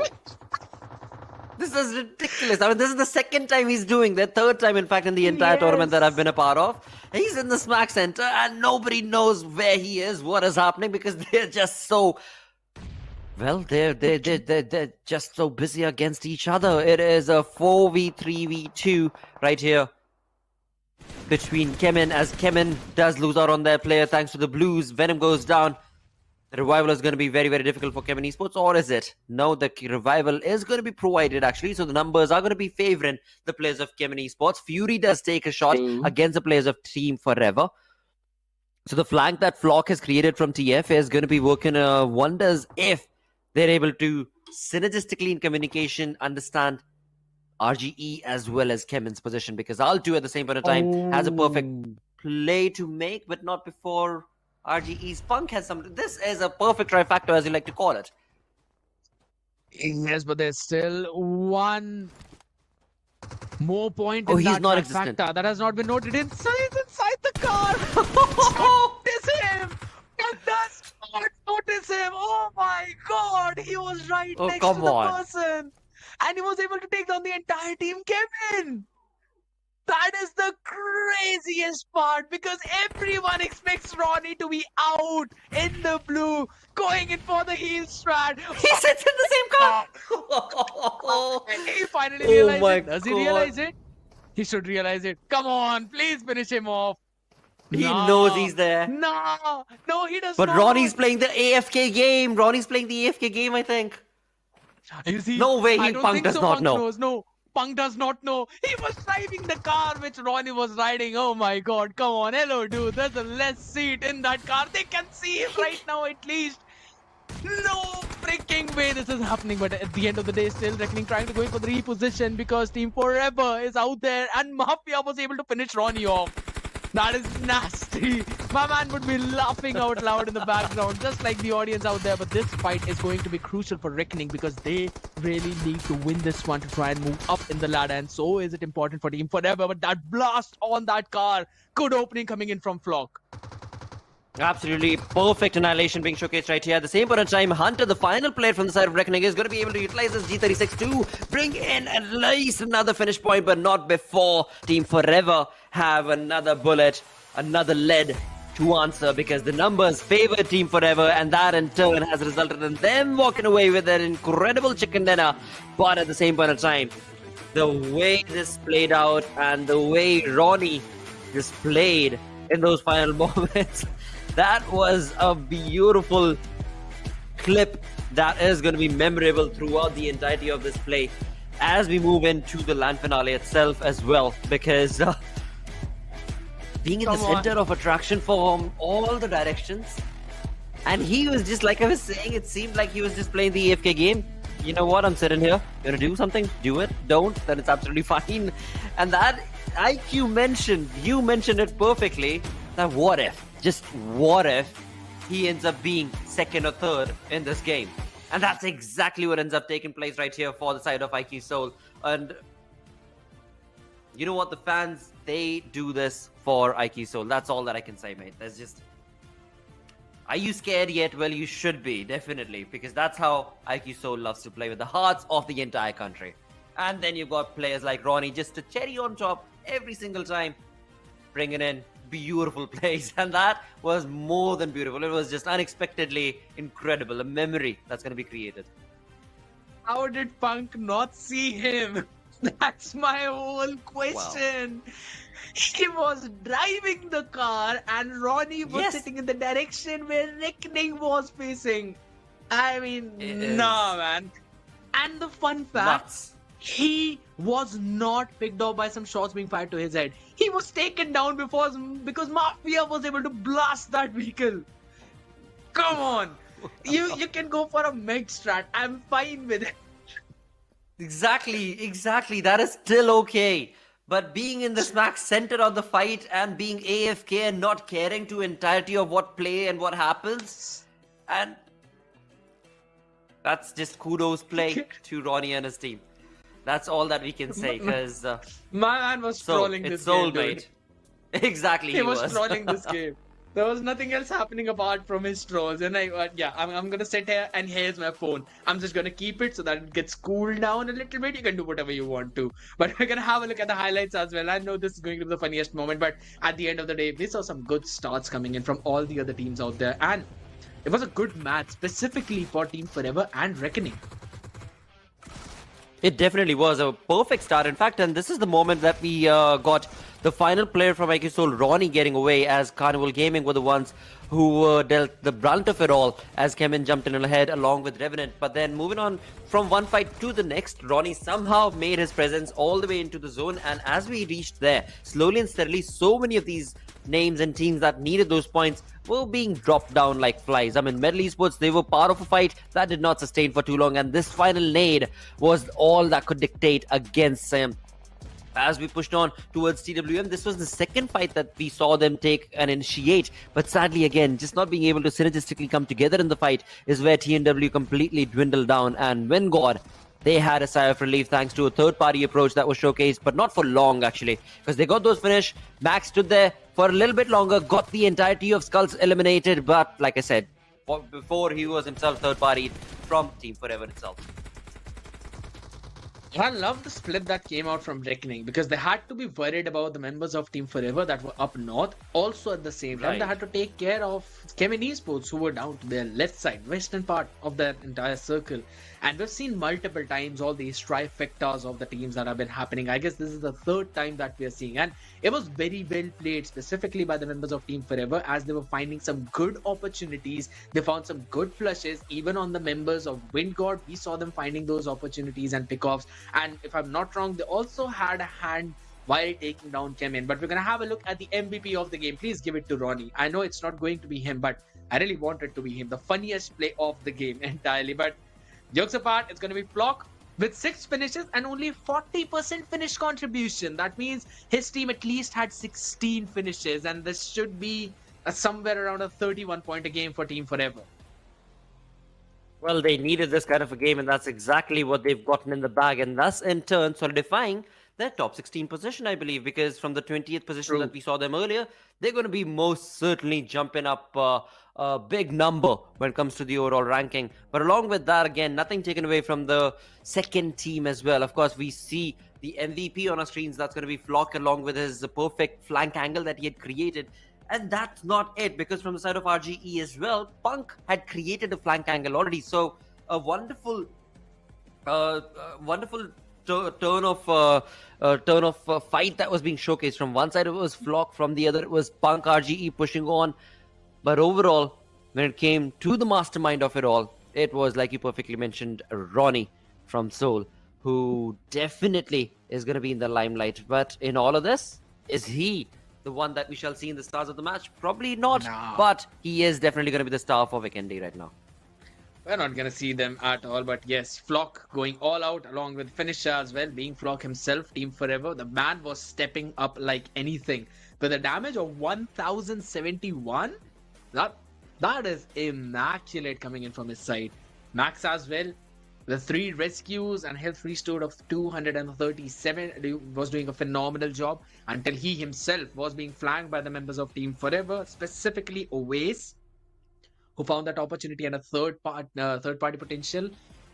This is ridiculous. I mean, this is the second time he's doing that. Third time, in fact, in the entire tournament that I've been a part of. He's in the smack center and nobody knows where he is, what is happening, because they're just so... Well, they're just so busy against each other. It is a 4v3v2 right here between Chemin, as Chemin does lose out on their player thanks to the Blues. Venom goes down. The revival is going to be very, very difficult for Chemin Esports, or is it? No, the revival is going to be provided actually, so the numbers are going to be favoring the players of Chemin Esports. Fury does take a shot against the players of Team Forever. So the flank that Flock has created from TF is going to be working wonders if they're able to synergistically in communication understand RGE as well as Chemin's position, because Altu at the same point of time has a perfect play to make, but not before RGE's Punk has some. This is a perfect trifactor, as you like to call it. Yes, but there's still one more point in he's that not trifecta existent. that has not been noted. Inside the car! Notice him! And does not notice him! Oh my god! He was right next to the person! And he was able to take down the entire team, Chemin! That is the craziest part, because everyone expects Ronnie to be out in the blue, going in for the heel strat. He sits in the same car! And he finally realized it. Does he realize it? He should realize it. Come on, please finish him off. He knows he's there. No, he does but not. But Ronnie's playing the AFK game. Ronnie's playing the AFK game, I think. Is he? No way, Punk does not know. Knows. No, Punk does not know. He was driving the car which Ronnie was riding. Oh my god, come on. Hello, dude. There's a less seat in that car. They can see him right now at least. No freaking way this is happening. But at the end of the day, still Reckoning trying to go in for the reposition, because Team Forever is out there and Mafia was able to finish Ronnie off. That is nasty. My man would be laughing out loud in the background, just like the audience out there. But this fight is going to be crucial for Reckoning, because they really need to win this one to try and move up in the ladder. And so is it important for Team Forever. But that blast on that car, good opening coming in from Flock. Absolutely perfect annihilation being showcased right here. At the same point in time, Hunter, the final player from the side of Reckoning, is going to be able to utilize his G36 to bring in at least another finish point, but not before Team Forever have another bullet, another lead to answer, because the numbers favor Team Forever, and that in turn has resulted in them walking away with an incredible chicken dinner. But at the same point in time, the way this played out and the way Ronnie just played in those final moments, that was a beautiful clip that is going to be memorable throughout the entirety of this play as we move into the LAN finale itself as well, because being in the center of attraction from all the directions, and he was just, like I was saying, it seemed like he was just playing the AFK game. You know what, I'm sitting here, you want to do something, do it, don't, then it's absolutely fine. And that IQ mentioned, you mentioned it perfectly, that what if, just what if he ends up being second or third in this game? And that's exactly what ends up taking place right here for the side of IQ Soul. And you know what, the fans, they do this for IQ Soul. That's all that I can say, mate. There's just... Are you scared yet? Well, you should be, definitely, because that's how IQ Soul loves to play, with the hearts of the entire country. And then you've got players like Ronnie, just a cherry on top every single time, bringing in beautiful plays. And that was more than beautiful. It was just unexpectedly incredible, a memory that's going to be created. How did Punk not see him? That's my whole question. Wow. He was driving the car and Ronnie was sitting in the direction where Reckoning was facing. I mean, no, man. And the fun fact, He was not picked off by some shots being fired to his head. He was taken down because Mafia was able to blast that vehicle. Come on. You can go for a meg strat. I'm fine with it. Exactly. That is still okay. But being in the smack center of the fight and being AFK and not caring to entirety of what play and what happens, and that's just kudos play to Ronnie and his team. That's all that we can say, because My man was trolling this game, dude. Exactly, He was trolling this game. There was nothing else happening apart from his trolls. And I'm gonna sit here and here's my phone. I'm just gonna keep it so that it gets cooled down a little bit. You can do whatever you want to. But we're gonna have a look at the highlights as well. I know this is going to be the funniest moment, but at the end of the day, we saw some good starts coming in from all the other teams out there. And it was a good match, specifically for Team Forever and Reckoning. It definitely was a perfect start, in fact, and this is the moment that we got the final player from IQ Soul, Ronnie, getting away, as Carnival Gaming were the ones who dealt the brunt of it all as Chemin jumped in ahead along with Revenant. But then moving on from one fight to the next, Ronnie somehow made his presence all the way into the zone, and as we reached there, slowly and steadily, so many of these names and teams that needed those points were being dropped down like flies. I mean, Metal Esports, they were part of a fight that did not sustain for too long, and this final nade was all that could dictate against them. As we pushed on towards TWM, this was the second fight that we saw them take and initiate, but sadly again, just not being able to synergistically come together in the fight is where TNW completely dwindled down, and when God, they had a sigh of relief thanks to a third-party approach that was showcased, but not for long actually, because they got those finish. Max stood there for a little bit longer, got the entirety of SkullTz eliminated, but like I said, before he was himself third-partied from Team Forever itself. I love the split that came out from Reckoning, because they had to be worried about the members of Team Forever that were up north. Also at the same time, Right. they had to take care of Chemin Esports, who were down to their left side, western part of their entire circle. And we've seen multiple times all these trifectas of the teams that have been happening. I guess this is the third time that we are seeing. And it was very well played, specifically by the members of Team Forever, as they were finding some good opportunities. They found some good flushes. Even on the members of Wind God, we saw them finding those opportunities and pickoffs. And if I'm not wrong, they also had a hand while taking down Chemin. But we're going to have a look at the MVP of the game. Please give it to Ronnie. I know it's not going to be him, but I really want it to be him. The funniest play of the game entirely. But jokes apart, it's going to be Flock with 6 finishes and only 40% finish contribution. That means his team at least had 16 finishes, and this should be somewhere around a 31 point a game for Team Forever. Well, they needed this kind of a game, and that's exactly what they've gotten in the bag, and thus in turn solidifying their top 16 position, I believe, because from the 20th position True. that we saw them earlier, they're going to be most certainly jumping up a big number when it comes to the overall ranking. But along with that, again, nothing taken away from the second team as well. Of course, we see the MVP on our screens. That's going to be Flock, along with his perfect flank angle that he had created. And that's not it, because from the side of RGE as well, Punk had created a flank angle already. So a wonderful turn of fight that was being showcased. From one side it was Flock, from the other it was Punk RGE pushing on. But overall, when it came to the mastermind of it all, it was, like you perfectly mentioned, Ronnie from Seoul, who definitely is going to be in the limelight. But in all of this, is he the one that we shall see in the stars of the match? Probably not, No. but he is definitely going to be the star for Vikendi right now. We're not going to see them at all, but yes, Flock going all out along with Finisher as well, being Flock himself, Team Forever. The man was stepping up like anything. With a damage of 1071, that is immaculate coming in from his side. Max as well, the 3 rescues and health restored of 237, was doing a phenomenal job until he himself was being flanked by the members of Team Forever, specifically Oasis, who found that opportunity and a third party potential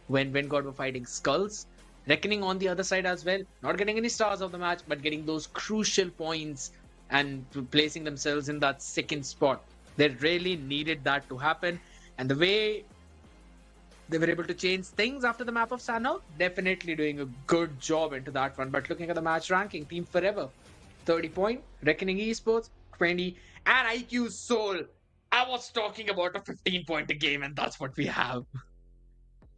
when God were fighting SkullTz. Reckoning on the other side as well, not getting any stars of the match, but getting those crucial points and placing themselves in that second spot. They really needed that to happen, and the way they were able to change things after the map of Sanhok, definitely doing a good job into that one. But looking at the match ranking, Team Forever 30 point, Reckoning Esports 20, and IQ Soul, I was talking about a 15 point a game, and that's what we have.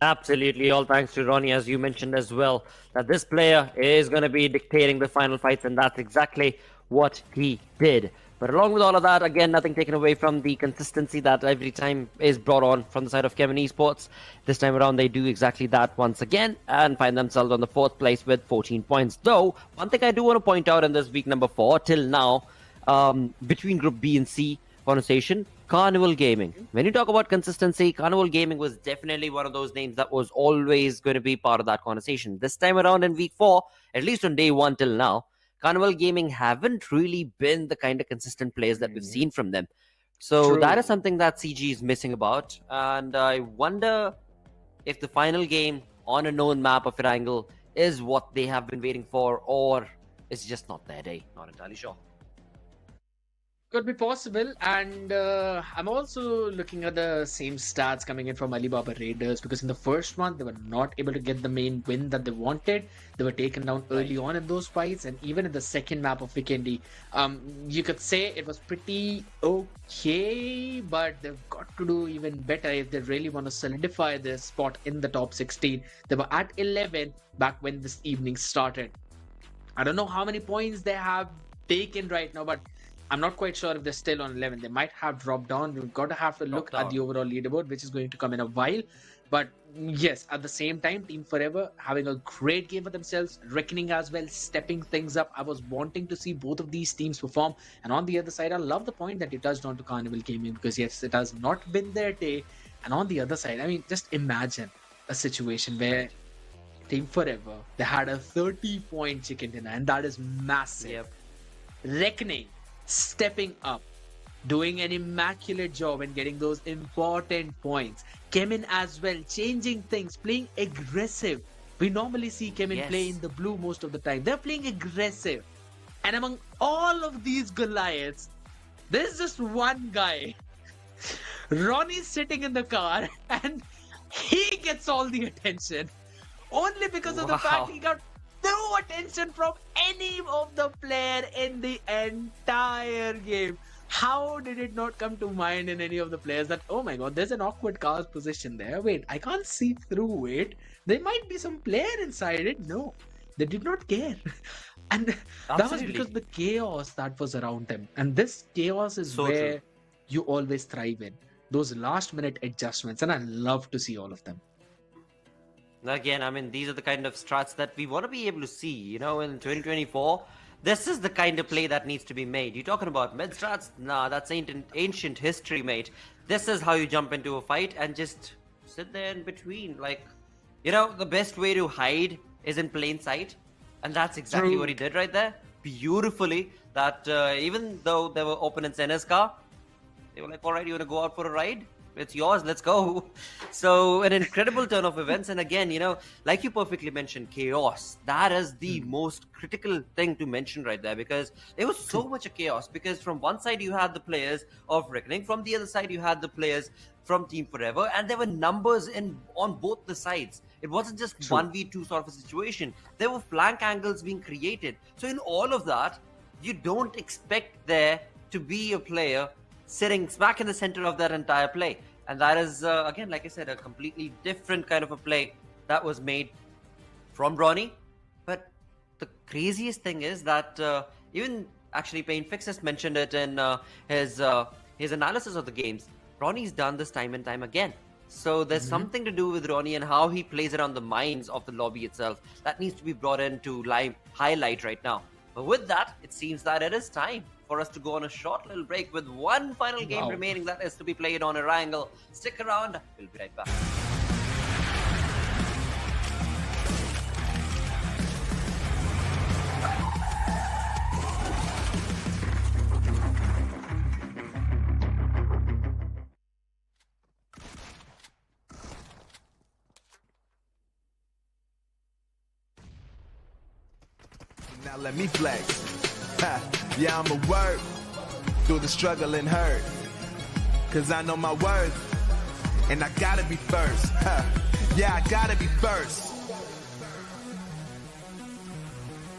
Absolutely, all thanks to Ronnie, as you mentioned as well, that this player is going to be dictating the final fights, and that's exactly what he did. But along with all of that, again, nothing taken away from the consistency that every time is brought on from the side of Chemin Esports. This time around, they do exactly that once again and find themselves on the 4th place with 14 points. Though, one thing I do want to point out in this week number 4, till now, between Group B and C conversation, Carnival Gaming. When you talk about consistency, Carnival Gaming was definitely one of those names that was always going to be part of that conversation. This time around in week 4, at least on day 1 till now, Carnival Gaming haven't really been the kind of consistent players that we've seen from them. So that is something that CG is missing about. And I wonder if the final game on a known map of Erangel is what they have been waiting for, or it's just not their day. Not entirely sure. Could be possible, and I'm also looking at the same stats coming in from Alibaba Raiders, because in the first one they were not able to get the main win that they wanted. They were taken down early on in those fights, and even in the second map of Vikendi, you could say it was pretty okay, but they've got to do even better if they really want to solidify their spot in the top 16. They were at 11 back when this evening started. I don't know how many points they have taken right now, but I'm not quite sure if they're still on 11. They might have dropped down. We've got to have to look at the overall leaderboard, which is going to come in a while. But yes, at the same time, Team Forever having a great game for themselves, Reckoning as well, stepping things up. I was wanting to see both of these teams perform. And on the other side, I love the point that you touched on to Carnival Gaming, because yes, it has not been their day. And on the other side, I mean, just imagine a situation where Team Forever, they had a 30-point chicken dinner, and that is massive. Yep. Reckoning stepping up, doing an immaculate job and getting those important points. Chemin as well, changing things, playing aggressive. We normally see Chemin play in the blue most of the time. They're playing aggressive. And among all of these Goliaths, there's just one guy. Ronnie's sitting in the car and he gets all the attention. Only because of the fact he got no attention from any of the player in the entire game. How did it not come to mind in any of the players that, oh my god, there's an awkward cars position there. Wait, I can't see through it. There might be some player inside it. No, they did not care. And that was because the chaos that was around them. And this chaos is where you always thrive in. Those last minute adjustments. And I love to see all of them. Again, I mean, these are the kind of strats that we want to be able to see, you know, in 2024. This is the kind of play that needs to be made. You're talking about mid strats? Nah, that's ancient history, mate. This is how you jump into a fight and just sit there in between. Like, you know, the best way to hide is in plain sight. And that's exactly what he did right there. Beautifully. That even though there were opponents in his car, they were like, all right, you want to go out for a ride? It's yours, let's go. So an incredible turn of events. And again, you know, like you perfectly mentioned, chaos. That is the most critical thing to mention right there, because there was so much of chaos. Because from one side you had the players of Reckoning, from the other side you had the players from Team Forever, and there were numbers on both the sides. It wasn't just 1v2 sort of a situation. There were flank angles being created. So in all of that, you don't expect there to be a player sitting smack in the center of that entire play. And that is, again, like I said, a completely different kind of a play that was made from Ronnie. But the craziest thing is that even actually Pain Fixes mentioned it in his analysis of the games. Ronnie's done this time and time again. So there's something to do with Ronnie and how he plays around the minds of the lobby itself that needs to be brought in to highlight right now. But with that, it seems that it is time for us to go on a short little break with one final game remaining that is to be played on Erangel. Stick around, we'll be right back. Now let me flex. Ha, yeah, I'ma work through the struggle and hurt, cause I know my worth, and I gotta be first. Ha, yeah, I gotta be first.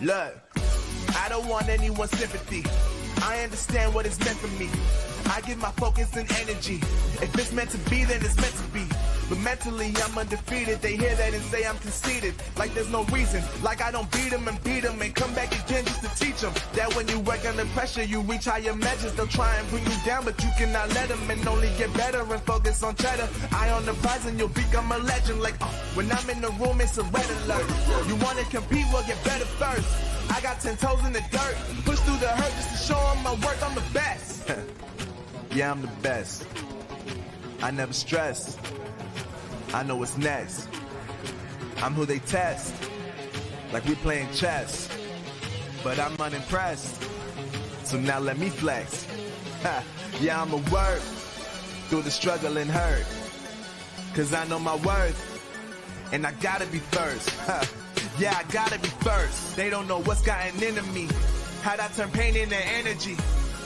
Look, I don't want anyone's sympathy. I understand what it's meant for me. I give my focus and energy. If it's meant to be, then it's meant to be. But mentally I'm undefeated. They hear that and say I'm conceited. Like there's no reason. Like I don't beat them and come back again just to teach them that when you work under pressure, you reach higher measures. They'll try and bring you down, but you cannot let them, and only get better and focus on cheddar. Eye on the prize and you'll become a legend. Like, when I'm in the room, it's a red alert. You wanna compete, well, get better first. I got 10 toes in the dirt. Push through the hurt just to show them my work. I'm the best. Yeah, I'm the best. I never stress. I know what's next. I'm who they test. Like we playing chess. But I'm unimpressed. So now let me flex. Yeah, I'ma work through the struggle and hurt. Cause I know my worth. And I gotta be first. Yeah, I gotta be first. They don't know what's gotten into me. How'd I turn pain into energy?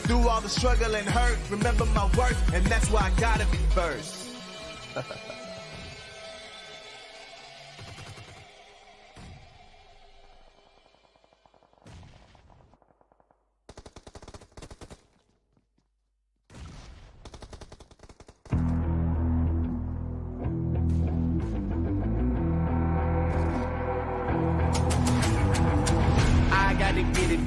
Through all the struggle and hurt, remember my worth, and that's why I gotta be first.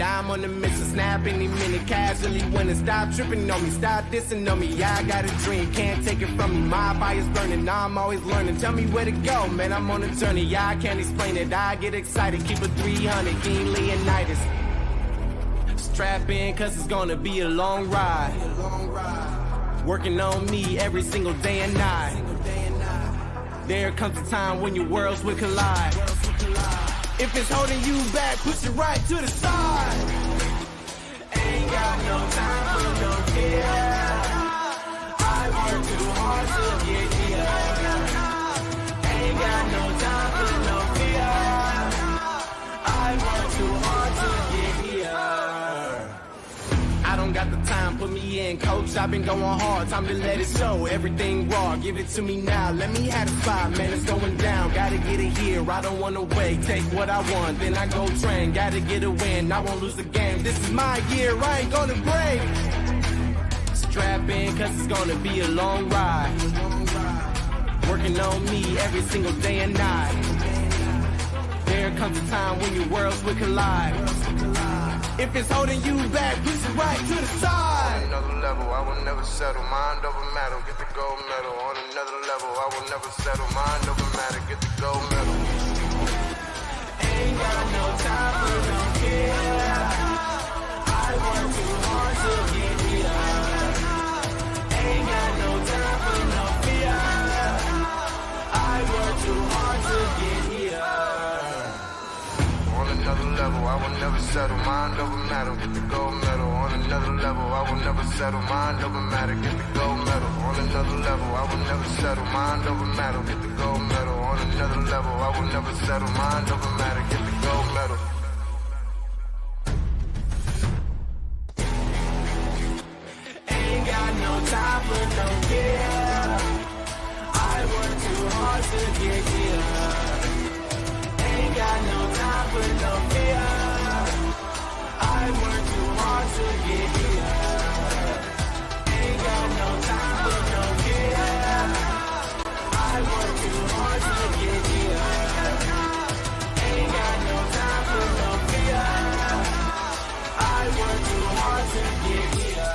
I'm on the mission, snap any minute, casually winning. Stop tripping on me, stop dissing on me. Yeah, I got a dream, can't take it from me. My fire's burning, I'm always learning. Tell me where to go, man, I'm on a journey. Yeah, I can't explain it, I get excited. Keep it 300, King Leonidas. Strap in, cause it's gonna be a long ride. Working on me every single day and night. There comes a time when your worlds will collide. If it's holding you back, push it right to the side. Ain't got no time for no fear. I work too hard to get here. Ain't got no time for no fear. I work too hard to get here. I don't got the time, put me in, coach. I've been going hard, time to let it show. Everything raw, give it to me now. Let me have the spot, man, it's going down. Gotta get it here, I don't wanna wait. Take what I want, then I go train. Gotta get a win, I won't lose the game. This is my year, I ain't gonna break. Strap in, cause it's gonna be a long ride. Working on me every single day and night. There comes a time when your worlds will collide. If it's holding you back, push it right to the side. On another level, I will never settle. Mind over matter, get the gold medal. On another level, I will never settle. Mind over matter, get the gold medal. Ain't got no time for no fear. I work too hard to get here. Ain't got no time for no fear. I work too hard to get here. On another level, I will never settle. Mind over matter, get the gold medal. On another level, I will never settle. Mind over matter, get the gold medal. On another level, I will never settle. Mind over matter, get the gold medal. On another level, I will never settle. Mind over matter, get the gold medal. Ain't got no time for no fear. I work too hard to get here. Ain't got no time for no fear. I work too hard to get here. Ain't got no time for no fear. I work too hard to get here. Ain't got no time for no fear. I work too hard to get here.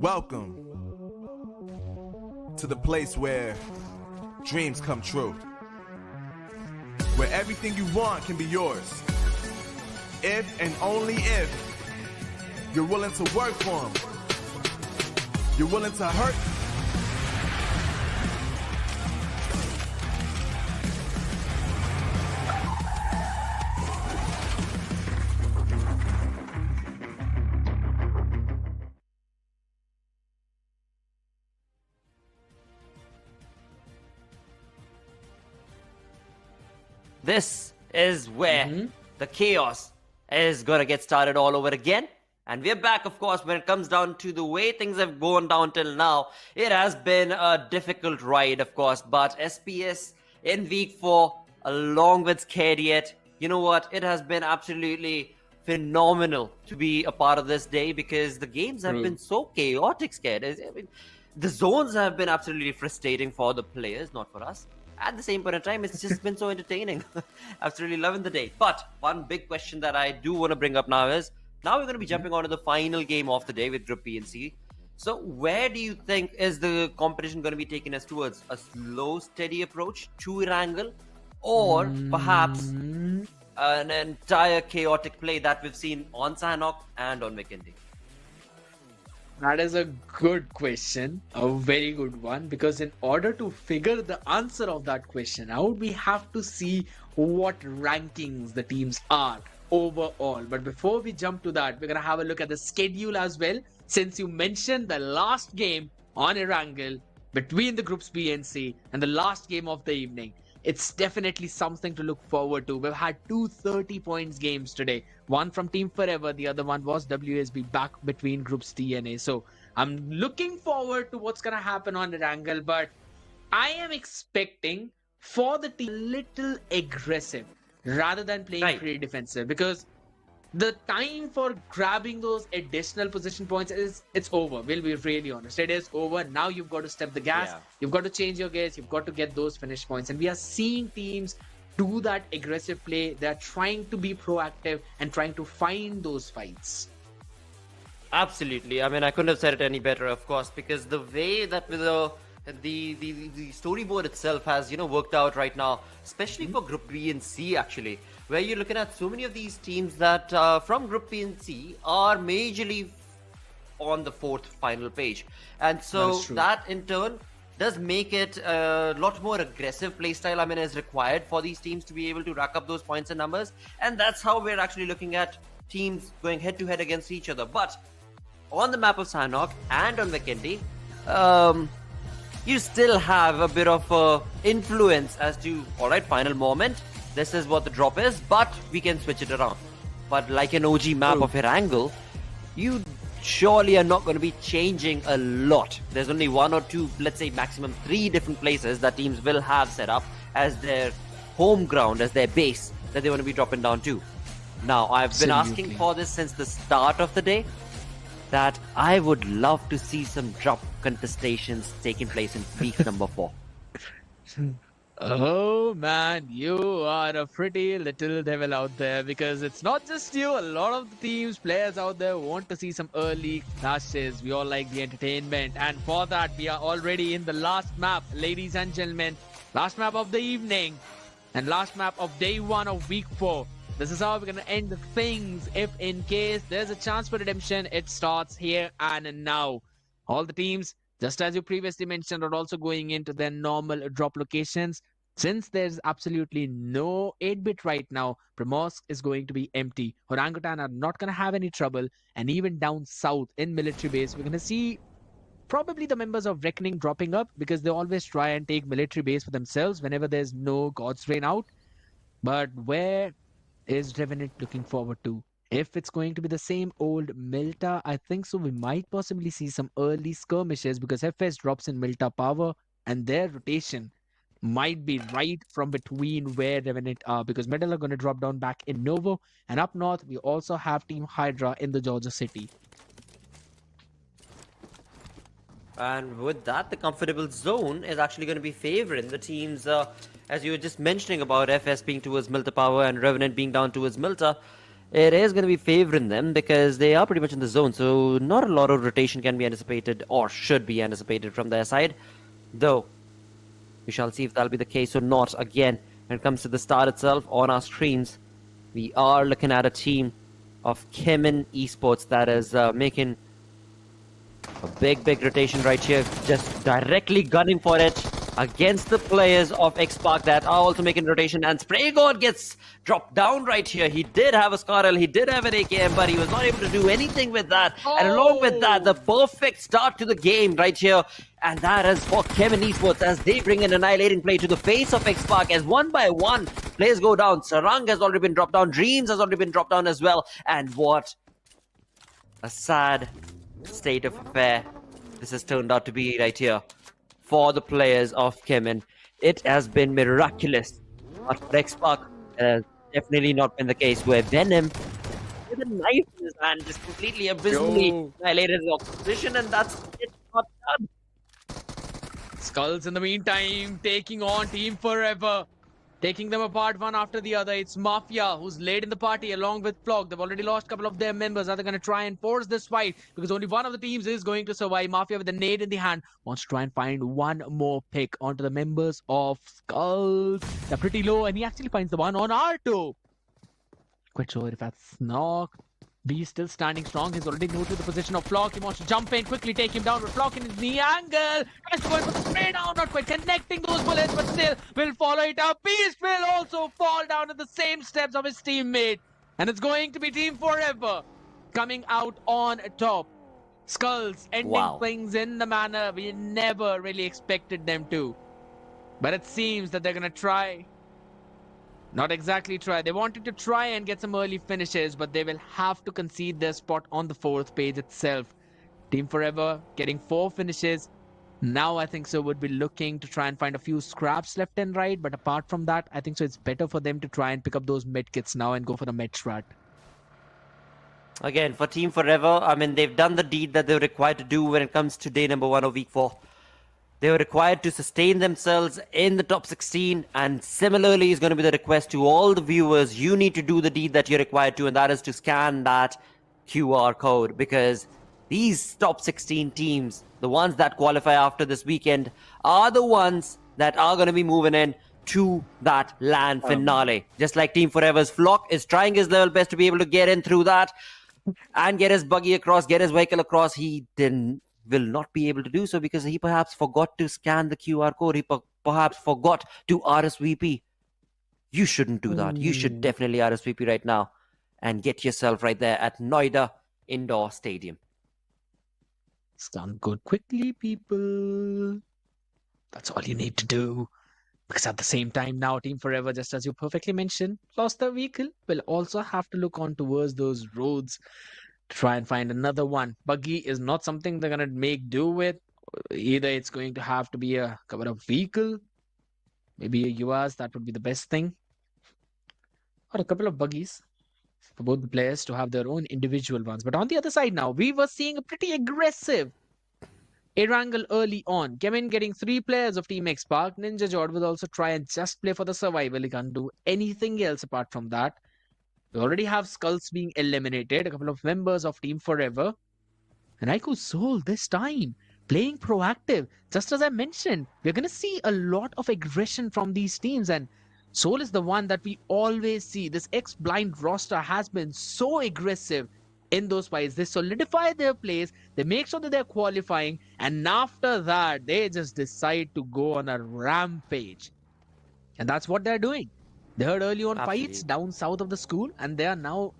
Welcome to the place where dreams come true. Where everything you want can be yours. If and only if you're willing to work for them. You're willing to hurt. This is where the chaos is gonna get started all over again. And we're back, of course, when it comes down to the way things have gone down till now. It has been a difficult ride, of course, but SPS in week 4, along with Scared Yet, you know what? It has been absolutely phenomenal to be a part of this day because the games have been so chaotic, scared. I mean, the zones have been absolutely frustrating for the players, not for us. At the same point in time, it's just been so entertaining. Absolutely loving the day. But one big question that I do want to bring up now is, now we're going to be jumping on to the final game of the day with Group B and C. So where do you think is the competition going to be taking us towards? A slow, steady approach to Erangel? Or perhaps an entire chaotic play that we've seen on Sanhok and on Vikendi? That is a good question, a very good one, because in order to figure the answer of that question out, we have to see what rankings the teams are overall. But before we jump to that, we're going to have a look at the schedule as well, since you mentioned the last game on Erangel between the groups B and C and the last game of the evening. It's definitely something to look forward to. We've had 2 30-point games today. One from Team Forever, the other one was WSB back between groups D and A. So I'm looking forward to what's going to happen on Erangel, but I am expecting for the team a little aggressive rather than playing pretty defensive, because the time for grabbing those additional position points it's over. We'll be really honest. It is over. Now you've got to step the gas. You've got to change your gears. You've got to get those finish points. And we are seeing teams do that aggressive play. They're trying to be proactive and trying to find those fights. Absolutely. I mean, I couldn't have said it any better, of course, because the way that the storyboard itself has, worked out right now, especially for Group B and C, actually, where you're looking at so many of these teams that from Group B and C are majorly on the 4th final page. And so that in turn does make it a lot more aggressive playstyle, I mean, is required for these teams to be able to rack up those points and numbers. And that's how we're actually looking at teams going head to head against each other. But on the map of Sanhok and on Vikendi, you still have a bit of influence as to, alright, final moment, this is what the drop is, but we can switch it around. But like an OG map of Erangel, you surely are not going to be changing a lot. There's only 1 or 2, let's say maximum 3 different places that teams will have set up as their home ground, as their base that they want to be dropping down to. Now, I've been asking for this since the start of the day, that I would love to see some drop contestations taking place in week number 4. Oh man, you are a pretty little devil out there, because it's not just you. A lot of the teams, players out there want to see some early clashes. We all like the entertainment, and for that we are already in the last map, ladies and gentlemen. Last map of the evening and last map of day 1 of week 4. This is how we're going to end things. If in case there's a chance for redemption, it starts here and now. All the teams, just as you previously mentioned, are also going into their normal drop locations. Since there's absolutely no 8-bit right now, Primorsk is going to be empty. Orangutan are not going to have any trouble. And even down south in military base, we're going to see probably the members of Reckoning dropping up, because they always try and take military base for themselves whenever there's no God's Rain out. But where is Revenant looking forward to? If it's going to be the same old Milta, I think so we might possibly see some early skirmishes, because FS drops in Milta power and their rotation might be right from between where Revenant are, because Medal are going to drop down back in Novo, and up north we also have Team Hydra in the Georgia City. And with that, the comfortable zone is actually going to be favoring the teams, as you were just mentioning about FS being towards Milta power and Revenant being down towards Milta. It is going to be favoring them because they are pretty much in the zone, so not a lot of rotation can be anticipated or should be anticipated from their side, though we shall see if that'll be the case or not. Again, when it comes to the start itself on our screens, we are looking at a team of Chemin Esports that is making a big rotation right here, just directly gunning for it against the players of X-Park that are also making rotation, and Spray God gets dropped down right here. He did have a Scarl, he did have an AKM, but he was not able to do anything with that. And along with that, the perfect start to the game right here, and that is for Chemin Esports as they bring an annihilating play to the face of X-Park as 1 by 1 players go down. Sarang has already been dropped down, Dreams has already been dropped down as well, and what a sad state of affair this has turned out to be right here for the players of Chemin. It has been miraculous, but for X-Park, it has definitely not been the case, where Venom with a knife in his hand, just completely abysmally annihilated his opposition, and that's it. Not done. SkullTz in the meantime taking on Team Forever. Taking them apart one after the other. It's Mafia who's late in the party along with Flock. They've already lost a couple of their members. Are they going to try and force this fight? Because only one of the teams is going to survive. Mafia with the nade in the hand wants to try and find one more pick onto the members of SkullTz. They're pretty low and he actually finds the one on R2. Quite sure if that's Sanhok. B is still standing strong. He's already noted the position of Flock. He wants to jump in, quickly take him down with Flock in his knee angle. Tries to go in for the spray down, not quite connecting those bullets, but still will follow it up. Beast will also fall down at the same steps of his teammate. And it's going to be Team Forever coming out on top. SkullTz ending things in the manner we never really expected them to. But it seems that they're going to try. Not exactly try. They wanted to try and get some early finishes, but they will have to concede their spot on the 4th page itself. Team Forever getting 4 finishes. Now I think so would be looking to try and find a few scraps left and right. But apart from that, I think so it's better for them to try and pick up those med kits now and go for the med strat. Again, for Team Forever, I mean, they've done the deed that they were required to do when it comes to day number 1 of week 4. They were required to sustain themselves in the top 16, and similarly is going to be the request to all the viewers. You need to do the deed that you're required to, and that is to scan that QR code, because these top 16 teams, the ones that qualify after this weekend, are the ones that are going to be moving in to that LAN finale. Just like Team Forever's Flock is trying his level best to be able to get in through that and get his buggy across, get his vehicle across. He will not be able to do so because he perhaps forgot to scan the QR code. He perhaps forgot to RSVP. You shouldn't do that. You should definitely RSVP right now and get yourself right there at Noida Indoor Stadium. Scan code quickly, people. That's all you need to do. Because at the same time now, Team Forever, just as you perfectly mentioned, lost their vehicle. Will also have to look on towards those roads to try and find another one. Buggy is not something they're going to make do with. Either it's going to have to be a cover-up vehicle, maybe a UAS, that would be the best thing. Or a couple of buggies for both the players to have their own individual ones. But on the other side now, we were seeing a pretty aggressive Erangel early on. Chemin getting 3 players of Team X Park. Ninja Jord will also try and just play for the survival. He can't do anything else apart from that. We already have SkullTz being eliminated. A couple of members of Team Forever. And Aiko Soul this time playing proactive. Just as I mentioned, we're going to see a lot of aggression from these teams. And Soul is the one that we always see. This X-Blind roster has been so aggressive in those fights. They solidify their place, they make sure that they're qualifying, and after that, they just decide to go on a rampage. And that's what they're doing. They heard early on fights down south of the school, and they are now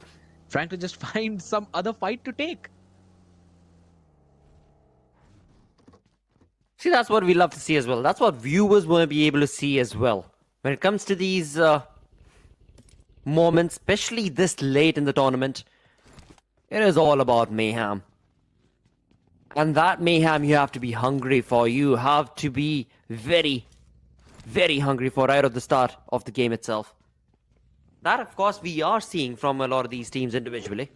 trying to just find some other fight to take. See, that's what we love to see as well. That's what viewers want to be able to see as well. When it comes to these moments, especially this late in the tournament, it is all about mayhem. And that mayhem you have to be hungry for. You have to be very, very hungry for right at the start of the game itself. That, of course, we are seeing from a lot of these teams individually.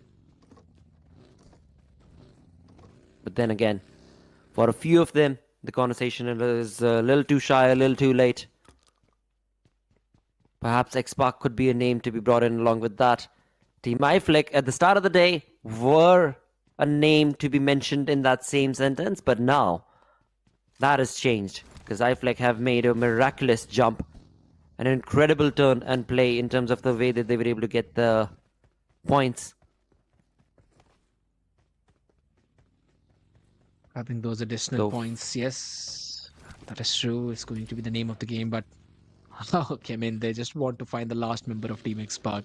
But then again, for a few of them, the conversation is a little too shy, a little too late. Perhaps X-Park could be a name to be brought in along with that. Team iFlick at the start of the day were a name to be mentioned in that same sentence, but now that has changed because iFlick have made a miraculous jump, an incredible turn and play in terms of the way that they were able to get the points. Having those additional points, yes, that is true. It's going to be the name of the game, but okay, I mean, they just want to find the last member of Team X Park.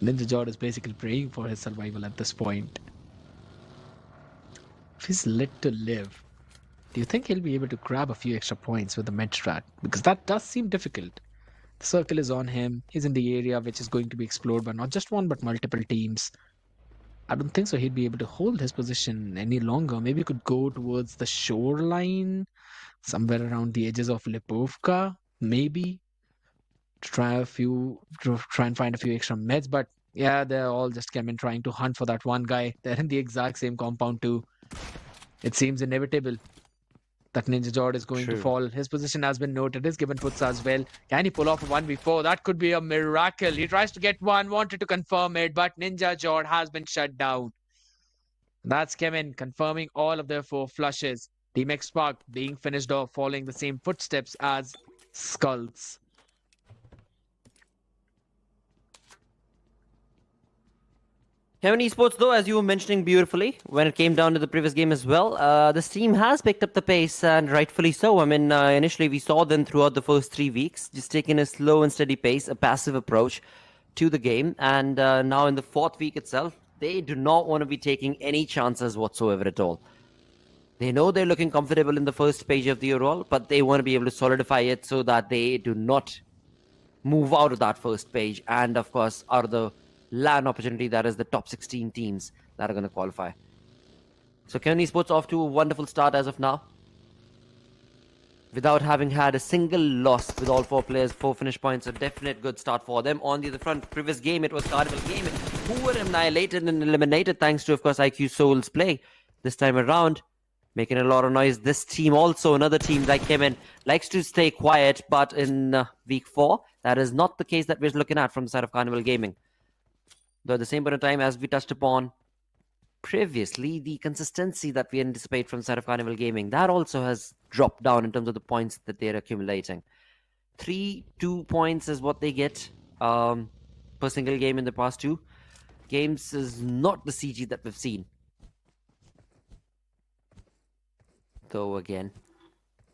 Ninja Jord is basically praying for his survival at this point. If he's lit to live, do you think he'll be able to grab a few extra points with the med strat? Because that does seem difficult. The circle is on him. He's in the area which is going to be explored by not just one but multiple teams. I don't think so he'd be able to hold his position any longer. Maybe he could go towards the shoreline, somewhere around the edges of Lipovka, maybe. To try and find a few extra meds, but Yeah, they're all just Chemin trying to hunt for that one guy. They're in the exact same compound too. It seems inevitable that Ninja Jord is going to True. fall. His position has been noted. Is given puts as well. Can he pull off a 1v4? That could be a miracle. He tries to get one, wanted to confirm it, but Ninja Jord has been shut down. That's Chemin confirming all of their 4 flushes. Team X Spark being finished off, following the same footsteps as SkullTz. Chemin Esports, though, as you were mentioning beautifully, when it came down to the previous game as well, this team has picked up the pace, and rightfully so. I mean, initially we saw them throughout the first 3 weeks, just taking a slow and steady pace, a passive approach to the game. And now in the 4th week itself, they do not want to be taking any chances whatsoever at all. They know they're looking comfortable in the first page of the overall, but they want to be able to solidify it so that they do not move out of that first page, and of course out of the LAN opportunity, that is the top 16 teams that are going to qualify. So Chemin Esports off to a wonderful start as of now, without having had a single loss, with all 4 players, 4 finish points. A definite good start for them. On the other front, previous game it was Carnival Gaming who were annihilated and eliminated thanks to, of course, IQ Soul's play. This time around, making a lot of noise. This team also, another team like Chemin, likes to stay quiet, but in week 4, that is not the case that we're looking at from the side of Carnival Gaming. Though at the same point of time, as we touched upon previously, the consistency that we anticipate from the side of Carnival Gaming, that also has dropped down in terms of the points that they're accumulating. 3-2 points is what they get per single game in the past 2 games. Is not the CG that we've seen. Though again,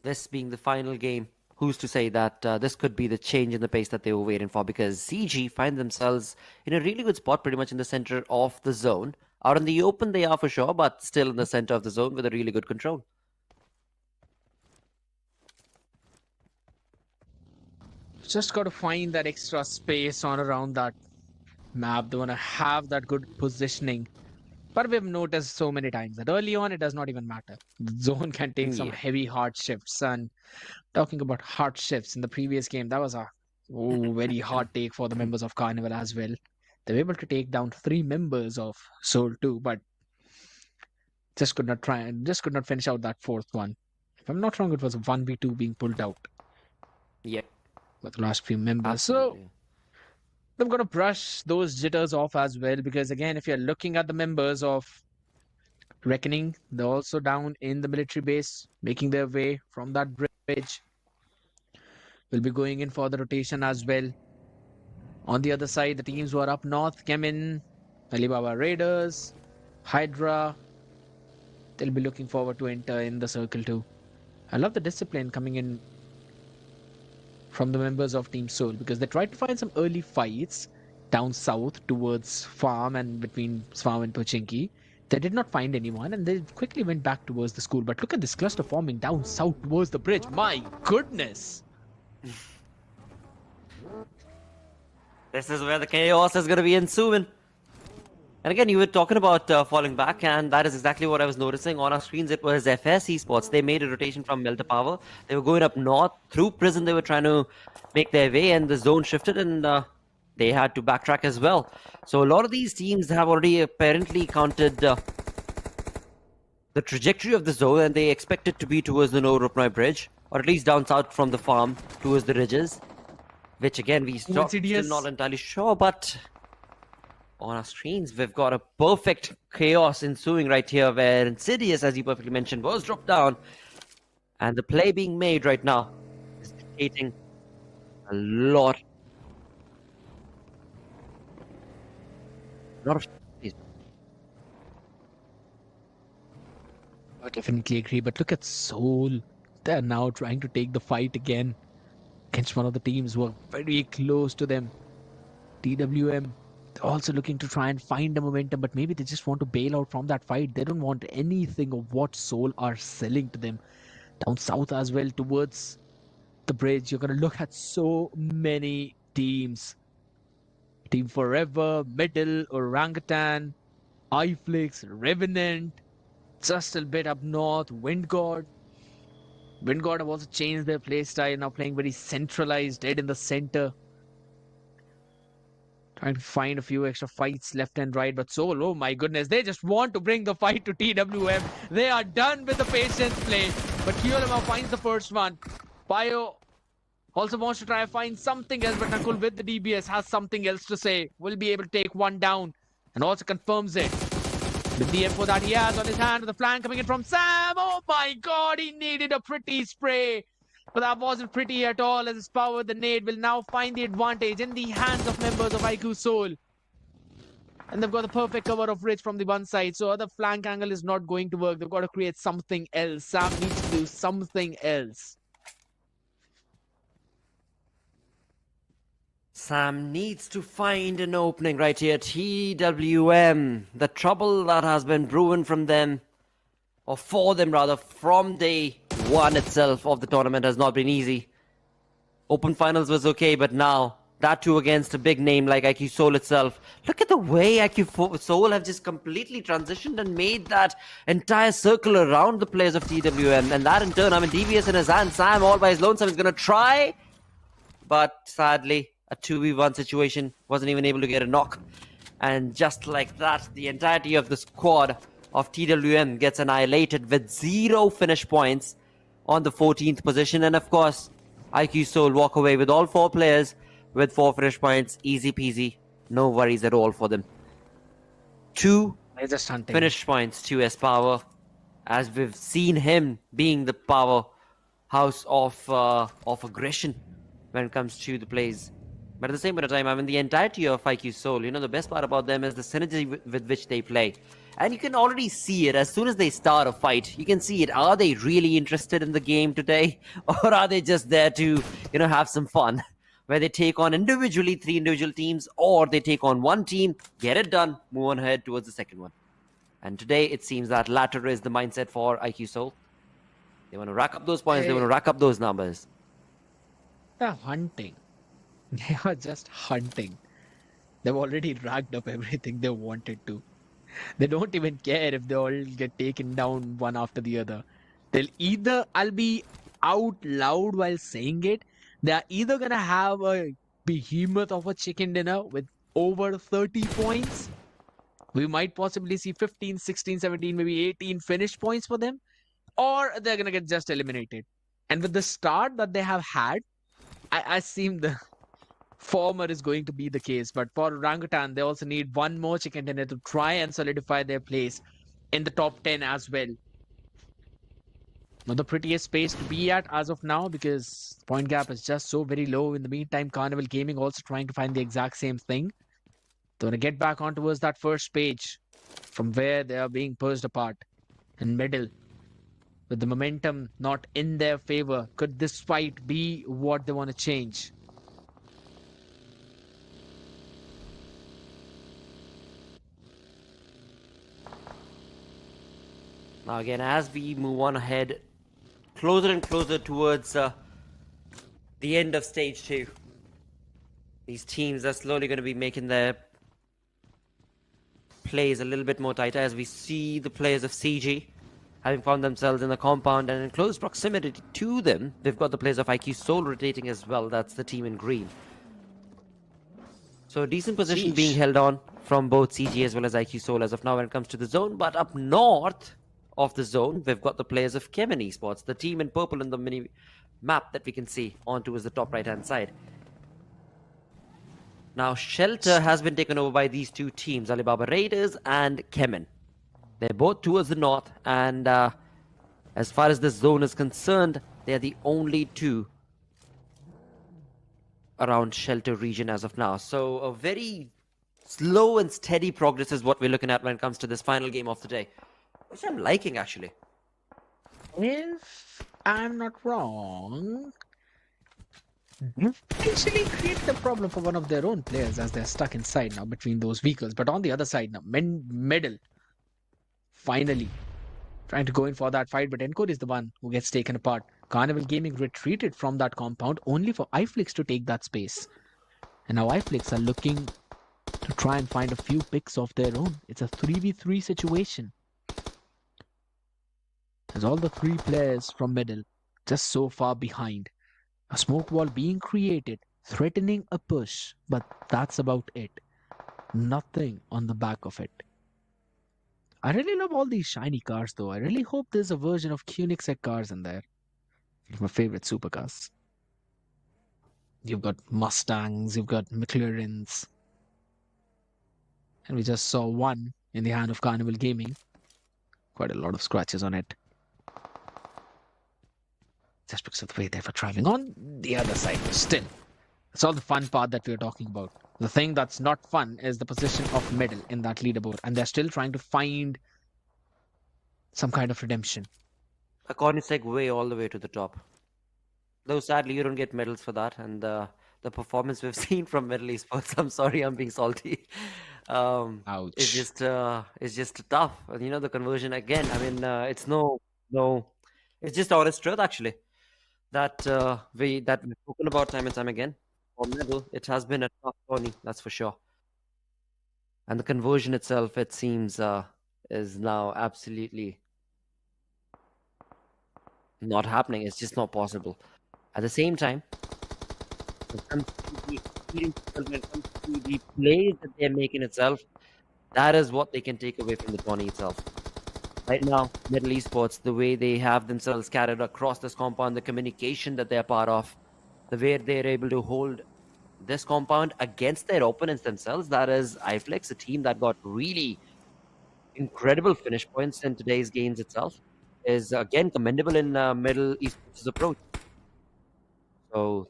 this being the final game, who's to say that this could be the change in the pace that they were waiting for, because CG find themselves in a really good spot, pretty much in the center of the zone. Out in the open they are for sure, but still in the center of the zone with a really good control. Just got to find that extra space on around that map. They want to have that good positioning. But we've noticed so many times that early on, it does not even matter. The zone can take some heavy hard shifts. And talking about hard shifts, in the previous game, that was a very hard take for the members of Carnival as well. They were able to take down 3 members of Soul 2, but just could not finish out that 4th one. If I'm not wrong, it was a 1v2 being pulled out. Yeah. With the last few members. Absolutely. So they've got to brush those jitters off as well, because again, if you're looking at the members of Reckoning, they're also down in the military base, making their way from that bridge. Will be going in for the rotation as well. On the other side, the teams who are up north, Chemin, Alibaba Raiders, Hydra, they'll be looking forward to enter in the circle too. I love the discipline coming in from the members of Team Soul, because they tried to find some early fights down south towards Farm and between Farm and Pochinki. They did not find anyone, and they quickly went back towards the school. But look at this cluster forming down south towards the bridge. My goodness! This is where the chaos is going to be ensuing. And again, you were talking about falling back, and that is exactly what I was noticing on our screens. It was FS Esports. They made a rotation from Melter Power. They were going up north through prison. They were trying to make their way, and the zone shifted, and they had to backtrack as well. So a lot of these teams have already apparently counted the trajectory of the zone, and they expect it to be towards the Norupnoy Bridge, or at least down south from the farm towards the ridges, which again, we're still not entirely sure, but on our screens, we've got a perfect chaos ensuing right here, where Insidious, as you perfectly mentioned, was dropped down, and the play being made right now is dictating a lot of I definitely agree, but look at Soul. They're now trying to take the fight again against one of the teams who are very close to them. TWM, they're also looking to try and find a momentum, but maybe they just want to bail out from that fight. They don't want anything of what Soul are selling to them. Down south as well, towards the bridge, you're going to look at so many teams. Team Forever, Middle, Orangutan, iFlix, Revenant, just a bit up north, Wind God. Wind God have also changed their play style, now playing very centralized, dead in the center. Trying to find a few extra fights left and right, but Soul, oh my goodness, they just want to bring the fight to TWM. They are done with the patience play. But QLMR finds the first one. Bio also wants to try and find something else, but Nakul with the DBS has something else to say. Will be able to take one down and also confirms it. With the info that he has on his hand, with the flank coming in from Sam. Oh my god, he needed a pretty spray. But that wasn't pretty at all, as his power, the nade, will now find the advantage in the hands of members of IQ Soul. And they've got the perfect cover of Rich from the one side, so other flank angle is not going to work. They've got to create something else. Sam needs to do something else. Sam needs to find an opening right here. TWM, the trouble that has been brewing from them, or for them rather, from day one itself of the tournament has not been easy. Open finals was okay, but now, that too against a big name like IQ Soul itself. Look at the way IQ Soul have just completely transitioned and made that entire circle around the players of TWM. And that in turn, I mean, DBS in his hand, Sam all by his lonesome is going to try. But sadly, a 2v1 situation, wasn't even able to get a knock. And just like that, the entirety of the squad of TWM gets annihilated with 0 finish points on the 14th position. And of course, IQ Soul walk away with all 4 players with 4 finish points. Easy peasy. No worries at all for them. 2 finish points to S Power, as we've seen him being the powerhouse of aggression when it comes to the plays. But at the same point of time, I mean, the entirety of IQ Soul, you know, the best part about them is the synergy with which they play. And you can already see it as soon as they start a fight. You can see it. Are they really interested in the game today? Or are they just there to, you know, have some fun? Where they take on individually 3 individual teams, or they take on one team, get it done, move on ahead towards the second one. And today, it seems that latter is the mindset for IQ Soul. They want to rack up those points. They want to rack up those numbers. They're hunting. They are just hunting. They've already racked up everything they wanted to. They don't even care if they all get taken down one after the other. They'll either, I'll be out loud while saying it, they are either going to have a behemoth of a chicken dinner with over 30 points. We might possibly see 15, 16, 17, maybe 18 finish points for them. Or they're going to get just eliminated. And with the start that they have had, I seem the former is going to be the case. But for Orangutan, they also need one more chicken dinner to try and solidify their place in the top 10 as well. Not the prettiest space to be at as of now, because the point gap is just so very low. In the meantime, Carnival Gaming also trying to find the exact same thing. They're going to get back on towards that first page from where they are being pushed apart. In middle, with the momentum not in their favor, could this fight be what they want to change? Now again, as we move on ahead, closer and closer towards the end of stage 2, these teams are slowly going to be making their plays a little bit more tighter, as we see the players of CG having found themselves in the compound, and in close proximity to them, they've got the players of IQ Soul rotating as well. That's the team in green. So a decent position being held on from both CG as well as IQ Soul as of now when it comes to the zone. But up north of the zone, we've got the players of Chemin Esports, the team in purple in the mini map that we can see on towards the top right hand side. Now Shelter has been taken over by these two teams, Alibaba Raiders and Chemin. They're both towards the north, and as far as this zone is concerned, they're the only two around Shelter region as of now. So a very slow and steady progress is what we're looking at when it comes to this final game of the day, which I'm liking actually. If I'm not wrong, you've actually created a problem for one of their own players, as they're stuck inside now between those vehicles. But on the other side now, middle, finally trying to go in for that fight, but Encode is the one who gets taken apart. Carnival Gaming retreated from that compound only for iFlix to take that space. And now iFlix are looking to try and find a few picks of their own. It's a 3v3 situation. As all the three players from middle just so far behind. A smoke wall being created, threatening a push, but that's about it. Nothing on the back of it. I really love all these shiny cars though. I really hope there's a version of Koenigsegg cars in there. My favorite supercars. You've got Mustangs, you've got McLarens. And we just saw one in the hand of Carnival Gaming. Quite a lot of scratches on it. Just because of the way they were driving on the other side. Still, it's all the fun part that we're talking about. The thing that's not fun is the position of middle in that leaderboard. And they're still trying to find some kind of redemption. A Koenigsegg way all the way to the top. Though sadly you don't get medals for that, and the performance we've seen from Middle Esports, I'm sorry, I'm being salty. Ouch. It's just tough. And, you know, the conversion again. I mean, it's no, it's just honest truth actually. That we've spoken about time and time again. For medal, it has been a tough tourney, that's for sure. And the conversion itself, it seems, is now absolutely not happening. It's just not possible. At the same time, when it comes to the plays that they're making itself, that is what they can take away from the tourney itself. Right now, Middle Esports, the way they have themselves scattered across this compound, the communication that they're part of, the way they're able to hold this compound against their opponents themselves, that is iFlex, a team that got really incredible finish points in today's games itself, is again commendable in Middle Esports' approach. So,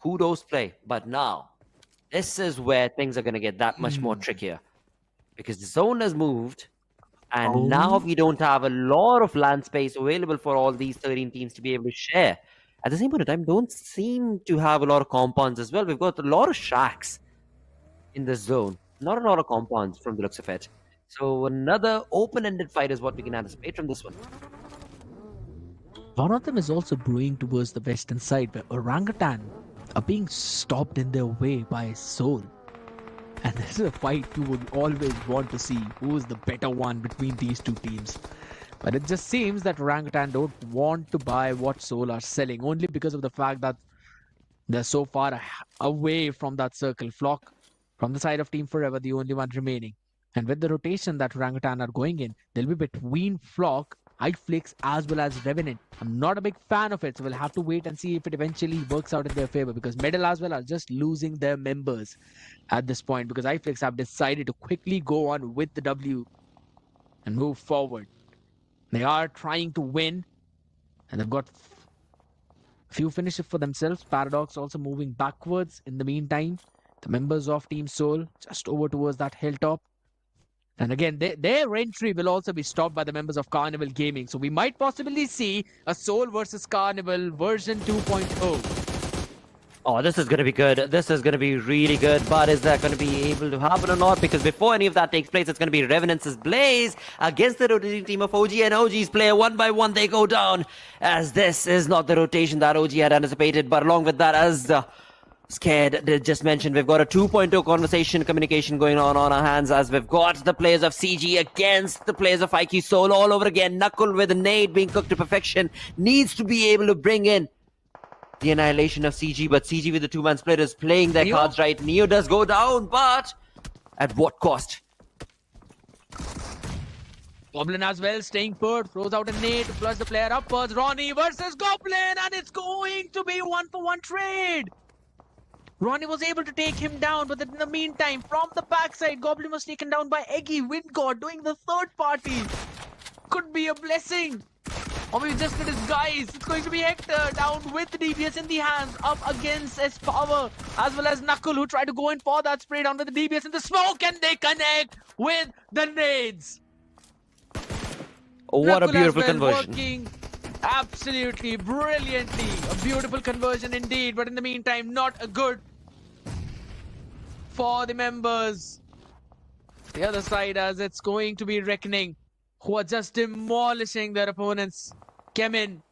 kudos play. But now, this is where things are going to get that much more trickier. Because the zone has moved, and now we don't have a lot of land space available for all these 13 teams to be able to share. At the same point in time, don't seem to have a lot of compounds as well. We've got a lot of shacks in this zone. Not a lot of compounds from the looks of it. So another open-ended fight is what we can anticipate from this one. One of them is also brewing towards the western side, where Orangutan are being stopped in their way by Soul. And this is a fight you would always want to see who is the better one between these two teams. But it just seems that Orangutan don't want to buy what Soul are selling, only because of the fact that they're so far away from that circle. Flock, from the side of Team Forever, the only one remaining. And with the rotation that Orangutan are going in, they'll be between Flock, iFlix as well as Revenant. I'm not a big fan of it, so we'll have to wait and see if it eventually works out in their favor, because Medal as well are just losing their members at this point, because iFlix have decided to quickly go on with the W and move forward. They are trying to win, and they've got a few finishes for themselves. Paradox also moving backwards in the meantime. The members of Team Soul just over towards that hilltop. And again, their entry will also be stopped by the members of Carnival Gaming. So we might possibly see a Soul versus Carnival version 2.0. Oh, this is going to be good. This is going to be really good. But is that going to be able to happen or not? Because before any of that takes place, it's going to be Revenant's Blaze against the rotating team of OG. And OG's player, one by one, they go down. As this is not the rotation that OG had anticipated. But along with that, as Scared did just mention, we've got a 2.0 conversation communication going on our hands, as we've got the players of CG against the players of IQ Soul all over again. Knuckle with a nade being cooked to perfection, needs to be able to bring in the annihilation of CG, but CG with the two-man split is playing their cards right. Neo does go down, but at what cost? Goblin as well, staying put, throws out a nade to flush the player upwards. Ronnie versus Goblin, and it's going to be 1-for-1 trade. Ronnie was able to take him down, but in the meantime, from the backside, Goblin was taken down by Eggy. Windgod doing the third party. Could be a blessing. Or maybe just in disguise. It's going to be Hector down with DBS in the hands, up against S-Power, as well as Knuckle, who tried to go in for that spray down with the DBS in the smoke, and they connect with the nades. Oh, what Knuckle a beautiful as well, conversion. Working absolutely brilliantly. A beautiful conversion indeed, but in the meantime, not a good for the members. The other side, as it's going to be Reckoning, who are just demolishing their opponents. Chemin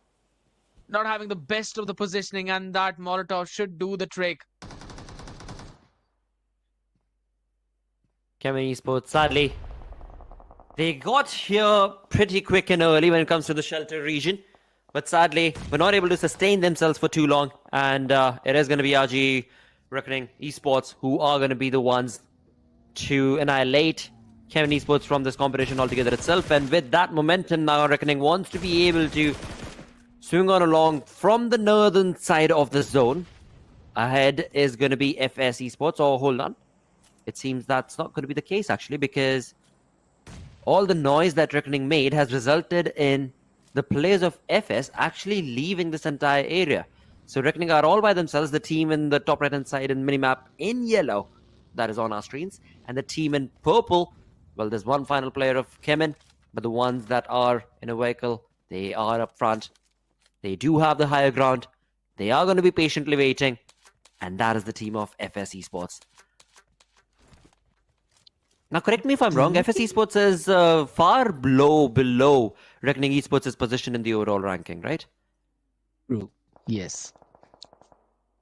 not having the best of the positioning, and that Molotov should do the trick. Chemin Esports, sadly, they got here pretty quick and early when it comes to the shelter region. But sadly, we're not able to sustain themselves for too long. And it is going to be RG Reckoning Esports who are going to be the ones to annihilate Chemin Esports from this competition altogether itself. And with that momentum now, Reckoning wants to be able to swing on along from the northern side of the zone. Ahead is going to be FS Esports. Oh, hold on. It seems that's not going to be the case, actually, because all the noise that Reckoning made has resulted in the players of FS actually leaving this entire area. So Reckoning are all by themselves, the team in the top right-hand side in minimap in yellow, that is on our screens, and the team in purple, well, there's one final player of Chemin, but the ones that are in a vehicle, they are up front. They do have the higher ground. They are going to be patiently waiting, and that is the team of FS Esports. Now, correct me if I'm wrong, FS Esports is far below Reckoning Esports' position in the overall ranking, right? True. Yes.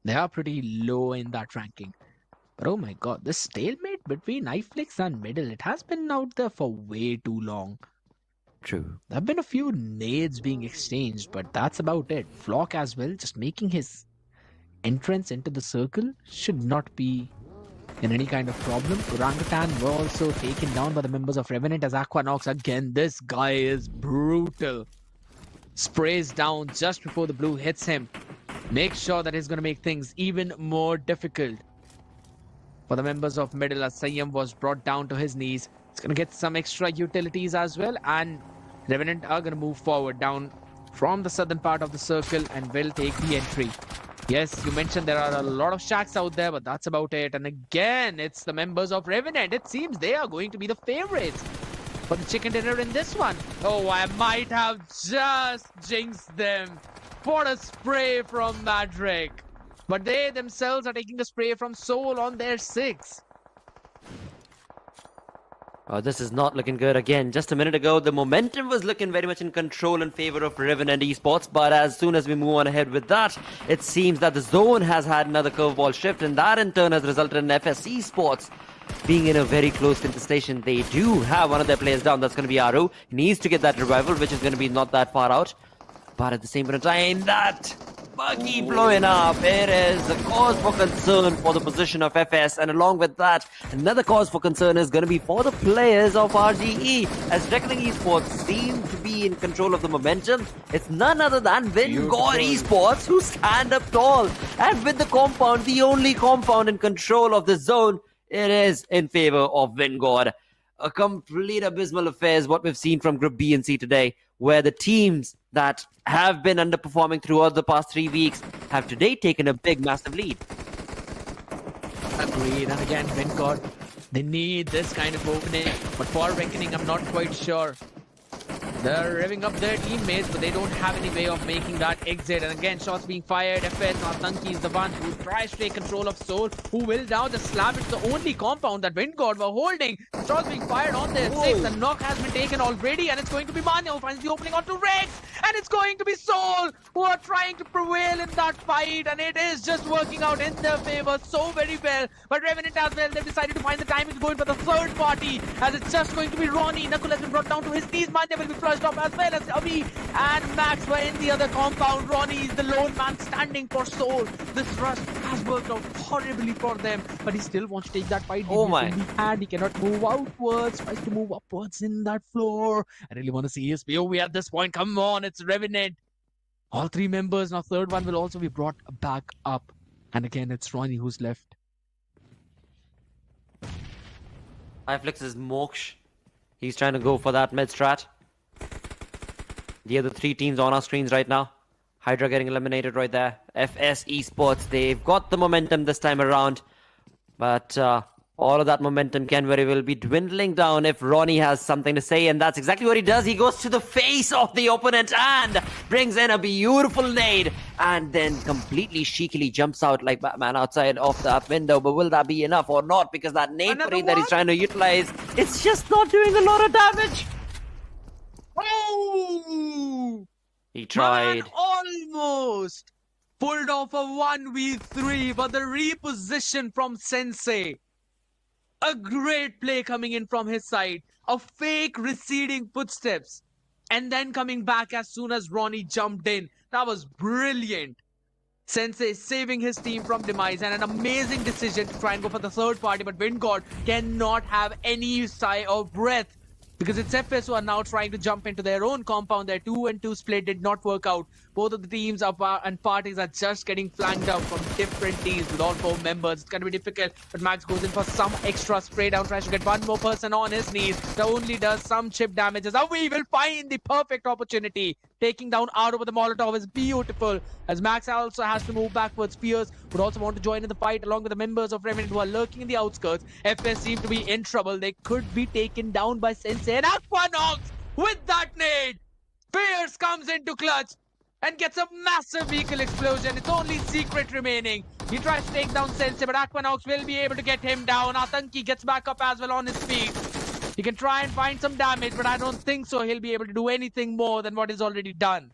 They are pretty low in that ranking. But oh my god, this stalemate between iFlix and Middle, it has been out there for way too long. True. There have been a few nades being exchanged, but that's about it. Flock as well, just making his entrance into the circle should not be in any kind of problem. Orangutan were also taken down by the members of Revenant as Aquanox. Again, this guy is brutal. Sprays down just before the blue hits him. Makes sure that he's going to make things even more difficult for the members of Middle as Sayyam was brought down to his knees. He's going to get some extra utilities as well, and Revenant are going to move forward down from the southern part of the circle and will take the entry. Yes, you mentioned there are a lot of shacks out there, but that's about it. And again, it's the members of Revenant. It seems they are going to be the favorites for the chicken dinner in this one. Oh, I might have just jinxed them. What a spray from Madrick. But they themselves are taking the spray from Soul on their 6. Oh, this is not looking good. Again, just a minute ago, the momentum was looking very much in control in favor of Revenant Esports. But as soon as we move on ahead with that, it seems that the zone has had another curveball shift. And that in turn has resulted in FS Esports being in a very close contestation. They do have one of their players down. That's going to be Aru. He needs to get that revival, which is going to be not that far out. But at the same time, that buggy blowing up, it is a cause for concern for the position of FS. And along with that, another cause for concern is going to be for the players of RGE. As Reckoning Esports seem to be in control of the momentum, it's none other than Vingod Esports who stand up tall. And with the compound, the only compound in control of the zone, it is in favor of Vingod. A complete abysmal affair is what we've seen from Group B and C today, where the teams that have been underperforming throughout the past 3 weeks have today taken a big, massive lead. Agreed. And again, Vingod, they need this kind of opening. But for Reckoning, I'm not quite sure. They're revving up their teammates, but they don't have any way of making that exit. And again, shots being fired. FS Natanki is the one who tries to take control of Soul, who will now just slam it to the only compound that Vingod were holding. Shots being fired on their 6. The knock has been taken already, and it's going to be Manya who finds the opening onto Rex. And it's going to be Soul who are trying to prevail in that fight, and it is just working out in their favor so very well. But Revenant as well, they've decided to find the timing to go in for the third party, as it's just going to be Ronnie. Knuckle has been brought down to his knees. Manya will be flushed off, as well as Avi and Max were in the other compound. Ronnie is the lone man standing for Soul. This rush has worked out horribly for them, but he still wants to take that fight. Oh my. He cannot move outwards, tries to move upwards in that floor. I really want to see his POV at this point. Come on, it's Revenant. All 3 members, now third one will also be brought back up. And again, it's Ronnie who's left. iFlix is Moksh. He's trying to go for that mid strat. The other 3 teams on our screens right now. Hydra getting eliminated right there. FS Esports, they've got the momentum this time around. But all of that momentum can very well be dwindling down if Ronnie has something to say. And that's exactly what he does. He goes to the face of the opponent and brings in a beautiful nade. And then completely cheekily jumps out like Batman outside of that window. But will that be enough or not? Because that nade parade that he's trying to utilize, it's just not doing a lot of damage. Oh! He tried. Man, almost pulled off a 1v3, but the reposition from Sensei. A great play coming in from his side. A fake receding footsteps. And then coming back as soon as Ronnie jumped in. That was brilliant. Sensei saving his team from demise, and an amazing decision to try and go for the third party, but Wingod cannot have any sigh of breath because it's FS who are now trying to jump into their own compound. Their 2-2 split did not work out. Both of the teams and parties are just getting flanked out from different teams with all 4 members. It's going to be difficult, but Max goes in for some extra spray down, tries to get one more person on his knees. That only does some chip damages. Now we will find the perfect opportunity. Taking down out with the Molotov is beautiful, as Max also has to move backwards. Fierce would also want to join in the fight along with the members of Revenant who are lurking in the outskirts. FS seem to be in trouble. They could be taken down by Sensei, and Aquanox with that nade. Fierce comes into clutch and gets a massive vehicle explosion. It's only Secret remaining. He tries to take down Sensei, but Aquanox will be able to get him down. Atanki gets back up as well on his feet. He can try and find some damage, but I don't think so he'll be able to do anything more than what is already done.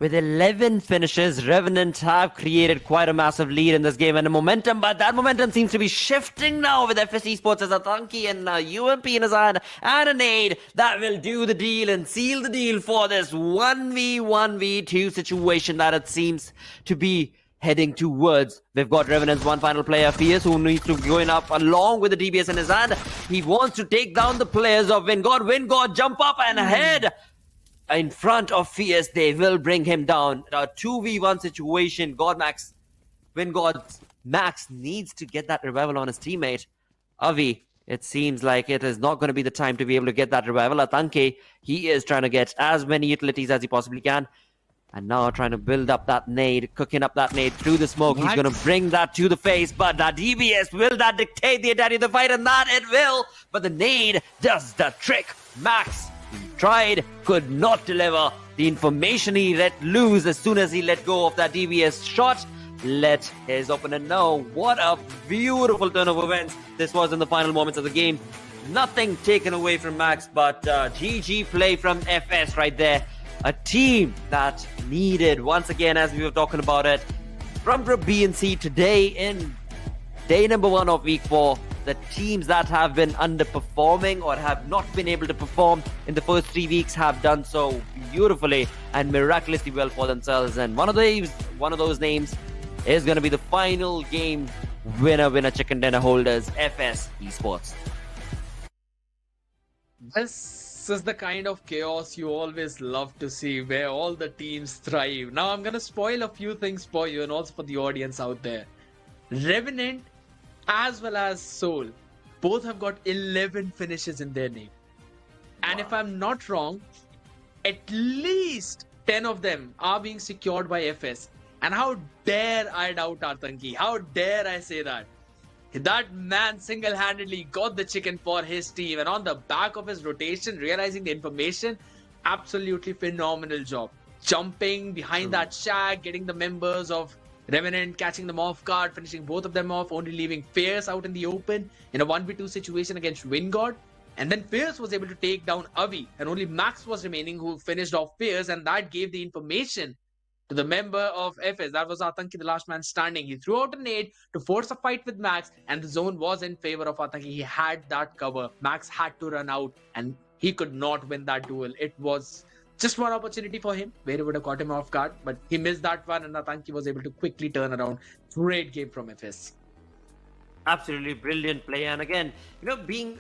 With 11 finishes, Revenant have created quite a massive lead in this game and a momentum, but that momentum seems to be shifting now with FS Esports as Atanki and UMP in his hand and a nade that will do the deal and seal the deal for this 1v1v2 situation that it seems to be heading towards. We've got Revenant's one final player, Fierce, who needs to go in up along with the DBS in his hand. He wants to take down the players of Wingod. Wingod jump up and head in front of Fierce. They will bring him down. A 2v1 situation. Wingod's Max needs to get that revival on his teammate. Avi, it seems like it is not going to be the time to be able to get that revival. Atanke, he is trying to get as many utilities as he possibly can. And now trying to build up that nade, cooking up that nade through the smoke. He's going to bring that to the face, but that DBS, will that dictate the entirety of the fight? And that it will, but the nade does the trick. Max tried, could not deliver. The information he let loose as soon as he let go of that DBS shot. Let his opponent know. What a beautiful turn of events this was in the final moments of the game. Nothing taken away from Max, but GG play from FS right there. A team that needed, once again, as we were talking about it, from Group B and C today in day number 1 of week 4, the teams that have been underperforming or have not been able to perform in the first 3 weeks have done so beautifully and miraculously well for themselves. And one of those names is going to be the final game winner chicken dinner holders, FS Esports. This is the kind of chaos you always love to see, where all the teams thrive. Now I'm gonna spoil a few things for you and also for the audience out there. Revenant as well as Soul both have got 11 finishes in their name. And if I'm not wrong, at least 10 of them are being secured by FS. And how dare I doubt Atanki? How dare I say that? That man single-handedly got the chicken for his team, and on the back of his rotation, realizing the information, absolutely phenomenal job. Jumping behind that shag, getting the members of Revenant, catching them off guard, finishing both of them off, only leaving Fierce out in the open in a 1v2 situation against Wingod. And then Fierce was able to take down Avi, and only Max was remaining who finished off Fierce, and that gave the information to the member of FS. That was Atanki, the last man standing. He threw out a nade to force a fight with Max, and the zone was in favor of Atanki. He had that cover. Max had to run out, and he could not win that duel. It was just one opportunity for him where he would have caught him off guard, but he missed that one, and Atanki was able to quickly turn around. Great game from FS. Absolutely brilliant play. And again, being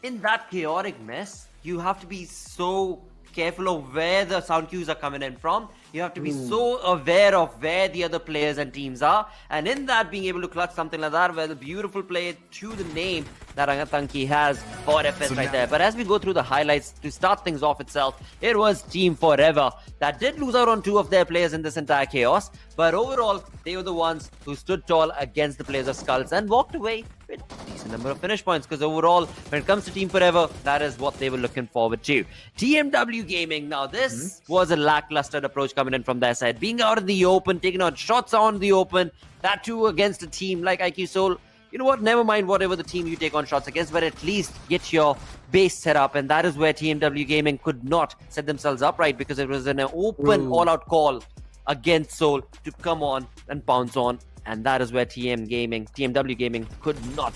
in that chaotic mess, you have to be so careful of where the sound cues are coming in from. You have to be so aware of where the other players and teams are. And in that, being able to clutch something like that, where the beautiful play to the name that Atanki has for FS right there. But as we go through the highlights, to start things off itself, it was Team Forever that did lose out on 2 of their players in this entire chaos. But overall, they were the ones who stood tall against the players of SkullTz and walked away with a decent number of finish points. Because overall, when it comes to Team Forever, that is what they were looking forward to. TMW Gaming, now this was a lackluster approach coming in from their side. Being out in the open, taking out shots on the open, that too against a team like IQ Soul. You know what, never mind whatever the team you take on shots against, but at least get your base set up. And that is where TMW Gaming could not set themselves up right, because it was an open all-out call against Soul to come on and pounce on. And that is where TMW Gaming could not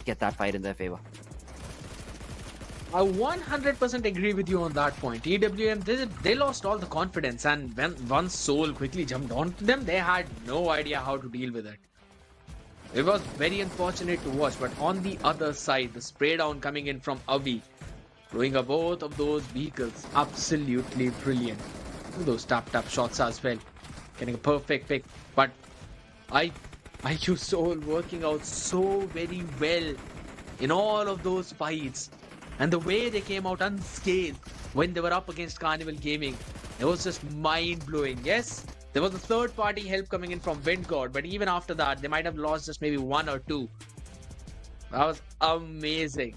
get that fight in their favor. I 100% agree with you on that point. EWM, they lost all the confidence, and when once Soul quickly jumped onto them, they had no idea how to deal with it. It was very unfortunate to watch, but on the other side, the spray down coming in from Avi, blowing up both of those vehicles, absolutely brilliant. Those tap shots as well, getting a perfect pick. But IQ Soul working out so very well in all of those fights, and the way they came out unscathed when they were up against Carnival Gaming, it was just mind-blowing. Yes, there was a third-party help coming in from Windgod, but even after that, they might have lost just maybe 1 or 2. That was amazing.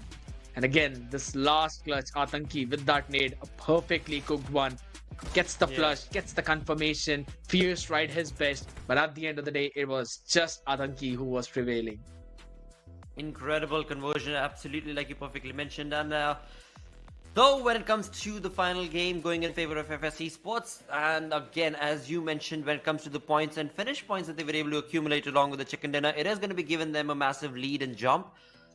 And again, this last clutch, Atanki with that nade, a perfectly cooked one, gets the flush, gets the confirmation. Fierce tried his best, but at the end of the day, it was just Atanki who was prevailing. Incredible conversion, absolutely, like you perfectly mentioned. And though when it comes to the final game going in favor of FS Esports, and again, as you mentioned, when it comes to the points and finish points that they were able to accumulate along with the chicken dinner, it is going to be giving them a massive lead and jump.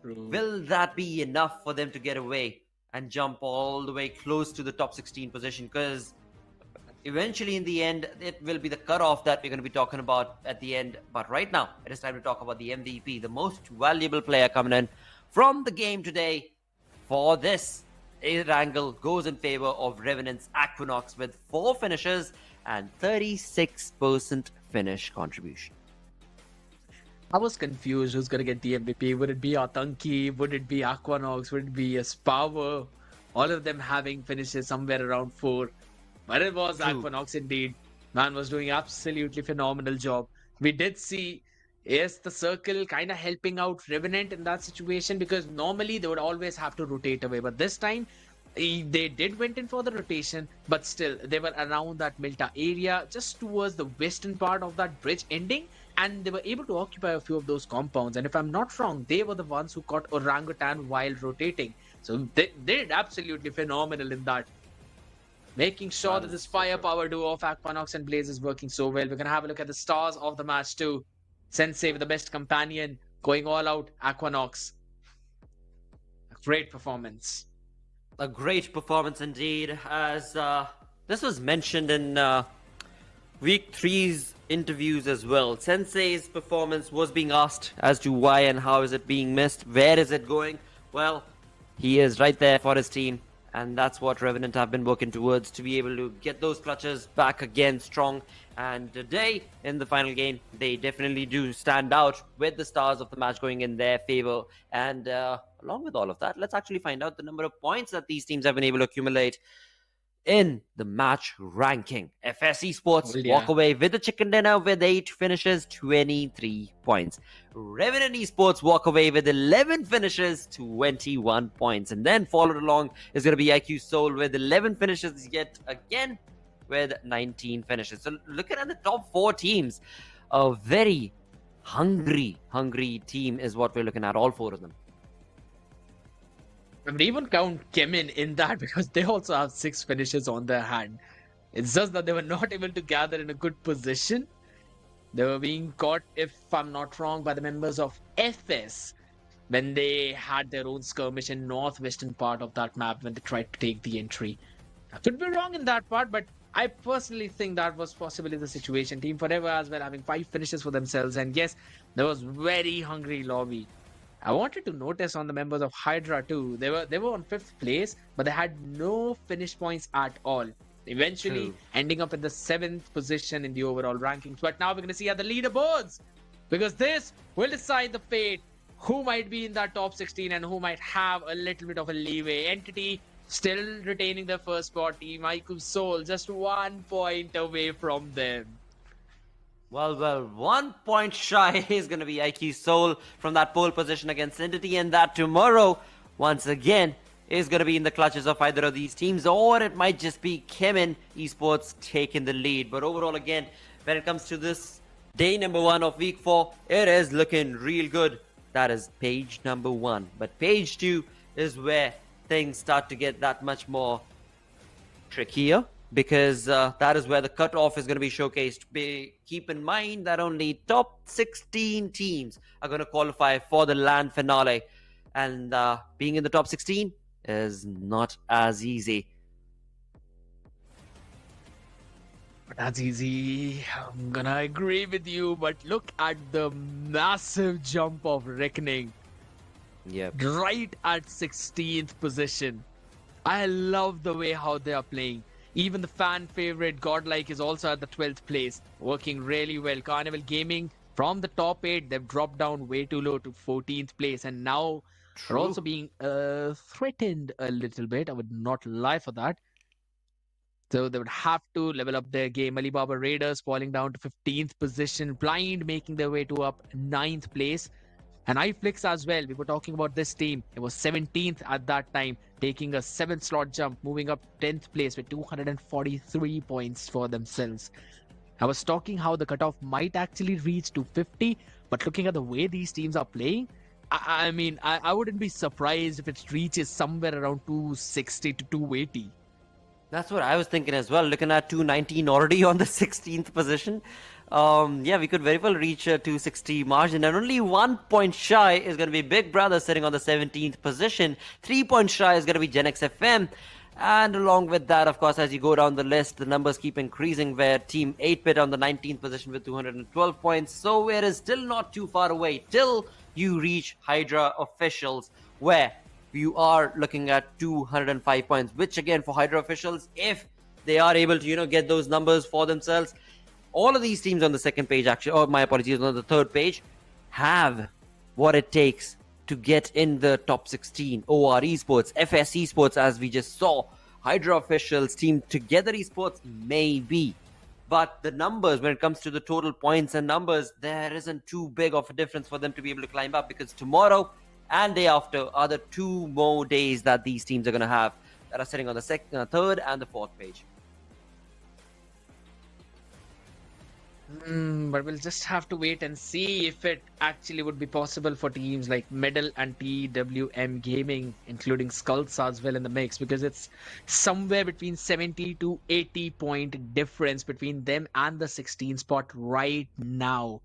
Will that be enough for them to get away and jump all the way close to the top 16 position? Because eventually in the end, it will be the cutoff that we're going to be talking about at the end. But right now, it is time to talk about the MVP, the most valuable player coming in from the game today. For this, Erangel goes in favor of Revenant's Aquinox with 4 finishes and 36% finish contribution. I was confused who's going to get the MVP. Would it be Atanki? Would it be Aquanox? Would it be Power? All of them having finishes somewhere around 4. But it was Aquanox indeed. Man was doing absolutely phenomenal job. We did see, yes, the circle kind of helping out Revenant in that situation, because normally they would always have to rotate away. But this time, they did went in for the rotation, but still, they were around that Milta area, just towards the western part of that bridge ending. And they were able to occupy a few of those compounds. And if I'm not wrong, they were the ones who caught Orangutan while rotating. So they did absolutely phenomenal in that. Making sure that this firepower duo of Aquanox and Blaze is working so well. We're going to have a look at the stars of the match too. Sensei with the best companion, going all out, Aquanox. A great performance. A great performance indeed, as this was mentioned in Week 3's interviews as well. Sensei's performance was being asked as to why and how is it being missed, where is it going. Well, he is right there for his team, and that's what Revenant have been working towards, to be able to get those clutches back again strong. And today in the final game, they definitely do stand out with the stars of the match going in their favor. And along with all of that, let's actually find out the number of points that these teams have been able to accumulate in the match ranking. FS Esports walk away with the chicken dinner with 8 finishes, 23 points. Revenant Esports walk away with 11 finishes, 21 points. And then followed along is going to be IQ Soul with 11 finishes yet again with 19 finishes. So looking at the top 4 teams, a very hungry team is what we're looking at, all 4 of them. I would even count Chemin in that, because they also have 6 finishes on their hand. It's just that they were not able to gather in a good position. They were being caught, if I'm not wrong, by the members of FS when they had their own skirmish in northwestern part of that map when they tried to take the entry. I could be wrong in that part, but I personally think that was possibly the situation. Team Forever as well having 5 finishes for themselves, and yes, there was very hungry lobby. I wanted to notice on the members of Hydra too. They were on 5th place, but they had no finish points at all. Eventually ending up in the 7th position in the overall rankings. But now we're going to see at the leaderboards, because this will decide the fate. Who might be in that top 16 and who might have a little bit of a leeway. Entity still retaining their first spot. Team IQ Soul just 1 point away from them. Well, 1 point shy is going to be IQ Soul from that pole position against Entity, and that tomorrow, once again, is going to be in the clutches of either of these teams, or it might just be Chemin Esports taking the lead. But overall, again, when it comes to this day number 1 of week 4, it is looking real good. That is page number 1. But page 2 is where things start to get that much more trickier, because that is where the cutoff is going to be showcased. Keep in mind that only top 16 teams are going to qualify for the LAN finale. And being in the top 16 is not as easy. But that's easy. I'm gonna agree with you, but look at the massive jump of Reckoning. Yep. Right at 16th position. I love the way how they are playing. Even the fan favorite Godlike is also at the 12th place, working really well. Carnival Gaming from the top 8, they've dropped down way too low to 14th place, and now are also being threatened a little bit. I would not lie for that. So they would have to level up their game. Alibaba Raiders falling down to 15th position. Blind making their way to up 9th place. And iFlix as well. We were talking about this team. It was 17th at that time, taking a 7th slot jump, moving up 10th place with 243 points for themselves. I was talking how the cutoff might actually reach to 50, but looking at the way these teams are playing, I mean, I wouldn't be surprised if it reaches somewhere around 260 to 280. That's what I was thinking as well. Looking at 219 already on the 16th position. Yeah, we could very well reach a 260 margin, and only 1 point shy is going to be Big Brother sitting on the 17th position. 3 points shy is going to be Gen X FM. And along with that, of course, as you go down the list, the numbers keep increasing, where Team 8-Bit on the 19th position with 212 points. So it is still not too far away till you reach Hydra officials, where you are looking at 205 points, which again for Hydra officials, if they are able to, get those numbers for themselves, all of these teams on the second page, actually, or my apologies, on the third page, have what it takes to get in the top 16. OR Esports, FS Esports, as we just saw, Hydra officials, Team Together Esports, maybe. But the numbers, when it comes to the total points and numbers, there isn't too big of a difference for them to be able to climb up, because tomorrow and day after are the 2 more days that these teams are going to have that are sitting on the second, third, and the fourth page. But we'll just have to wait and see if it actually would be possible for teams like Medal and TWM Gaming, including SkullTz as well in the mix, because it's somewhere between 70 to 80 point difference between them and the 16 spot right now,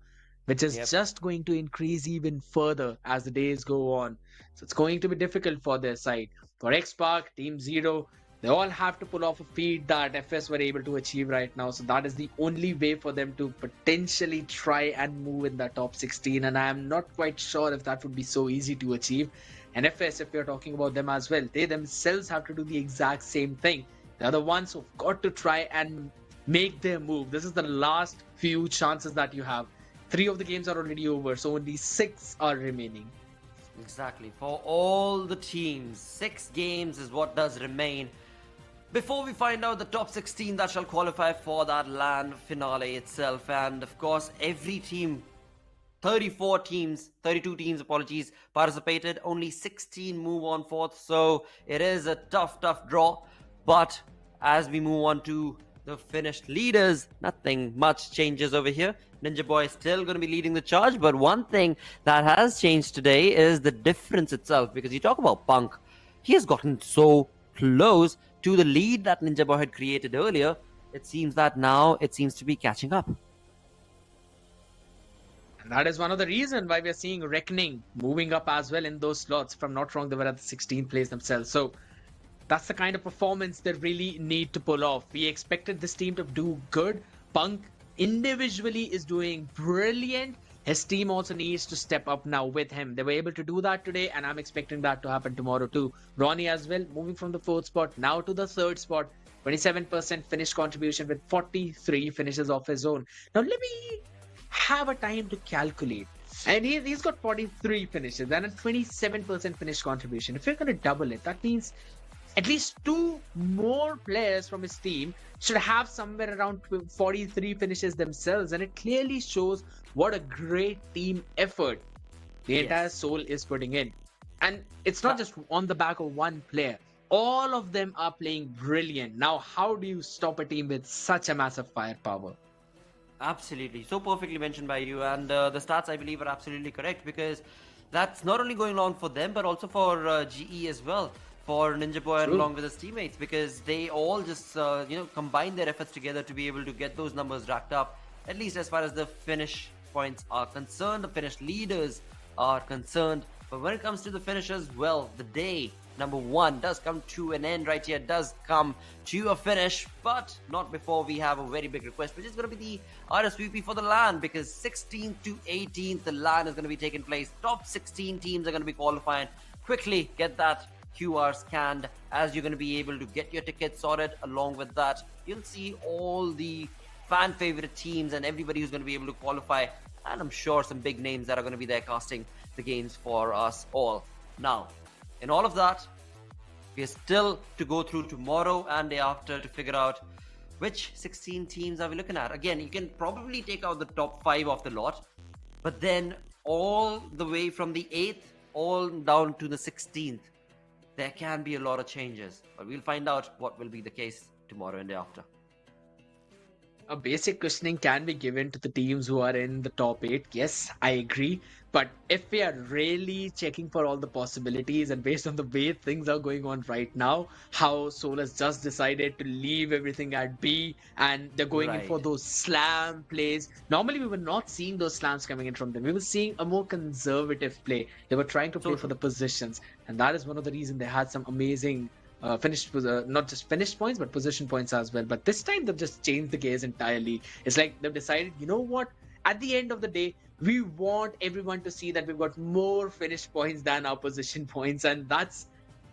which is just going to increase even further as the days go on. So it's going to be difficult for their side. For Xpark, Team Zero, they all have to pull off a feat that FS were able to achieve right now. So that is the only way for them to potentially try and move in the top 16. And I am not quite sure if that would be so easy to achieve. And FS, if we're talking about them as well, they themselves have to do the exact same thing. They're the ones who've got to try and make their move. This is the last few chances that you have. 3 of the games are already over, so only 6 are remaining. Exactly. For all the teams, 6 games is what does remain before we find out the top 16 that shall qualify for that LAN finale itself. And of course, every team, 32 teams, apologies, participated. Only 16 move on forth. So it is a tough draw. But as we move on to the finished leaders, nothing much changes over here. Ninja Boy is still going to be leading the charge. But one thing that has changed today is the difference itself. Because you talk about Punk, he has gotten so close to the lead that Ninja Boy had created earlier. It seems that now it seems to be catching up. And that is one of the reasons why we are seeing Reckoning moving up as well in those slots. If I'm not wrong, they were at the 16th place themselves. So that's the kind of performance they really need to pull off. We expected this team to do good. Punk individually is doing brilliant. His team also needs to step up now with him. They were able to do that today, and I'm expecting that to happen tomorrow too. Ronnie as well, moving from the 4th spot now to the 3rd spot. 27% finish contribution with 43 finishes of his own. Now let me have a time to calculate. And he's got 43 finishes and a 27% finish contribution. If you're going to double it, that means at least 2 more players from his team should have somewhere around 43 finishes themselves, and it clearly shows what a great team effort the entire Soul is putting in. And it's not just on the back of one player. All of them are playing brilliant. Now, how do you stop a team with such a massive firepower? Absolutely. So perfectly mentioned by you. And the stats, I believe, are absolutely correct, because that's not only going on for them, but also for GE as well. For Ninja Boy and along with his teammates, because they all just combine their efforts together to be able to get those numbers racked up, at least as far as the finish points are concerned, the finish leaders are concerned. But when it comes to the finishers, well, the day number 1 does come to an end right here, does come to a finish, but not before we have a very big request, which is going to be the RSVP for the LAN, because 16th to 18th, the LAN is going to be taking place. Top 16 teams are going to be qualifying. Quickly get that QR scanned, as you're going to be able to get your tickets sorted. Along with that, you'll see all the fan favorite teams and everybody who's going to be able to qualify, and I'm sure some big names that are going to be there casting the games for us all. Now, in all of that, we are still to go through tomorrow and day after to figure out which 16 teams are we looking at. Again, you can probably take out the top 5 of the lot, but then all the way from the 8th all down to the 16th, there can be a lot of changes, but we'll find out what will be the case tomorrow and day after. A basic cushioning can be given to the teams who are in the top 8. Yes, I agree. But if we are really checking for all the possibilities, and based on the way things are going on right now, how Seoul has just decided to leave everything at B and they're going in for those slam plays. Normally, we were not seeing those slams coming in from them. We were seeing a more conservative play. They were trying to play for the positions. And that is one of the reasons they had some amazing not just finished points, but position points as well. But this time they've just changed the gears entirely. It's like they've decided, you know what? At the end of the day, we want everyone to see that we've got more finished points than our position points. And that's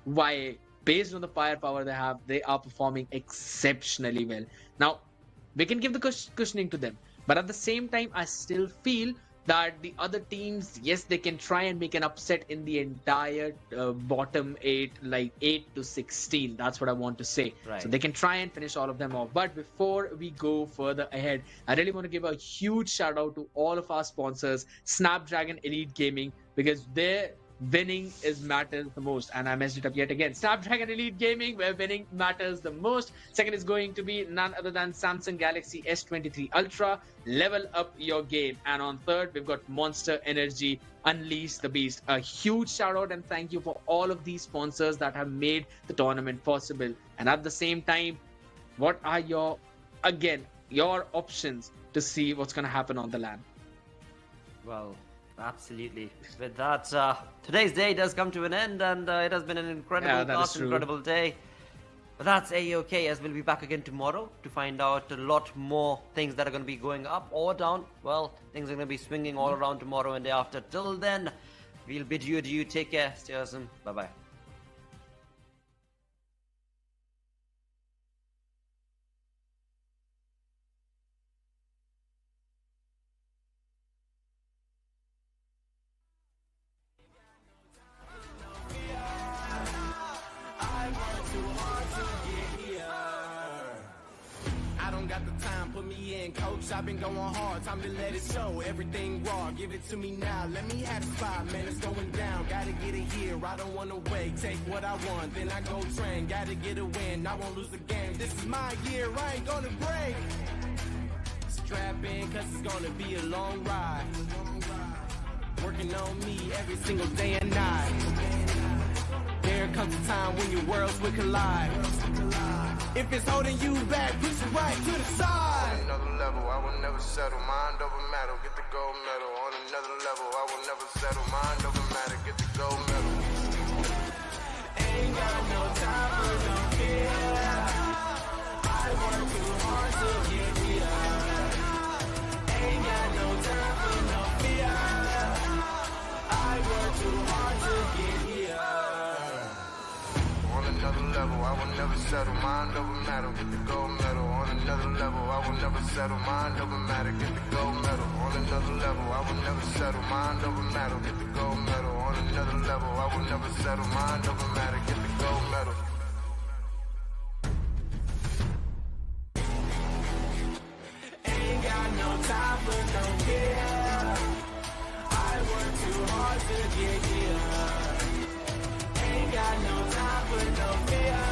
why, based on the firepower they have, they are performing exceptionally well. Now, we can give the cushioning to them. But at the same time, I still feel that the other teams, yes, they can try and make an upset in the entire bottom 8, like 8 to 16. That's what I want to say. So they can try and finish all of them off. But before we go further ahead, I really want to give a huge shout out to all of our sponsors, Snapdragon Elite Gaming, because their winning matters the most. And I messed it up yet again. Snapdragon Elite Gaming, where winning matters the most. Second is going to be none other than Samsung Galaxy S23 Ultra. Level up your game. And on third, we've got Monster Energy, Unleash the Beast. A huge shout out and thank you for all of these sponsors that have made the tournament possible. And at the same time, what are your options to see what's going to happen on the LAN? Well, absolutely. With that, today's day does come to an end, and it has been an incredible day. But that's A-okay, as we'll be back again tomorrow to find out a lot more things that are going to be going up or down. Well, things are going to be swinging all around tomorrow and day after. Till then, we'll bid you adieu. Take care. Stay awesome. Bye-bye. Coach, I've been going hard, time to let it show. Everything raw, give it to me now. Let me have the spot, man, it's going down. Gotta get it here, I don't wanna wait. Take what I want, then I go train. Gotta get a win, I won't lose the game. This is my year, I ain't gonna break. Strap in, cause it's gonna be a long ride. Working on me every single day and night. There comes a time when your worlds will collide. If it's holding you back, push it right to the side. On another level, I will never settle. Mind over matter, get the gold medal. On another level, I will never settle. Mind over matter, get the gold medal. Ain't got no time for no fear. I work too hard to get here. Ain't got no time for no fear. I work too hard to get here. On another level, I will never settle. Mind over matter, get the gold medal. On another level, I will never settle. Mind over matter, get the gold medal. On another level, I will never settle. Mind over matter, get the gold medal. On another level, I will never settle. Mind over matter, get the gold medal. Ain't got no time for no care. I work too hard to get here. Ain't got no time for no fear.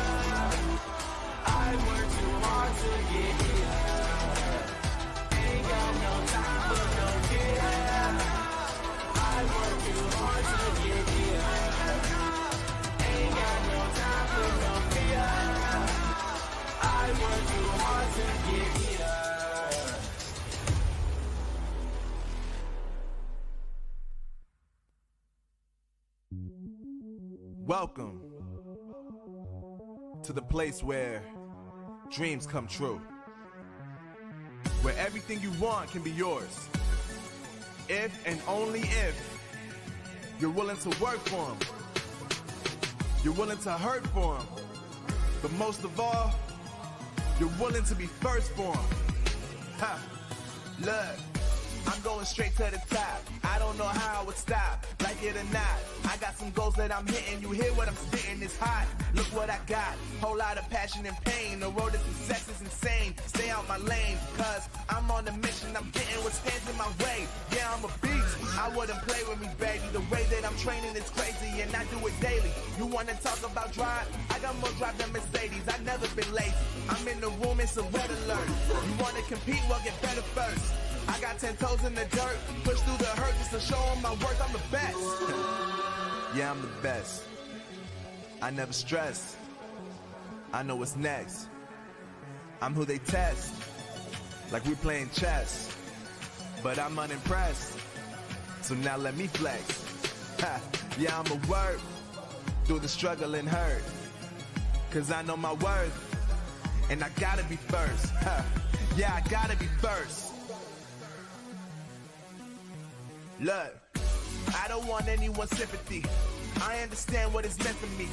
I work too hard to get here. Ain't got no time for no fear. I work too hard to get here. Ain't got no time for no fear. I work too hard to get here. Welcome to the place where dreams come true. Where everything you want can be yours. If and only if you're willing to work for them. You're willing to hurt for them. But most of all, you're willing to be first for them. Ha! Look, I'm going straight to the top. I don't know how I would stop, like it or not. I got some goals that I'm hitting. You hear what I'm spitting? It's hot. Look what I got. Whole lot of passion and pain. The road to success is insane. Stay out my lane, cause I'm on a mission. I'm getting what stands in my way. Yeah, I'm a beast. I wouldn't play with me, baby. The way that I'm training is crazy, and I do it daily. You wanna talk about drive? I got more drive than Mercedes. I've never been lazy. I'm in the room, it's a red alert. You wanna compete? Well, get better first. I got 10 toes in the dirt, push through the hurt just to show them my worth. I'm the best. Yeah, I'm the best. I never stress. I know what's next. I'm who they test, like we playing chess. But I'm unimpressed, so now let me flex. Ha. Yeah, I'm a work through the struggle and hurt, cause I know my worth, and I gotta be first. Ha. Yeah, I gotta be first. Look, I don't want anyone's sympathy. I understand what it's meant for me.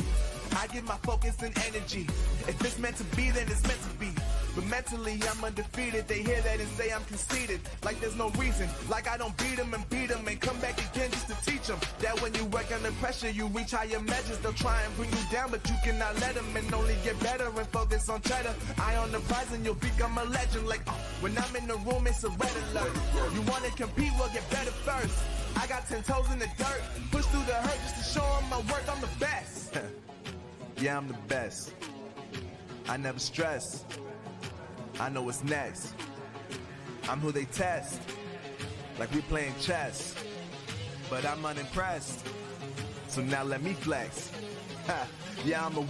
I give my focus and energy. If it's meant to be, then it's meant to be. But mentally, I'm undefeated. They hear that and say I'm conceited. Like there's no reason. Like I don't beat them and come back again just to teach them that when you work under pressure, you reach higher measures. They'll try and bring you down, but you cannot let them, and only get better and focus on cheddar. Eye on the prize and you'll become a legend. Like, when I'm in the room, it's a red alert. You wanna compete? Well, get better first. I got 10 toes in the dirt, push through the hurt just to show them my worth. I'm the best. Yeah, I'm the best. I never stress. I know what's next. I'm who they test, like we playing chess. But I'm unimpressed, so now let me flex. Ha. Yeah, I'm a